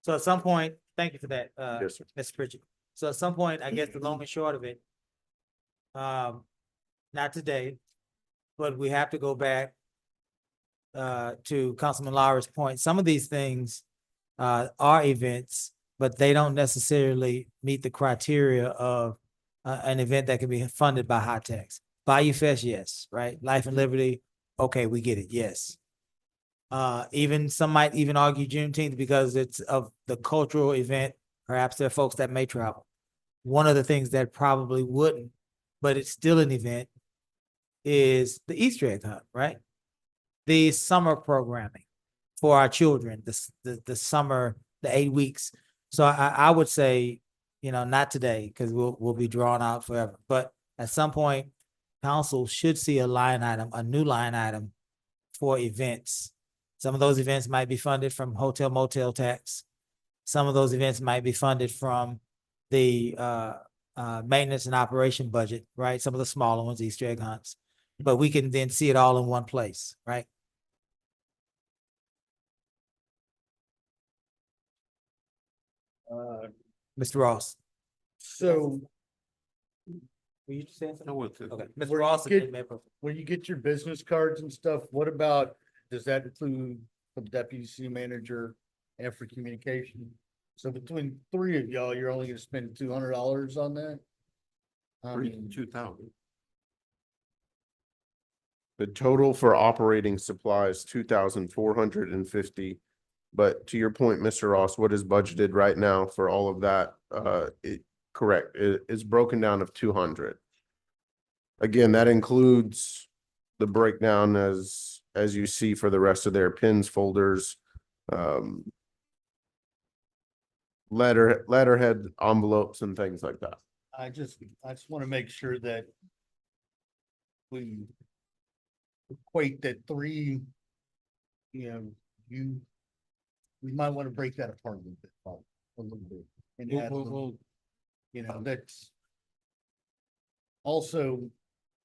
[SPEAKER 1] So at some point, thank you for that,
[SPEAKER 13] Yes, sir.
[SPEAKER 1] Mr. Pritchett. So at some point, I guess the long and short of it, not today, but we have to go back to Councilman Lowry's point. Some of these things are events, but they don't necessarily meet the criteria of an event that can be funded by high tax. Bayou Fest, yes, right? Life and Liberty, okay, we get it, yes. Even some might even argue Juneteenth because it's of the cultural event. Perhaps there are folks that may travel. One of the things that probably wouldn't, but it's still an event, is the Easter egg hunt, right? The summer programming for our children, the summer, the 8 weeks. So I would say, not today, because we'll be drawn out forever. But at some point, council should see a line item, a new line item for events. Some of those events might be funded from hotel motel tax. Some of those events might be funded from the maintenance and operation budget, right? Some of the smaller ones, Easter egg hunts. But we can then see it all in one place, right? Mr. Ross.
[SPEAKER 12] So
[SPEAKER 1] Were you saying something?
[SPEAKER 7] No, it's-
[SPEAKER 1] Okay, Mr.
[SPEAKER 12] Where you
[SPEAKER 1] Ross.
[SPEAKER 12] get-
[SPEAKER 1] and then Mayor
[SPEAKER 12] when you get your business cards and stuff, what about, does that include the deputy city manager and for communication? So between three of y'all, you're only gonna spend $200 on that? I mean,
[SPEAKER 7] 2,000.
[SPEAKER 13] The total for operating supplies, 2,450. But to your point, Mr. Ross, what is budgeted right now for all of that? Correct, it's broken down of 200. Again, that includes the breakdown as you see for the rest of their pins, folders, letterhead envelopes and things like that.
[SPEAKER 12] I just want to make sure that we equate that three, we might want to break that apart a little bit, Bob, a little bit. And add a little, that's also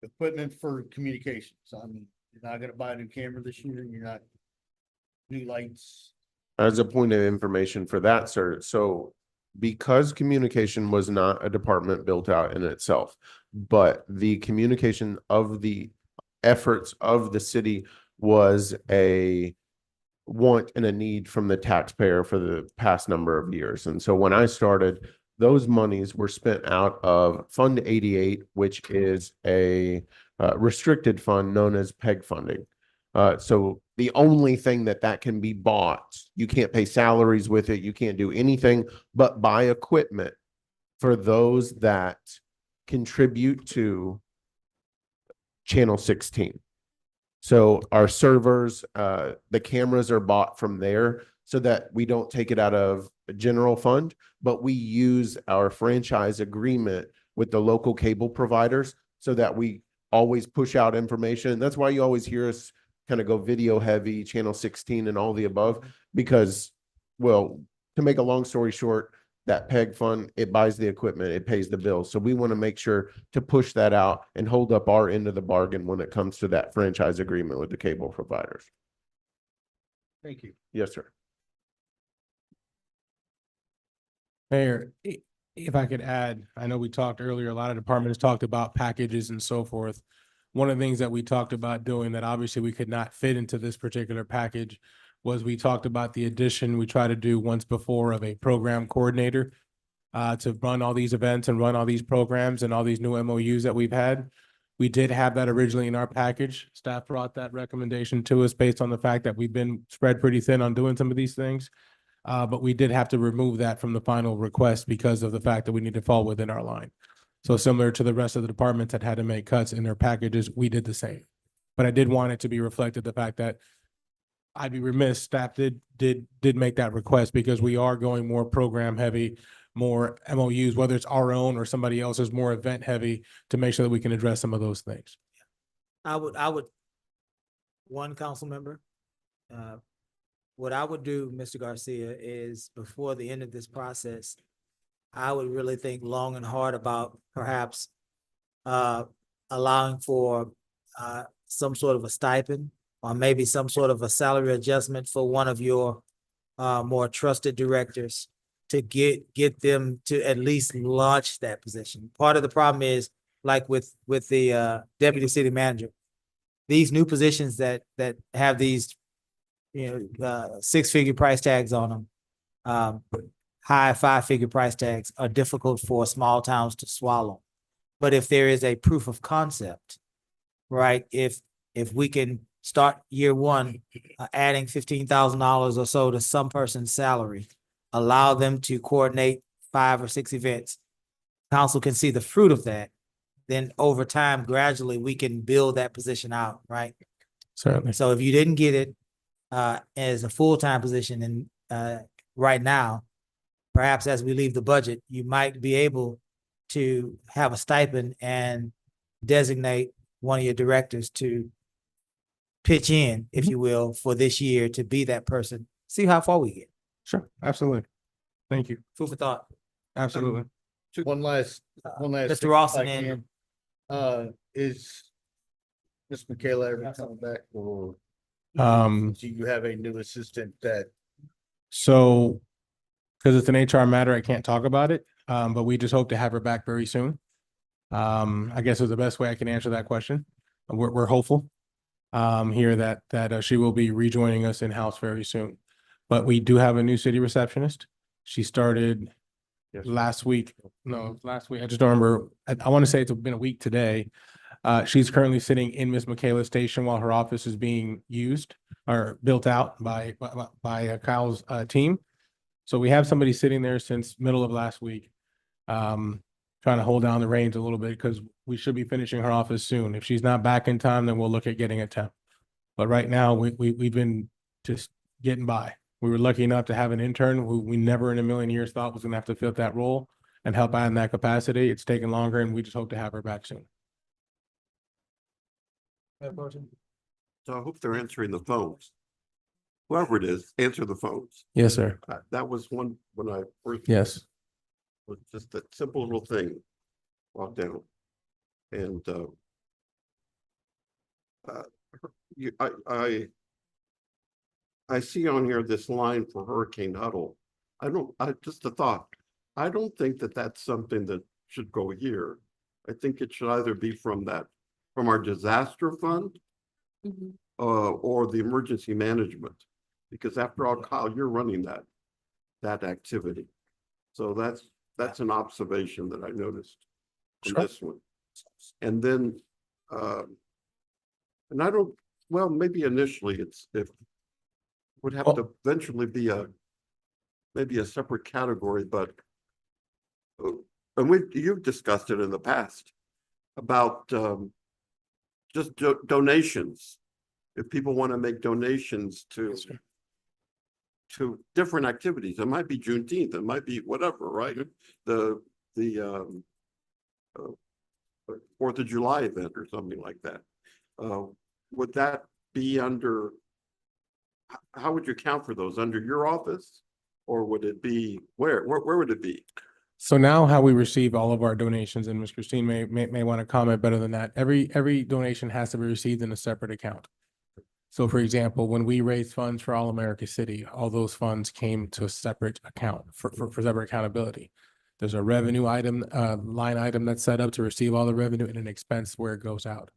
[SPEAKER 12] equipment for communications. I mean, you're not gonna buy a new camera this year, you're not new lights.
[SPEAKER 13] As a point of information for that, sir, so because communication was not a department built out in itself, but the communication of the efforts of the city was a want and a need from the taxpayer for the past number of years. And so when I started, those monies were spent out of Fund 88, which is a restricted fund known as PEG funding. So the only thing that can be bought, you can't pay salaries with it, you can't do anything but buy equipment for those that contribute to Channel 16. So our servers, the cameras are bought from there so that we don't take it out of a general fund, but we use our franchise agreement with the local cable providers so that we always push out information. That's why you always hear us kind of go video heavy, Channel 16 and all the above, because, well, to make a long story short, that PEG fund, it buys the equipment, it pays the bills. So we want to make sure to push that out and hold up our end of the bargain when it comes to that franchise agreement with the cable providers.
[SPEAKER 12] Thank you.
[SPEAKER 13] Yes, sir.
[SPEAKER 8] Mayor, If I could add, I know we talked earlier, a lot of departments talked about packages and so forth. One of the things that we talked about doing that obviously we could not fit into this particular package was we talked about the addition we try to do once before of a program coordinator to run all these events and run all these programs and all these new MOUs that we've had. We did have that originally in our package. Staff brought that recommendation to us based on the fact that we've been spread pretty thin on doing some of these things. But we did have to remove that from the final request because of the fact that we need to fall within our line. So similar to the rest of the departments that had to make cuts in their packages, we did the same. But I did want it to be reflected the fact that I'd be remiss, staff did make that request because we are going more program heavy, more MOUs, whether it's our own or somebody else's, more event heavy to make sure that we can address some of those things.
[SPEAKER 1] I would, one council member, what I would do, Mr. Garcia, is before the end of this process, I would really think long and hard about perhaps allowing for some sort of a stipend or maybe some sort of a salary adjustment for one of your more trusted directors to get them to at least launch that position. Part of the problem is, like with the deputy city manager, these new positions that have these, six-figure price tags on them, high five-figure price tags are difficult for small towns to swallow. But if there is a proof of concept, right? If we can start year one, adding $15,000 or so to some person's salary, allow them to coordinate 5 or 6 events, council can see the fruit of that. Then over time, gradually, we can build that position out, right?
[SPEAKER 8] Certainly.
[SPEAKER 1] So if you didn't get it as a full-time position and right now, perhaps as we leave the budget, you might be able to have a stipend and designate one of your directors to pitch in, if you will, for this year to be that person. See how far we get.
[SPEAKER 8] Sure, absolutely. Thank you.
[SPEAKER 1] Food for thought.
[SPEAKER 8] Absolutely.
[SPEAKER 12] One last.
[SPEAKER 1] Mr.
[SPEAKER 12] thing,
[SPEAKER 1] Ross
[SPEAKER 12] if I
[SPEAKER 1] and then-
[SPEAKER 12] can. Is Ms. Michaela ever coming back, or do you have a new assistant that?
[SPEAKER 8] So, because it's an HR matter, I can't talk about it, but we just hope to have her back very soon. I guess is the best way I can answer that question. We're hopeful here that she will be rejoining us in-house very soon. But we do have a new city receptionist. She started last week. No, last week. I just don't remember. I want to say it's been a week today. She's currently sitting in Ms. Michaela's station while her office is being used or built out by Kyle's team. So we have somebody sitting there since middle of last week, trying to hold down the reins a little bit because we should be finishing her office soon. If she's not back in time, then we'll look at getting a temp. But right now, we've been just getting by. We were lucky enough to have an intern who we never in a million years thought was going to have to fill that role and help out in that capacity. It's taken longer, and we just hope to have her back soon.
[SPEAKER 7] So I hope they're answering the phones. Whoever it is, answer the phones.
[SPEAKER 8] Yes, sir.
[SPEAKER 7] That was one when I first.
[SPEAKER 8] Yes.
[SPEAKER 7] Was just that simple little thing. Walk down. And I see on here this line for Hurricane Huddle. Just a thought. I don't think that that's something that should go here. I think it should either be from our disaster fund or the emergency management. Because after all, Kyle, you're running that activity. So that's an observation that I noticed in this one. And then, and I don't, well, maybe initially would have to eventually be maybe a separate category, but and you've discussed it in the past about just donations. If people want to make donations to different activities, it might be Juneteenth, it might be whatever, right? The 4th of July event or something like that. Would that be under, how would you count for those? Under your office? Or would it be, where would it be?
[SPEAKER 8] So now how we receive all of our donations, and Ms. Christine may want to comment better than that. Every donation has to be received in a separate account. So for example, when we raised funds for All America City, all those funds came to a separate account for separate accountability. There's a revenue item, line item that's set up to receive all the revenue and an expense where it goes out.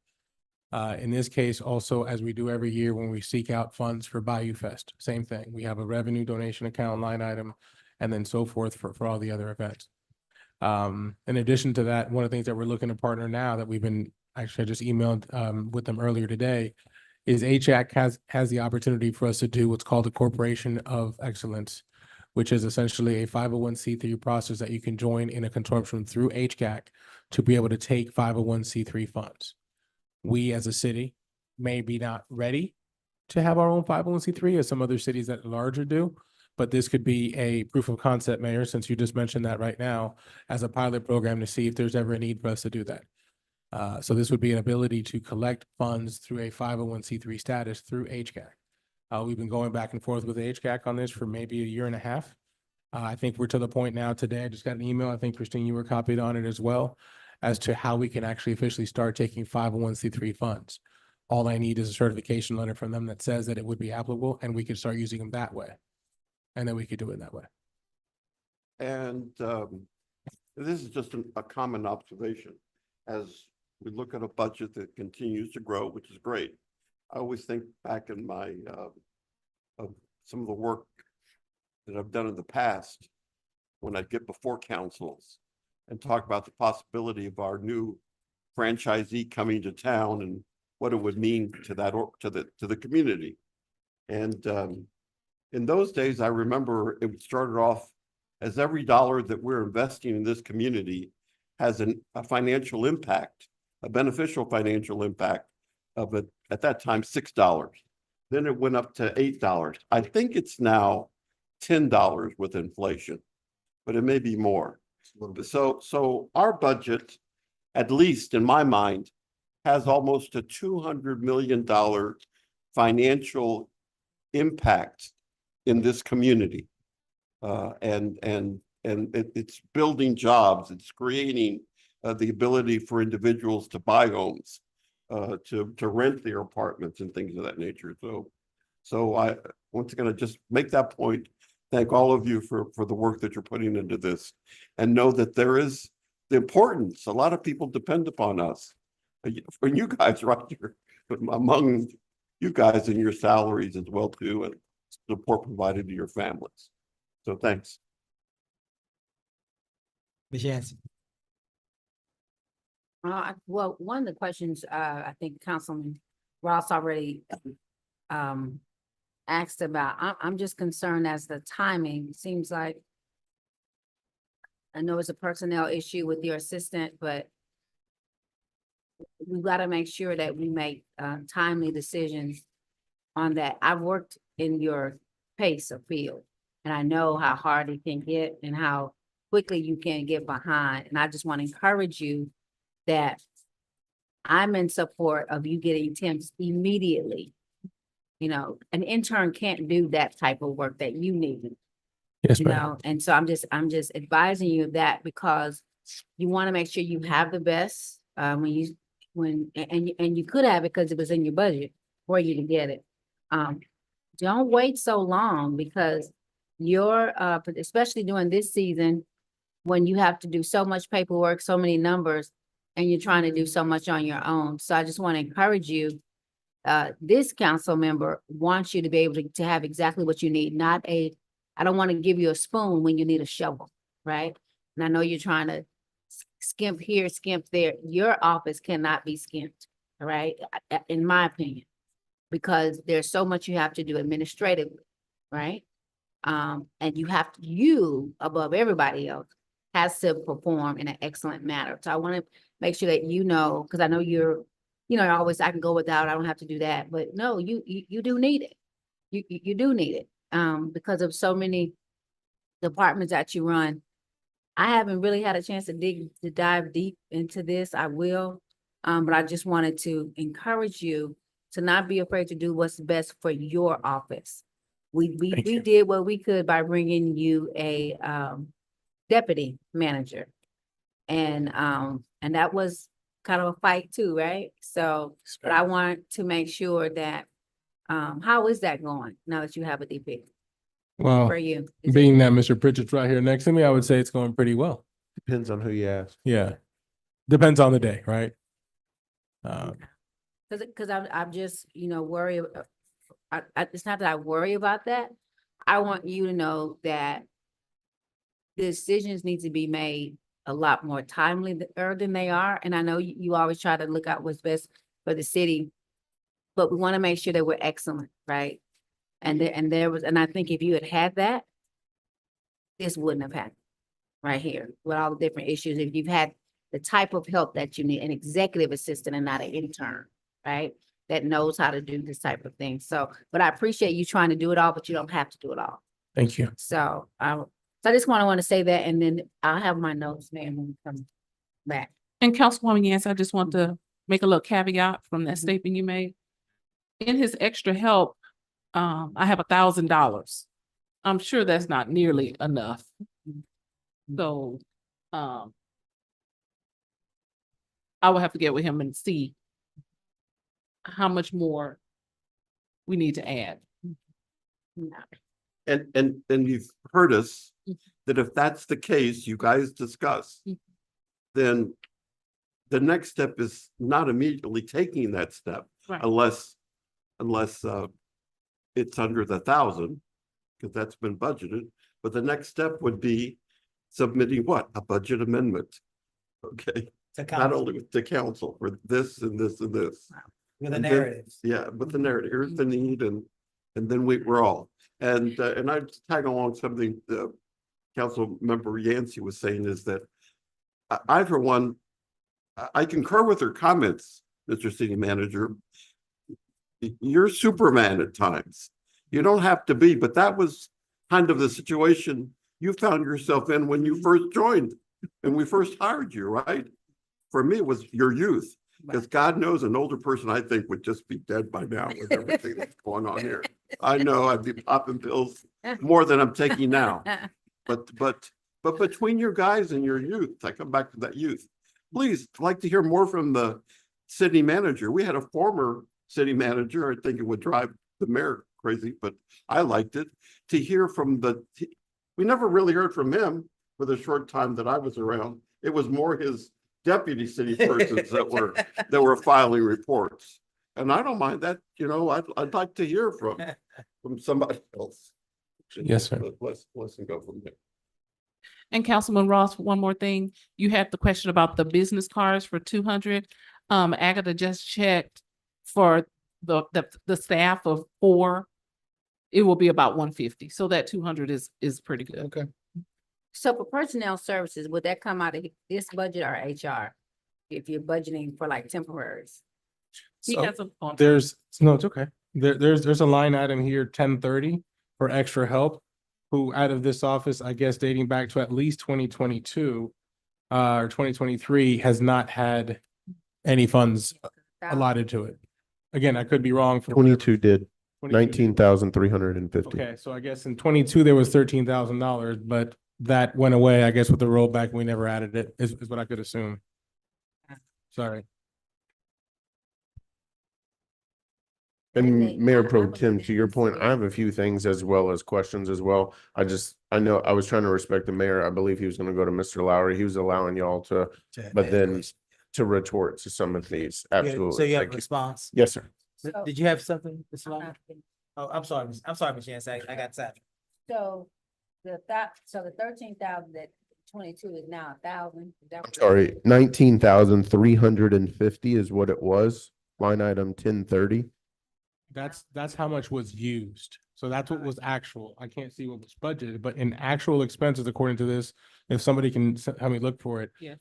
[SPEAKER 8] In this case, also, as we do every year when we seek out funds for Bayou Fest, same thing. We have a revenue donation account line item and then so forth for all the other events. In addition to that, one of the things that we're looking to partner now that we've been, actually I just emailed with them earlier today, is HAC has the opportunity for us to do what's called a Corporation of Excellence, which is essentially a 501c3 process that you can join in a consortium through HCAC to be able to take 501c3 funds. We as a city may be not ready to have our own 501c3 as some other cities that are larger do, but this could be a proof of concept, Mayor, since you just mentioned that right now, as a pilot program to see if there's ever a need for us to do that. So this would be an ability to collect funds through a 501c3 status through HCAC. We've been going back and forth with HCAC on this for maybe a year and a half. I think we're to the point now today. I just got an email. I think Christine, you were copied on it as well, as to how we can actually officially start taking 501c3 funds. All I need is a certification letter from them that says that it would be applicable, and we could start using them that way. And then we could do it that way.
[SPEAKER 7] And this is just a common observation. As we look at a budget that continues to grow, which is great. I always think back in my of some of the work that I've done in the past when I get before councils and talk about the possibility of our new franchisee coming to town and what it would mean to that or to the community. And in those days, I remember it started off as every dollar that we're investing in this community has a financial impact, a beneficial financial impact of it at that time $6. Then it went up to $8. I think it's now $10 with inflation, but it may be more. So our budget, at least in my mind, has almost a $200 million financial impact in this community. It's building jobs, it's creating the ability for individuals to buy homes, to rent their apartments and things of that nature. So I once again, I just make that point. Thank all of you for the work that you're putting into this, and know that there is the importance. A lot of people depend upon us. For you guys right here, among you guys and your salaries as well too, and support provided to your families. So thanks.
[SPEAKER 1] Ms. Yancey.
[SPEAKER 3] Well, one of the questions, I think Councilman Ross already asked about, I'm just concerned as the timing. It seems like, I know it's a personnel issue with your assistant, but we've got to make sure that we make timely decisions on that. I've worked in your pace of field, and I know how hard it can get and how quickly you can get behind. And I just want to encourage you that I'm in support of you getting temps immediately. You know, an intern can't do that type of work that you need.
[SPEAKER 8] Yes,
[SPEAKER 3] You
[SPEAKER 8] ma'am.
[SPEAKER 3] know, and so I'm just advising you of that, because you want to make sure you have the best and you could have it because it was in your budget for you to get it. Don't wait so long, because you're especially during this season when you have to do so much paperwork, so many numbers, and you're trying to do so much on your own. So I just want to encourage you. This council member wants you to be able to have exactly what you need, I don't want to give you a spoon when you need a shovel, right? And I know you're trying to skimp here, skimp there. Your office cannot be skimped, all right? In my opinion, because there's so much you have to do administratively, right? And you above everybody else has to perform in an excellent manner. So I want to make sure that you know, because I know you're always, I can go without, I don't have to do that, but no, you do need it. You do need it. Because of so many departments that you run. I haven't really had a chance to dive deep into this. I will, but I just wanted to encourage you to not be afraid to do what's best for your office. We did what we could by bringing you a deputy manager, and that was kind of a fight too, right? So, but I want to make sure that how is that going now that you have a DP?
[SPEAKER 8] Well,
[SPEAKER 3] For you.
[SPEAKER 8] being that Mr. Pritchard's right here next to me, I would say it's going pretty well.
[SPEAKER 13] Depends on who you ask.
[SPEAKER 8] Yeah. Depends on the day, right?
[SPEAKER 3] Cause I'm just, worried. It's not that I worry about that. I want you to know that decisions need to be made a lot more timely than they are. And I know you always try to look out what's best for the city, but we want to make sure that we're excellent, right? And I think if you had had that, this wouldn't have happened right here with all the different issues. If you've had the type of help that you need, an executive assistant and not an intern, right? That knows how to do this type of thing. So, but I appreciate you trying to do it all, but you don't have to do it all.
[SPEAKER 8] Thank you.
[SPEAKER 3] So I just want to say that, and then I'll have my notes, ma'am, when we come back.
[SPEAKER 10] And Councilwoman Yancey, I just want to make a little caveat from that statement you made. In his extra help, I have $1,000. I'm sure that's not nearly enough. So, I will have to get with him and see how much more we need to add.
[SPEAKER 7] And you've heard us, that if that's the case, you guys discuss, then the next step is not immediately taking that step,
[SPEAKER 10] Right.
[SPEAKER 7] unless it's under the 1,000, because that's been budgeted. But the next step would be submitting what? A budget amendment. Okay, not only with the council for this and this and this.
[SPEAKER 1] With the
[SPEAKER 7] And then-
[SPEAKER 1] narratives.
[SPEAKER 7] Yeah, with the narrative, here's the need, and then we're all. And I tag along something Council Member Yancey was saying, is that I for one, I concur with her comments, Mr. City Manager. You're Superman at times. You don't have to be, but that was kind of the situation you found yourself in when you first joined and we first hired you, right? For me, it was your youth. Because God knows an older person, I think, would just be dead by now with everything that's going on here. I know I'd be popping pills more than I'm taking now. But between your guys and your youth, I come back to that youth. Please, I'd like to hear more from the city manager. We had a former city manager. I think it would drive the mayor crazy, but I liked it. To hear from we never really heard from him for the short time that I was around. It was more his deputy city persons that were filing reports. And I don't mind that, I'd like to hear from somebody else.
[SPEAKER 8] Yes, sir.
[SPEAKER 7] Let's go from there.
[SPEAKER 10] And Councilman Ross, one more thing. You had the question about the business cards for 200. Agatha just checked for the staff of 4. It will be about 150. So that 200 is pretty good.
[SPEAKER 8] Okay.
[SPEAKER 3] So for personnel services, would that come out of this budget or HR? If you're budgeting for like temporaries?
[SPEAKER 10] He
[SPEAKER 8] So
[SPEAKER 10] has a.
[SPEAKER 8] it's okay. There's a line item here, 1030 for extra help, who out of this office, I guess dating back to at least 2022 or 2023 has not had any funds allotted to it. Again, I could be wrong.
[SPEAKER 13] 22 did
[SPEAKER 8] 22
[SPEAKER 13] 19,350.
[SPEAKER 8] Okay, so I guess in 22 there was $13,000, but that went away, I guess, with the rollback. We never added it, is what I could assume. Sorry.
[SPEAKER 13] And Mayor Pro Tem, to your point, I have a few things as well as questions as well. I know I was trying to respect the mayor. I believe he was going to go to Mr. Lowry. He was allowing y'all to, but then to retort to some of these. Absolutely.
[SPEAKER 1] So you have a
[SPEAKER 13] Thank you.
[SPEAKER 1] response?
[SPEAKER 13] Yes, sir.
[SPEAKER 1] Did you have something, Mr. Long? Oh, I'm sorry, Ms. Yancey, I got sad.
[SPEAKER 3] So the 13,000 that 22 is now 1,000.
[SPEAKER 13] Sorry, 19,350 is what it was. Line item 1030.
[SPEAKER 8] That's how much was used. So that's what was actual. I can't see what was budgeted, but in actual expenses, according to this, if somebody can help me look for it.
[SPEAKER 10] Yeah.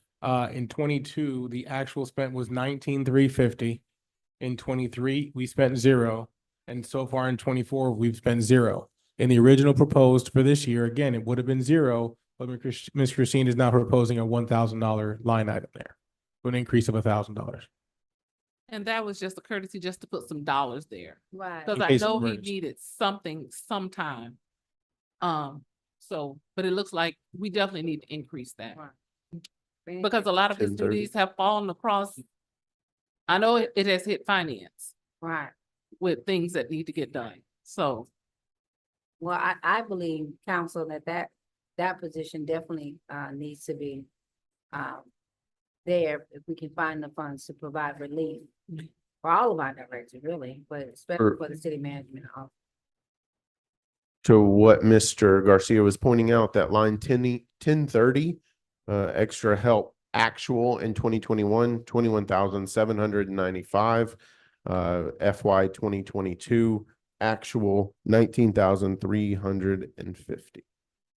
[SPEAKER 8] In 22, the actual spent was 19,350. In 23, we spent 0. And so far in 24, we've spent 0. In the original proposed for this year, again, it would have been 0, but Ms. Christine is now proposing a $1,000 line item there, for an increase of $1,000.
[SPEAKER 10] And that was just a courtesy just to put some dollars there.
[SPEAKER 3] Right.
[SPEAKER 10] Because
[SPEAKER 8] In
[SPEAKER 10] I
[SPEAKER 8] case of
[SPEAKER 10] know he
[SPEAKER 8] emergency.
[SPEAKER 10] needed something sometime. But it looks like we definitely need to increase that.
[SPEAKER 3] Right.
[SPEAKER 10] Because a lot of his
[SPEAKER 13] 1030.
[SPEAKER 10] duties have fallen across. I know it has hit finance
[SPEAKER 3] Right.
[SPEAKER 10] with things that need to get done. So
[SPEAKER 3] Well, I believe, council, that position definitely needs to be there, if we can find the funds to provide relief for all of our directors, really, but especially for the city management office.
[SPEAKER 13] To what Mr. Garcia was pointing out, that line 1030, extra help actual in 2021, 21,795. FY 2022, actual 19,350.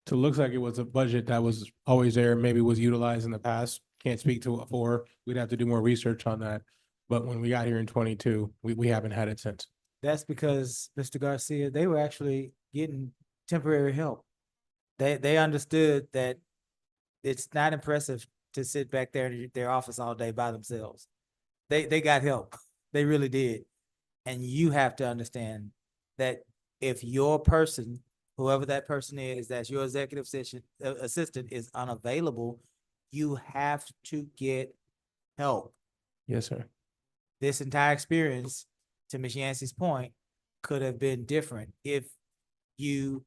[SPEAKER 8] So it looks like it was a budget that was always there, maybe was utilized in the past. Can't speak to it for, we'd have to do more research on that. But when we got here in 22, we haven't had it since.
[SPEAKER 1] That's because, Mr. Garcia, they were actually getting temporary help. They understood that it's not impressive to sit back there in their office all day by themselves. They got help. They really did. And you have to understand that if your person, whoever that person is, that's your executive assistant is unavailable, you have to get help.
[SPEAKER 8] Yes, sir.
[SPEAKER 1] This entire experience, to Ms. Yancey's point, could have been different if you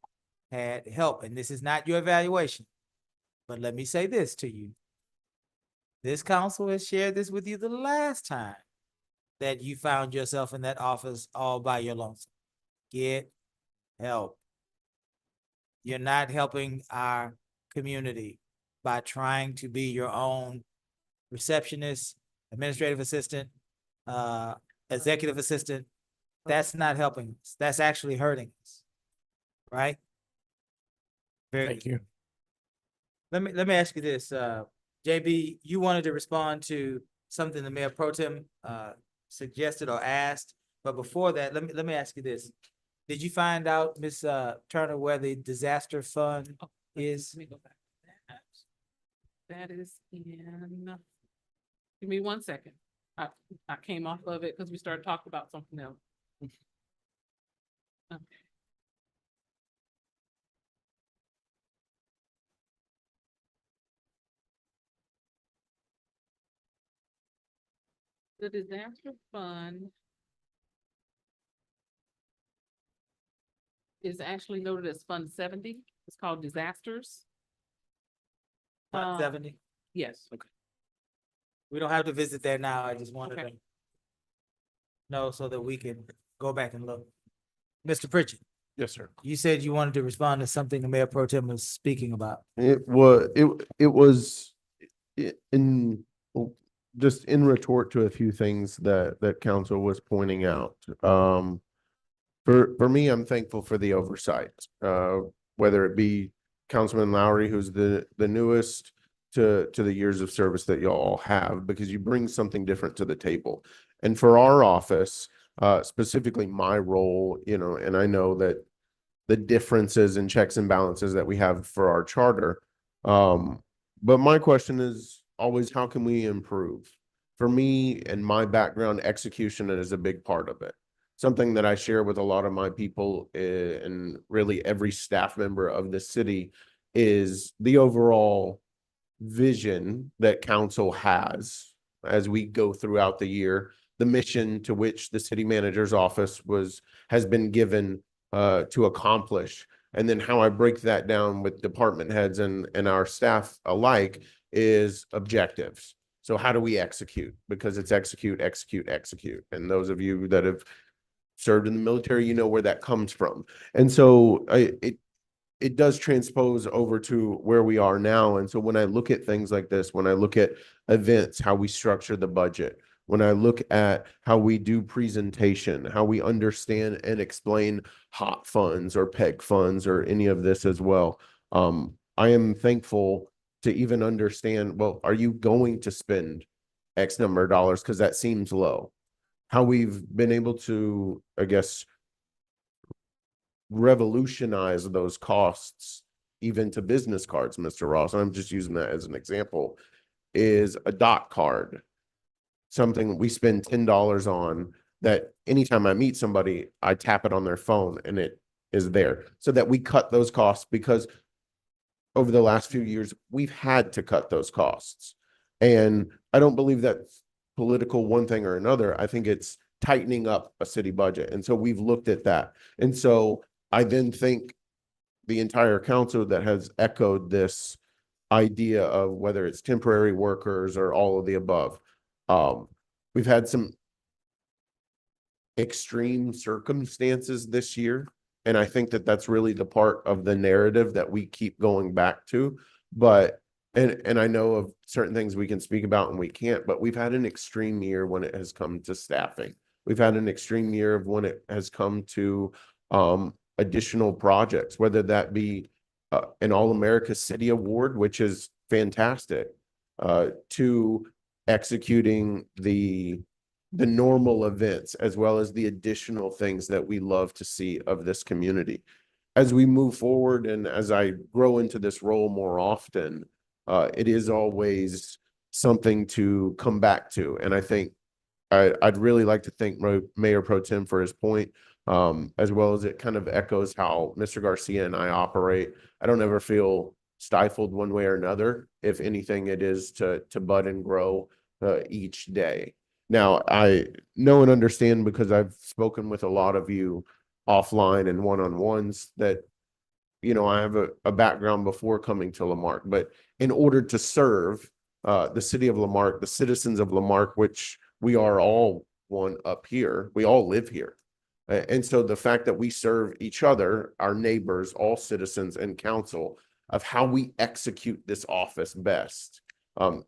[SPEAKER 1] had help. And this is not your evaluation. But let me say this to you. This council has shared this with you the last time that you found yourself in that office all by your lonesome. Get help. You're not helping our community by trying to be your own receptionist, administrative assistant, executive assistant. That's not helping us. That's actually hurting us. Right?
[SPEAKER 8] Thank you.
[SPEAKER 1] Let me ask you this, JB, you wanted to respond to something the Mayor Pro Tem suggested or asked, but before that, let me ask you this. Did you find out, Ms. Turner, where the disaster fund is?
[SPEAKER 10] Let me go back to that. That is in, give me 1 second. I came off of it because we started talking about something else. Okay. The disaster fund is actually noted as Fund 70. It's called disasters.
[SPEAKER 1] Fund 70?
[SPEAKER 10] Yes.
[SPEAKER 1] Okay. We don't have to visit there now. I just wanted to know so that we can go back and look. Mr. Pritchett,
[SPEAKER 13] Yes, sir.
[SPEAKER 1] you said you wanted to respond to something the Mayor Pro Tem was speaking about.
[SPEAKER 13] It was in, just in retort to a few things that council was pointing out. For me, I'm thankful for the oversight, whether it be Councilman Lowry, who's the newest, to the years of service that you all have, because you bring something different to the table. And for our office, specifically my role, and I know that the differences in checks and balances that we have for our charter. But my question is always, how can we improve? For me and my background, execution is a big part of it. Something that I share with a lot of my people and really every staff member of the city is the overall vision that council has as we go throughout the year, the mission to which the city manager's office has been given to accomplish. And then how I break that down with department heads and our staff alike is objectives. So how do we execute? Because it's execute, execute, execute. And those of you that have served in the military, you know where that comes from. And so it does transpose over to where we are now. And so when I look at things like this, when I look at events, how we structure the budget, when I look at how we do presentation, how we understand and explain hot funds or PEG funds or any of this as well, I am thankful to even understand, well, are you going to spend X number of dollars? Because that seems low. How we've been able to, I guess, revolutionize those costs, even to business cards, Mr. Ross. I'm just using that as an example, is a dot card. Something we spend $10 on that anytime I meet somebody, I tap it on their phone and it is there, so that we cut those costs, because over the last few years, we've had to cut those costs. And I don't believe that's political one thing or another. I think it's tightening up a city budget. And so we've looked at that. And so I then think the entire council that has echoed this idea of whether it's temporary workers or all of the above. We've had some extreme circumstances this year. And I think that that's really the part of the narrative that we keep going back to. But, and I know of certain things we can speak about and we can't, but we've had an extreme year when it has come to staffing. We've had an extreme year of when it has come to additional projects, whether that be an All-America City Award, which is fantastic, to executing the normal events as well as the additional things that we love to see of this community. As we move forward and as I grow into this role more often, it is always something to come back to. And I think I'd really like to thank Mayor Pro Tem for his point, as well as it kind of echoes how Mr. Garcia and I operate. I don't ever feel stifled one way or another. If anything, it is to bud and grow each day. Now, I know and understand because I've spoken with a lot of you offline and one-on-ones that, you know, I have a background before coming to Lamarque, but in order to serve the city of Lamarque, the citizens of Lamarque, which we are all one up here, we all live here. And so the fact that we serve each other, our neighbors, all citizens and council of how we execute this office best.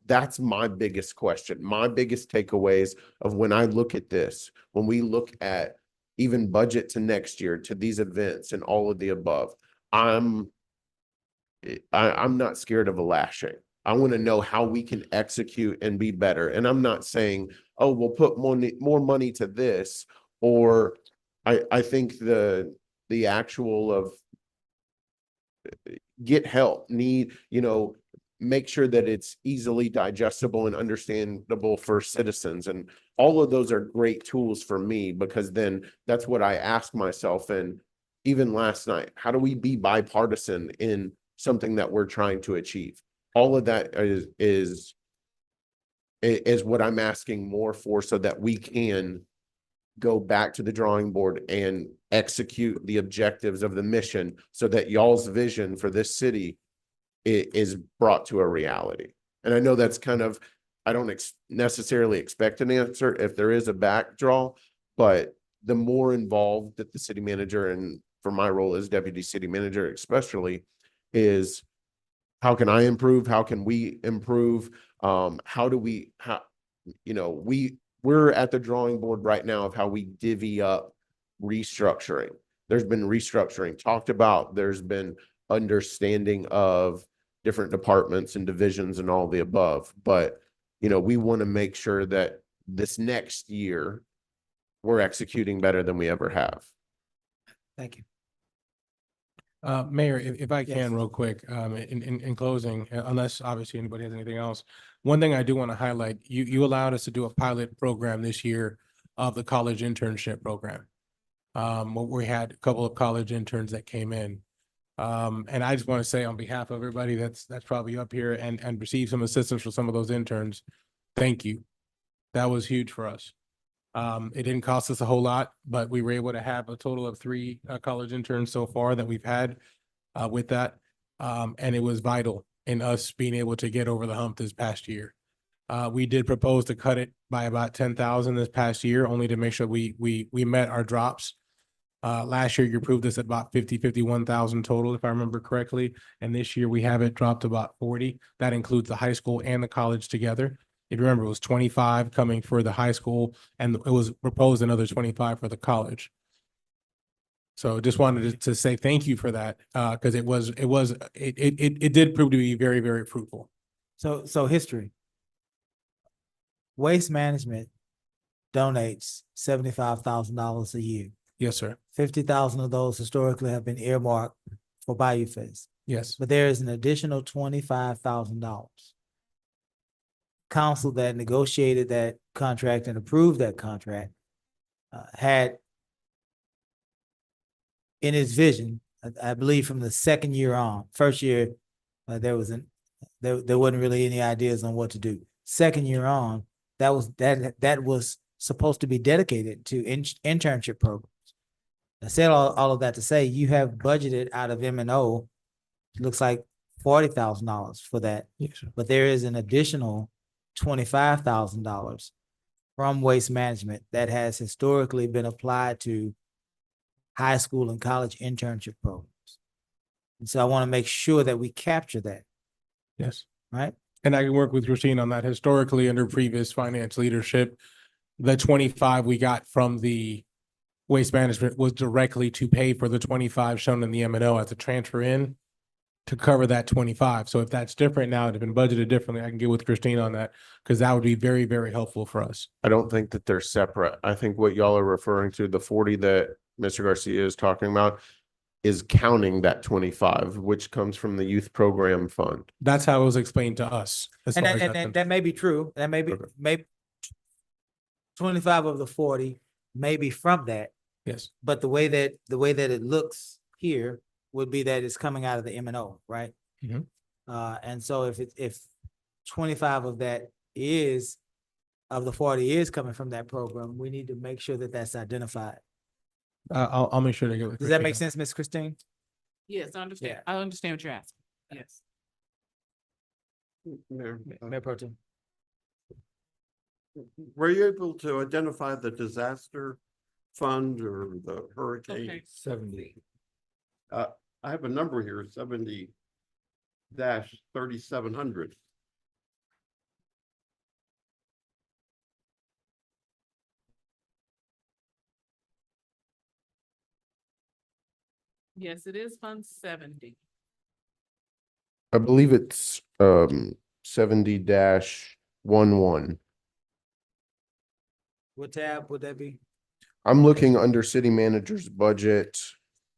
[SPEAKER 13] That's my biggest question. My biggest takeaways of when I look at this, when we look at even budget to next year, to these events and all of the above, I'm not scared of a lashing. I want to know how we can execute and be better. And I'm not saying, oh, we'll put more money to this, or I think the actual of get help, make sure that it's easily digestible and understandable for citizens. And all of those are great tools for me, because then that's what I ask myself. And even last night, how do we be bipartisan in something that we're trying to achieve? All of that is what I'm asking more for, so that we can go back to the drawing board and execute the objectives of the mission, so that y'all's vision for this city is brought to a reality. And I know that's kind of, I don't necessarily expect an answer if there is a backdraw, but the more involved that the city manager, and for my role as deputy city manager especially, is how can I improve? How can we improve? How do we, we're at the drawing board right now of how we divvy up restructuring. There's been restructuring talked about. There's been understanding of different departments and divisions and all the above. But, we want to make sure that this next year we're executing better than we ever have.
[SPEAKER 1] Thank you.
[SPEAKER 8] Mayor, if I
[SPEAKER 1] Yes.
[SPEAKER 8] can real quick, in closing, unless obviously anybody has anything else. One thing I do want to highlight, you allowed us to do a pilot program this year of the college internship program. Where we had a couple of college interns that came in. And I just want to say on behalf of everybody that's probably up here and received some assistance from some of those interns, thank you. That was huge for us. It didn't cost us a whole lot, but we were able to have a total of 3 college interns so far that we've had with that. And it was vital in us being able to get over the hump this past year. We did propose to cut it by about 10,000 this past year, only to make sure we met our drops. Last year you approved us at about 51,000 total, if I remember correctly. And this year we have it dropped to about 40. That includes the high school and the college together. If you remember, it was 25 coming for the high school, and it was proposed another 25 for the college. So just wanted to say thank you for that, because it did prove to be very, very fruitful.
[SPEAKER 1] So history. Waste Management donates $75,000 a year.
[SPEAKER 8] Yes, sir.
[SPEAKER 1] 50,000 of those historically have been earmarked for Bayou Fest,
[SPEAKER 8] Yes.
[SPEAKER 1] but there is an additional $25,000. Council that negotiated that contract and approved that contract had in its vision, I believe from the second year on. First year, there wasn't really any ideas on what to do. Second year on, that was supposed to be dedicated to internship programs. I said all of that to say you have budgeted out of M&O, looks like $40,000 for that.
[SPEAKER 8] Yes, sir.
[SPEAKER 1] But there is an additional $25,000 from Waste Management that has historically been applied to high school and college internship programs. And so I want to make sure that we capture that,
[SPEAKER 8] Yes.
[SPEAKER 1] right?
[SPEAKER 8] And I can work with Christine on that. Historically, under previous finance leadership, the 25 we got from the Waste Management was directly to pay for the 25 shown in the M&O as a transfer in to cover that 25. So if that's different now, it's been budgeted differently, I can get with Christine on that, because that would be very, very helpful for us.
[SPEAKER 13] I don't think that they're separate. I think what y'all are referring to, the 40 that Mr. Garcia is talking about, is counting that 25, which comes from the youth program fund.
[SPEAKER 8] That's how it was explained to us. As
[SPEAKER 1] And
[SPEAKER 8] far
[SPEAKER 1] that,
[SPEAKER 8] as
[SPEAKER 1] and
[SPEAKER 8] that's
[SPEAKER 1] that may be true. That may be,
[SPEAKER 13] Okay.
[SPEAKER 1] maybe 25 of the 40 may be from that.
[SPEAKER 8] yes,
[SPEAKER 1] But the way that it looks here would be that it's coming out of the M&O, right?
[SPEAKER 8] Mhm.
[SPEAKER 1] And so if 25 of that is, of the 40 is coming from that program, we need to make sure that that's identified.
[SPEAKER 8] I'll make sure to get with.
[SPEAKER 1] Does that
[SPEAKER 8] Christine
[SPEAKER 1] make
[SPEAKER 8] on
[SPEAKER 1] sense, Ms. Christine?
[SPEAKER 10] Yes, I understand. I understand what you're asking. Yes.
[SPEAKER 1] Mayor Pro Tem.
[SPEAKER 7] Were you able to identify the disaster fund or the hurricane?
[SPEAKER 10] Okay.
[SPEAKER 1] 70.
[SPEAKER 7] I have a number here, 70-3700.
[SPEAKER 10] Yes, it is Fund 70.
[SPEAKER 13] I believe it's 70-11.
[SPEAKER 1] What tab would that be?
[SPEAKER 13] I'm looking under city manager's budget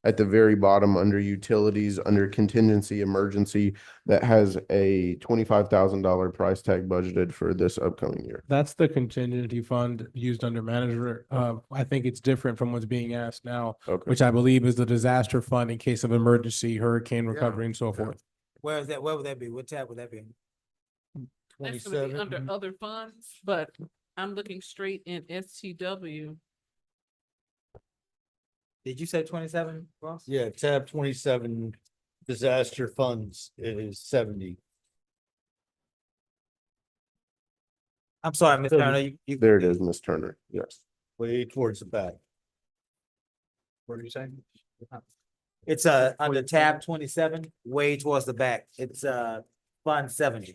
[SPEAKER 13] at the very bottom, under utilities, under contingency emergency, that has a $25,000 price tag budgeted for this upcoming year.
[SPEAKER 8] That's the contingency fund used under manager. I think it's different from what's being asked now,
[SPEAKER 13] Okay.
[SPEAKER 8] which I believe is the disaster fund in case of emergency, hurricane recovery and so forth.
[SPEAKER 1] Where is that? Where would that be? What tab would that be?
[SPEAKER 10] That's gonna be under other funds, but I'm looking straight in STW.
[SPEAKER 1] Did you say 27, Ross?
[SPEAKER 12] Yeah, tab 27, disaster funds is 70.
[SPEAKER 1] I'm sorry, Ms.
[SPEAKER 12] So
[SPEAKER 1] Turner, you.
[SPEAKER 13] There it is, Ms. Turner. Yes.
[SPEAKER 12] Way towards the back.
[SPEAKER 1] What are you saying? It's under tab 27, way towards the back. It's Fund 70.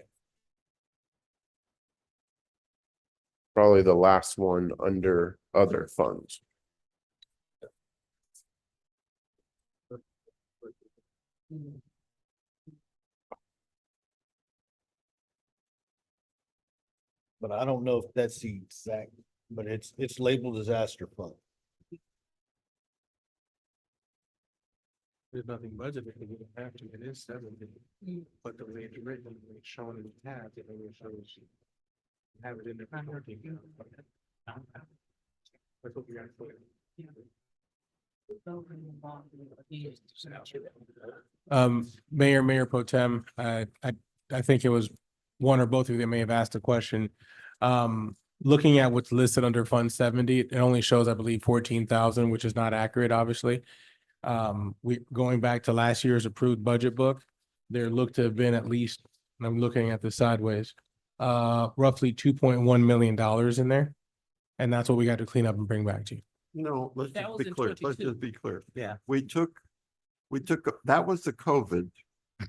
[SPEAKER 13] Probably the last one under other funds.
[SPEAKER 12] But I don't know if that's the exact, but it's labeled disaster fund.
[SPEAKER 8] There's nothing budgeted, we don't have to, it is 70. But the way it's written, it's shown in the tab, it only shows. Have it in the. That's what we got to put. Mayor Pro Tem, I think it was one or both of you that may have asked a question. Looking at what's listed under Fund 70, it only shows, I believe, 14,000, which is not accurate, obviously. Going back to last year's approved budget book, there looked to have been at least, and I'm looking at the sideways, roughly $2.1 million in there. And that's what we got to clean up and bring back to you.
[SPEAKER 7] No, let's
[SPEAKER 10] That
[SPEAKER 7] just
[SPEAKER 10] was
[SPEAKER 7] be
[SPEAKER 10] in
[SPEAKER 7] clear. Let's
[SPEAKER 10] 22.
[SPEAKER 7] just be clear.
[SPEAKER 1] Yeah.
[SPEAKER 7] We took, that was the COVID.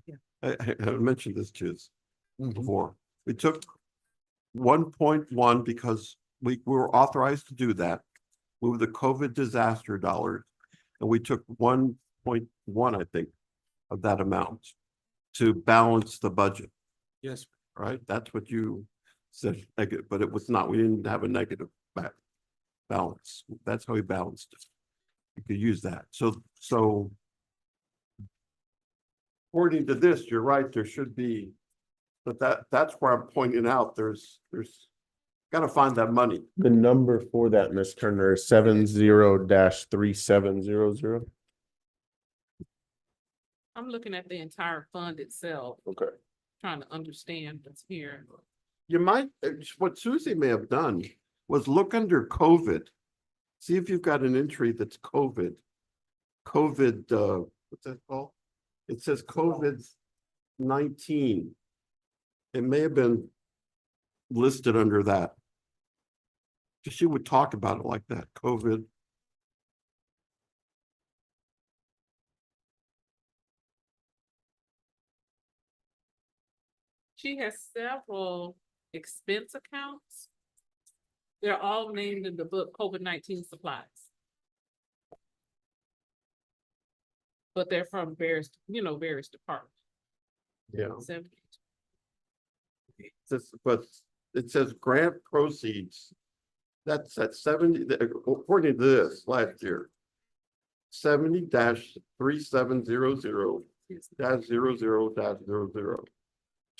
[SPEAKER 10] Yeah.
[SPEAKER 7] I mentioned this to you before. We took 1.1 because we were authorized to do that. Move the COVID disaster dollars. And we took 1.1, I think, of that amount to balance the budget,
[SPEAKER 8] Yes.
[SPEAKER 7] right? That's what you said, negative, but it was not. We didn't have a negative balance. That's how we balanced it. You could use that. So according to this, you're right, there should be, but that's where I'm pointing out, there's gotta find that money.
[SPEAKER 13] The number for that, Ms. Turner, is 70-3700.
[SPEAKER 10] I'm looking at the entire fund itself,
[SPEAKER 13] Okay.
[SPEAKER 10] trying to understand what's here.
[SPEAKER 7] You might, what Susie may have done was look under COVID. See if you've got an entry that's COVID. COVID, what's that called? It says COVID 19. It may have been listed under that. Because she would talk about it like that, COVID.
[SPEAKER 10] She has several expense accounts. They're all named in the book COVID-19 supplies. But they're from various departments.
[SPEAKER 7] Yeah.
[SPEAKER 10] So
[SPEAKER 7] But it says grant proceeds. That's at 70, according to this last year. 70-3700 -00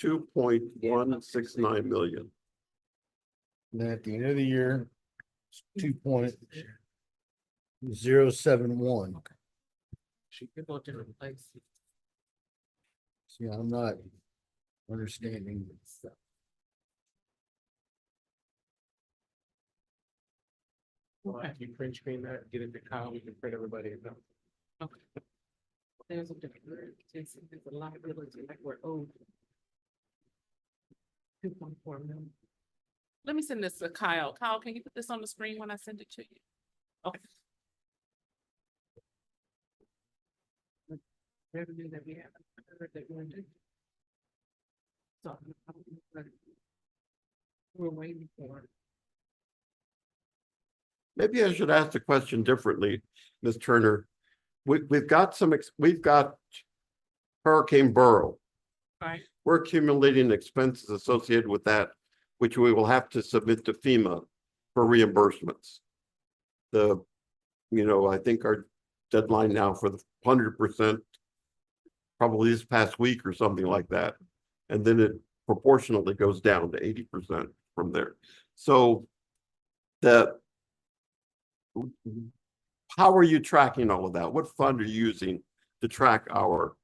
[SPEAKER 7] $2.169 million.
[SPEAKER 12] And then at the end of the year, 2.071.
[SPEAKER 10] she could go to different places.
[SPEAKER 12] See, I'm not understanding this stuff.
[SPEAKER 9] Well, after you print screen that, get it to Kyle, we can print everybody.
[SPEAKER 10] Okay. There's a different, there's a liability like we're owed. 2.4 million. Let me send this to Kyle. Kyle, can you put this on the screen when I send it to you? Okay. Revenue that we have, that we're doing. So we're waiting for.
[SPEAKER 7] Maybe I should ask the question differently, Ms. Turner. We've got Hurricane Beryl.
[SPEAKER 10] Right.
[SPEAKER 7] We're accumulating expenses associated with that, which we will have to submit to FEMA for reimbursements. I think our deadline now for the 100%, probably this past week or something like that. And then it proportionally goes down to 80% from there. So how are you tracking all of that? What fund are you using to track our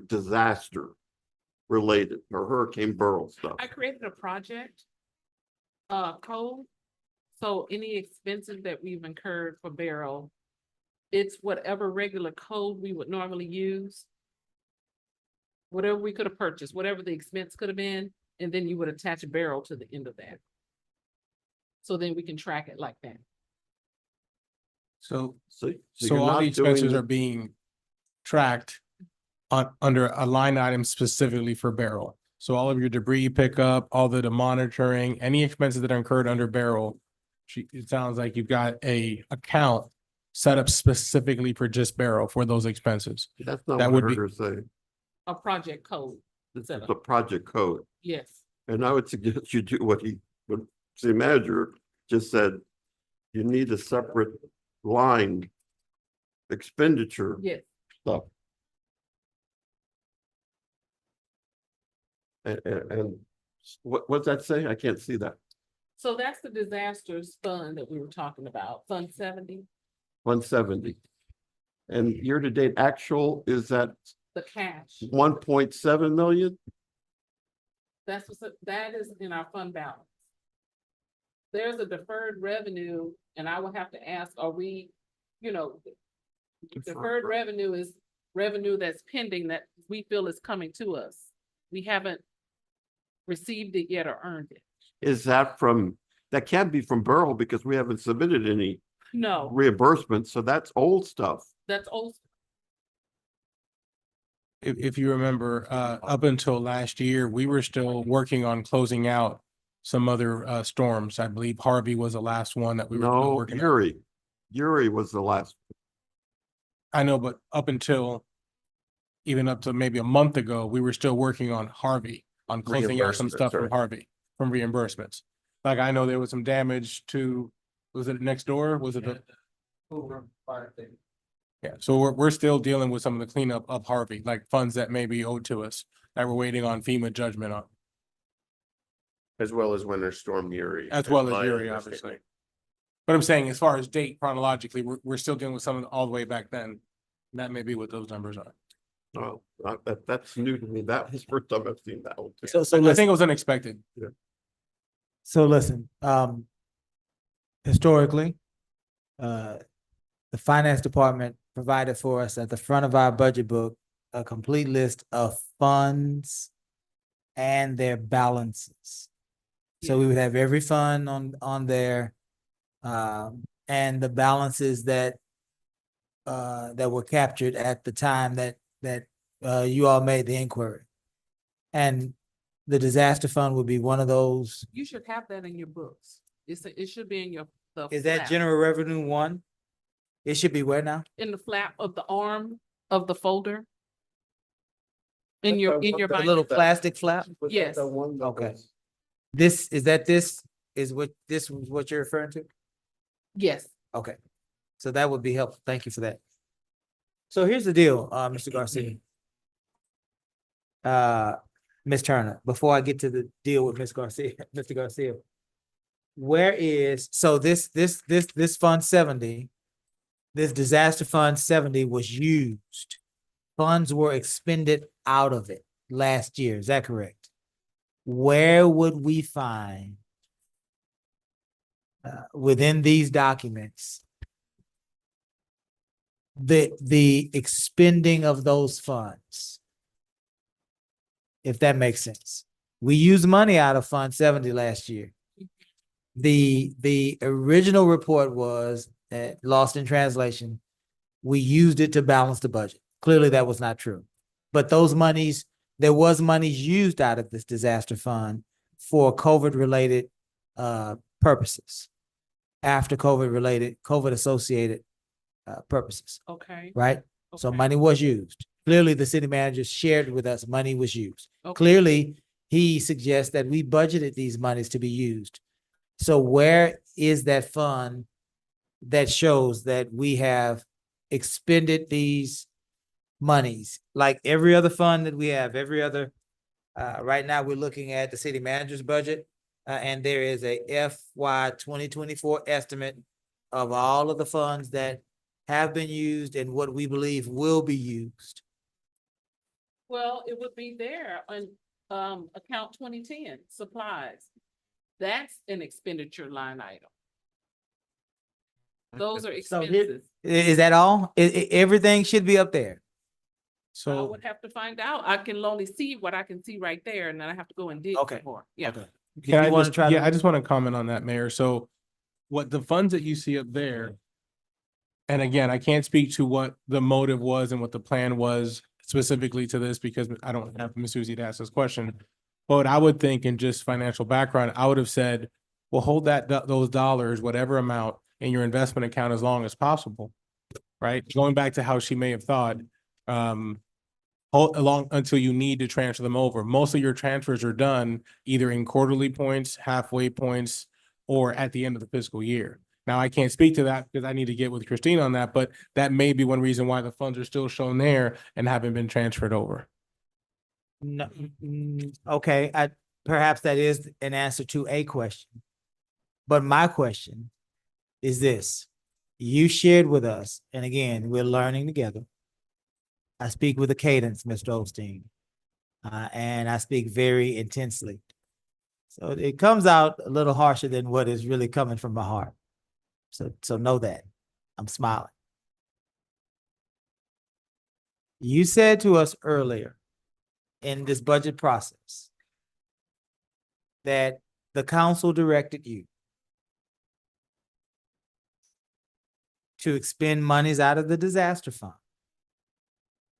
[SPEAKER 7] disaster related or Hurricane Beryl stuff?
[SPEAKER 10] I created a project code. So any expenses that we've incurred for Beryl, it's whatever regular code we would normally use. Whatever we could have purchased, whatever the expense could have been, and then you would attach a Beryl to the end of that. So then we can track it like that.
[SPEAKER 8] So,
[SPEAKER 7] So
[SPEAKER 8] so
[SPEAKER 7] you're
[SPEAKER 8] all
[SPEAKER 7] not
[SPEAKER 8] the expenses
[SPEAKER 7] doing-
[SPEAKER 8] are being tracked under a line item specifically for Beryl. So all of your debris pickup, all the monitoring, any expenses that are incurred under Beryl, it sounds like you've got a account set up specifically for just Beryl for those expenses.
[SPEAKER 7] That's not
[SPEAKER 8] That
[SPEAKER 7] what I
[SPEAKER 8] would
[SPEAKER 7] heard
[SPEAKER 8] be-
[SPEAKER 7] her say.
[SPEAKER 10] A project code.
[SPEAKER 7] This
[SPEAKER 10] set
[SPEAKER 7] is
[SPEAKER 10] up.
[SPEAKER 7] a project code.
[SPEAKER 10] Yes,
[SPEAKER 7] And I would suggest you do what the city manager just said. You need a separate line expenditure
[SPEAKER 10] yes.
[SPEAKER 7] stuff. And what's that say? I can't see that.
[SPEAKER 10] So that's the disasters fund that we were talking about, Fund 70,
[SPEAKER 7] 170. And year-to-date actual is at
[SPEAKER 10] the cash.
[SPEAKER 7] 1.7 million?
[SPEAKER 10] That is in our fund balance. There's a deferred revenue, and I will have to ask, are we, deferred revenue is revenue that's pending that we feel is coming to us. We haven't received it yet or earned it.
[SPEAKER 7] Is that that can't be from Beryl because we haven't submitted any
[SPEAKER 10] No,
[SPEAKER 7] reimbursements, so that's old stuff.
[SPEAKER 10] that's old.
[SPEAKER 8] If you remember, up until last year, we were still working on closing out some other storms. I believe Harvey was the last one that we were still
[SPEAKER 7] No,
[SPEAKER 8] working on.
[SPEAKER 7] Uri. Uri was the last.
[SPEAKER 8] I know, but even up to maybe a month ago, we were still working on Harvey, on closing out some
[SPEAKER 13] Reimbursements,
[SPEAKER 8] stuff from
[SPEAKER 13] right.
[SPEAKER 8] Harvey, from reimbursements. Like I know there was some damage to, was it next door? Was it the? Yeah, so we're still dealing with some of the cleanup of Harvey, like funds that may be owed to us that we're waiting on FEMA judgment on,
[SPEAKER 13] As well as Winter Storm Uri.
[SPEAKER 8] as well as
[SPEAKER 13] my
[SPEAKER 8] Uri,
[SPEAKER 13] understanding.
[SPEAKER 8] obviously. But I'm saying as far as date chronologically, we're still dealing with some of all the way back then. That may be what those numbers are.
[SPEAKER 7] Oh, that's new to me. That was the first time I've seen that one.
[SPEAKER 1] So
[SPEAKER 8] I think
[SPEAKER 1] listen,
[SPEAKER 8] it was unexpected.
[SPEAKER 1] historically, the finance department provided for us at the front of our budget book, a complete list of funds and their balances. So we would have every fund on there, and the balances that were captured at the time that you all made the inquiry. And the disaster fund would be one of those.
[SPEAKER 10] You should have that in your books. It should be in your. the
[SPEAKER 1] Is that
[SPEAKER 10] flap.
[SPEAKER 1] general revenue one? It should be where now?
[SPEAKER 10] In the flap of the arm of the folder? In your
[SPEAKER 1] The
[SPEAKER 10] binder?
[SPEAKER 1] little plastic flap?
[SPEAKER 10] Yes.
[SPEAKER 1] Okay. This is what you're referring to?
[SPEAKER 10] Yes.
[SPEAKER 1] Okay. So that would be helpful. Thank you for that. So here's the deal, Mr. Garcia. Ms. Turner, before I get to the deal with Ms. Garcia, Mr. Garcia. Where is, so this Fund 70, this Disaster Fund 70 was used. Funds were expended out of it last year. Is that correct? Where would we find within these documents the expending of those funds? If that makes sense. We used money out of Fund 70 last year. The original report was lost in translation. We used it to balance the budget. Clearly that was not true. But those monies, there was monies used out of this disaster fund for COVID-related purposes. After COVID-related, COVID-associated purposes,
[SPEAKER 10] Okay.
[SPEAKER 1] right? So
[SPEAKER 10] Okay.
[SPEAKER 1] money was used. Clearly, the city manager shared with us money was used.
[SPEAKER 10] Okay.
[SPEAKER 1] Clearly, he suggests that we budgeted these monies to be used. So where is that fund that shows that we have expended these monies? Like every other fund that we have, every other, right now we're looking at the city manager's budget, and there is a FY 2024 estimate of all of the funds that have been used and what we believe will be used.
[SPEAKER 10] Well, it would be there on account 2010, supplies. That's an expenditure line item. Those are
[SPEAKER 1] So here-
[SPEAKER 10] expenses.
[SPEAKER 1] Is that all? Everything should be up there.
[SPEAKER 10] I
[SPEAKER 8] So,
[SPEAKER 10] would have to find out. I can only see what I can see right there, and then I have to go and dig
[SPEAKER 1] Okay.
[SPEAKER 10] some more. Yeah.
[SPEAKER 1] Okay. Did
[SPEAKER 8] can
[SPEAKER 1] you
[SPEAKER 8] I
[SPEAKER 1] wanna
[SPEAKER 8] just,
[SPEAKER 1] try to-
[SPEAKER 8] yeah, I just want to comment on that, Mayor. So what the funds that you see up there, and again, I can't speak to what the motive was and what the plan was specifically to this because I don't have Ms. Suzie to ask this question. But I would think in just financial background, I would have said, well, hold those dollars, whatever amount, in your investment account as long as possible, right? Going back to how she may have thought, hold along until you need to transfer them over. Most of your transfers are done either in quarterly points, halfway points, or at the end of the fiscal year. Now, I can't speak to that because I need to get with Christine on that, but that may be one reason why the funds are still shown there and haven't been transferred over.
[SPEAKER 1] No, okay, perhaps that is an answer to a question. But my question is this. You shared with us, and again, we're learning together. I speak with a cadence, Mr. Osteen, and I speak very intensely. So it comes out a little harsher than what is really coming from my heart. So know that. I'm smiling. You said to us earlier in this budget process that the council directed you to expend monies out of the disaster fund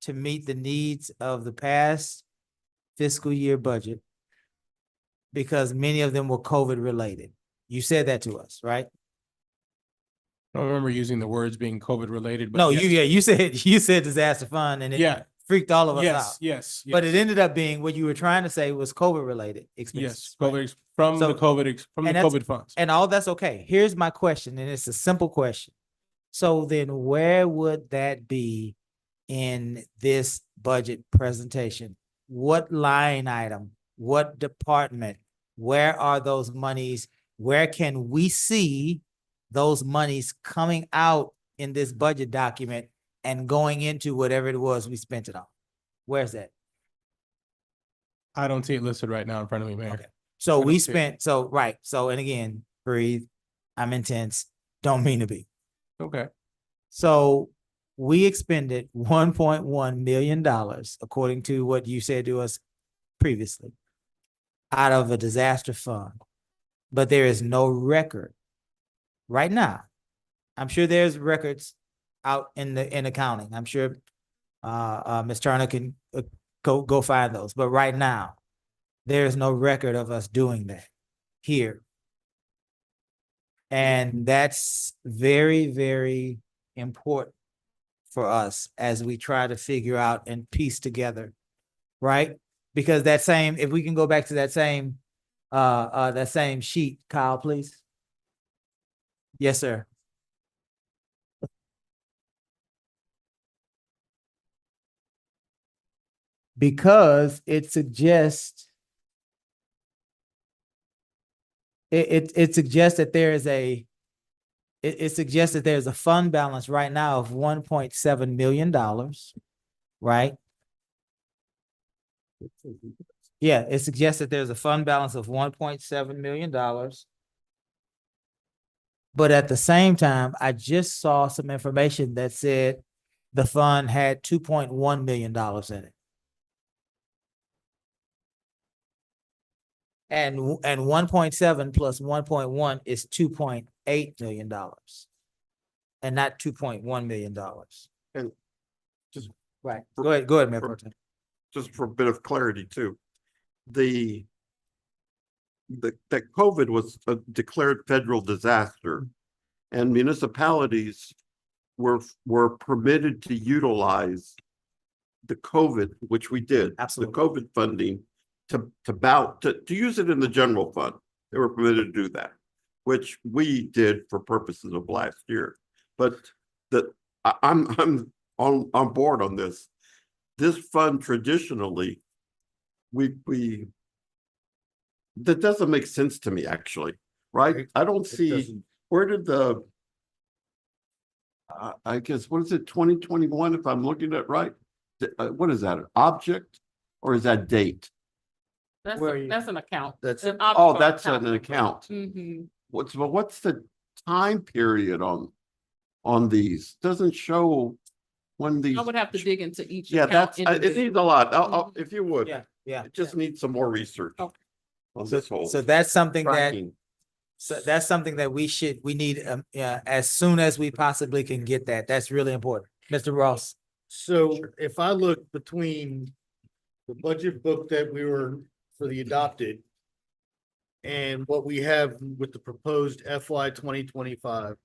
[SPEAKER 1] to meet the needs of the past fiscal year budget because many of them were COVID related. You said that to us, right?
[SPEAKER 8] I don't remember using the words being COVID related, but
[SPEAKER 1] No,
[SPEAKER 8] yes.
[SPEAKER 1] you said disaster fund and it
[SPEAKER 8] Yeah.
[SPEAKER 1] freaked all of us
[SPEAKER 8] Yes,
[SPEAKER 1] out.
[SPEAKER 8] yes.
[SPEAKER 1] But it
[SPEAKER 8] yes,
[SPEAKER 1] ended up being what you were trying to say was COVID related expenses.
[SPEAKER 8] Yes, COVID, from
[SPEAKER 1] So-
[SPEAKER 8] the from the
[SPEAKER 1] and that's-
[SPEAKER 8] COVID funds.
[SPEAKER 1] And all that's okay. Here's my question, and it's a simple question. So then where would that be in this budget presentation? What line item? What department? Where are those monies? Where can we see those monies coming out in this budget document and going into whatever it was we spent it on? Where's that?
[SPEAKER 8] I don't see it listed right now in front of me, Mayor.
[SPEAKER 1] Okay. So
[SPEAKER 8] I
[SPEAKER 1] we
[SPEAKER 8] don't see it.
[SPEAKER 1] spent, so, right, so, and again, breathe, I'm intense, don't mean to be.
[SPEAKER 8] Okay.
[SPEAKER 1] So we expended $1.1 million, according to what you said to us previously, out of a disaster fund. But there is no record right now. I'm sure there's records out in accounting. I'm sure Ms. Turner can go find those. But right now, there is no record of us doing that here. And that's very, very important for us as we try to figure out and piece together, right? Because if we can go back to that same sheet, Kyle, please. Yes, sir. Because it suggests it suggests that there is it suggests that there's a fund balance right now of $1.7 million, right? Yeah, it suggests that there's a fund balance of $1.7 million. But at the same time, I just saw some information that said the fund had $2.1 million in it. And 1.7 plus 1.1 is $2.8 million. And not $2.1 million.
[SPEAKER 7] And just
[SPEAKER 1] Right. Go ahead, Mayor Pro Tem.
[SPEAKER 7] just for a bit of clarity too. That COVID was a declared federal disaster, and municipalities were permitted to utilize the COVID, which we did.
[SPEAKER 1] Absolutely.
[SPEAKER 7] The COVID funding to use it in the general fund. They were permitted to do that, which we did for purposes of last year. But I'm on board on this. This fund traditionally, that doesn't make sense to me, actually, right? I don't see, where did I guess, what is it, 2021, if I'm looking at right? What is that, an object, or is that date?
[SPEAKER 10] That's,
[SPEAKER 1] Where are you?
[SPEAKER 10] that's an account.
[SPEAKER 12] That's,
[SPEAKER 10] An
[SPEAKER 7] Oh,
[SPEAKER 10] optional
[SPEAKER 7] that's an account.
[SPEAKER 10] Mhm.
[SPEAKER 7] What's the time period on these? Doesn't show when these.
[SPEAKER 10] I would have to dig into each
[SPEAKER 7] Yeah,
[SPEAKER 10] account.
[SPEAKER 7] it needs a lot.
[SPEAKER 10] Mhm.
[SPEAKER 7] If you would.
[SPEAKER 1] Yeah.
[SPEAKER 7] It just needs some more research.
[SPEAKER 10] Okay.
[SPEAKER 7] On this whole.
[SPEAKER 1] So that's something
[SPEAKER 7] tracking.
[SPEAKER 1] we need as soon as we possibly can get that. That's really important. Mr. Ross.
[SPEAKER 12] so if I look between the budget book that we were for the adopted and what we have with the proposed FY 2025,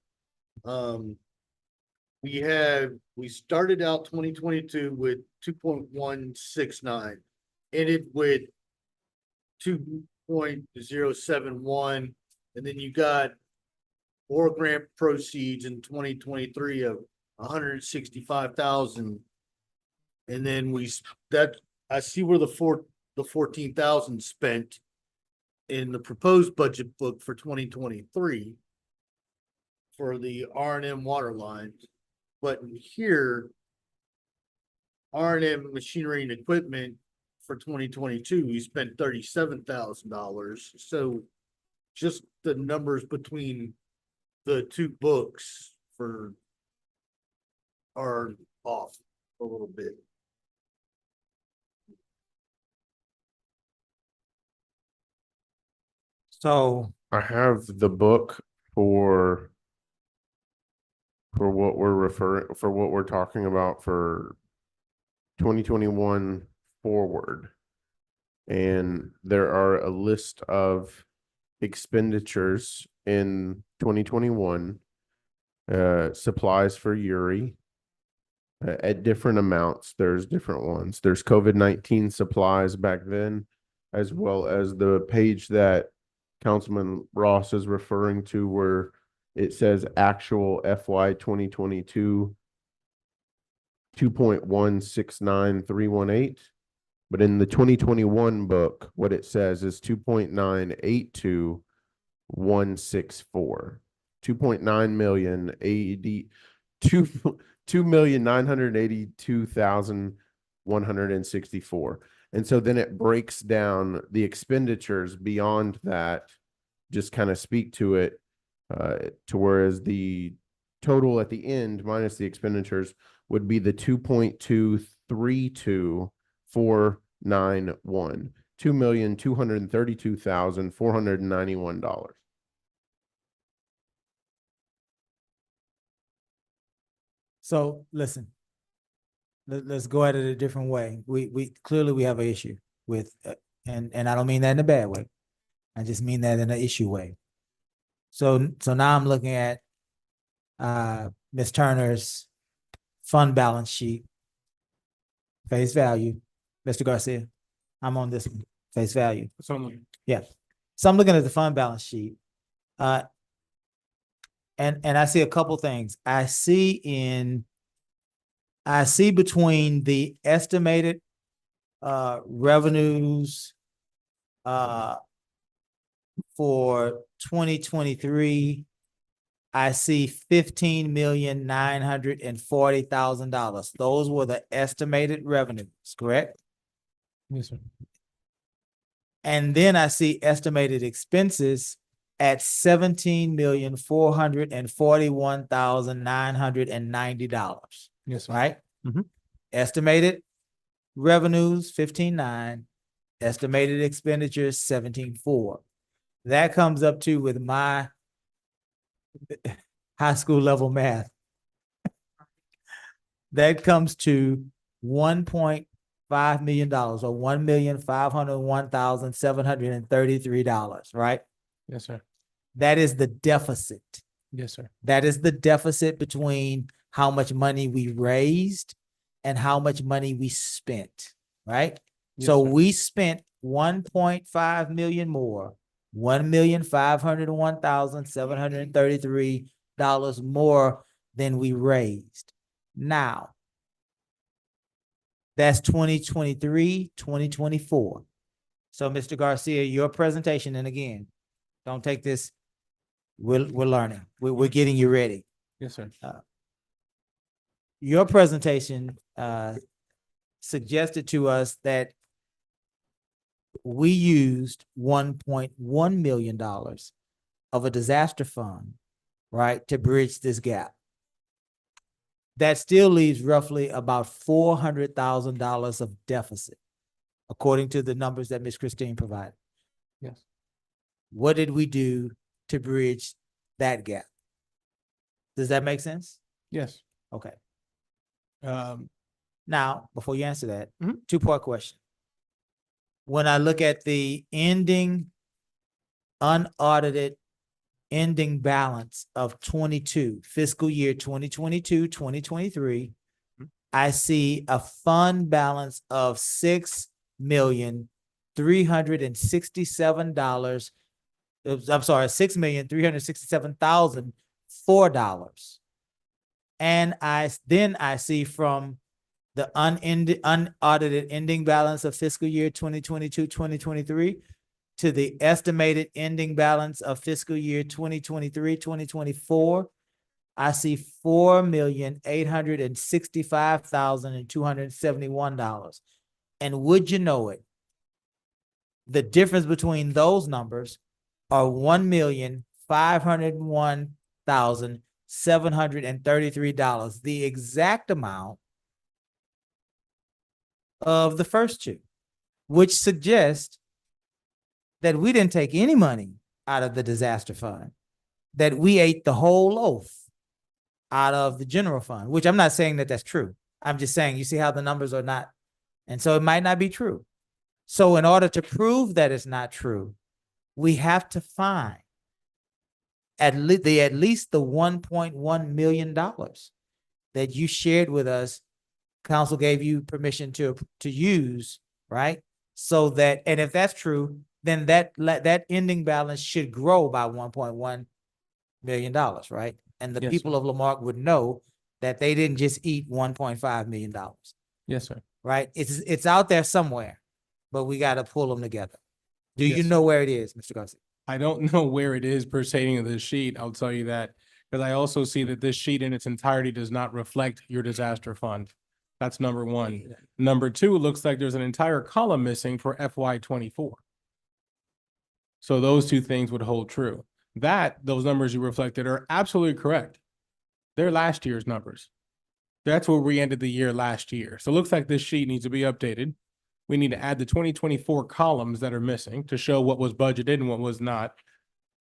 [SPEAKER 12] we started out 2022 with 2.169, ended with 2.071, and then you got more grant proceeds in 2023 of 165,000. And then I see where the 14,000 spent in the proposed budget book for 2023 for the R&M water lines. But here, R&M machinery and equipment for 2022, we spent $37,000. So just the numbers between the two books are off a little bit.
[SPEAKER 1] So
[SPEAKER 4] I have the book for what we're talking about for 2021 forward. And there are a list of expenditures in 2021, supplies for Uri, at different amounts. There's different ones. There's COVID-19 supplies back then, as well as the page that Councilman Ross is referring to, where it says actual FY 2022 2.169318. But in the 2021 book, what it says is 2.982164. 2.9 million 2,982,164. And so then it breaks down the expenditures beyond that, just kind of speak to it, to whereas the total at the end minus the expenditures
[SPEAKER 13] would be the 2.232491, $2,232,491.
[SPEAKER 1] So listen, let's go at it a different way. We clearly we have an issue with, and I don't mean that in a bad way. I just mean that in an issue way. So now I'm looking at Ms. Turner's fund balance sheet, face value. Mr. Garcia, I'm on this one, face value. Yeah. So I'm looking at the fund balance sheet. And I see a couple things. I see between the estimated revenues for 2023, I see $15,940,000. Those were the estimated revenues, correct?
[SPEAKER 8] Yes, sir.
[SPEAKER 1] And then I see estimated expenses at $17,441,990.
[SPEAKER 8] Yes, sir.
[SPEAKER 1] Right?
[SPEAKER 8] Mhm.
[SPEAKER 1] Estimated revenues, 15,900. Estimated expenditures, 17,400. That comes up to, with my high school level math, that comes to $1.5 million, or $1,501,733, right?
[SPEAKER 8] Yes, sir.
[SPEAKER 1] That is the deficit.
[SPEAKER 8] Yes, sir.
[SPEAKER 1] That is the deficit between how much money we raised and how much money we spent, right?
[SPEAKER 8] Yes,
[SPEAKER 1] So
[SPEAKER 8] sir.
[SPEAKER 1] we spent 1.5 million more, $1,501,733 more than we raised. Now, that's 2023, 2024. So, Mr. Garcia, your presentation, and again, don't take this, we're learning. We're getting you ready.
[SPEAKER 8] Yes, sir.
[SPEAKER 1] Your presentation suggested to us that we used $1.1 million of a disaster fund, right, to bridge this gap. That still leaves roughly about $400,000 of deficit, according to the numbers that Ms. Christine provided.
[SPEAKER 8] Yes.
[SPEAKER 1] What did we do to bridge that gap? Does that make sense?
[SPEAKER 8] Yes.
[SPEAKER 1] Okay.
[SPEAKER 8] Um,
[SPEAKER 1] Now, before you answer that,
[SPEAKER 8] Mhm.
[SPEAKER 1] two-part question. When I look at the ending unaudited ending balance of 22, fiscal year 2022, 2023, I see a fund balance of $6,367. I'm sorry, $6,367,004. And then I see from the unaudited ending balance of fiscal year 2022, 2023 to the estimated ending balance of fiscal year 2023, 2024, I see $4,865,271. And would you know it, the difference between those numbers are $1,501,733, the exact amount of the first two, which suggests that we didn't take any money out of the disaster fund, that we ate the whole loaf out of the general fund, which I'm not saying that that's true. I'm just saying, you see how the numbers are not, and so it might not be true. So in order to prove that it's not true, we have to find at least the $1.1 million that you shared with us, council gave you permission to use, right? So that, and if that's true, then that ending balance should grow by $1.1 million, right? And the
[SPEAKER 8] Yes,
[SPEAKER 1] people
[SPEAKER 8] sir.
[SPEAKER 1] of Lamarck would know that they didn't just eat $1.5 million,
[SPEAKER 8] Yes, sir.
[SPEAKER 1] right? It's out there somewhere, but we got to pull them together. Do
[SPEAKER 8] Yes,
[SPEAKER 1] you
[SPEAKER 8] sir.
[SPEAKER 1] know where it is, Mr. Garcia?
[SPEAKER 8] I don't know where it is pertaining to this sheet. I'll tell you that. Because I also see that this sheet in its entirety does not reflect your disaster fund. That's number one. Number two, it looks like there's an entire column missing for FY 24. So those two things would hold true. Those numbers you reflected are absolutely correct. They're last year's numbers. That's where we ended the year last year. So it looks like this sheet needs to be updated. We need to add the 2024 columns that are missing to show what was budgeted and what was not.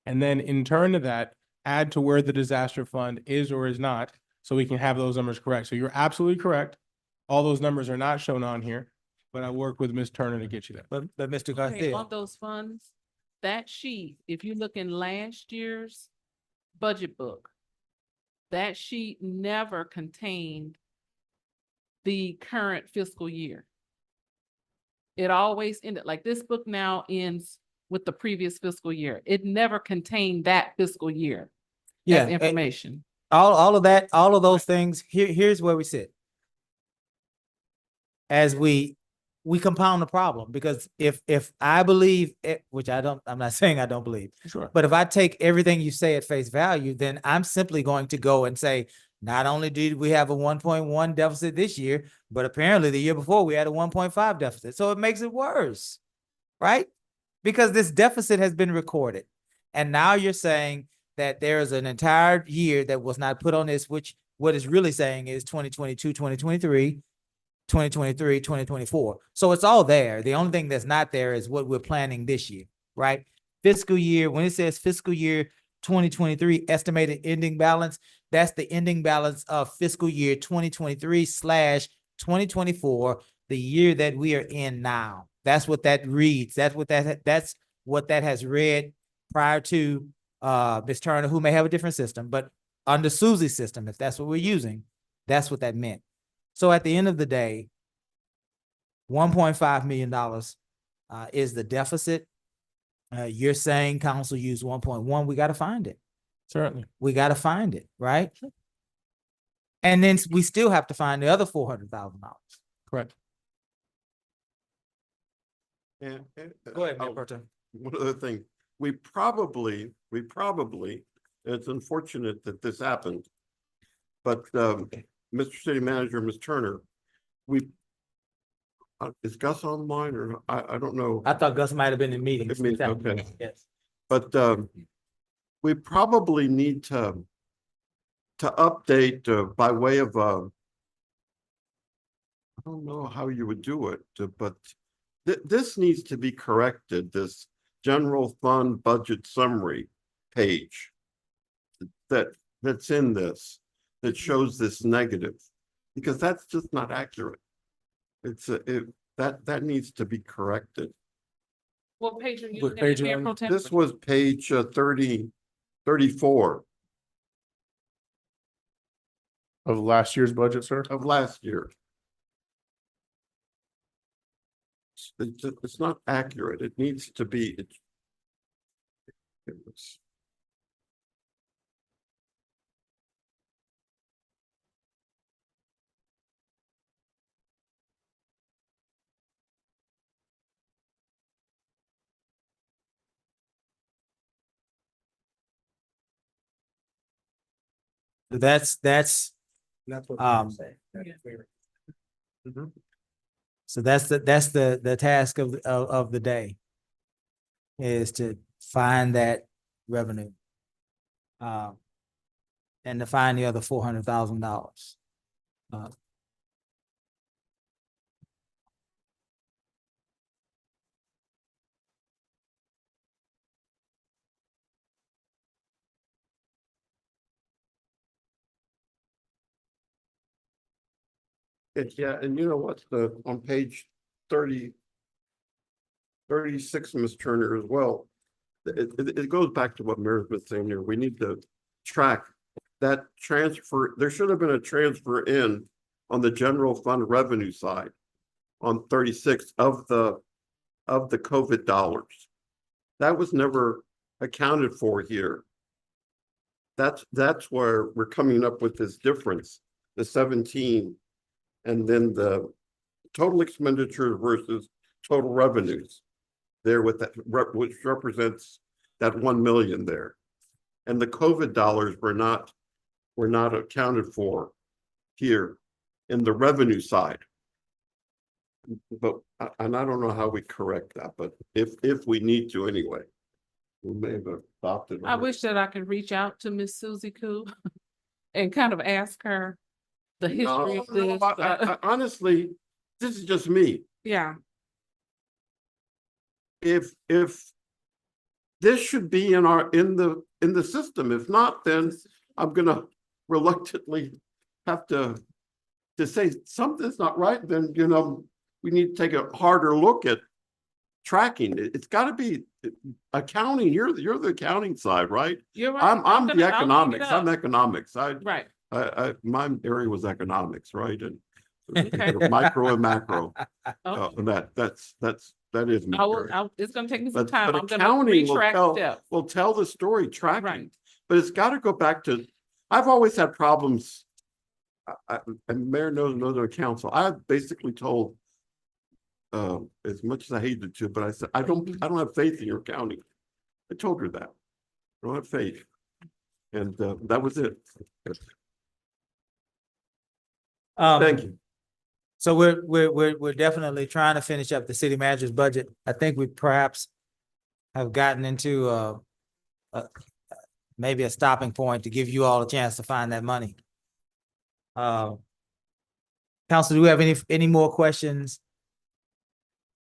[SPEAKER 8] And then in turn to that, add to where the disaster fund is or is not, so we can have those numbers correct. So you're absolutely correct. All those numbers are not shown on here, but I work with Ms. Turner to get you that.
[SPEAKER 1] But Mr.
[SPEAKER 10] Okay,
[SPEAKER 1] Garcia,
[SPEAKER 10] on those funds, that sheet, if you look in last year's budget book, that sheet never contained the current fiscal year. It always ended, like this book now ends with the previous fiscal year. It never contained that fiscal year
[SPEAKER 1] yeah,
[SPEAKER 10] as information.
[SPEAKER 1] all of that, all of those things, here's where we sit. As we compound the problem, because if I believe it, which I'm not saying I don't believe,
[SPEAKER 8] Sure.
[SPEAKER 1] but if I take everything you say at face value, then I'm simply going to go and say, not only did we have a 1.1 deficit this year, but apparently the year before we had a 1.5 deficit. So it makes it worse, right? Because this deficit has been recorded. And now you're saying that there is an entire year that was not put on this, which what it's really saying is 2022, 2023, 2023, 2024. So it's all there. The only thing that's not there is what we're planning this year, right? Fiscal year, when it says fiscal year 2023 estimated ending balance, that's the ending balance of fiscal year 2023/2024, the year that we are in now. That's what that reads. That's what that has read prior to Ms. Turner, who may have a different system, but under Susie's system, if that's what we're using, that's what that meant. So at the end of the day, $1.5 million is the deficit. You're saying council used 1.1. We got to find it.
[SPEAKER 8] Certainly.
[SPEAKER 1] We got to find it, right? And then we still have to find the other $400,000.
[SPEAKER 8] Correct.
[SPEAKER 7] And,
[SPEAKER 1] Go ahead, Mayor Pro Tem.
[SPEAKER 7] one other thing, we probably, and it's unfortunate that this happened, but Mr. City Manager, Ms. Turner, is Gus online or I don't know.
[SPEAKER 1] I thought Gus might have been in meetings.
[SPEAKER 7] Okay.
[SPEAKER 1] Yes.
[SPEAKER 7] But we probably need to update by way of I don't know how you would do it, but this needs to be corrected, this general fund budget summary page that's in this, that shows this negative, because that's just not accurate. That needs to be corrected.
[SPEAKER 10] What page are you
[SPEAKER 8] What
[SPEAKER 10] looking
[SPEAKER 8] page
[SPEAKER 10] at,
[SPEAKER 8] are you
[SPEAKER 10] Mayor
[SPEAKER 8] on?
[SPEAKER 10] Pro Tem?
[SPEAKER 7] This was page 34
[SPEAKER 8] Of last year's budget, sir?
[SPEAKER 7] of last year. It's not accurate. It needs to be.
[SPEAKER 1] That's
[SPEAKER 6] what
[SPEAKER 1] I'm
[SPEAKER 6] saying.
[SPEAKER 1] so that's the task of the day, is to find that revenue. And to find the other $400,000.
[SPEAKER 7] Yeah, and you know what, on page 36, Ms. Turner, as well. It goes back to what Mary's been saying here. We need to track that transfer. There should have been a transfer in on the general fund revenue side on 36 of the COVID dollars. That was never accounted for here. That's where we're coming up with this difference, the 17, and then the total expenditures versus total revenues there with that, which represents that 1 million there. And the COVID dollars were not accounted for here in the revenue side. But, and I don't know how we correct that, but if we need to anyway, we may have adopted.
[SPEAKER 10] I wish that I could reach out to Miss Susie Koo and kind of ask her the history
[SPEAKER 7] No,
[SPEAKER 10] of
[SPEAKER 7] no,
[SPEAKER 10] this.
[SPEAKER 7] honestly, this is just me.
[SPEAKER 10] Yeah,
[SPEAKER 7] If this should be in the system. If not, then I'm gonna reluctantly have to say something's not right, then, we need to take a harder look at tracking. It's gotta be accounting. You're the accounting side, right?
[SPEAKER 10] you're right.
[SPEAKER 7] I'm
[SPEAKER 10] I'll dig
[SPEAKER 7] the
[SPEAKER 10] it
[SPEAKER 7] economics. I'm
[SPEAKER 10] up.
[SPEAKER 7] economics.
[SPEAKER 10] Right.
[SPEAKER 7] My area was economics, right? And
[SPEAKER 10] Okay.
[SPEAKER 7] micro and macro.
[SPEAKER 10] Okay.
[SPEAKER 7] And that is. my area.
[SPEAKER 10] It's gonna take me some
[SPEAKER 7] But
[SPEAKER 10] time. I'm gonna
[SPEAKER 7] accounting
[SPEAKER 10] retrack steps.
[SPEAKER 7] will tell the story tracking,
[SPEAKER 10] Right.
[SPEAKER 7] but it's got to go back to, I've always had problems. And Mayor knows our council. I basically told, as much as I hated to, but I said, I don't have faith in your accounting. I told her that. I don't have faith. And, that was it. Thank you.
[SPEAKER 1] So we're definitely trying to finish up the city manager's budget. I think we perhaps have gotten into maybe a stopping point to give you all a chance to find that money. Council, do we have any more questions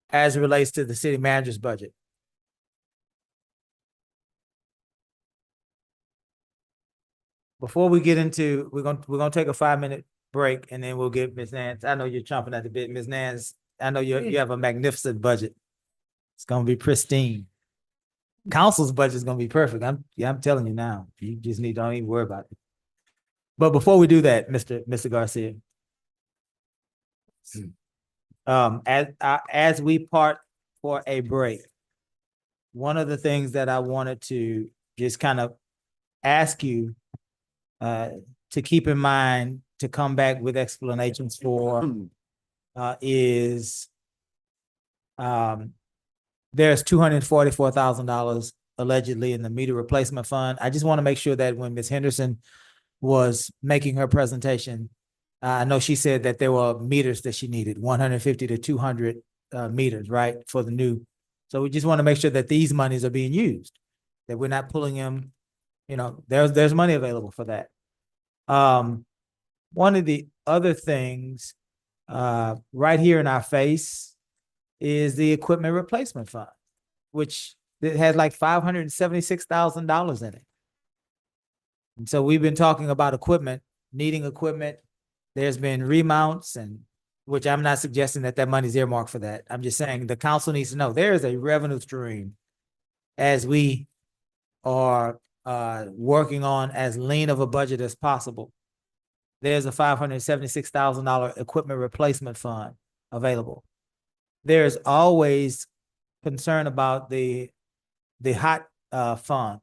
[SPEAKER 1] as it relates to the city manager's budget? Before we get into, we're gonna take a 5-minute break and then we'll get Ms. Nance. I know you're chomping at the bit, Ms. Nance. I know you have a magnificent budget. It's gonna be pristine. Council's budget is gonna be perfect. I'm telling you now. You just don't even worry about it. But before we do that, Mr. Garcia, as we part for a break, one of the things that I wanted to just kind of ask you to keep in mind to come back with explanations for is there's $244,000 allegedly in the meter replacement fund. I just want to make sure that when Ms. Henderson was making her presentation, I know she said that there were meters that she needed, 150 to 200 meters, right, for the new. So we just want to make sure that these monies are being used, that we're not pulling them, there's money available for that. One of the other things right here in our face is the equipment replacement fund, which it has like $576,000 in it. And so we've been talking about equipment, needing equipment. There's been remounts, and which I'm not suggesting that money's earmarked for that. I'm just saying the council needs to know there is a revenue stream as we are working on as lean of a budget as possible. There's a $576,000 equipment replacement fund available. There's always concern about the hot fund.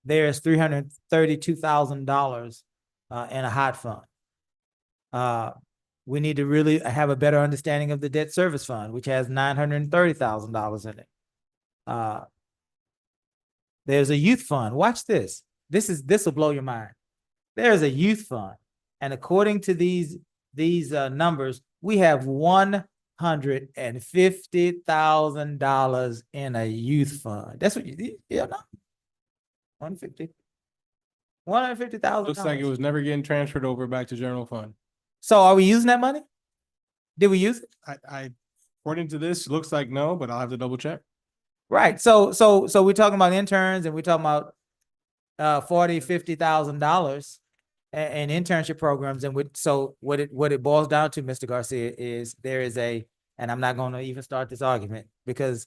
[SPEAKER 1] There's $332,000 in a hot fund. We need to really have a better understanding of the debt service fund, which has $930,000 in it. There's a youth fund. Watch this. This will blow your mind. There's a youth fund. And according to these numbers, we have $150,000 in a youth fund. That's what you know. $150,000.
[SPEAKER 8] Looks like it was never getting transferred over back to general fund.
[SPEAKER 1] So are we using that money? Did we use it?
[SPEAKER 8] I according to this, looks like no, but I'll have to double check.
[SPEAKER 1] Right. So we're talking about interns and we're talking about $40,000-$50,000 in internship programs. And what it boils down to, Mr. Garcia, is there is and I'm not going to even start this argument because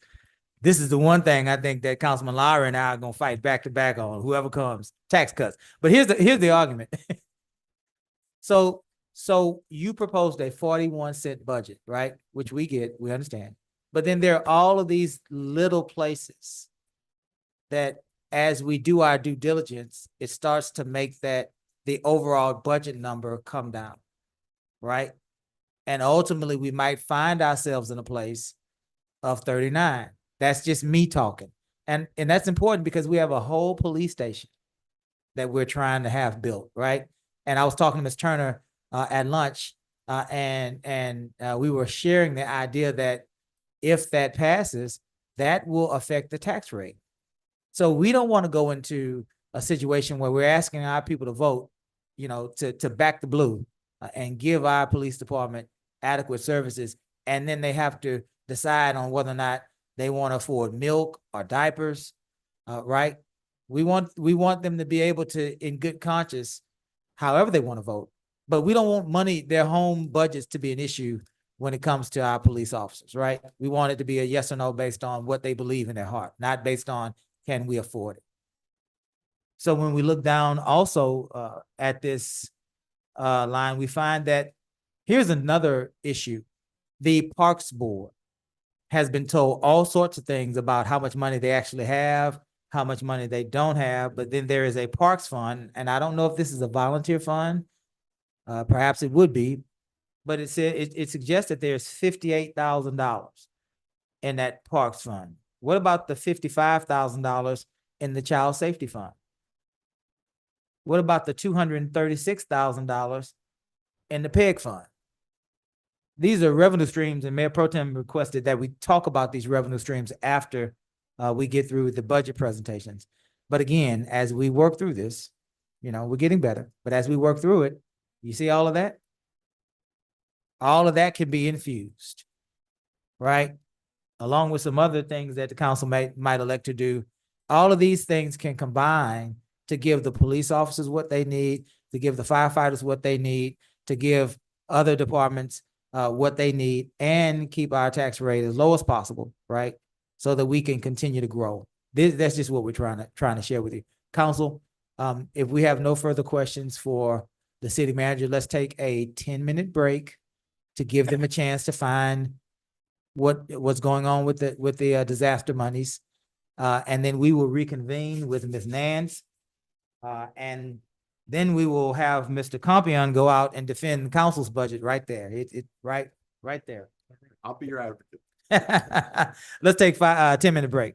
[SPEAKER 1] this is the one thing I think that Councilman Lara and I are going to fight back to back on, whoever comes, tax cuts. But here's the argument. So you proposed a 41-cent budget, right? Which we understand. But then there are all of these little places that as we do our due diligence, it starts to make the overall budget number come down, right? And ultimately we might find ourselves in a place of 39. That's just me talking. And that's important because we have a whole police station that we're trying to have built, right? And I was talking to Ms. Turner at lunch, and we were sharing the idea that if that passes, that will affect the tax rate. So we don't want to go into a situation where we're asking our people to vote, to back the blue, and give our police department adequate services. And then they have to decide on whether or not they want to afford milk or diapers, right? We want them to be able to, in good conscience, however they want to vote. But we don't want money, their home budgets to be an issue when it comes to our police officers, right? We want it to be a yes or no based on what they believe in their heart, not based on can we afford it. So when we look down also at this line, we find that here's another issue. The Parks Board has been told all sorts of things about how much money they actually have, how much money they don't have, but then there is a Parks Fund, and I don't know if this is a volunteer fund. Perhaps it would be, but it suggests that there's $58,000 in that Parks Fund. What about the $55,000 in the Child Safety Fund? What about the $236,000 in the PEG Fund? These are revenue streams, and Mayor Pro Tem requested that we talk about these revenue streams after we get through the budget presentations. But again, as we work through this, we're getting better, but as we work through it, you see all of that? All of that can be infused, right? Along with some other things that the council might elect to do. All of these things can combine to give the police officers what they need, to give the firefighters what they need, to give other departments what they need, and keep our tax rate as low as possible, right? So that we can continue to grow. That's just what we're trying to share with you. Council, if we have no further questions for the city manager, let's take a 10-minute break to give them a chance to find what's going on with the disaster monies. And then we will reconvene with Ms. Nance. And then we will have Mr. Compion go out and defend the council's budget right there. Right there.
[SPEAKER 7] I'll be your advocate.
[SPEAKER 1] Let's take 10-minute break.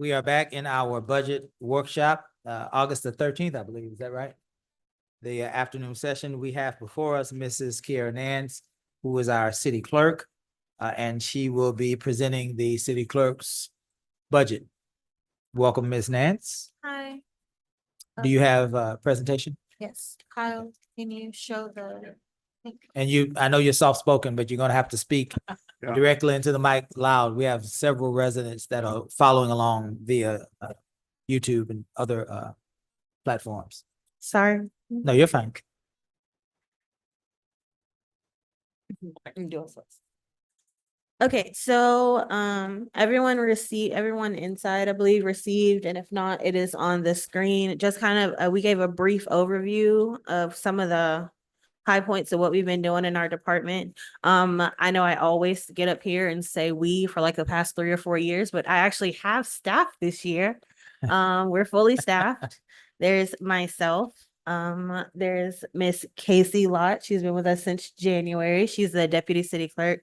[SPEAKER 1] We are back in our budget workshop, August the 13th, I believe. Is that right? The afternoon session. We have before us Mrs. Kiera Nance, who is our city clerk, and she will be presenting the city clerk's budget. Welcome, Ms. Nance.
[SPEAKER 2] Hi.
[SPEAKER 1] Do you have a presentation?
[SPEAKER 2] Yes, Kyle, can you show the?
[SPEAKER 1] And you, I know you're soft-spoken, but you're gonna have to speak
[SPEAKER 7] Yeah.
[SPEAKER 1] directly into the mic loud. We have several residents that are following along via YouTube and other platforms.
[SPEAKER 2] Sorry.
[SPEAKER 1] No, you're fine.
[SPEAKER 2] Okay, so everyone inside, I believe, received, and if not, it is on the screen. Just kind of we gave a brief overview of some of the high points of what we've been doing in our department. I know I always get up here and say we for like the past 3 or 4 years, but I actually have staff this year. We're fully staffed. There's myself. There's Miss Casey Lott. She's been with us since January. She's the deputy city clerk.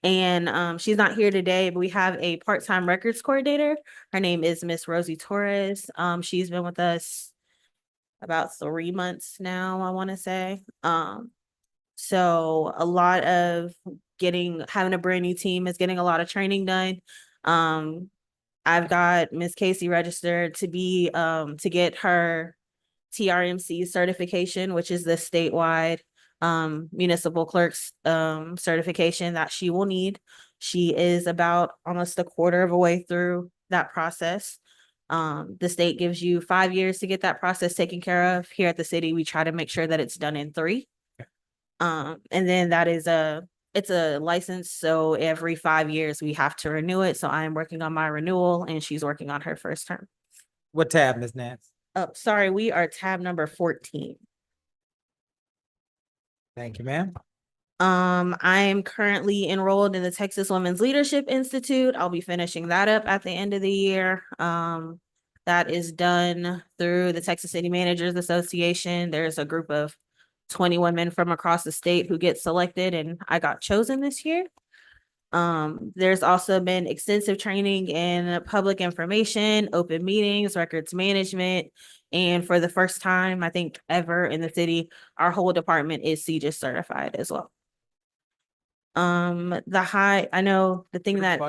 [SPEAKER 2] And she's not here today, but we have a part-time records coordinator. Her name is Miss Rosie Torres. She's been with us about 3 months now, I want to say. So a lot of having a brand new team is getting a lot of training done. I've got Miss Casey registered to be to get her TRMC certification, which is the statewide municipal clerks certification that she will need. She is about almost a quarter of a way through that process. The state gives you 5 years to get that process taken care of. Here at the city, we try to make sure that it's done in 3. And then that is it's a license, so every 5 years we have to renew it. So I am working on my renewal and she's working on her first term.
[SPEAKER 1] What tab, Ms. Nance?
[SPEAKER 2] Oh, sorry, we are tab number 14.
[SPEAKER 1] Thank you, ma'am.
[SPEAKER 2] I am currently enrolled in the Texas Women's Leadership Institute. I'll be finishing that up at the end of the year. That is done through the Texas City Managers Association. There's a group of 20 women from across the state who get selected, and I got chosen this year. There's also been extensive training in public information, open meetings, records management, and for the first time, I think ever in the city, our whole department is CJIS certified as well. I know the thing that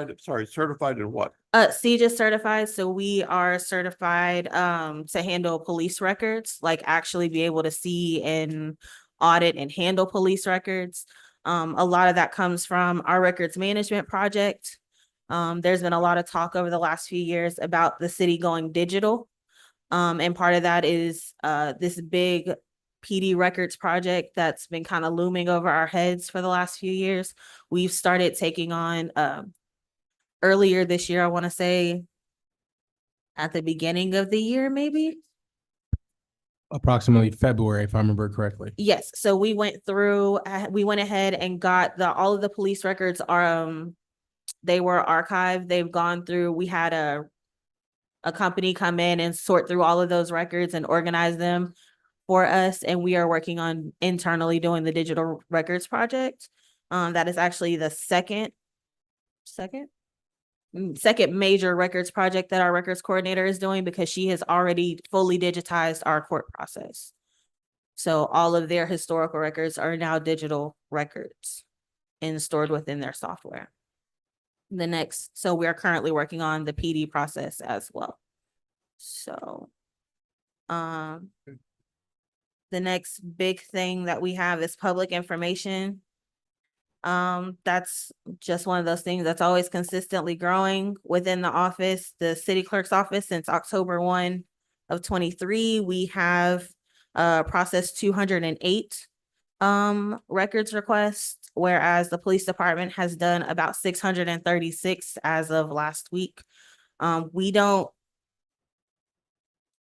[SPEAKER 7] Certified in what?
[SPEAKER 2] CJIS certified, so we are certified to handle police records, like actually be able to see and audit and handle police records. A lot of that comes from our records management project. There's been a lot of talk over the last few years about the city going digital. And part of that is this big PD records project that's been kind of looming over our heads for the last few years. We've started taking on earlier this year, I want to say at the beginning of the year, maybe.
[SPEAKER 8] Approximately February, if I remember correctly.
[SPEAKER 2] Yes, so we went ahead and got all of the police records they were archived. They've gone through, we had a company come in and sort through all of those records and organize them for us. And we are working on internally doing the digital records project. That is actually the second major records project that our records coordinator is doing, because she has already fully digitized our court process. So all of their historical records are now digital records and stored within their software. So we are currently working on the PD process as well. So, the next big thing that we have is public information. That's just one of those things that's always consistently growing within the office, the city clerk's office. Since October 1 of 23, we have processed 208 records requests, whereas the police department has done about 636 as of last week. We don't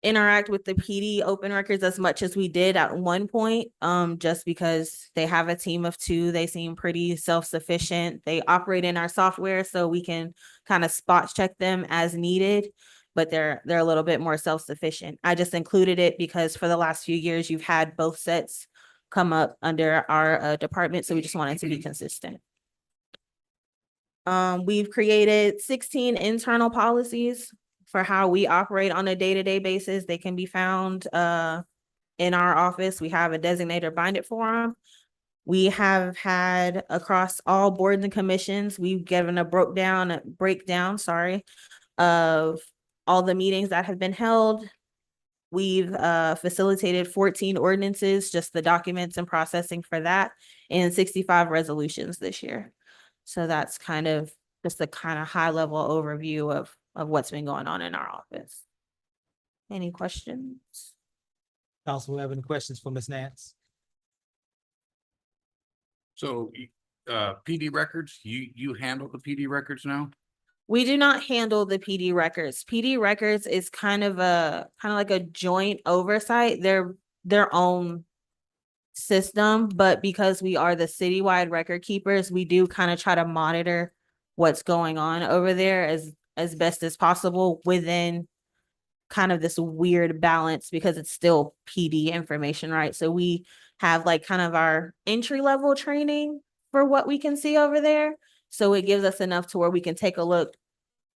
[SPEAKER 2] interact with the PD open records as much as we did at one point, just because they have a team of 2. They seem pretty self-sufficient. They operate in our software, so we can kind of spot check them as needed, but they're a little bit more self-sufficient. I just included it because for the last few years, you've had both sets come up under our department, so we just wanted to be consistent. We've created 16 internal policies for how we operate on a day-to-day basis, they can be found in our office. We have a designator bind for them. We have had across all boards and commissions, we've given a breakdown, of all the meetings that have been held. We've facilitated 14 ordinances, just the documents and processing for that, and 65 resolutions this year. So that's kind of just a kind of high level overview of what's been going on in our office. Any questions?
[SPEAKER 1] Council, have any questions for Ms. Nance?
[SPEAKER 11] So, PD records, you handle the PD records now?
[SPEAKER 2] We do not handle the PD records. PD records is kind of like a joint oversight. They're their own system, but because we are the citywide record keepers, we do kind of try to monitor what's going on over there as best as possible within kind of this weird balance, because it's still PD information, right? So we have like kind of our entry level training for what we can see over there. So it gives us enough to where we can take a look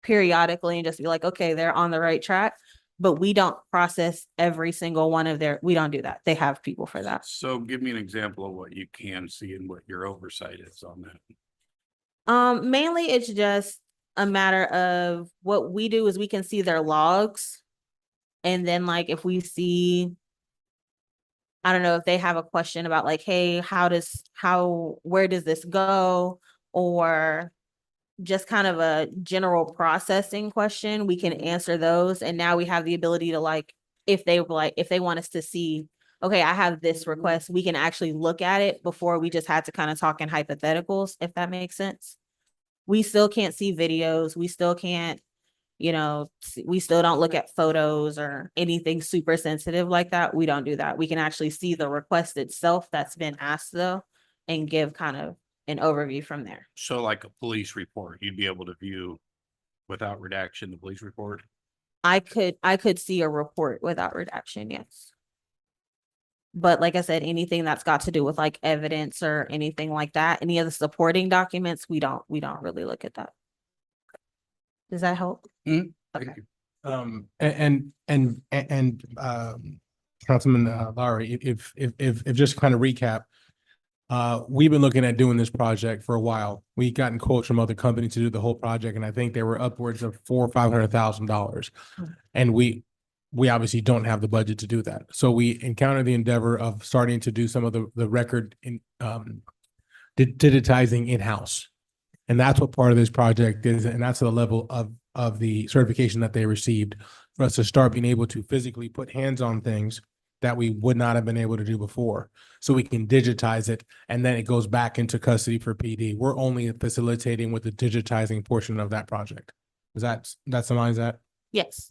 [SPEAKER 2] periodically and just be like, okay, they're on the right track. But we don't process every single one of we don't do that. They have people for that.
[SPEAKER 11] So give me an example of what you can see and what your oversight is on that.
[SPEAKER 2] Mainly it's just a matter of what we do is we can see their logs. And then like if we see, I don't know, if they have a question about like, hey, where does this go? Or just kind of a general processing question, we can answer those. And now we have the ability to like, if they want us to see, okay, I have this request, we can actually look at it before we just had to kind of talk in hypotheticals, if that makes sense. We still can't see videos. We still can't, we still don't look at photos or anything super sensitive like that. We don't do that. We can actually see the request itself that's been asked though, and give kind of an overview from there.
[SPEAKER 11] So like a police report, you'd be able to view without redaction, the police report?
[SPEAKER 2] I could see a report without redaction, yes. But like I said, anything that's got to do with like evidence or anything like that, any of the supporting documents, we don't really look at that. Does that help?
[SPEAKER 11] Thank
[SPEAKER 2] Okay.
[SPEAKER 11] you.
[SPEAKER 8] Councilman Lowry, if just kind of recap, we've been looking at doing this project for a while. We gotten quotes from other companies to do the whole project, and I think they were upwards of $400,000 or $500,000. And we obviously don't have the budget to do that. So we encountered the endeavor of starting to do some of the record in digitizing in-house. And that's what part of this project is, and that's the level of the certification that they received for us to start being able to physically put hands on things that we would not have been able to do before. So we can digitize it, and then it goes back into custody for PD. We're only facilitating with the digitizing portion of that project. Does that summarize that?
[SPEAKER 2] Yes.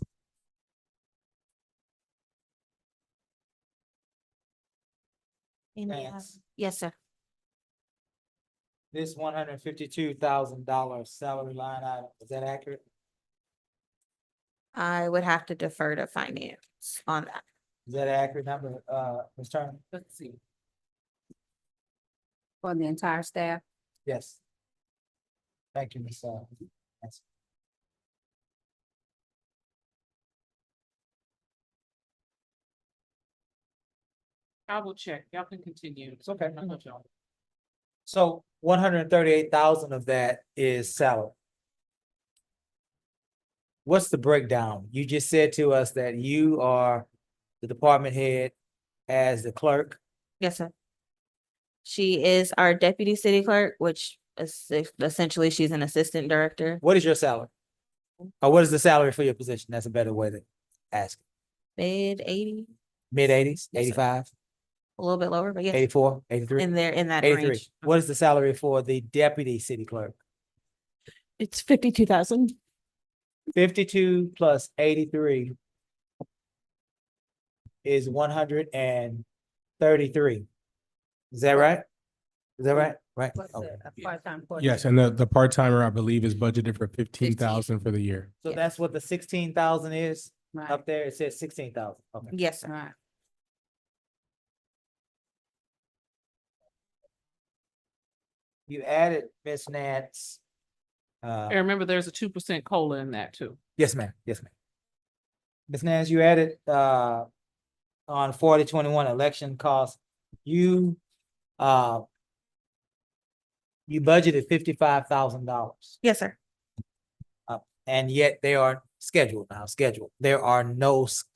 [SPEAKER 1] Yes.
[SPEAKER 2] Yes, sir.
[SPEAKER 1] This $152,000 salary line item, is that accurate?
[SPEAKER 2] I would have to defer to finance on that.
[SPEAKER 1] Is that an accurate number, Ms. Turner?
[SPEAKER 10] Let's see.
[SPEAKER 3] For the entire staff.
[SPEAKER 1] Yes. Thank you, Ms. Nancy.
[SPEAKER 10] I will check. Y'all can continue.
[SPEAKER 1] It's okay. So 138,000 of that is salary. What's the breakdown? You just said to us that you are the department head as the clerk.
[SPEAKER 2] Yes, sir. She is our deputy city clerk, which is essentially she's an assistant director.
[SPEAKER 1] What is your salary? Or what is the salary for your position? That's a better way to ask.
[SPEAKER 2] Mid-80,
[SPEAKER 1] Mid-80s,
[SPEAKER 2] Yes, sir.
[SPEAKER 1] 85,
[SPEAKER 2] a little bit lower, but yes,
[SPEAKER 1] 84, 83?
[SPEAKER 2] in that
[SPEAKER 1] 83.
[SPEAKER 2] range.
[SPEAKER 1] What is the salary for the deputy city clerk?
[SPEAKER 2] It's 52,000.
[SPEAKER 1] 52 plus 83 is 133. Is that right? Is that right? Right.
[SPEAKER 3] What's
[SPEAKER 1] Okay.
[SPEAKER 3] a part-time
[SPEAKER 8] Yes, and the part-timer, I believe, is budgeted for 15,000 for the year.
[SPEAKER 1] So
[SPEAKER 3] Yes.
[SPEAKER 1] that's what the 16,000 is
[SPEAKER 3] Right,
[SPEAKER 1] up there. It says 16,000. Okay.
[SPEAKER 2] Yes, sir.
[SPEAKER 3] right.
[SPEAKER 1] You added Miss Nance.
[SPEAKER 10] And remember, there's a 2% COLA in that too.
[SPEAKER 1] Yes, ma'am. Yes, ma'am. Ms. Nance, you added, on 4021 election costs, you, uh, you budgeted $55,000.
[SPEAKER 2] Yes, sir.
[SPEAKER 1] And yet they are scheduled now, scheduled. There are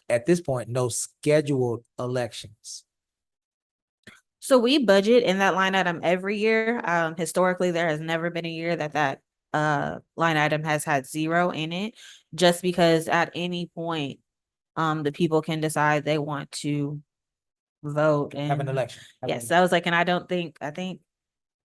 [SPEAKER 1] at this point, no scheduled elections.
[SPEAKER 2] So we budget in that line item every year. Historically, there has never been a year that line item has had zero in it, just because at any point, the people can decide they want to vote and.
[SPEAKER 1] Have an election.
[SPEAKER 2] Yes, I was like, and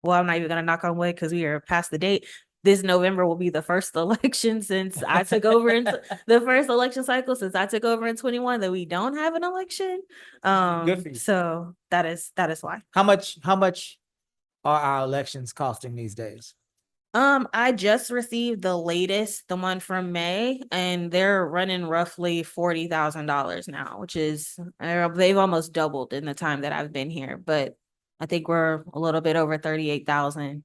[SPEAKER 2] well, I'm not even gonna knock on wood because we are past the date. This November will be the first election since I took over in the first election cycle since I took over in 21 that we don't have an election.
[SPEAKER 1] Good for you.
[SPEAKER 2] So that is why.
[SPEAKER 1] How much are our elections costing these days?
[SPEAKER 2] I just received the latest, the one from May, and they're running roughly $40,000 now, which is they've almost doubled in the time that I've been here. But I think we're a little bit over 38,000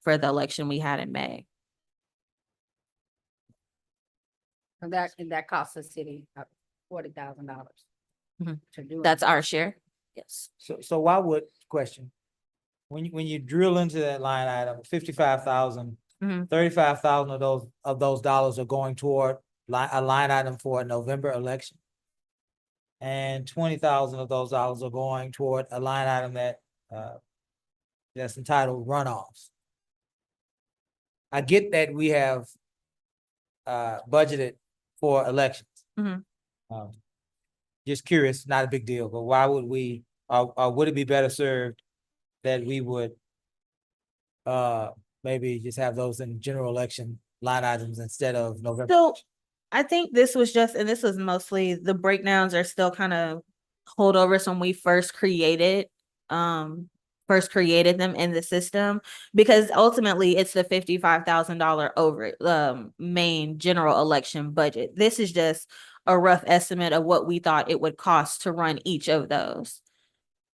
[SPEAKER 2] for the election we had in May.
[SPEAKER 3] And that costs the city $40,000
[SPEAKER 2] Mhm.
[SPEAKER 3] to do it.
[SPEAKER 2] That's our share. Yes.
[SPEAKER 1] So why would, question, when you drill into that line item, 55,000,
[SPEAKER 2] Mhm.
[SPEAKER 1] 35,000 of those dollars are going toward a line item for a November election. And 20,000 of those dollars are going toward a line item that's entitled runoffs. I get that we have budgeted for elections.
[SPEAKER 2] Mhm.
[SPEAKER 1] Just curious, not a big deal, but why would we, or would it be better served that we would maybe just have those in general election line items instead of November?
[SPEAKER 2] So I think this was mostly the breakdowns are still kind of holdovers when we first created them in the system, because ultimately it's the $55,000 main general election budget. This is just a rough estimate of what we thought it would cost to run each of those.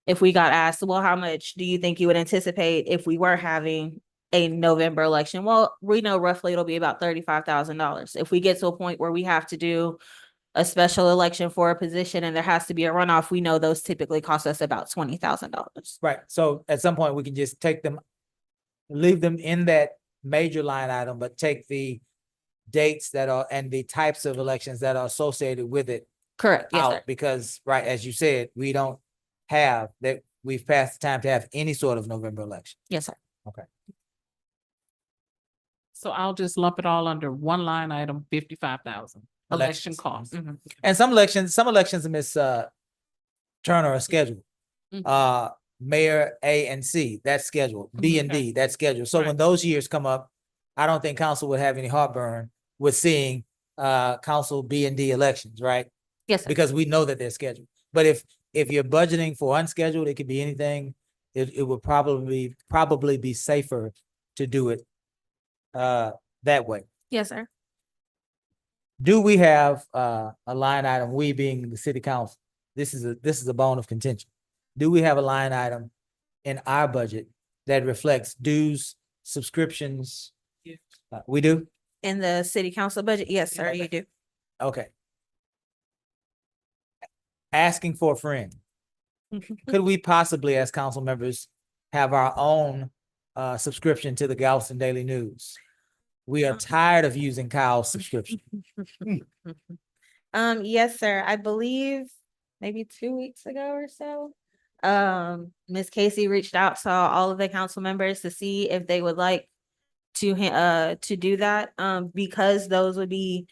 [SPEAKER 2] If we got asked, well, how much do you think you would anticipate if we were having a November election? Well, we know roughly it'll be about $35,000. If we get to a point where we have to do a special election for a position and there has to be a runoff, we know those typically cost us about $20,000.
[SPEAKER 1] Right, so at some point we can just take them, leave them in that major line item, but take the dates that are, and the types of elections that are associated with it
[SPEAKER 2] Correct. Yes,
[SPEAKER 1] out,
[SPEAKER 2] sir.
[SPEAKER 1] because, right, as you said, we don't have that, we've passed the time to have any sort of November election.
[SPEAKER 2] Yes, sir.
[SPEAKER 1] Okay.
[SPEAKER 10] So I'll just lump it all under one line item, 55,000, election
[SPEAKER 1] Elections.
[SPEAKER 10] costs.
[SPEAKER 2] Mhm.
[SPEAKER 1] And some elections, Miss Turner, are scheduled.
[SPEAKER 10] Mhm.
[SPEAKER 1] Mayor A and C, that's scheduled. B and D, that's scheduled. So when
[SPEAKER 10] Right.
[SPEAKER 1] those years come up, I don't think council would have any heartburn with seeing council B and D elections, right?
[SPEAKER 2] Yes, sir.
[SPEAKER 1] Because we know that they're scheduled. But if you're budgeting for unscheduled, it could be anything. It would probably be safer to do it that way.
[SPEAKER 2] Yes, sir.
[SPEAKER 1] Do we have a line item, we being the city council? This is a bone of contention. Do we have a line item in our budget that reflects dues, subscriptions?
[SPEAKER 10] Yeah.
[SPEAKER 1] We do?
[SPEAKER 2] In the city council budget? Yes, sir, you do.
[SPEAKER 1] Okay. Asking for a friend. Could we possibly, as council members, have our own subscription to the Galveston Daily News? We are tired of using Kyle's subscription.
[SPEAKER 2] Yes, sir. I believe maybe 2 weeks ago or so, Ms. Casey reached out to all of the council members to see if they would like to do that, because those would be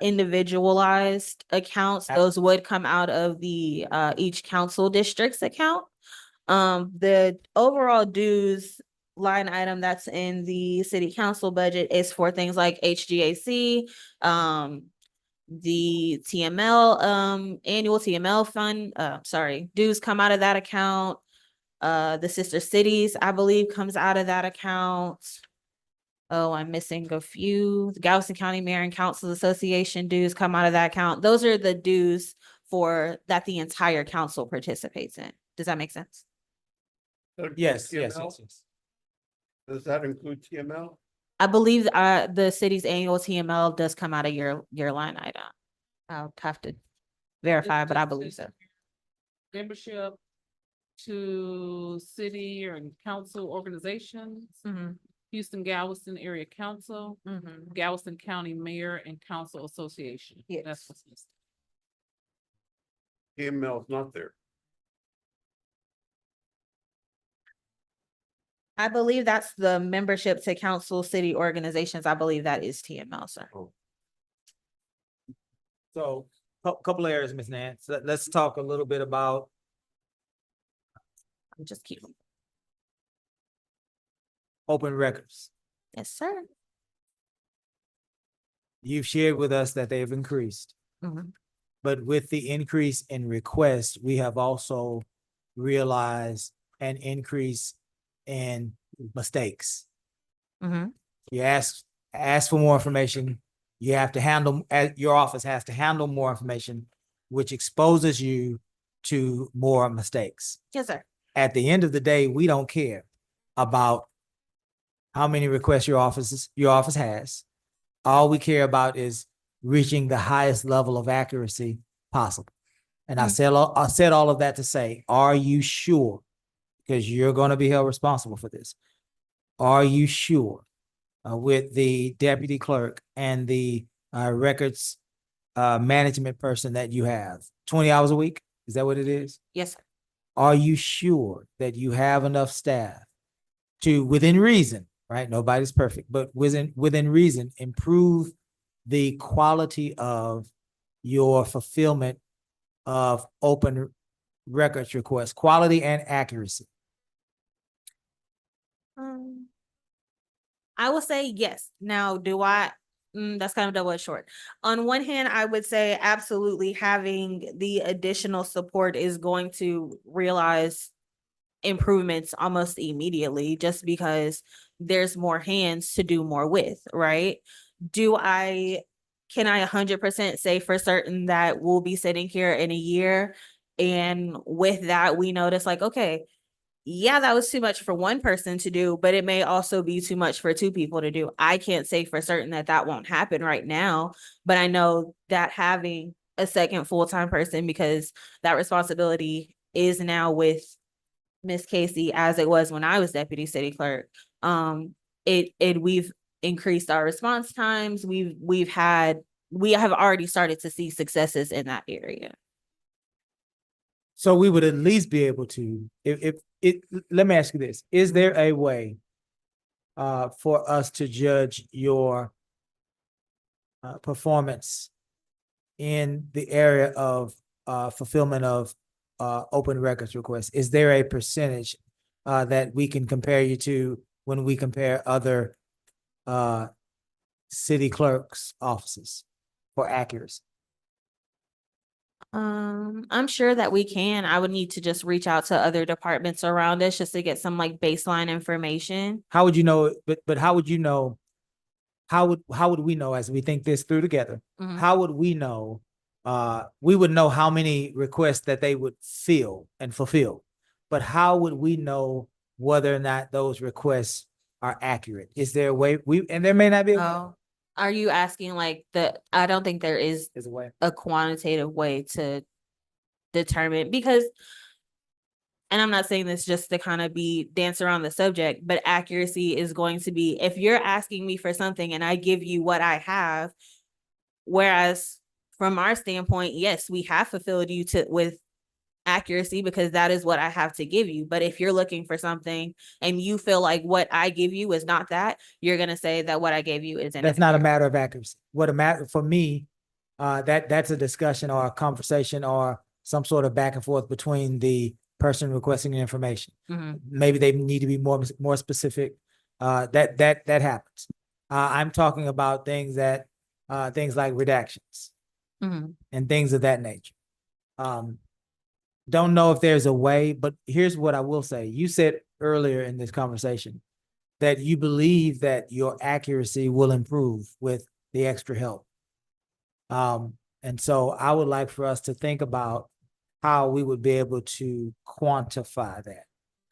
[SPEAKER 2] individualized accounts. Those would come out of the each council district's account. The overall dues line item that's in the city council budget is for things like HGAC, the TML, annual TML fund, dues come out of that account. The sister cities, I believe, comes out of that account. Oh, I'm missing a few. The Galveston County Mayor and Council Association dues come out of that account. Those are the dues for that the entire council participates in. Does that make sense?
[SPEAKER 1] Yes.
[SPEAKER 7] Does that include TML?
[SPEAKER 2] I believe the city's annual TML does come out of your line item. I'll have to verify, but I believe so.
[SPEAKER 10] Membership to city or council organizations, Houston Galveston Area Council, Galveston County Mayor and Council Association.
[SPEAKER 2] Yes.
[SPEAKER 10] That's what's listed.
[SPEAKER 7] TML's not there.
[SPEAKER 2] I believe that's the membership to council city organizations. I believe that is TML, sir.
[SPEAKER 1] So, couple areas, Ms. Nance. Let's talk a little bit about
[SPEAKER 2] Just keep.
[SPEAKER 1] open records.
[SPEAKER 2] Yes, sir.
[SPEAKER 1] You've shared with us that they've increased.
[SPEAKER 2] Mhm.
[SPEAKER 1] But with the increase in requests, we have also realized an increase in mistakes.
[SPEAKER 2] Mhm.
[SPEAKER 1] You ask for more information, you have to handle, your office has to handle more information, which exposes you to more mistakes.
[SPEAKER 2] Yes, sir.
[SPEAKER 1] At the end of the day, we don't care about how many requests your office has. All we care about is reaching the highest level of accuracy possible. And I said all of that to say, are you sure? Because you're going to be held responsible for this. Are you sure with the deputy clerk and the records management person that you have? 20 hours a week? Is that what it is?
[SPEAKER 2] Yes, sir.
[SPEAKER 1] Are you sure that you have enough staff to, within reason, right? Nobody's perfect, but within reason, improve the quality of your fulfillment of open records requests, quality and accuracy?
[SPEAKER 2] I will say yes. Now, do I? That's kind of double-edged sword. On one hand, I would say absolutely having the additional support is going to realize improvements almost immediately, just because there's more hands to do more with, right? Can I 100% say for certain that we'll be sitting here in a year and with that we notice like, okay, yeah, that was too much for one person to do, but it may also be too much for two people to do. I can't say for certain that that won't happen right now, but I know that having a second full-time person, because that responsibility is now with Miss Casey as it was when I was deputy city clerk. We've increased our response times. We have already started to see successes in that area.
[SPEAKER 1] So we would at least be able to, let me ask you this, is there a way for us to judge your performance in the area of fulfillment of open records requests? Is there a percentage that we can compare you to when we compare other city clerks' offices for accuracy?
[SPEAKER 2] I'm sure that we can. I would need to just reach out to other departments around us just to get some like baseline information.
[SPEAKER 1] How would you know, but how would you know, how would we know as we think this through together? How would we know? We would know how many requests that they would fill and fulfill, but how would we know whether or not those requests are accurate? Is there a way and there may not be a way.
[SPEAKER 2] Oh, are you asking like I don't think there is
[SPEAKER 1] Is a way.
[SPEAKER 2] a quantitative way to determine, because, and I'm not saying this just to kind of dance around the subject, but accuracy is going to be, if you're asking me for something and I give you what I have, whereas from our standpoint, yes, we have fulfilled you with accuracy because that is what I have to give you. But if you're looking for something and you feel like what I give you is not that, you're going to say that what I gave you isn't.
[SPEAKER 1] That's not a matter of accuracy. What a matter for me, that's a discussion or a conversation or some sort of back and forth between the person requesting the information. Maybe they need to be more specific. That happens. I'm talking about things like redactions and things of that nature. Don't know if there's a way, but here's what I will say. You said earlier in this conversation that you believe that your accuracy will improve with the extra help. And so I would like for us to think about how we would be able to quantify that.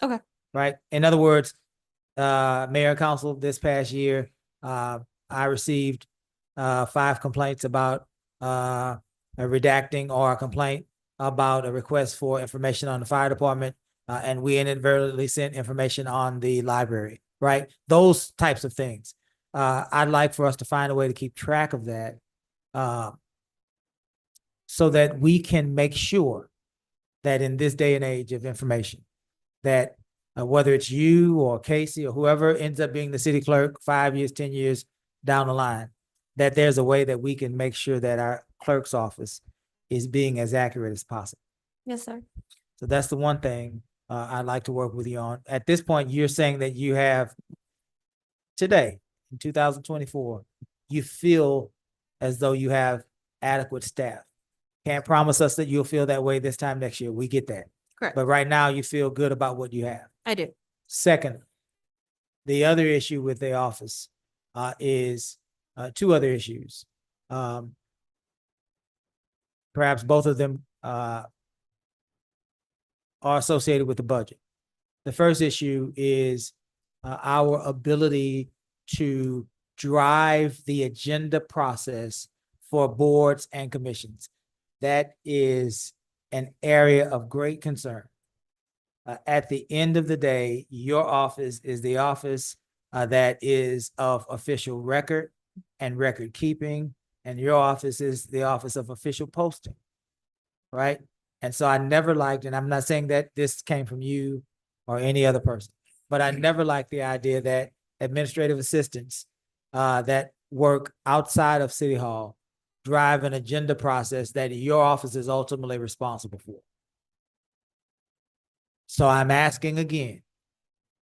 [SPEAKER 2] Okay.
[SPEAKER 1] Right? In other words, mayor and council, this past year, I received 5 complaints about redacting or a complaint about a request for information on the fire department, and we inadvertently sent information on the library, right? Those types of things. I'd like for us to find a way to keep track of that, so that we can make sure that in this day and age of information, that whether it's you or Casey or whoever ends up being the city clerk 5 years, 10 years down the line, that there's a way that we can make sure that our clerk's office is being as accurate as possible.
[SPEAKER 2] Yes, sir.
[SPEAKER 1] So that's the one thing I'd like to work with you on. At this point, you're saying that you have today, in 2024, you feel as though you have adequate staff. Can't promise us that you'll feel that way this time next year. We get that.
[SPEAKER 2] Correct.
[SPEAKER 1] But right now, you feel good about what you have.
[SPEAKER 2] I do.
[SPEAKER 1] Second, the other issue with the office is two other issues. Perhaps both of them are associated with the budget. The first issue is our ability to drive the agenda process for boards and commissions. That is an area of great concern. At the end of the day, your office is the office that is of official record and record keeping, and your office is the office of official posting, right? And so I never liked, and I'm not saying that this came from you or any other person, but I never liked the idea that administrative assistants that work outside of City Hall drive an agenda process that your office is ultimately responsible for. So I'm asking again,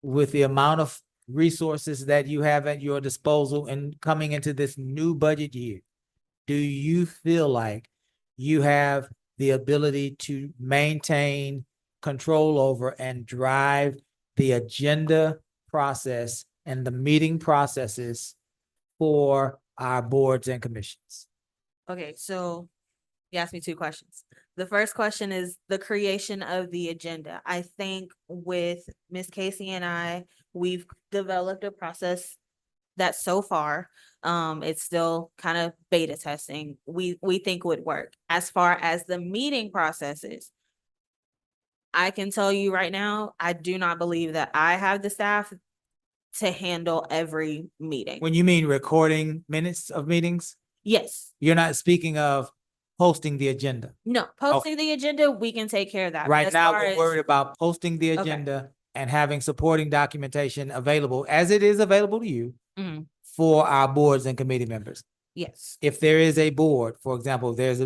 [SPEAKER 1] with the amount of resources that you have at your disposal and coming into this new budget year, do you feel like you have the ability to maintain control over and drive the agenda process and the meeting processes for our boards and commissions?
[SPEAKER 2] Okay, so you asked me two questions. The first question is the creation of the agenda. I think with Miss Casey and I, we've developed a process that so far, it's still kind of beta testing. We think would work. As far as the meeting processes, I can tell you right now, I do not believe that I have the staff to handle every meeting.
[SPEAKER 1] When you mean recording minutes of meetings,
[SPEAKER 2] Yes,
[SPEAKER 1] you're not speaking of posting the agenda.
[SPEAKER 2] no, posting the agenda, we can take care of that. But
[SPEAKER 1] Right
[SPEAKER 2] as
[SPEAKER 1] now,
[SPEAKER 2] far
[SPEAKER 1] we're
[SPEAKER 2] as-
[SPEAKER 1] worried about posting the agenda and having supporting documentation available as it is available to you
[SPEAKER 2] Mhm.
[SPEAKER 1] for our boards and committee members.
[SPEAKER 2] Yes.
[SPEAKER 1] If there is a board, for example, there's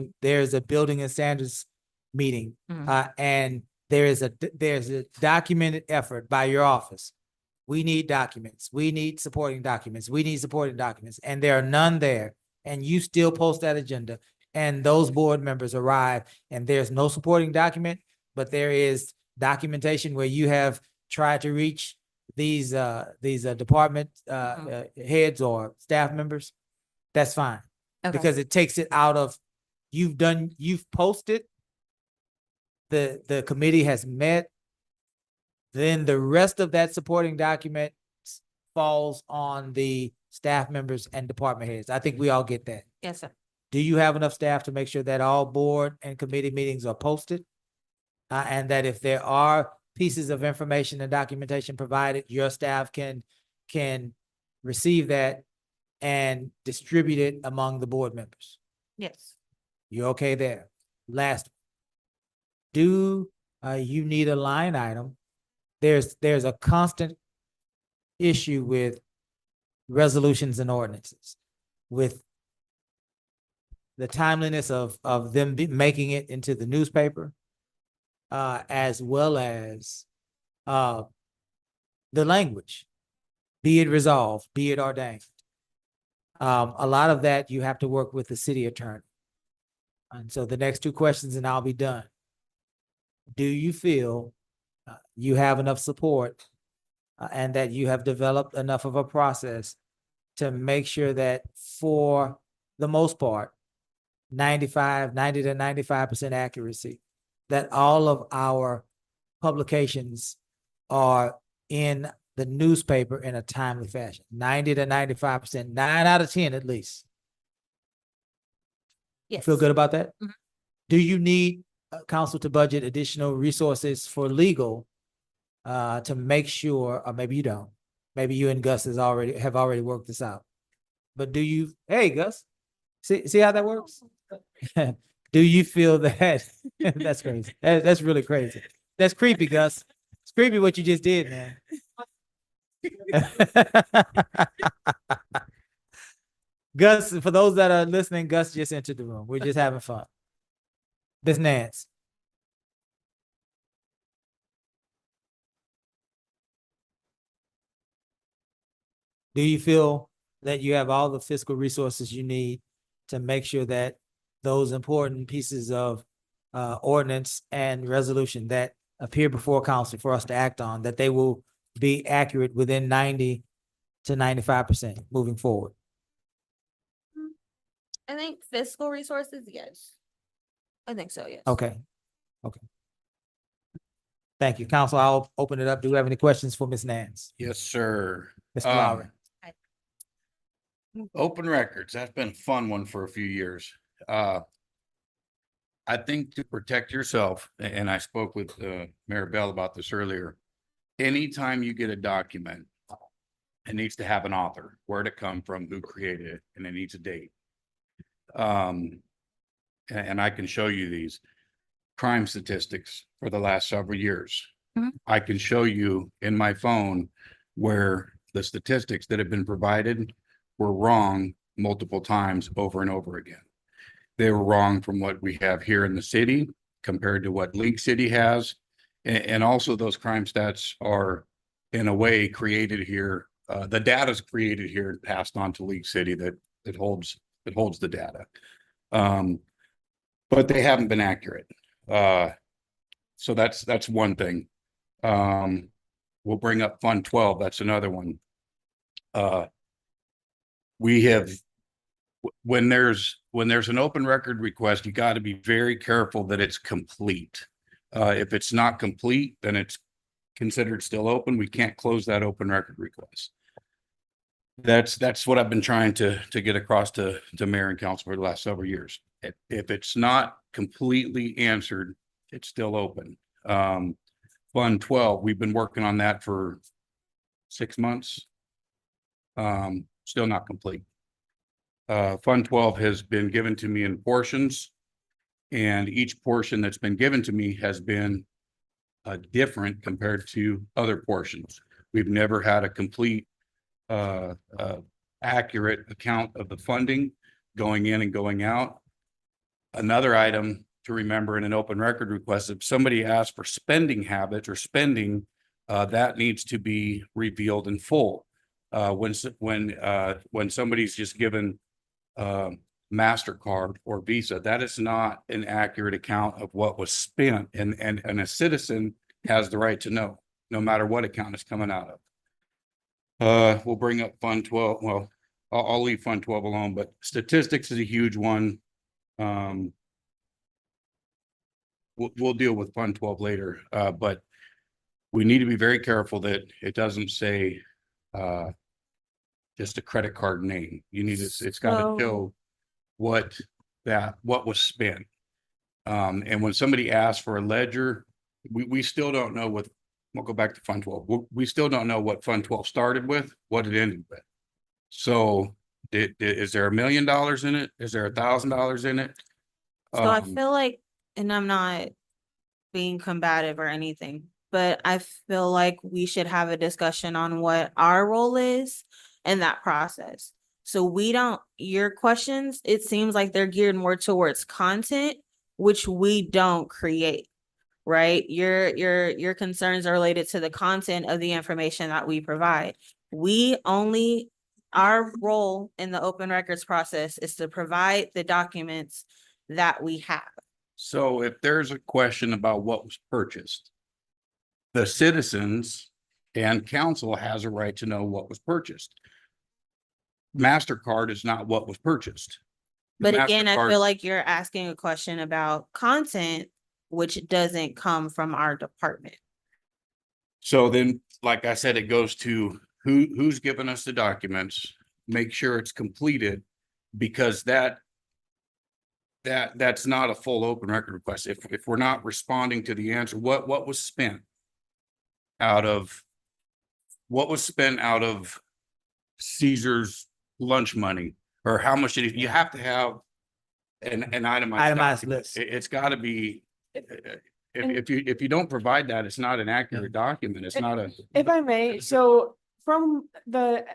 [SPEAKER 1] a building and standards meeting,
[SPEAKER 2] Mhm.
[SPEAKER 1] and there's a documented effort by your office. We need documents. We need supporting documents. We need supporting documents, and there are none there. And you still post that agenda, and those board members arrive, and there's no supporting document, but there is documentation where you have tried to reach these department heads or staff members. That's fine.
[SPEAKER 2] Okay.
[SPEAKER 1] Because it takes it out of, you've posted, the committee has met, then the rest of that supporting document falls on the staff members and department heads. I think we all get that.
[SPEAKER 2] Yes, sir.
[SPEAKER 1] Do you have enough staff to make sure that all board and committee meetings are posted? And that if there are pieces of information and documentation provided, your staff can receive that and distribute it among the board members?
[SPEAKER 2] Yes.
[SPEAKER 1] You okay there? Last, do you need a line item? There's a constant issue with resolutions and ordinances, with the timeliness of them making it into the newspaper, as well as the language, be it resolved, be it ordained. A lot of that you have to work with the city attorney. And so the next two questions and I'll be done. Do you feel you have enough support and that you have developed enough of a process to make sure that for the most part, 90 to 95% accuracy, that all of our publications are in the newspaper in a timely fashion? 90 to 95%, 9 out of 10 at least. You feel
[SPEAKER 2] Yes.
[SPEAKER 1] good about that?
[SPEAKER 2] Mhm.
[SPEAKER 1] Do you need council to budget additional resources for legal to make sure, or maybe you don't? Maybe you and Gus have already worked this out. But do you, hey, Gus, see how that works? Do you feel that, that's crazy. That's really crazy. That's creepy, Gus. It's creepy what you just did, man. Gus, for those that are listening, Gus just entered the room. We're just having fun. Miss Nance. Do you feel that you have all the fiscal resources you need to make sure that those important pieces of ordinance and resolution that appear before council for us to act on, that they will be accurate within 90 to 95% moving forward?
[SPEAKER 2] I think fiscal resources, yes. I think so, yes.
[SPEAKER 1] Okay. Thank you. Council, I'll open it up. Do you have any questions for Ms. Nance?
[SPEAKER 11] Yes, sir.
[SPEAKER 1] Mr. Lowry?
[SPEAKER 11] Open records, that's been a fun one for a few years. I think to protect yourself, and I spoke with Mayor Bell about this earlier. Anytime you get a document, it needs to have an author, where did it come from, who created it, and it needs a date. And I can show you these crime statistics for the last several years.
[SPEAKER 2] Mhm.
[SPEAKER 11] I can show you in my phone where the statistics that have been provided were wrong multiple times over and over again. They were wrong from what we have here in the city compared to what League City has. And also those crime stats are in a way created here. The data is created here and passed on to League City that holds the data. But they haven't been accurate. So that's one thing. We'll bring up Fund 12. That's another one. We have, when there's an open record request, you got to be very careful that it's complete. If it's not complete, then it's considered still open. We can't close that open record request. That's what I've been trying to get across to mayor and council for the last several years. If it's not completely answered, it's still open. Fund 12, we've been working on that for 6 months. Still not complete. Fund 12 has been given to me in portions, and each portion that's been given to me has been different compared to other portions. We've never had a complete accurate account of the funding going in and going out. Another item to remember in an open record request, if somebody asks for spending habits or spending, that needs to be revealed in full. When somebody's just given MasterCard or Visa, that is not an accurate account of what was spent, and a citizen has the right to know, no matter what account it's coming out of. We'll bring up Fund 12. Well, I'll leave Fund 12 alone, but statistics is a huge one. We'll deal with Fund 12 later, but we need to be very careful that it doesn't say just a credit card name. You need it's got to show what was spent. And when somebody asks for a ledger, we still don't know what. We'll go back to Fund 12. We still don't know what Fund 12 started with, what it ended with. So is there $1 million in it? Is there $1,000 in it?
[SPEAKER 2] So I feel like, and I'm not being combative or anything, but I feel like we should have a discussion on what our role is in that process. So your questions, it seems like they're geared more towards content, which we don't create, right? Your concerns are related to the content of the information that we provide. Our role in the open records process is to provide the documents that we have.
[SPEAKER 11] So if there's a question about what was purchased, the citizens and council has a right to know what was purchased. MasterCard is not what was purchased.
[SPEAKER 2] But again, I
[SPEAKER 11] MasterCard-
[SPEAKER 2] feel like you're asking a question about content, which doesn't come from our department.
[SPEAKER 11] So then, like I said, it goes to who's given us the documents, make sure it's completed, because that that's not a full open record request. If we're not responding to the answer, what was spent out of Caesar's lunch money, or how much did you have to have an itemized
[SPEAKER 1] Itemized
[SPEAKER 11] document.
[SPEAKER 1] list.
[SPEAKER 11] It's gotta be, if you don't provide that, it's not an accurate document. It's not a.
[SPEAKER 15] If I may, so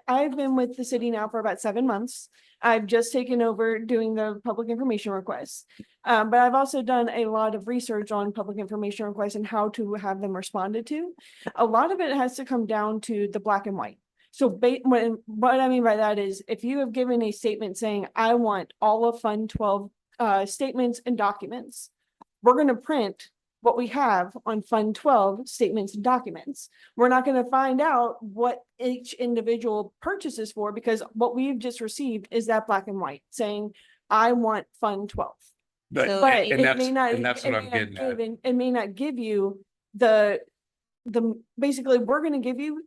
[SPEAKER 15] I've been with the city now for about 7 months. I've just taken over doing the public information requests. But I've also done a lot of research on public information requests and how to have them responded to. A lot of it has to come down to the black and white. So what I mean by that is if you have given a statement saying, I want all of Fund 12 statements and documents, we're going to print what we have on Fund 12 statements and documents. We're not going to find out what each individual purchases for, because what we've just received is that black and white saying, I want Fund 12.
[SPEAKER 11] But,
[SPEAKER 15] But
[SPEAKER 11] and
[SPEAKER 15] it
[SPEAKER 11] that's,
[SPEAKER 15] may not,
[SPEAKER 11] and that's
[SPEAKER 15] it
[SPEAKER 11] what
[SPEAKER 15] may
[SPEAKER 11] I'm
[SPEAKER 15] not
[SPEAKER 11] getting at.
[SPEAKER 15] give, it may not give you the basically, we're going to give you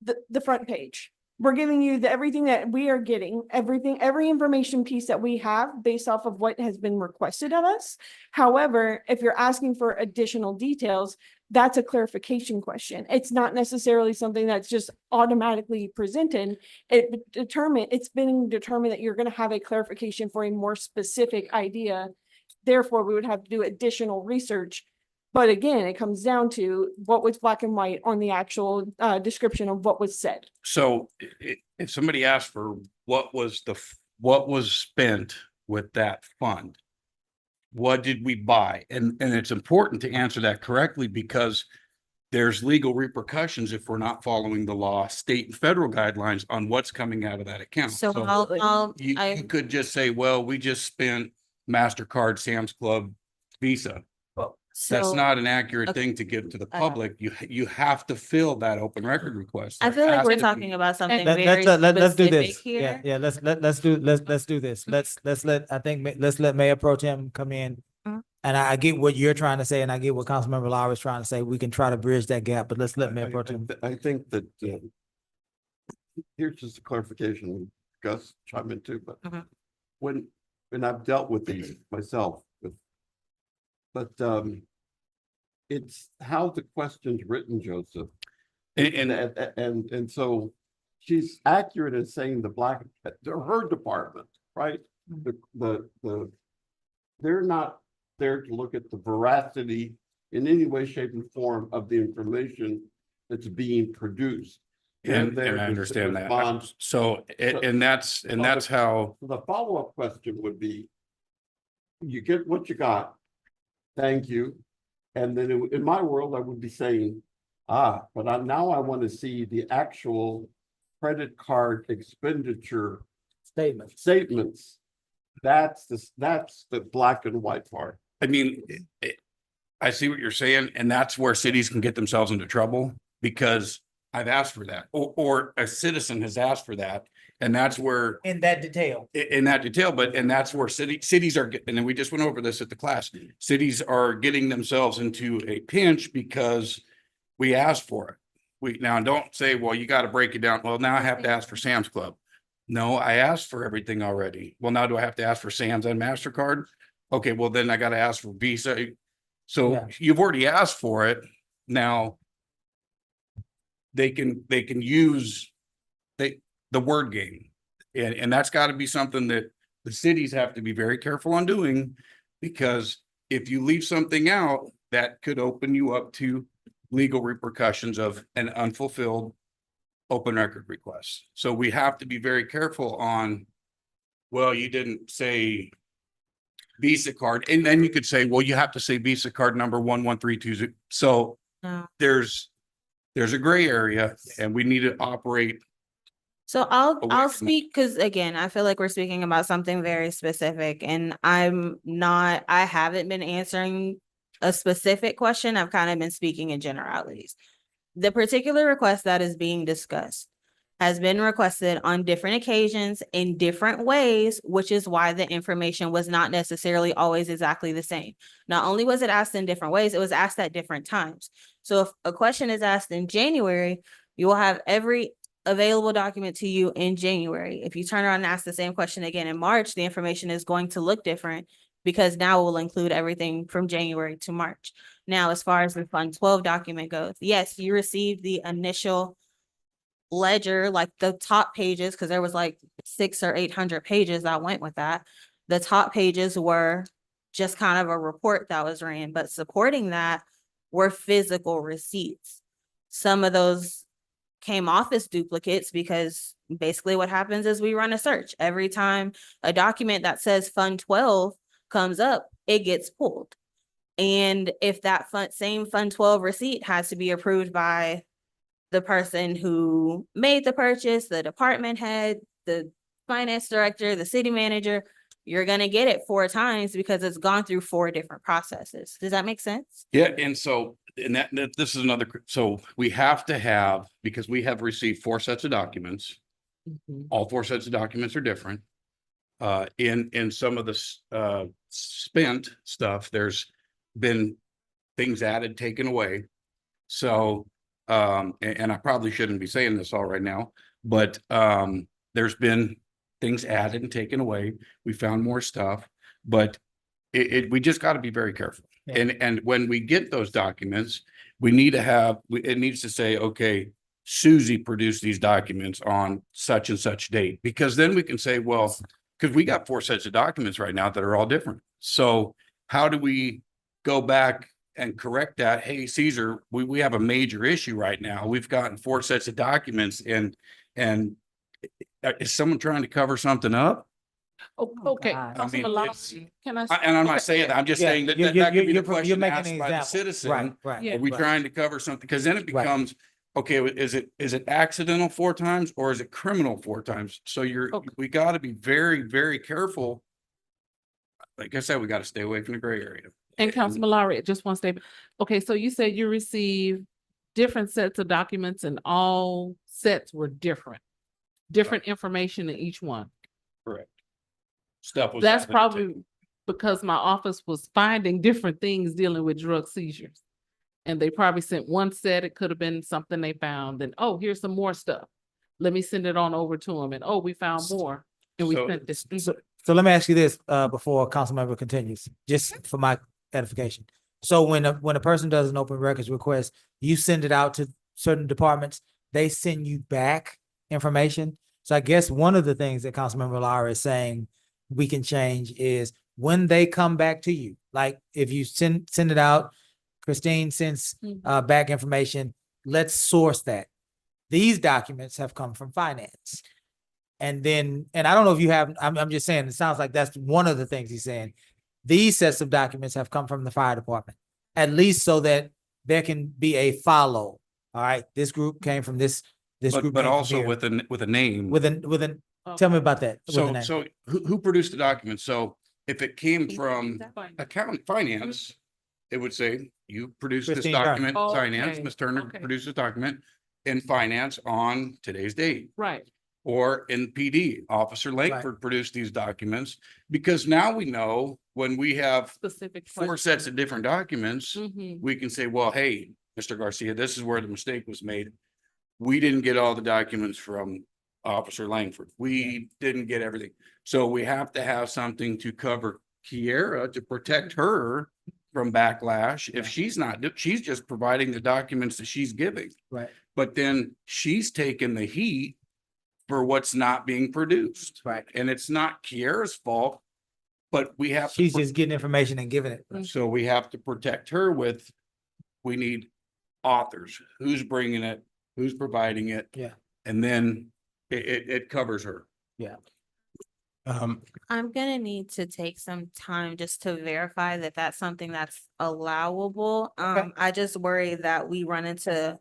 [SPEAKER 15] the front page. We're giving you everything that we are getting, every information piece that we have based off of what has been requested of us. However, if you're asking for additional details, that's a clarification question. It's not necessarily something that's just automatically presented. It's been determined that you're going to have a clarification for a more specific idea. Therefore, we would have to do additional research. But again, it comes down to what was black and white on the actual description of what was said.
[SPEAKER 11] So if somebody asked for what was spent with that fund, what did we buy? And it's important to answer that correctly, because there's legal repercussions if we're not following the law, state and federal guidelines on what's coming out of that account.
[SPEAKER 2] So
[SPEAKER 11] You could just say, well, we just spent MasterCard, Sam's Club, Visa. That's not an accurate thing to give to the public. You have to fill that open record request.
[SPEAKER 2] I feel
[SPEAKER 11] There
[SPEAKER 2] like
[SPEAKER 11] has
[SPEAKER 2] we're
[SPEAKER 11] to
[SPEAKER 2] talking
[SPEAKER 11] be-
[SPEAKER 2] about something
[SPEAKER 1] Let's
[SPEAKER 2] very
[SPEAKER 1] do
[SPEAKER 2] specific
[SPEAKER 1] this.
[SPEAKER 2] here.
[SPEAKER 1] Yeah, let's do this. Let's let Mayor Pro Tem come in.
[SPEAKER 2] Mhm.
[SPEAKER 1] And I get what you're trying to say, and I get what Councilmember Lowry is trying to say. We can try to bridge that gap, but let's let Mayor Pro Tem.
[SPEAKER 7] I think that, here's just a clarification, Gus chime in too, but
[SPEAKER 2] Mhm.
[SPEAKER 7] when I've dealt with these myself, but it's how the question's written, Joseph. And so she's accurate in saying her department, right? They're not there to look at the veracity in any way, shape, and form of the information that's being produced.
[SPEAKER 11] And I understand that. So, and that's how,
[SPEAKER 7] The follow-up question would be, you get what you got, thank you. And then in my world, I would be saying, but now I want to see the actual credit card expenditure statements. That's the black and white part.
[SPEAKER 11] I mean, I see what you're saying, and that's where cities can get themselves into trouble, because I've asked for that, or a citizen has asked for that. And that's where,
[SPEAKER 1] In that detail.
[SPEAKER 11] and that's where cities are, and then we just went over this at the class. Cities are getting themselves into a pinch because we asked for it. Now don't say, well, you got to break it down. Well, now I have to ask for Sam's Club. No, I asked for everything already. Well, now do I have to ask for Sam's and MasterCard? Okay, well, then I got to ask for Visa. So
[SPEAKER 1] Yeah.
[SPEAKER 11] you've already asked for it. Now they can use the word game. And that's got to be something that the cities have to be very careful on doing, because if you leave something out, that could open you up to legal repercussions of an unfulfilled open record request. So we have to be very careful on, well, you didn't say Visa card, and then you could say, well, you have to say Visa card number 11320. So
[SPEAKER 2] No.
[SPEAKER 11] there's a gray area, and we need to operate.
[SPEAKER 2] So
[SPEAKER 11] away
[SPEAKER 2] I'll
[SPEAKER 11] from
[SPEAKER 2] speak, because again, I feel like we're speaking about something very specific, and I haven't been answering a specific question. I've kind of been speaking in generalities. The particular request that is being discussed has been requested on different occasions in different ways, which is why the information was not necessarily always exactly the same. Not only was it asked in different ways, it was asked at different times. So if a question is asked in January, you will have every available document to you in January. If you turn around and ask the same question again in March, the information is going to look different because now we'll include everything from January to March. Now, as far as the Fund 12 document goes, yes, you received the initial ledger, like the top pages, because there was like 600 or 800 pages that went with that. The top pages were just kind of a report that was ran, but supporting that were physical receipts. Some of those came off as duplicates because basically what happens is we run a search. Every time a document that says Fund 12 comes up, it gets pulled. And if that same Fund 12 receipt has to be approved by the person who made the purchase, the department head, the finance director, the city manager, you're gonna get it 4 times because it's gone through 4 different processes. Does that make sense?
[SPEAKER 11] Yeah, and so, and this is another, so we have to have, because we have received 4 sets of documents. All 4 sets of documents are different. In some of the spent stuff, there's been things added, taken away. So, and I probably shouldn't be saying this all right now, but there's been things added and taken away. We found more stuff, but we just got to be very careful.
[SPEAKER 1] Yeah.
[SPEAKER 11] And when we get those documents, we need to have, it needs to say, okay, Susie produced these documents on such and such date, because then we can say, well, because we got 4 sets of documents right now that are all different. So how do we go back and correct that? Hey, Caesar, we have a major issue right now. We've gotten 4 sets of documents and is someone trying to cover something up?
[SPEAKER 10] Okay.
[SPEAKER 3] God.
[SPEAKER 11] I mean,
[SPEAKER 10] Councilman Locke,
[SPEAKER 11] it's-
[SPEAKER 10] can I?
[SPEAKER 11] And I'm not
[SPEAKER 10] okay.
[SPEAKER 11] saying that, I'm just
[SPEAKER 1] Yeah,
[SPEAKER 11] saying that
[SPEAKER 1] you-
[SPEAKER 11] that could be
[SPEAKER 1] you're
[SPEAKER 11] the question
[SPEAKER 1] making
[SPEAKER 11] asked
[SPEAKER 1] an
[SPEAKER 11] by the
[SPEAKER 1] example.
[SPEAKER 11] citizen.
[SPEAKER 1] Right, right.
[SPEAKER 10] Yeah.
[SPEAKER 11] Are we
[SPEAKER 1] right.
[SPEAKER 11] trying to cover something? Because then it
[SPEAKER 1] Right.
[SPEAKER 11] becomes, okay, is it accidental 4 times or is it criminal 4 times? So
[SPEAKER 10] Okay.
[SPEAKER 11] we got to be very, very careful. Like I said, we got to stay away from the gray area.
[SPEAKER 10] And Councilman Lowry, just one statement. Okay, so you said you received different sets of documents and all sets were different. Different information in each one.
[SPEAKER 11] Correct. Stuff was.
[SPEAKER 10] That's
[SPEAKER 11] added to-
[SPEAKER 10] probably because my office was finding different things dealing with drug seizures. And they probably sent one set, it could have been something they found, and oh, here's some more stuff. Let me send it on over to them, and oh, we found more, and we
[SPEAKER 11] So-
[SPEAKER 10] sent this.
[SPEAKER 1] So let me ask you this, before council member continues, just for my edification. So when a person does an open records request, you send it out to certain departments, they send you back information. So I guess one of the things that Councilmember Lara is saying we can change is when they come back to you, like if you send it out, Christine sends back information, let's source that. These documents have come from finance. And then, and I don't know if you have, I'm just saying, it sounds like that's one of the things he's saying. These sets of documents have come from the fire department, at least so that there can be a follow. All right, this group came from this group.
[SPEAKER 11] But
[SPEAKER 1] came from
[SPEAKER 11] also
[SPEAKER 1] here.
[SPEAKER 11] with a name.
[SPEAKER 1] With an, tell me about that. with a
[SPEAKER 11] So,
[SPEAKER 1] name.
[SPEAKER 11] so who produced the document? So if it came from finance, it would say you produced this
[SPEAKER 1] Christine Turner.
[SPEAKER 11] document, finance,
[SPEAKER 10] Okay,
[SPEAKER 11] Ms. Turner
[SPEAKER 10] okay.
[SPEAKER 11] produced a document in finance on today's date.
[SPEAKER 10] Right,
[SPEAKER 11] Or in PD, Officer Langford produced these documents, because now we know when we have
[SPEAKER 10] specific.
[SPEAKER 11] 4 sets of different documents,
[SPEAKER 10] Mhm.
[SPEAKER 11] we can say, well, hey, Mr. Garcia, this is where the mistake was made. We didn't get all the documents from Officer Langford. We didn't get everything. So we have to have something to cover Kiera to protect her from backlash. If she's not, she's just providing the documents that she's giving.
[SPEAKER 1] Right.
[SPEAKER 11] But then she's taking the heat for what's not being produced.
[SPEAKER 1] Right.
[SPEAKER 11] And it's not Kiera's fault, but we have. to
[SPEAKER 1] She's just getting information and giving it.
[SPEAKER 11] So we have to protect her with, we need authors, who's bringing it, who's providing it.
[SPEAKER 1] Yeah.
[SPEAKER 11] And then it covers her.
[SPEAKER 1] Yeah.
[SPEAKER 2] I'm gonna need to take some time just to verify that that's something that's allowable. I just worry that we run the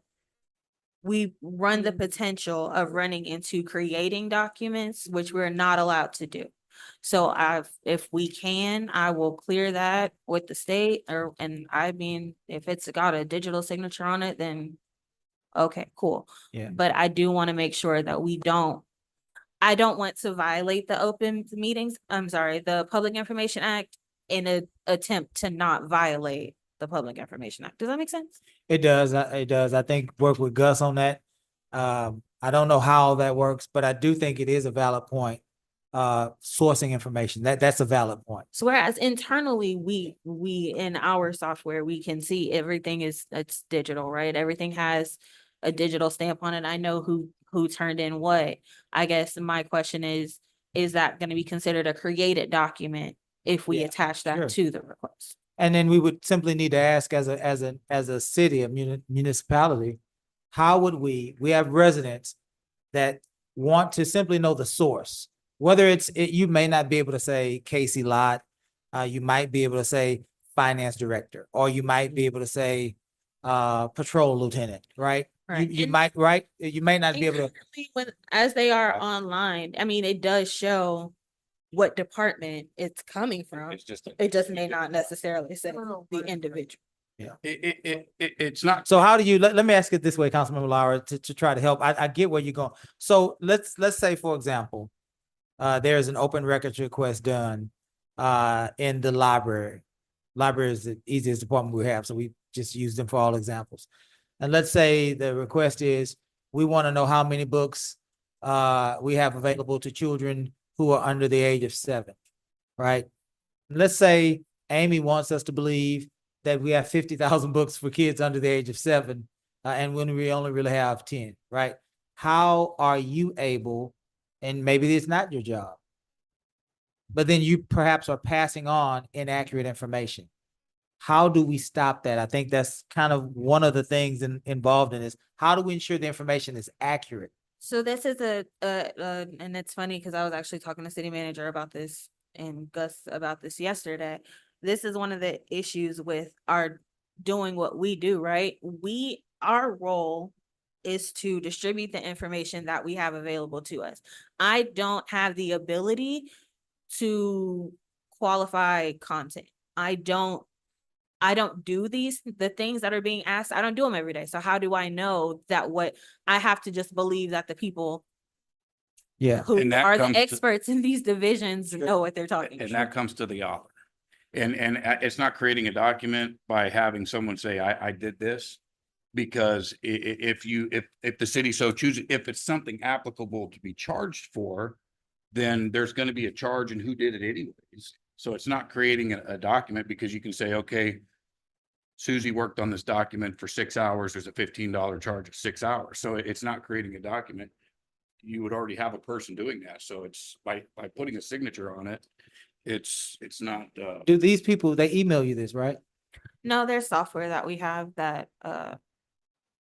[SPEAKER 2] potential of running into creating documents, which we're not allowed to do. So if we can, I will clear that with the state and I mean, if it's got a digital signature on it, then okay, cool.
[SPEAKER 1] Yeah.
[SPEAKER 2] But I do want to make sure that I don't want to violate the the Public Information Act in an attempt to not violate the Public Information Act. Does that make sense?
[SPEAKER 1] It does. It does. I think work with Gus on that. I don't know how that works, but I do think it is a valid point sourcing information. That's a valid point.
[SPEAKER 2] So whereas internally, we in our software, we can see everything it's digital, right? Everything has a digital stamp on it. I know who turned in what. I guess my question is that going to be considered a created document if we
[SPEAKER 1] Yeah,
[SPEAKER 2] attach that
[SPEAKER 1] sure.
[SPEAKER 2] to the request?
[SPEAKER 1] And then we would simply need to ask as a city, a municipality, how would we have residents that want to simply know the source, whether you may not be able to say Casey Lot, you might be able to say finance director, or you might be able to say patrol lieutenant, right?
[SPEAKER 2] Right.
[SPEAKER 1] You
[SPEAKER 2] And-
[SPEAKER 1] might, right? You may not be able to.
[SPEAKER 2] Currently, as they are online, I mean, it does show what department it's coming from.
[SPEAKER 11] It's just.
[SPEAKER 2] It just may not necessarily say the individual.
[SPEAKER 11] It's not.
[SPEAKER 1] So how do you, let me ask it this way, Councilmember Lara, to try to help. I get where you're going. So let's say, for example, there's an open records request done in the library. Library is the easiest department we have, so we just use them for all examples. And let's say the request is, we want to know how many books we have available to children who are under the age of 7, right? Let's say Amy wants us to believe that we have 50,000 books for kids under the age of 7, and when we only really have 10, right? How are you able, and maybe it's not your job, but then you perhaps are passing on inaccurate information. How do we stop that? I think that's kind of one of the things involved in this. How do we ensure the information is accurate?
[SPEAKER 2] So this is and it's funny because I was actually talking to city manager about this and Gus about this yesterday. This is one of the issues with our doing what we do, right? Our role is to distribute the information that we have available to us. I don't have the ability to qualify content. I don't do the things that are being asked. I don't do them every day. So how do I know that what I have to just believe that the people
[SPEAKER 1] Yeah.
[SPEAKER 2] who
[SPEAKER 11] And that
[SPEAKER 2] are the
[SPEAKER 11] comes to-
[SPEAKER 2] experts in these divisions know what they're talking
[SPEAKER 11] And
[SPEAKER 2] about?
[SPEAKER 11] that comes to the author. And it's not creating a document by having someone say, I did this. Because if the city so chooses, if it's something applicable to be charged for, then there's going to be a charge and who did it anyways. So it's not creating a document because you can say, okay, Susie worked on this document for 6 hours. There's a $15 charge of 6 hours. So it's not creating a document. You would already have a person doing that. So it's by putting a signature on it, it's not,
[SPEAKER 1] Do these people, they email you this, right?
[SPEAKER 2] No, there's software that we have that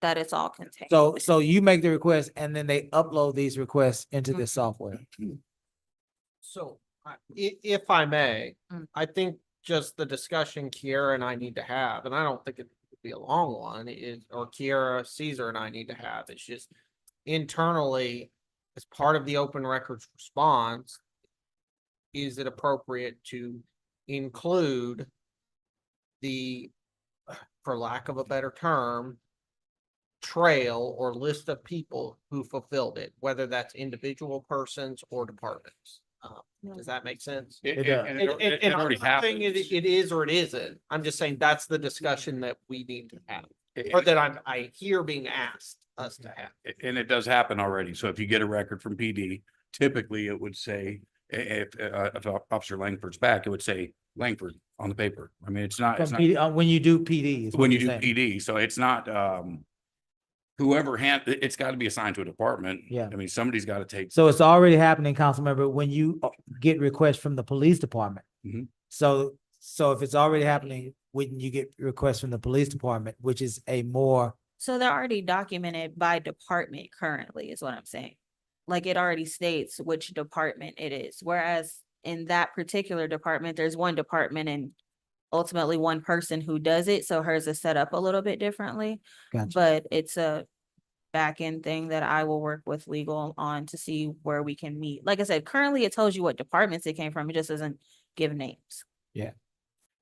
[SPEAKER 2] it's all contained.
[SPEAKER 1] So you make the request and then they upload these requests into this software.
[SPEAKER 14] So if I may,
[SPEAKER 2] Mm.
[SPEAKER 14] I think just the discussion Kiera and I need to have, and I don't think it would be a long one, or Kiera, Caesar and I need to have, it's just internally, as part of the open records response, is it appropriate to include the, for lack of a better term, trail or list of people who fulfilled it, whether that's individual persons or departments? Does that make sense?
[SPEAKER 1] It does.
[SPEAKER 14] And I'm
[SPEAKER 11] already
[SPEAKER 14] not saying
[SPEAKER 11] happens.
[SPEAKER 14] it is or it isn't. I'm just saying that's the discussion that we need to have, or that I hear being asked us to have.
[SPEAKER 11] And it does happen already. So if you get a record from PD, typically it would say, if Officer Langford's back, it would say Langford on the paper. I mean, it's not,
[SPEAKER 1] From PD, when you do PD. is what
[SPEAKER 11] when you
[SPEAKER 1] you're
[SPEAKER 11] do
[SPEAKER 1] saying.
[SPEAKER 11] PD. So it's not, whoever it's got to be assigned to a department.
[SPEAKER 1] Yeah.
[SPEAKER 11] I mean, somebody's got to take.
[SPEAKER 1] So it's already happening, Councilmember, when you get requests from the police department.
[SPEAKER 11] Mhm.
[SPEAKER 1] So if it's already happening when you get requests from the police department, which is a more,
[SPEAKER 2] So they're already documented by department currently, is what I'm saying. Like it already states which department it is, whereas in that particular department, there's one department and ultimately one person who does it, so hers is set up a little bit differently.
[SPEAKER 1] Gotcha.
[SPEAKER 2] But it's a back end thing that I will work with legal on to see where we can meet. Like I said, currently it tells you what departments it came from, it just doesn't give names.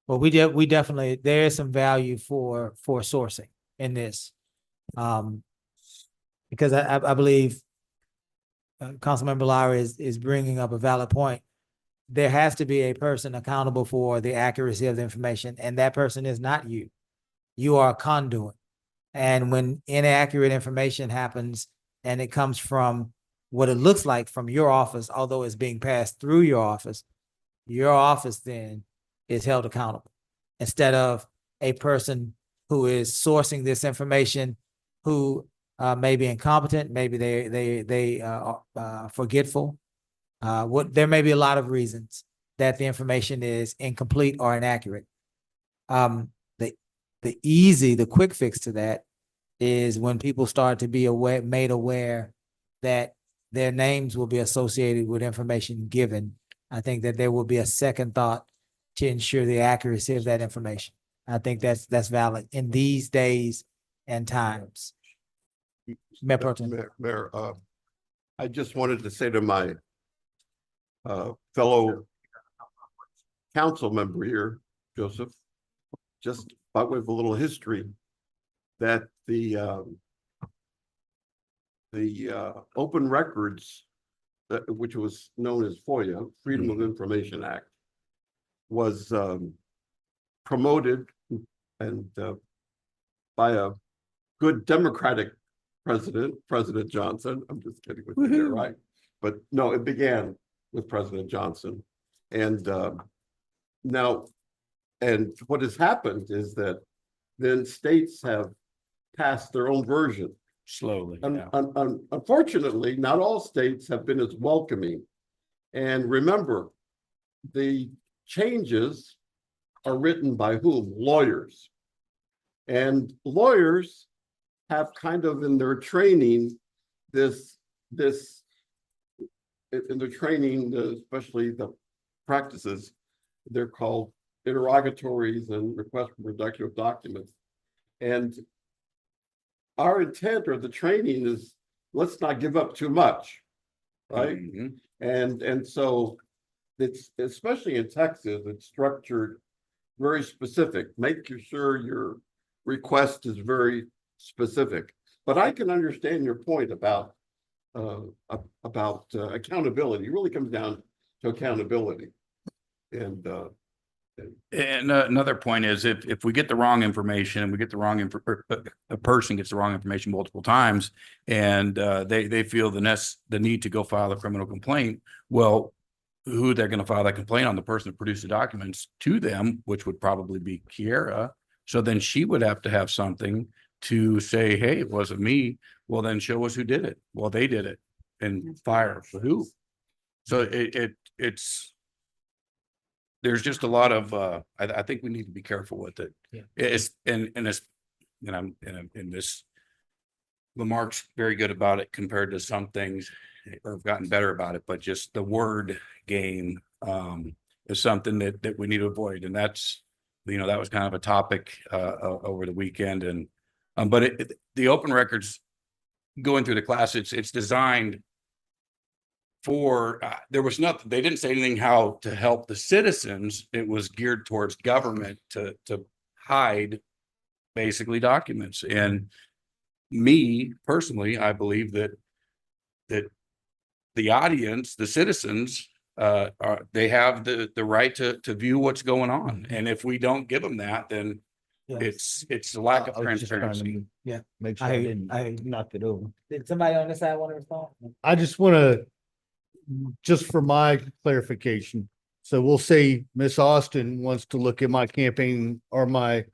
[SPEAKER 1] well, we definitely, there is some value for sourcing in this. Because I believe Councilmember Lara is bringing up a valid point. There has to be a person accountable for the accuracy of the information, and that person is not you. You are a conduit. And when inaccurate information happens and it comes from what it looks like from your office, although it's being passed through your office then is held accountable. Instead of a person who is sourcing this information, who may be incompetent, maybe they are forgetful. There may be a lot of reasons that the information is incomplete or inaccurate. The quick fix to that is when people start to be made aware that their names will be associated with information given. I think that there will be a second thought to ensure the accuracy of that information. I think that's valid in these days and times. Mayor Pro Tem.
[SPEAKER 7] Mayor, I just wanted to say to my fellow council member here, Joseph, just by way of a little history, that the open records, which was known as FOIA, Freedom of Information Act, was promoted and by a good Democratic president, President Johnson. I'm just kidding with you there, right? But no, it began with President Johnson. And now, and what has happened is that then states have passed their own version.
[SPEAKER 11] Slowly.
[SPEAKER 7] Unfortunately, not all states have been as welcoming. And remember, the changes are written by whom? Lawyers. And lawyers have kind of in their training especially the practices, they're called interrogatories and requests for production of documents. And our intent or the training is, let's not give up too much, right? And so it's, especially in Texas, it's structured very specific. Make sure your request is very specific. But I can understand your point about accountability. It really comes down to accountability. And
[SPEAKER 11] another point is if we get the wrong information and we get the wrong a person gets the wrong information multiple times and they feel the need to go file a criminal complaint, well, who they're going to file that complaint on? The person that produced the documents to them, which would probably be Kiera. So then she would have to have something to say, hey, it wasn't me. Well, then show us who did it. Well, they did it, and fire for who. So it's there's just a lot of I think we need to be careful with it.
[SPEAKER 14] Yeah.
[SPEAKER 11] It's and it's in this Lamarck's very good about it compared to some things, or have gotten better about it, but just the word game is something that we need to avoid. And that's, that was kind of a topic over the weekend. And but the open records, going through the class, it's designed for there was nothing, they didn't say anything how to help the citizens. It was geared towards government to hide basically documents. And me personally, I believe that the audience, the citizens, they have the right to view what's going on. And if we don't give them that, then it's a lack of transparency.
[SPEAKER 1] Yeah.
[SPEAKER 12] Make sure I didn't knock it over.
[SPEAKER 1] Did somebody on this side want to respond?
[SPEAKER 12] I just want to, just for my clarification. So we'll say Miss Austin wants to look at my campaign or my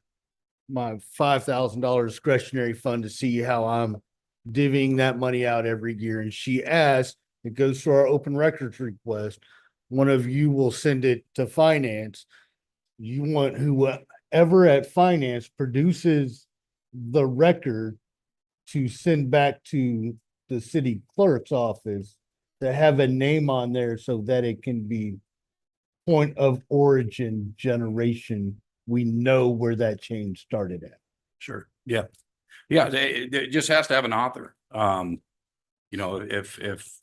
[SPEAKER 12] $5,000 discretionary fund to see how I'm divvying that money out every year. And she asks, it goes to our open records request. One of you will send it to finance. You want whoever at finance produces the record to send back to the city clerk's office to have a name on there so that it can be point of origin generation. We know where that change started at.
[SPEAKER 11] Sure. Yeah. Yeah. It just has to have an author. If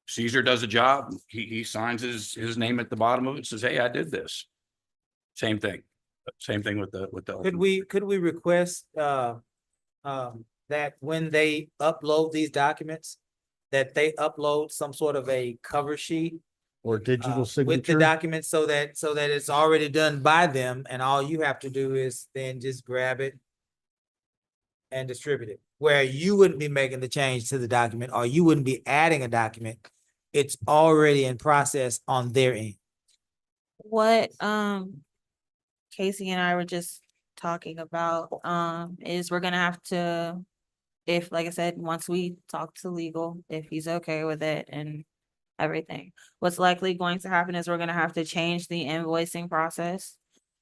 [SPEAKER 11] Caesar does a job, he signs his name at the bottom of it, says, hey, I did this. Same thing with the.
[SPEAKER 1] Could we request that when they upload these documents, that they upload some sort of a cover sheet
[SPEAKER 12] Or digital signature.
[SPEAKER 1] with the documents so that it's already done by them and all you have to do is then just grab it and distribute it. where you wouldn't be making the change to the document or you wouldn't be adding a document. It's already in process on their end.
[SPEAKER 2] What, Casey and I were just talking about, is we're gonna have to, if, like I said, once we talk to legal, if he's okay with it and everything, what's likely going to happen is we're gonna have to change the invoicing process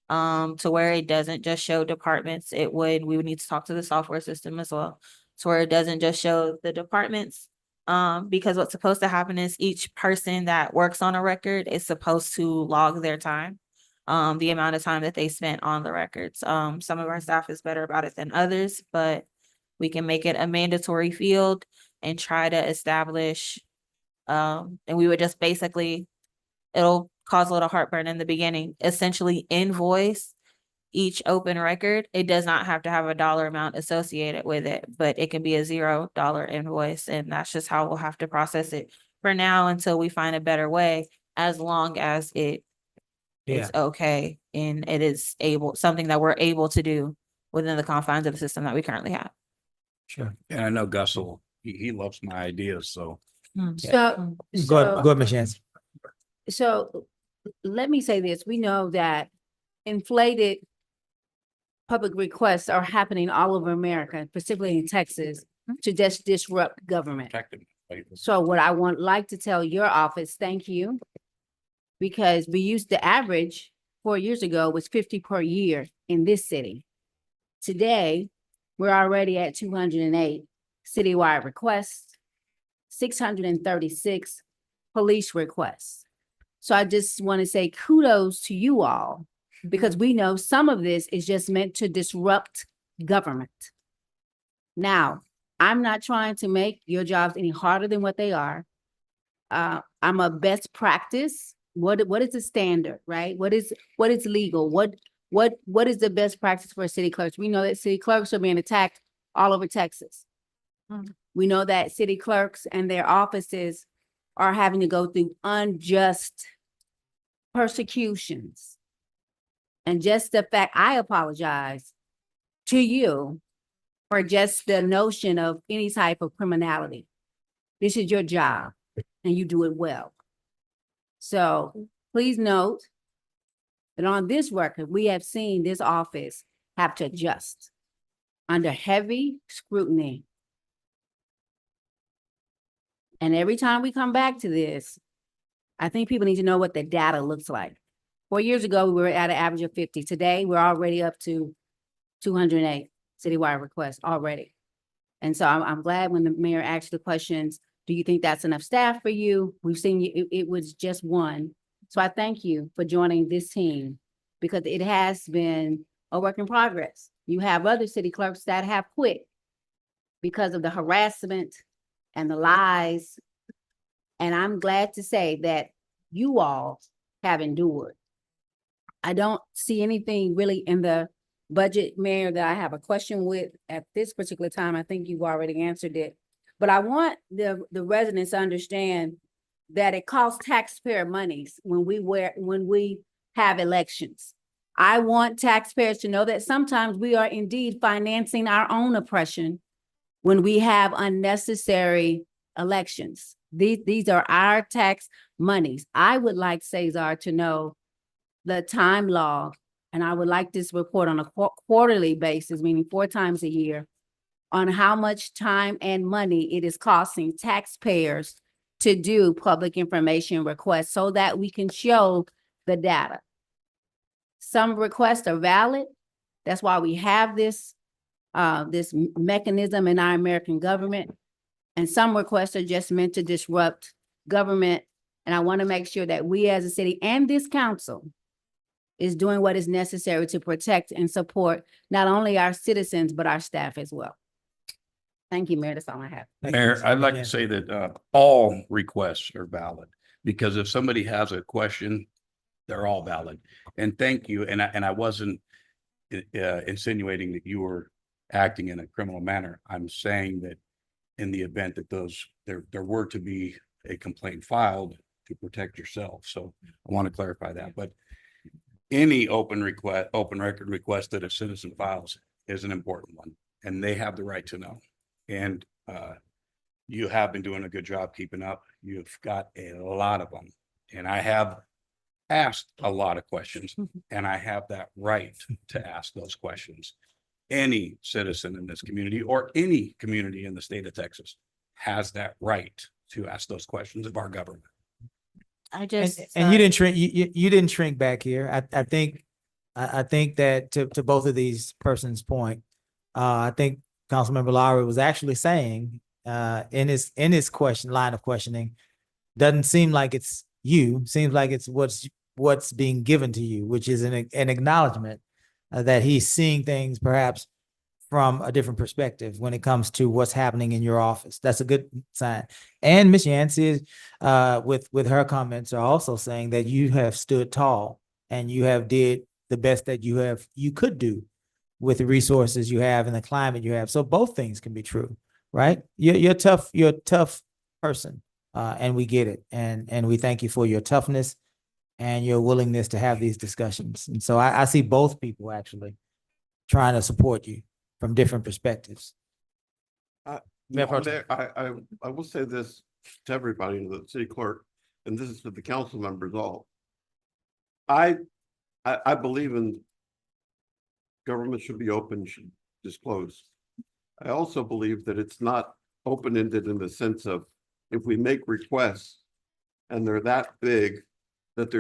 [SPEAKER 2] to where it doesn't just show departments. We would need to talk to the software system as well, to where it doesn't just show the departments. Because what's supposed to happen is each person that works on a record is supposed to log their time, the amount of time that they spent on the records. Some of our staff is better about it than others, but we can make it a mandatory field and try to establish, and we would just basically, it'll cause a little heartburn in the beginning, essentially invoice each open record. It does not have to have a dollar amount associated with it, but it can be a $0 invoice. And that's just how we'll have to process it for now until we find a better way, as long as it's okay and it is something that we're able to do within the confines of the system that we currently have.
[SPEAKER 1] Sure.
[SPEAKER 11] And I know Gus he loves my ideas, so.
[SPEAKER 3] So,
[SPEAKER 1] Go ahead, Ms. Yancey.
[SPEAKER 3] so let me say this, we know that inflated public requests are happening all over America, specifically in Texas, to just disrupt government. So what I like to tell your office, thank you, because we used to average 4 years ago was 50 per year in this city. Today, we're already at 208 citywide requests, 636 police requests. So I just want to say kudos to you all, because we know some of this is just meant to disrupt government. Now, I'm not trying to make your jobs any harder than what they are. I'm a best practice. What is the standard, right? What is legal? What is the best practice for city clerks? We know that city clerks are being attacked all over Texas. We know that city clerks and their offices are having to go through unjust persecutions. And just the fact, I apologize to you for just the notion of any type of criminality. This is your job and you do it well. So please note that on this record, we have seen this office have to adjust under heavy scrutiny. And every time we come back to this, I think people need to know what the data looks like. 4 years ago, we were at an average of 50. Today, we're already up to 208 citywide requests already. And so I'm glad when the mayor asked the questions, do you think that's enough staff for you? We've seen it was just one. So I thank you for joining this team, because it has been a work in progress. You have other city clerks that have quit because of the harassment and the lies. And I'm glad to say that you all have endured. I don't see anything really in the budget, Mayor, that I have a question with at this particular time. I think you've already answered it. But I want the residents to understand that it costs taxpayer monies when we have elections. I want taxpayers to know that sometimes we are indeed financing our own oppression when we have unnecessary elections. These are our tax monies. I would like Cesar to know the time log, and I would like this report on a quarterly basis, meaning 4 times a year, on how much time and money it is costing taxpayers to do public information requests so that we can show the data. Some requests are valid. That's why we have this mechanism in our American government. And some requests are just meant to disrupt government. And I want to make sure that we as a city and this council is doing what is necessary to protect and support not only our citizens, but our staff as well. Thank you, Mayor. That's all I have.
[SPEAKER 11] Mayor, I'd like to say that all requests are valid, because if somebody has a question, they're all valid. And thank you. And I wasn't insinuating that you were acting in a criminal manner. I'm saying that in the event that there were to be a complaint filed, to protect yourself. So I want to clarify that. But any open record request that a citizen files is an important one, and they have the right to know. And you have been doing a good job keeping up. You've got a lot of them. And I have asked a lot of questions, and I have that right to ask those questions. Any citizen in this community or any community in the state of Texas has that right to ask those questions of our government.
[SPEAKER 2] I
[SPEAKER 1] And,
[SPEAKER 2] just.
[SPEAKER 1] and you didn't shrink, you didn't shrink back here. I think, I think that to both of these persons' point, I think Councilmember Lowry was actually saying, in his line of questioning, doesn't seem like it's you, seems like it's what's being given to you, which is an acknowledgement that he's seeing things perhaps from a different perspective when it comes to what's happening in your office. That's a good sign. And Ms. Yancey, with her comments, are also saying that you have stood tall and you have did the best that you could do with the resources you have and the climate you have. So both things can be true, right? You're a tough person, and we get it. And we thank you for your toughness and your willingness to have these discussions. And so I see both people actually trying to support you from different perspectives. Mayor Pro Tem.
[SPEAKER 7] I will say this to everybody, the city clerk, and this is to the council members all. I believe in government should be open, should disclose. I also believe that it's not open-ended in the sense of if we make requests and they're that big, that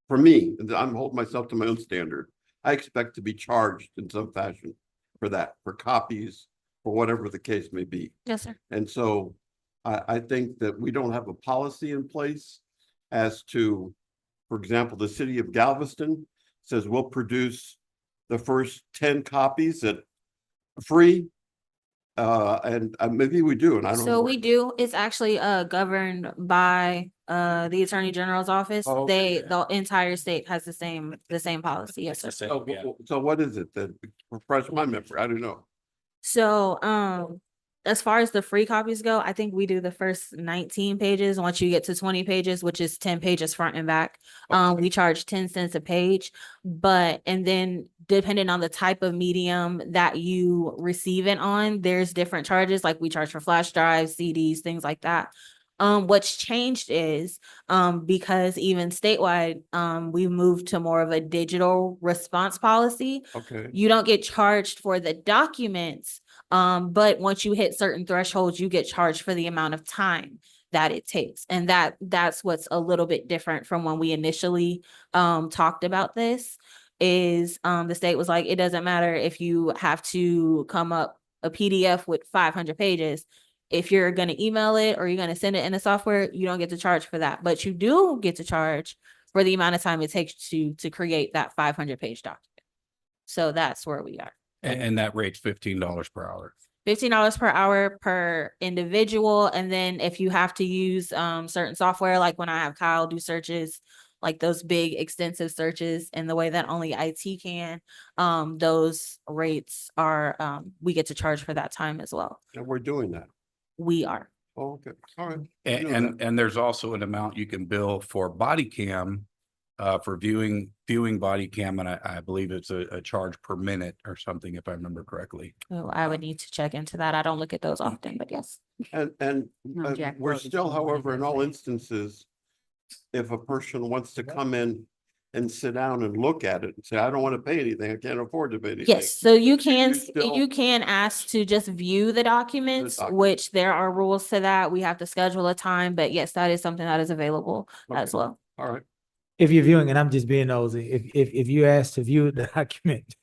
[SPEAKER 7] for me, and I'm holding myself to my own standard, I expect to be charged in some fashion for that, for copies, for whatever the case may be.
[SPEAKER 2] Yes, sir.
[SPEAKER 7] And so I think that we don't have a policy in place as to, for example, the city of Galveston says we'll produce the first 10 copies at free. And maybe we do, and I don't know.
[SPEAKER 2] So we do, it's actually governed by the Attorney General's office.
[SPEAKER 7] Oh, okay.
[SPEAKER 2] The entire state has the same policy. Yes, sir.
[SPEAKER 7] So what is it that, refresh my memory, I don't know.
[SPEAKER 2] So as far as the free copies go, I think we do the first 19 pages. Once you get to 20 pages, which is 10 pages front and back, we charge 10 cents a page. And then depending on the type of medium that you receive it on, there's different charges. Like we charge for flash drives, CDs, things like that. What's changed is because even statewide, we moved to more of a digital response policy.
[SPEAKER 7] Okay.
[SPEAKER 2] You don't get charged for the documents. But once you hit certain thresholds, you get charged for the amount of time that it takes. And that's what's a little bit different from when we initially talked about this is the state was like, it doesn't matter if you have to come up a PDF with 500 pages. If you're going to email it or you're going to send it in the software, you don't get to charge for that. But you do get to charge for the amount of time it takes to create that 500-page document. So that's where we are.
[SPEAKER 11] And that rate's $15 per hour.
[SPEAKER 2] $15 per hour per individual. And then if you have to use certain software, like when I have Kyle do searches, like those big extensive searches in the way that only IT can, those rates are, we get to charge for that time as well.
[SPEAKER 7] And we're doing that.
[SPEAKER 2] We are.
[SPEAKER 7] Oh, okay, all right.
[SPEAKER 11] And there's also an amount you can bill for body cam, for viewing body cam, and I believe it's a charge per minute or something, if I remember correctly.
[SPEAKER 2] Oh, I would need to check into that. I don't look at those often, but yes.
[SPEAKER 7] And
[SPEAKER 3] No, Jack
[SPEAKER 7] we're
[SPEAKER 3] wrote it
[SPEAKER 7] still,
[SPEAKER 3] down.
[SPEAKER 7] however, in all instances, if a person wants to come in and sit down and look at it and say, I don't want to pay anything, I can't afford to pay anything.
[SPEAKER 2] Yes, so you can,
[SPEAKER 7] still-
[SPEAKER 2] you can ask to just view the documents, which there are rules to that. We have to schedule a time, but yes, that is something that is available as well.
[SPEAKER 7] All right.
[SPEAKER 1] If you're viewing, and I'm just being nosy, if you ask to view the document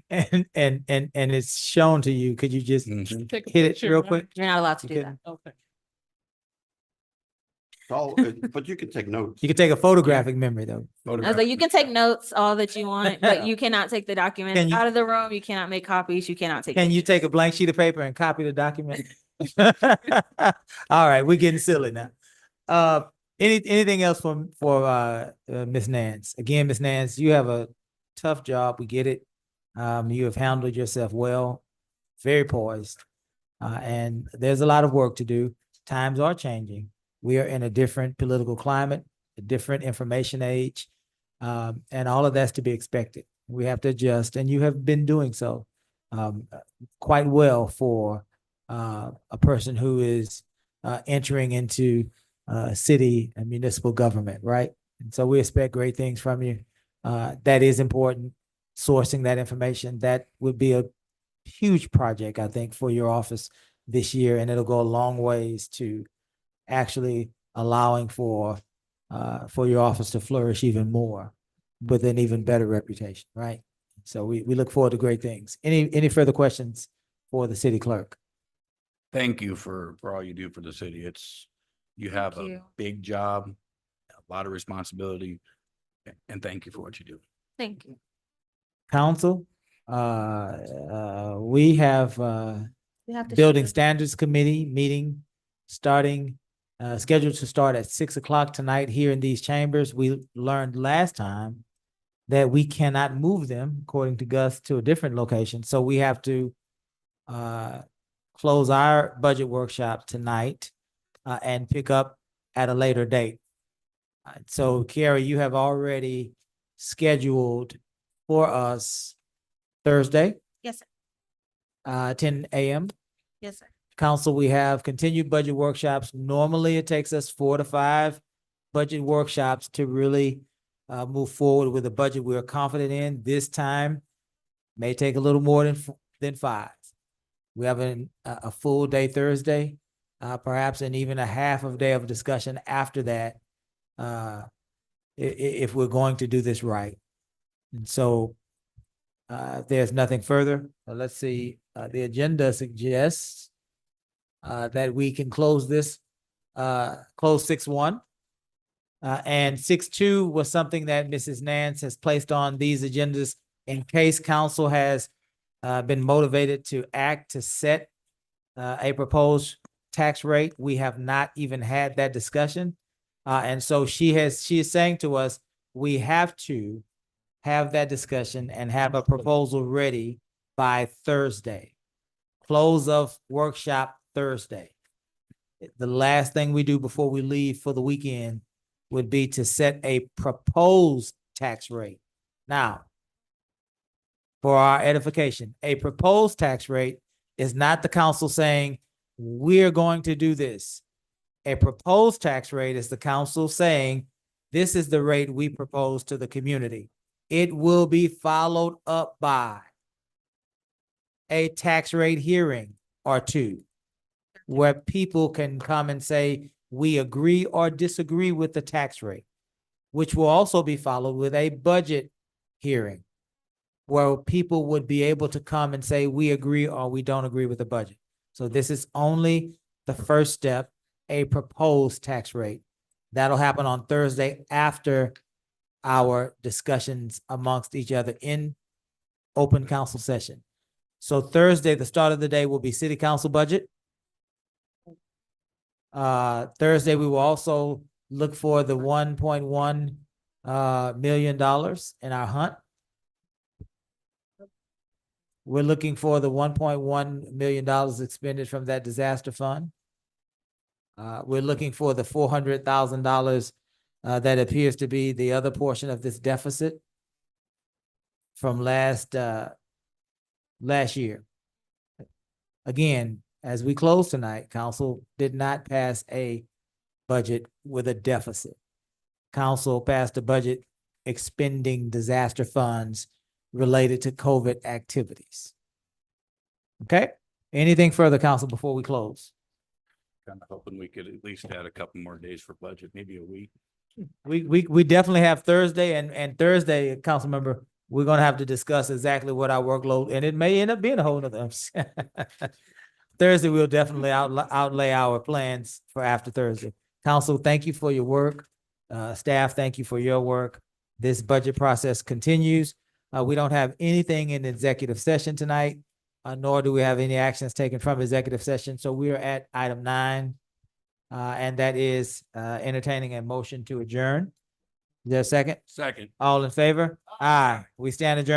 [SPEAKER 1] and it's shown to you, could you just
[SPEAKER 11] Mhm.
[SPEAKER 10] Take a
[SPEAKER 1] hit it
[SPEAKER 10] picture,
[SPEAKER 1] real
[SPEAKER 10] right?
[SPEAKER 1] quick?
[SPEAKER 2] You're not allowed to do
[SPEAKER 1] Okay.
[SPEAKER 2] that.
[SPEAKER 10] Okay.
[SPEAKER 7] But you can take notes.
[SPEAKER 1] You can take a photographic memory though.
[SPEAKER 2] I was like, you can take notes all that you want, but you cannot take the
[SPEAKER 1] Can
[SPEAKER 2] documents
[SPEAKER 1] you-
[SPEAKER 2] out of the room. You cannot make copies. You cannot take.
[SPEAKER 1] Can you take a blank sheet of paper and copy the document? All right, we're getting silly now. Anything else for Ms. Nance? Again, Ms. Nance, you have a tough job. We get it. You have handled yourself well, very poised. And there's a lot of work to do. Times are changing. We are in a different political climate, a different information age, and all of that's to be expected. We have to adjust, and you have been doing so quite well for a person who is entering into city and municipal government, right? And so we expect great things from you. That is important, sourcing that information. That would be a huge project, I think, for your office this year, and it'll go a long ways to actually allowing for your office to flourish even more with an even better reputation, right? So we look forward to great things. Any further questions for the city clerk?
[SPEAKER 11] Thank you for all you do for the city. You have a
[SPEAKER 2] you.
[SPEAKER 11] big job, a lot of responsibility, and thank you for what you do.
[SPEAKER 2] Thank you.
[SPEAKER 1] Council, we have
[SPEAKER 2] We have to
[SPEAKER 1] Building
[SPEAKER 2] shut it.
[SPEAKER 1] Standards Committee meeting starting, scheduled to start at 6 o'clock tonight here in these chambers. We learned last time that we cannot move them, according to Gus, to a different location. So we have to close our budget workshop tonight and pick up at a later date. So Carrie, you have already scheduled for us Thursday,
[SPEAKER 2] Yes, sir.
[SPEAKER 1] 10 a.m.
[SPEAKER 2] Yes, sir.
[SPEAKER 1] Council, we have continued budget workshops. Normally, it takes us 4 to 5 budget workshops to really move forward with a budget we're confident in. This time may take a little more than 5. We have a full day Thursday, perhaps, and even a half of a day of discussion after that, if we're going to do this right. And so there's nothing further. Let's see, the agenda suggests that we can close this, close 6-1. And 6-2 was something that Mrs. Nance has placed on these agendas in case council has been motivated to act to set a proposed tax rate. We have not even had that discussion. And so she is saying to us, we have to have that discussion and have a proposal ready by Thursday. Close of workshop Thursday. The last thing we do before we leave for the weekend would be to set a proposed tax rate. Now, for our edification, a proposed tax rate is not the council saying, we're going to do this. A proposed tax rate is the council saying, this is the rate we propose to the community. It will be followed up by a tax rate hearing or two, where people can come and say, we agree or disagree with the tax rate, which will also be followed with a budget hearing, where people would be able to come and say, we agree or we don't agree with the budget. So this is only the first step, a proposed tax rate. That'll happen on Thursday after our discussions amongst each other in open council session. So Thursday, the start of the day will be city council budget. Thursday, we will also look for the $1.1 million in our hunt. We're looking for the $1.1 million expended from that disaster fund. We're looking for the $400,000 that appears to be the other portion of this deficit from last year. Again, as we close tonight, council did not pass a budget with a deficit. Council passed a budget expending disaster funds related to COVID activities. Okay, anything further, council, before we close?
[SPEAKER 11] Kind of hoping we could at least add a couple more days for budget, maybe a week.
[SPEAKER 1] We definitely have Thursday, and Thursday, council member, we're gonna have to discuss exactly what our workload, and it may end up being a whole nother. Thursday, we'll definitely outlay our plans for after Thursday. Council, thank you for your work. Staff, thank you for your work. This budget process continues. We don't have anything in executive session tonight, nor do we have any actions taken from executive session. So we are at item 9, and that is entertaining a motion to adjourn. Is there a second?
[SPEAKER 11] Second.
[SPEAKER 1] All in favor? Aye. We stand adjourned.